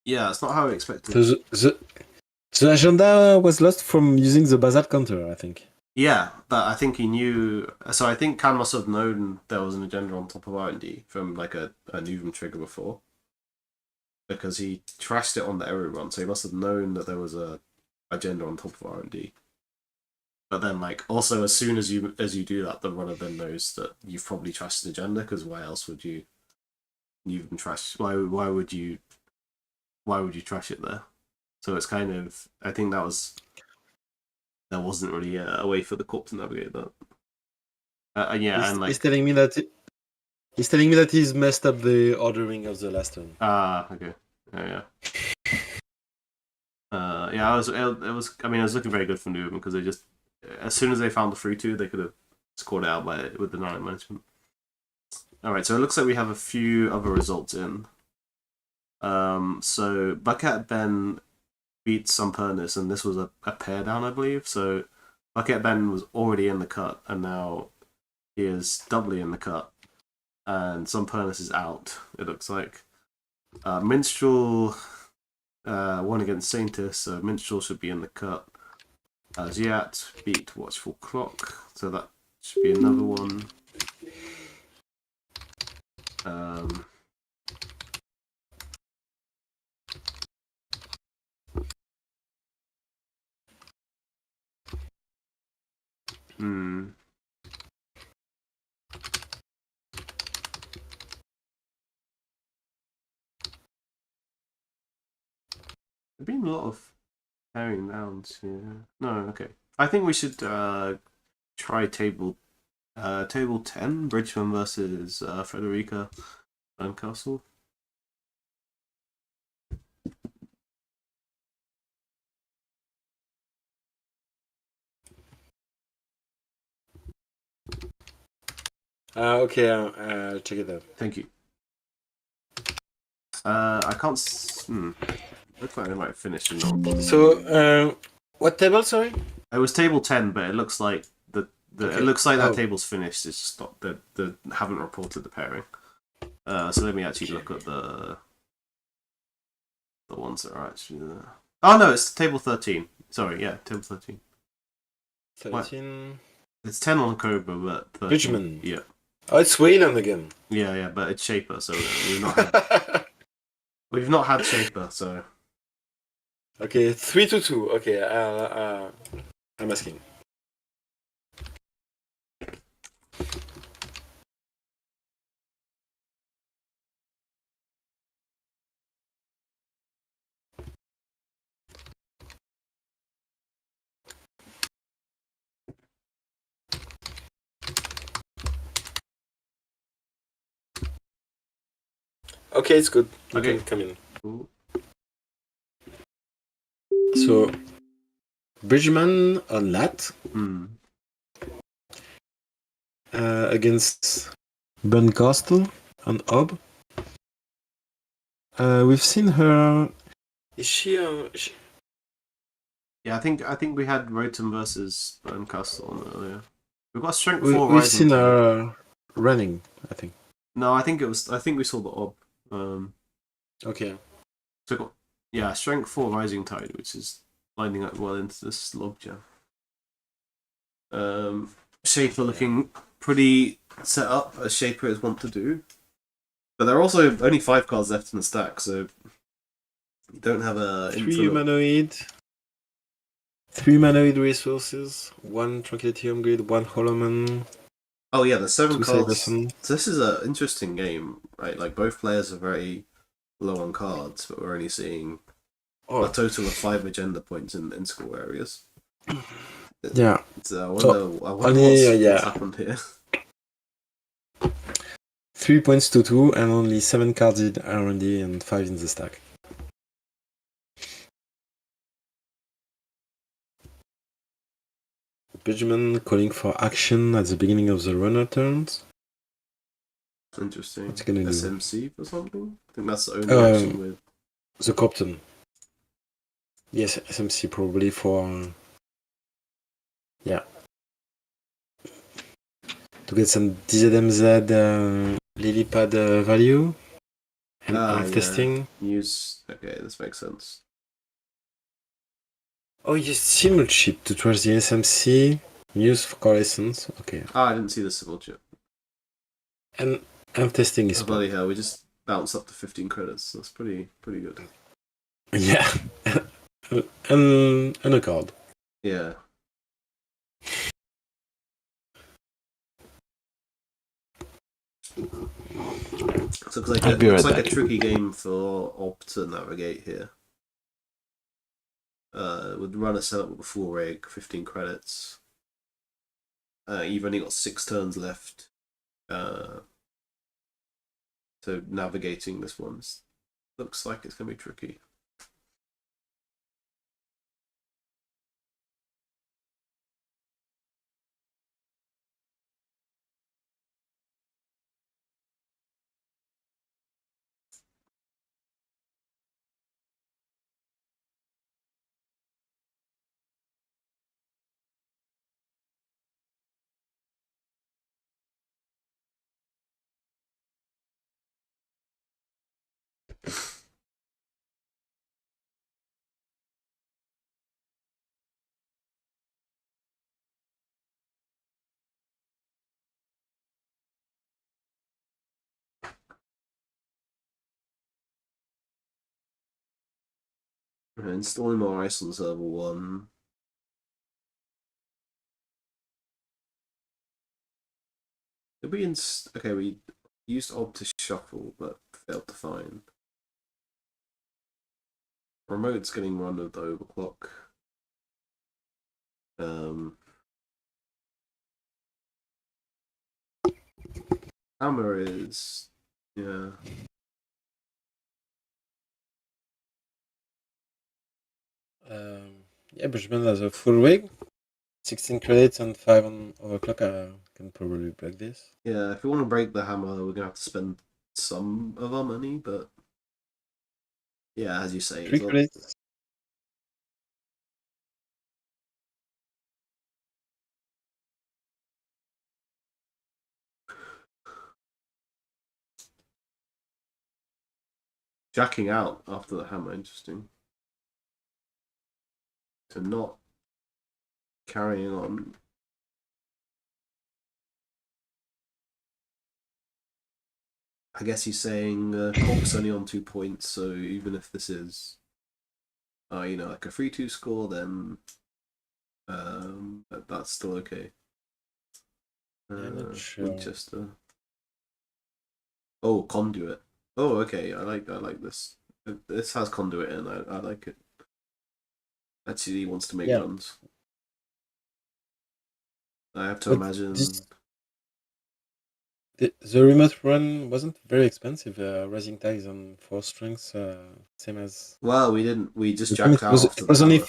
Yeah, it's not how I expected. So the agenda was lost from using the Basalt counter, I think. Yeah, but I think he knew. So I think Khan must have known there was an agenda on top of R&D from like a Nuvum trigger before, because he trashed it on the error run. So he must have known that there was a agenda on top of R&D. But then, like, also as soon as you do that, the runner then knows that you've probably trashed the agenda. Because why else would you Nuvum trash? Why would you trash it there? So it's kind of, I think there wasn't really a way for the Corp to navigate that. Yeah, and like He's telling me that he's messed up the ordering of the last turn. okay, yeah. Yeah, it was. I mean, it was looking very good for Newham because they just, as soon as they found the 3-2, they could have scored it out with the nano management. All right, so it looks like we have a few other results in. So Bucket Ben beat Sumpernus, and this was a pair down, I believe. So Bucket Ben was already in the cut, and now he is doubly in the cut, and Sumpernus is out. It looks like Minstrel won against Saintus, so Minstrel should be in the cut. Ziat beat Watchful Clock, so that should be another one. There've been a lot of pairing rounds here. No, okay. I think we should try table 10, Bridgman versus Frederica Castle. Okay, I'll check it out. Thank you. I can't. Looks like they might finish in non. So, what table? Sorry. It was table 10, but it looks like Okay. it looks like that Oh. table's finished. It's just not they haven't reported the pairing. So let me actually look at the ones that are actually there. Oh no, it's table 13. Sorry, yeah, table 13. 13. It's 10 on Cobra, but 13. Bridgman. Yeah. Oh, it's Wayland again. Yeah, but it's Shaper, so we've not had Shaper, so Okay, 3-2. Okay, I'm asking. Okay, it's good. You Okay. can come in. Cool. So, Bridgman on lat against Castle on Ob. We've seen her. Is she? Yeah, I think we had Rotom versus Castle on earlier. We've got strength We've 4 rising. seen her running, I think. No, I think we saw the Ob. Okay. So yeah, strength 4 rising tide, which is lining up well into this logjam. Shaper looking pretty set up as Shaper is wont to do. But there are also only 5 cards left in the stack, so you don't have a 3 humanoid. 3 humanoid resources, 1 Tranquility Grid, 1 Holoman. Oh yeah, there's 7 2 cards. Saberson. So this is an interesting game, right? Like both players are very low on cards, but we're only seeing a total of 5 agenda points in school areas. Yeah. So I wonder what's happened here. 3 points to 2 and only 7 cards in R&D and 5 in the stack. Benjamin calling for action at the beginning of the runner turns. Interesting. What's gonna do? SMC for something? I think that's the only action with the Copton. Yes, SMC probably for to get some DZMZ Lilypad value and testing. Use this makes sense. Oh, use Simul chip to trash the SMC. Use for coalescence. Okay. I didn't see the Simul chip. And I'm testing his bloody hell, we just bounced up to 15 credits. That's pretty good. Yeah. and a card. Yeah. So looks like a tricky game for Ob to navigate here. Would run a setup with a full rig, 15 credits. You've only got 6 turns left. So navigating this one looks like it's gonna be tricky. Installing more ice on server 1. Did we we used Ob to shuffle, but failed to find. Remote's getting run with the overclock. Hammer is yeah. Bridgman has a full rig. 16 credits and 5 on overclock. I can probably break this. Yeah, if we want to break the hammer, we're gonna have to spend some of our money, but yeah, as you say, 3 credits. Jacking out after the hammer, interesting. So not carrying on. I guess he's saying Corp's only on 2 points, so even if this is, like a 3-2 score, then that's still okay. I'm not sure. Winchester. Oh, Conduit. Oh, okay. I like this. This has Conduit in. I like it. Actually, he wants to make runs. I have to imagine. The remote run wasn't very expensive. Rising Tide is on 4 strengths, same as. Well, we didn't. We just jacked out after it was only.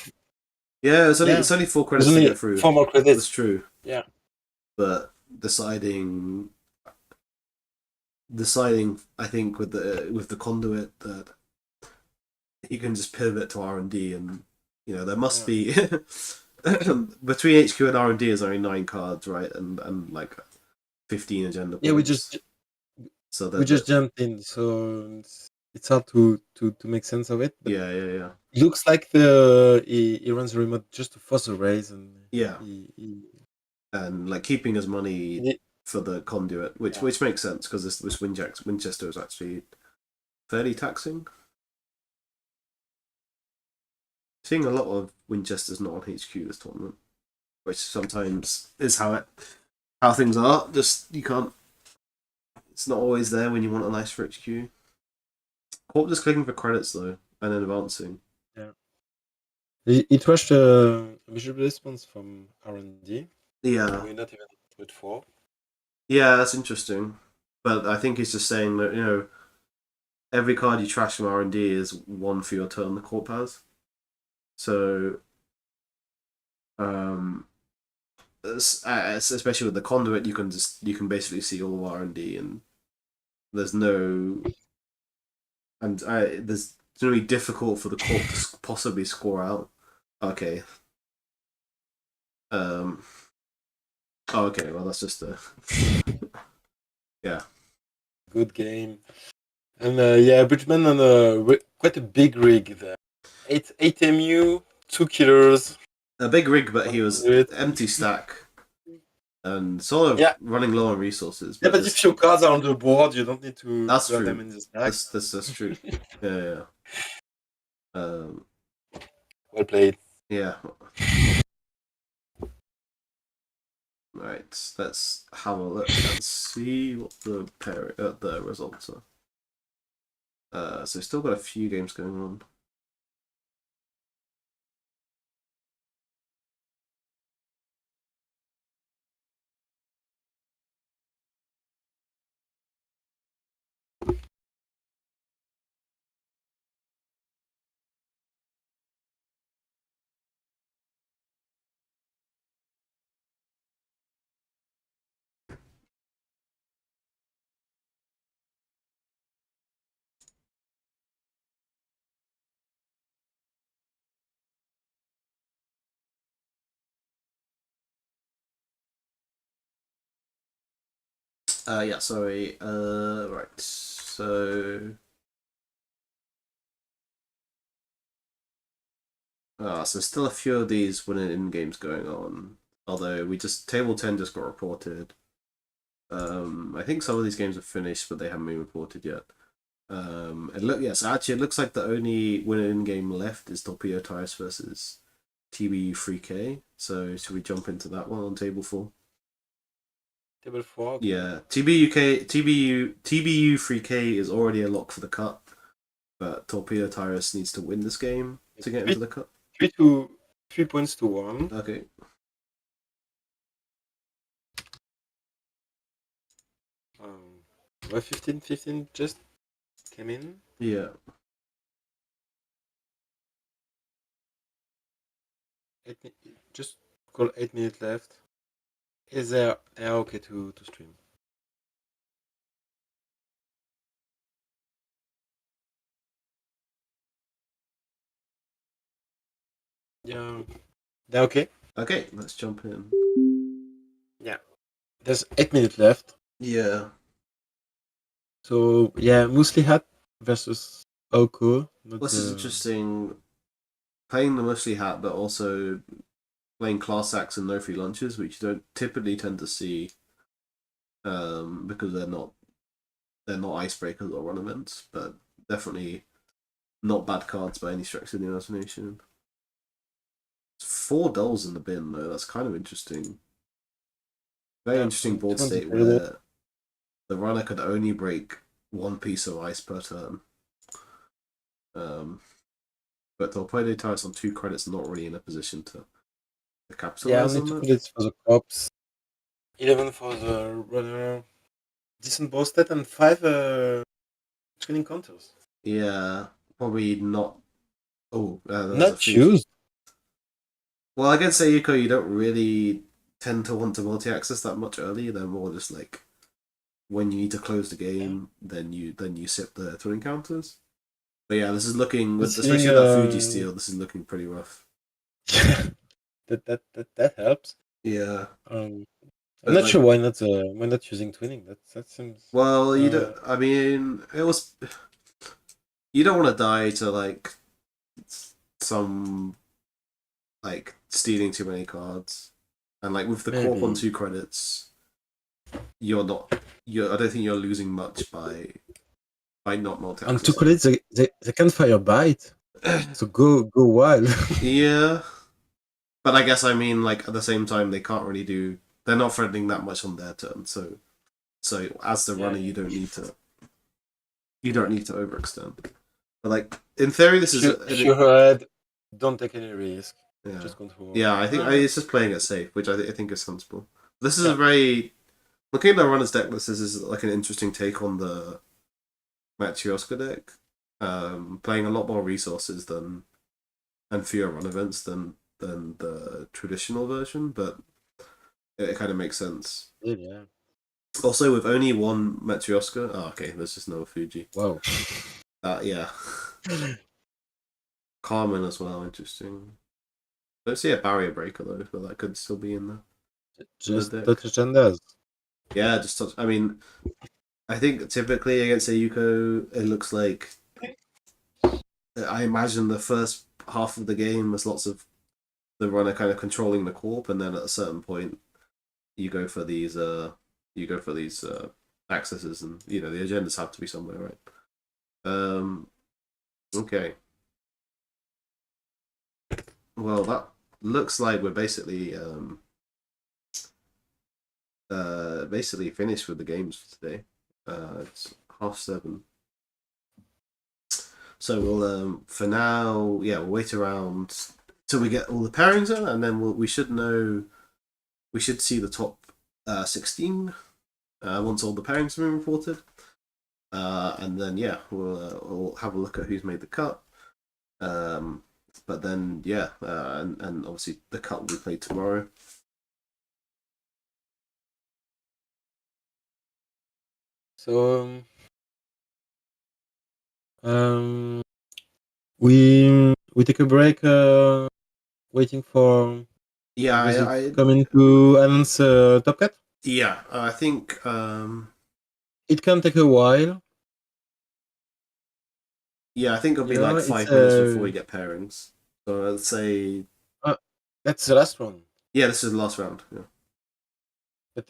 Yeah, it's only 4 credits to get through. 4 more credits. That's true. Yeah. But deciding, I think with the Conduit that you can just pivot to R&D, and there must be between HQ and R&D is only 9 cards, right? And like 15 agenda points. Yeah, we just jumped in, so it's hard to make sense of it. But yeah. It looks like he runs the remote just to force a raise, and and like keeping his money for the Conduit, which makes sense because this Winchester is actually fairly taxing. Seeing a lot of Winchesters not on HQ this tournament, which sometimes is how things are. Just you can't. It's not always there when you want a nice for HQ. Corp just clicking for credits though, and then advancing. Yeah. It rushed a visual response from R&D. Yeah. We're not even with 4. Yeah, that's interesting. But I think he's just saying that, every card you trash from R&D is 1 for your turn the Corp has. So, especially with the Conduit, you can basically see all of R&D, and there's no, and it's really difficult for the Corp to possibly score out. Okay. Oh, okay. Well, that's just yeah. Good game, and Bridgman on quite a big rig there. 8 MU, 2 killers. A big rig, but he was empty stack and sort of running low on resources. But if your cards are on the board, you don't need to have them in the stack. That's true. Yeah. Well played. Yeah. Right, let's have a look and see what the results are. So still got a few games going on. Yeah, sorry. Right. So. So still a few of these winning in games going on. Although table 10 just got reported. I think some of these games are finished, but they haven't been reported yet. It looks like the only winner in game left is Torpedo Tires versus TBU 3K. So should we jump into that one on table 4? Table 4. Okay. Yeah, TBU 3K is already a lock for the cut, but Torpedo Tyrus needs to win this game to get into the cut. 3 points to 1. Okay. Well, 15 just came in. Yeah. Just call 8 minutes left. Is they are okay to stream? Yeah, they're okay. Okay, let's jump in. Yeah, there's 8 minutes left. Yeah. So yeah, mostly Hat versus Oko. This is interesting. playing the Mushley hat, but also playing class acts and no free lunches, which you don't typically tend to see, because they're not icebreakers or run events, but definitely not bad cards by any stretch of the imagination. It's $4 in the bin though. That's kind of interesting. Very interesting board state where the runner could only break one piece of ice per turn. But the Torpedo Tyrus on 2 credits, not really in a position to capitalize only on 2 that. credits for the cops. 11 for the runner. Decent board state and 5 training counters. Yeah, probably not. Oh, there's a Not Fuji. used. Well, against Ayuko, you don't really tend to want to multi-access that much early. They're more just like when you need to close the game, then you sip the twin counters. But yeah, this is looking with especially with that Fuji steal. This is looking pretty rough. that helps. Yeah. I'm But not like, sure why not using twinning. That seems. well, you don't. I mean, it was. You don't want to die to like some like stealing too many cards, and like with the corp on Maybe. 2 credits, you're not. I don't think you're losing much by not multi. On 2 credits, they can fire bite. So go wild. Yeah, but I guess I mean like at the same time they can't really do. They're not threatening that much on their turn, so as the runner you don't need to. You don't need to overextend. But like in theory, this is. If you heard, don't take any risk. Yeah. Just control. Yeah, I think it's just playing it safe, which I think is sensible. This is a very looking at the runner's deck list. This is like an interesting take on the Matryoshka deck. Playing a lot more resources than and fewer run events than the traditional version, but it kind of makes sense. Yeah. Also, with only one Matryoshka, okay, there's just no Fuji. Wow. Yeah. Carmen as well, interesting. Don't see a barrier breaker though, but that could still be in there. Just deck. touch agendas. Yeah, just touch. I mean, I think typically against Ayuko, it looks like. I imagine the first half of the game was lots of the runner kind of controlling the corp, and then at a certain point, you go for these accesses, and the agendas have to be somewhere, right? Okay. Well, that looks like we're basically finished with the games for today. It's 7:30. So we'll for now, we'll wait around till we get all the pairings in, and then we should know. We should see the top 16 once all the pairings have been reported, and then we'll have a look at who's made the cut. But then and obviously the cut will be played tomorrow. So we take a break. Waiting for. I coming to announce Top Cut. Yeah, I think it can take a while. Yeah, I think it'll be like 5 minutes before we get pairings. So I'd say that's the last one. Yeah, this is the last round. Yeah. But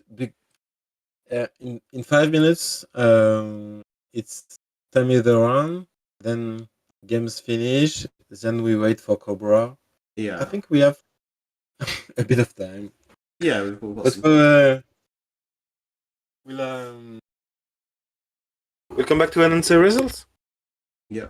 in 5 minutes, it's time of the round. Then games finish. Then we wait for Cobra. Yeah, I think we have a bit of time. Yeah, we've got but some... we'll come back to announce the results. Yeah.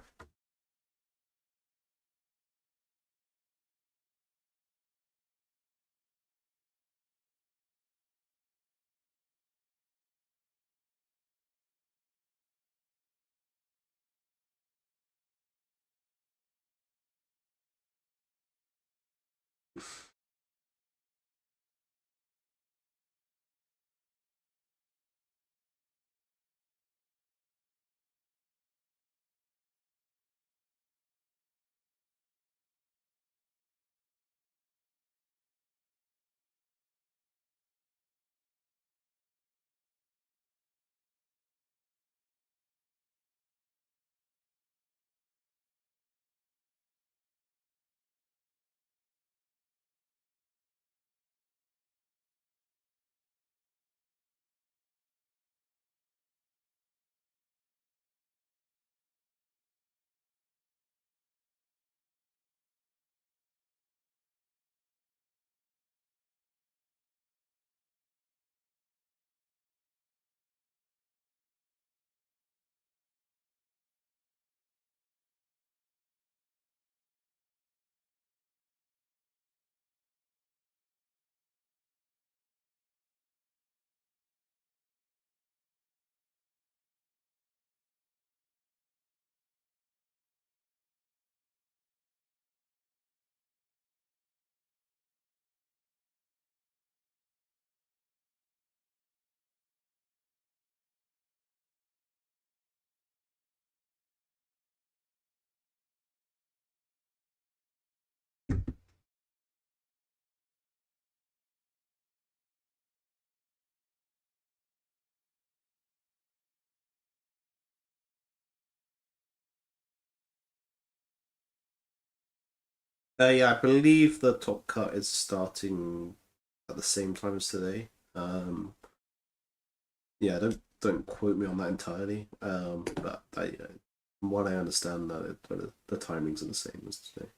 Yeah, I believe the top cut is starting at the same time as today. Yeah, don't quote me on that entirely. But from what I understand, that the timings are the same as today.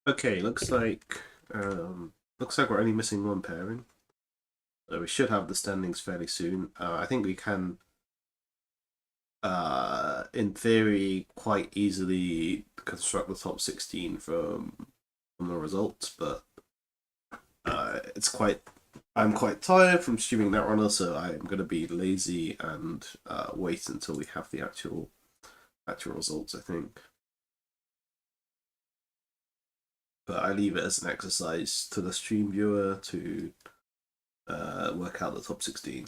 Okay, looks like we're only missing one pairing. So we should have the standings fairly soon. I think we can, in theory, quite easily construct the top 16 from the results, but I'm quite tired from streaming Netrunner, so I'm gonna be lazy and wait until we have the actual results, I think. But I leave it as an exercise to the stream viewer to work out the top 16.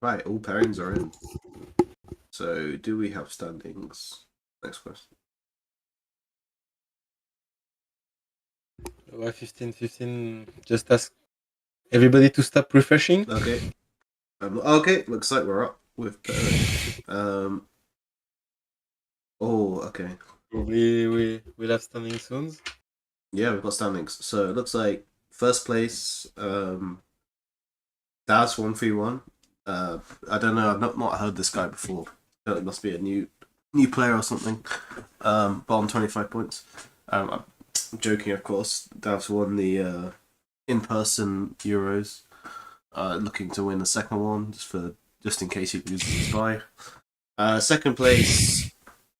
Right, all pairings are in. So, do we have standings? Next question. Why 15-15? Just ask everybody to stop refreshing. Okay. Okay, looks like we're up with pairings. Oh, okay. We'll have standing soon. Yeah, we've got standings. So it looks like first place, Daz 131. I don't know. I've not heard this guy before. It must be a new player or something. But on 25 points. I'm joking, of course. Daz won the in-person Euros. Looking to win the second one just in case he loses his bye. Second place,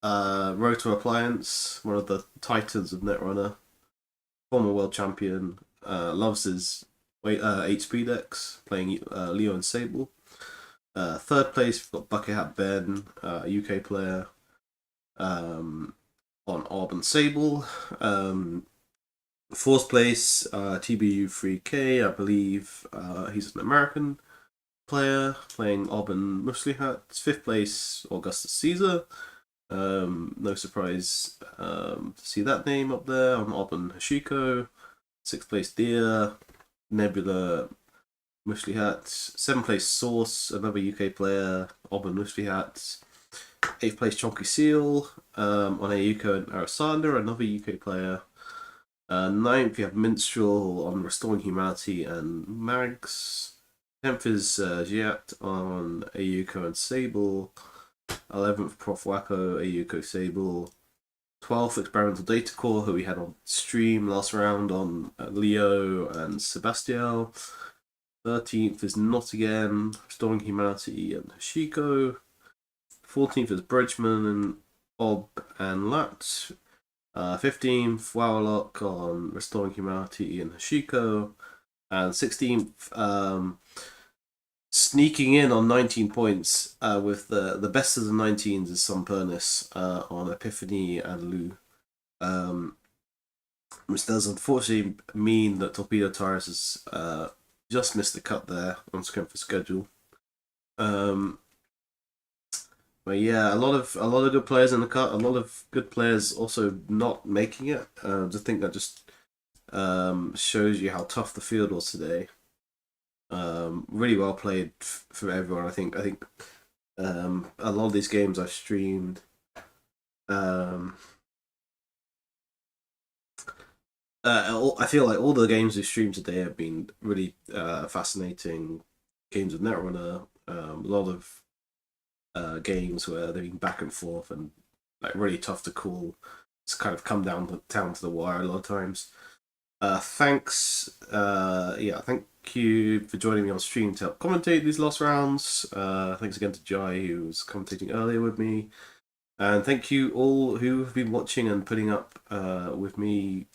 Rotor Appliance, one of the titans of Netrunner, former world champion, loves his 8 decks, playing Leo and Sable. Third place, we've got Bucket Hat Ben, UK player, on Orb and Sable. Fourth place, TBU3K, I believe he's an American player playing Orb and Musli Hats. Fifth place, Augustus Caesar. No surprise to see that name up there on Orb and Hashiko. Sixth place, Deer, Nebula, Musli Hats. Seventh place, Source, another UK player, Orb and Musli Hats. Eighth place, Chonky Seal, on Ayuko and Arasanda, another UK player. Ninth, we have Minstrel on Restoring Humanity and Mags. 10th is Giat on Ayuko and Sable. 11th, Prof. Wacko, Ayuko Sable. 12th, Experimental Data Core, who we had on stream last round on Leo and Sebastiel. 13th is Not Again, Restoring Humanity and Hashiko. 14th is Bridgman and Ob and Lat. 15th, Warlock on Restoring Humanity and Hashiko. And 16th, sneaking in on 19 points with the best of the 19s is Sunpernis on Epiphany and Lu. Which does unfortunately mean that Torpedo Tyrus has just missed the cut there on strength of schedule. But yeah, a lot of good players in the cut. A lot of good players also not making it. I think that just shows you how tough the field was today. Really well played for everyone. I think a lot of these games I streamed. I feel like all the games we streamed today have been really fascinating games of Netrunner. A lot of games where they've been back and forth and like really tough to call. It's kind of come down to the wire a lot of times. Thanks. Thank you for joining me on stream to help commentate these last rounds. Thanks again to Jai, who was commentating earlier with me. And thank you all who have been watching and putting up with me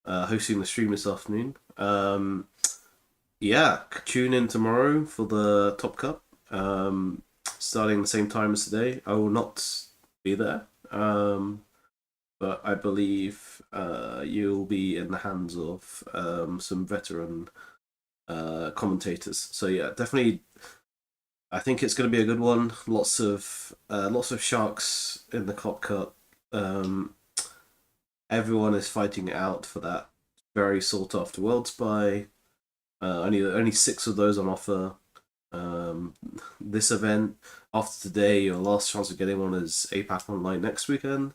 hosting the stream this afternoon. Tune in tomorrow for the Top Cup. Starting the same time as today. I will not be there. But I believe you'll be in the hands of some veteran commentators. So yeah, definitely. I think it's going to be a good one. Lots of sharks in the Cop Cup. Everyone is fighting it out for that very sought after World Spy. Only 6 of those on offer. This event, after today, your last chance of getting one is APAC Online next weekend.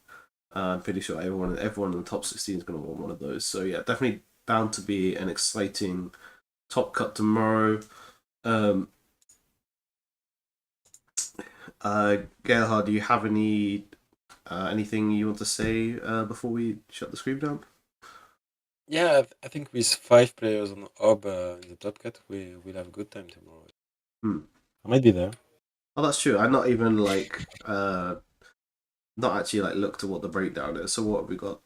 I'm pretty sure everyone in the top 16 is going to want one of those. So yeah, definitely bound to be an exciting top cut tomorrow. Gerhard, do you have anything you want to say before we shut the stream down? Yeah, I think with 5 players on Ob in the top cut, we'll have a good time tomorrow. I might be there. Oh, that's true. I'm not even like not actually like looked at what the breakdown is. So what have we got?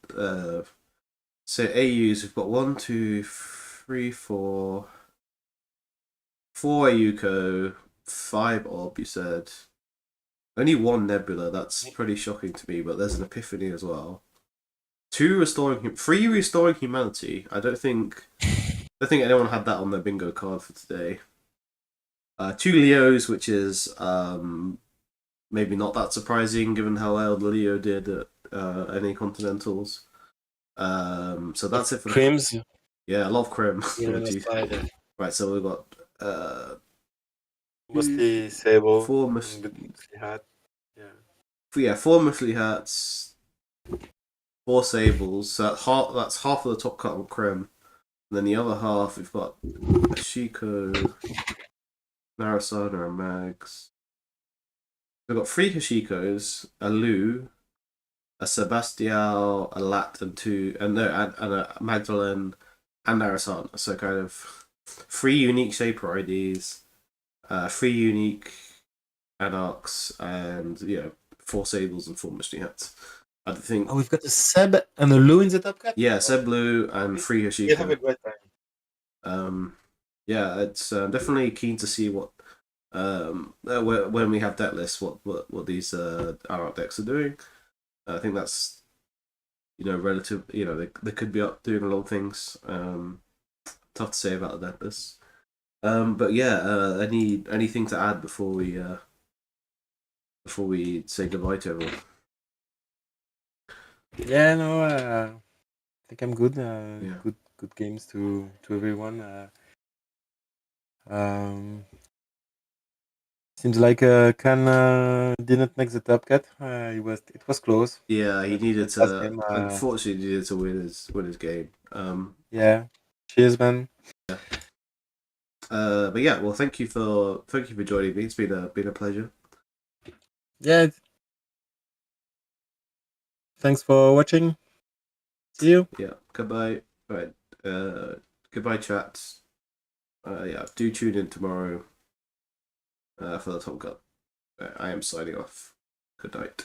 So AUs, we've got 1, 2, 3, 4 AUCO, 5 Ob. You said only 1 Nebula. That's pretty shocking to me. But there's an Epiphany as well. 3 restoring humanity. I don't think anyone had that on their bingo card for today. 2 Leos, which is maybe not that surprising given how well the Leo did at NA Continentals. So that's it for Crims. Yeah, a lot of Crim. Yeah, Right, so we've got Mostly Sable. 4 Mostly hat. Yeah. 4 Mostly hats, 4 Sables. So that's half of the top cut on Crim. And then the other half, we've got a Shiko, Narasana, and Mags. We've got 3 Hashikos, a Lu, a Sebastial, a Lat, and a Magdalene and Narasana. So kind of 3 unique Shaper IDs, 3 unique Anarchs, and 4 Sables and 4 Mystery Hats. I think. Oh, we've got a Seb and a Lou in the top cut? Yeah, Seb Blue and 3 Hashiko. You have a great time. Yeah, it's definitely keen to see what when we have deck lists, what these Arark decks are doing. I think that's relative. They could be up doing a lot of things. Tough to say about the deck list. But yeah, anything to add before we say goodbye to everyone? Yeah, no, I think I'm good. Yeah. Good games to everyone. Seems like Khan didn't make the top cut. It was close. Yeah, he needed Last to. game, Unfortunately, needed to win his game. Yeah. Cheers, man. But yeah, well, thank you for joining me. It's been a pleasure. Yeah. Thanks for watching. See you. Yeah. Goodbye. Right. Goodbye, chat. Yeah. Do tune in tomorrow for the Top Cut. I am signing off. Good night.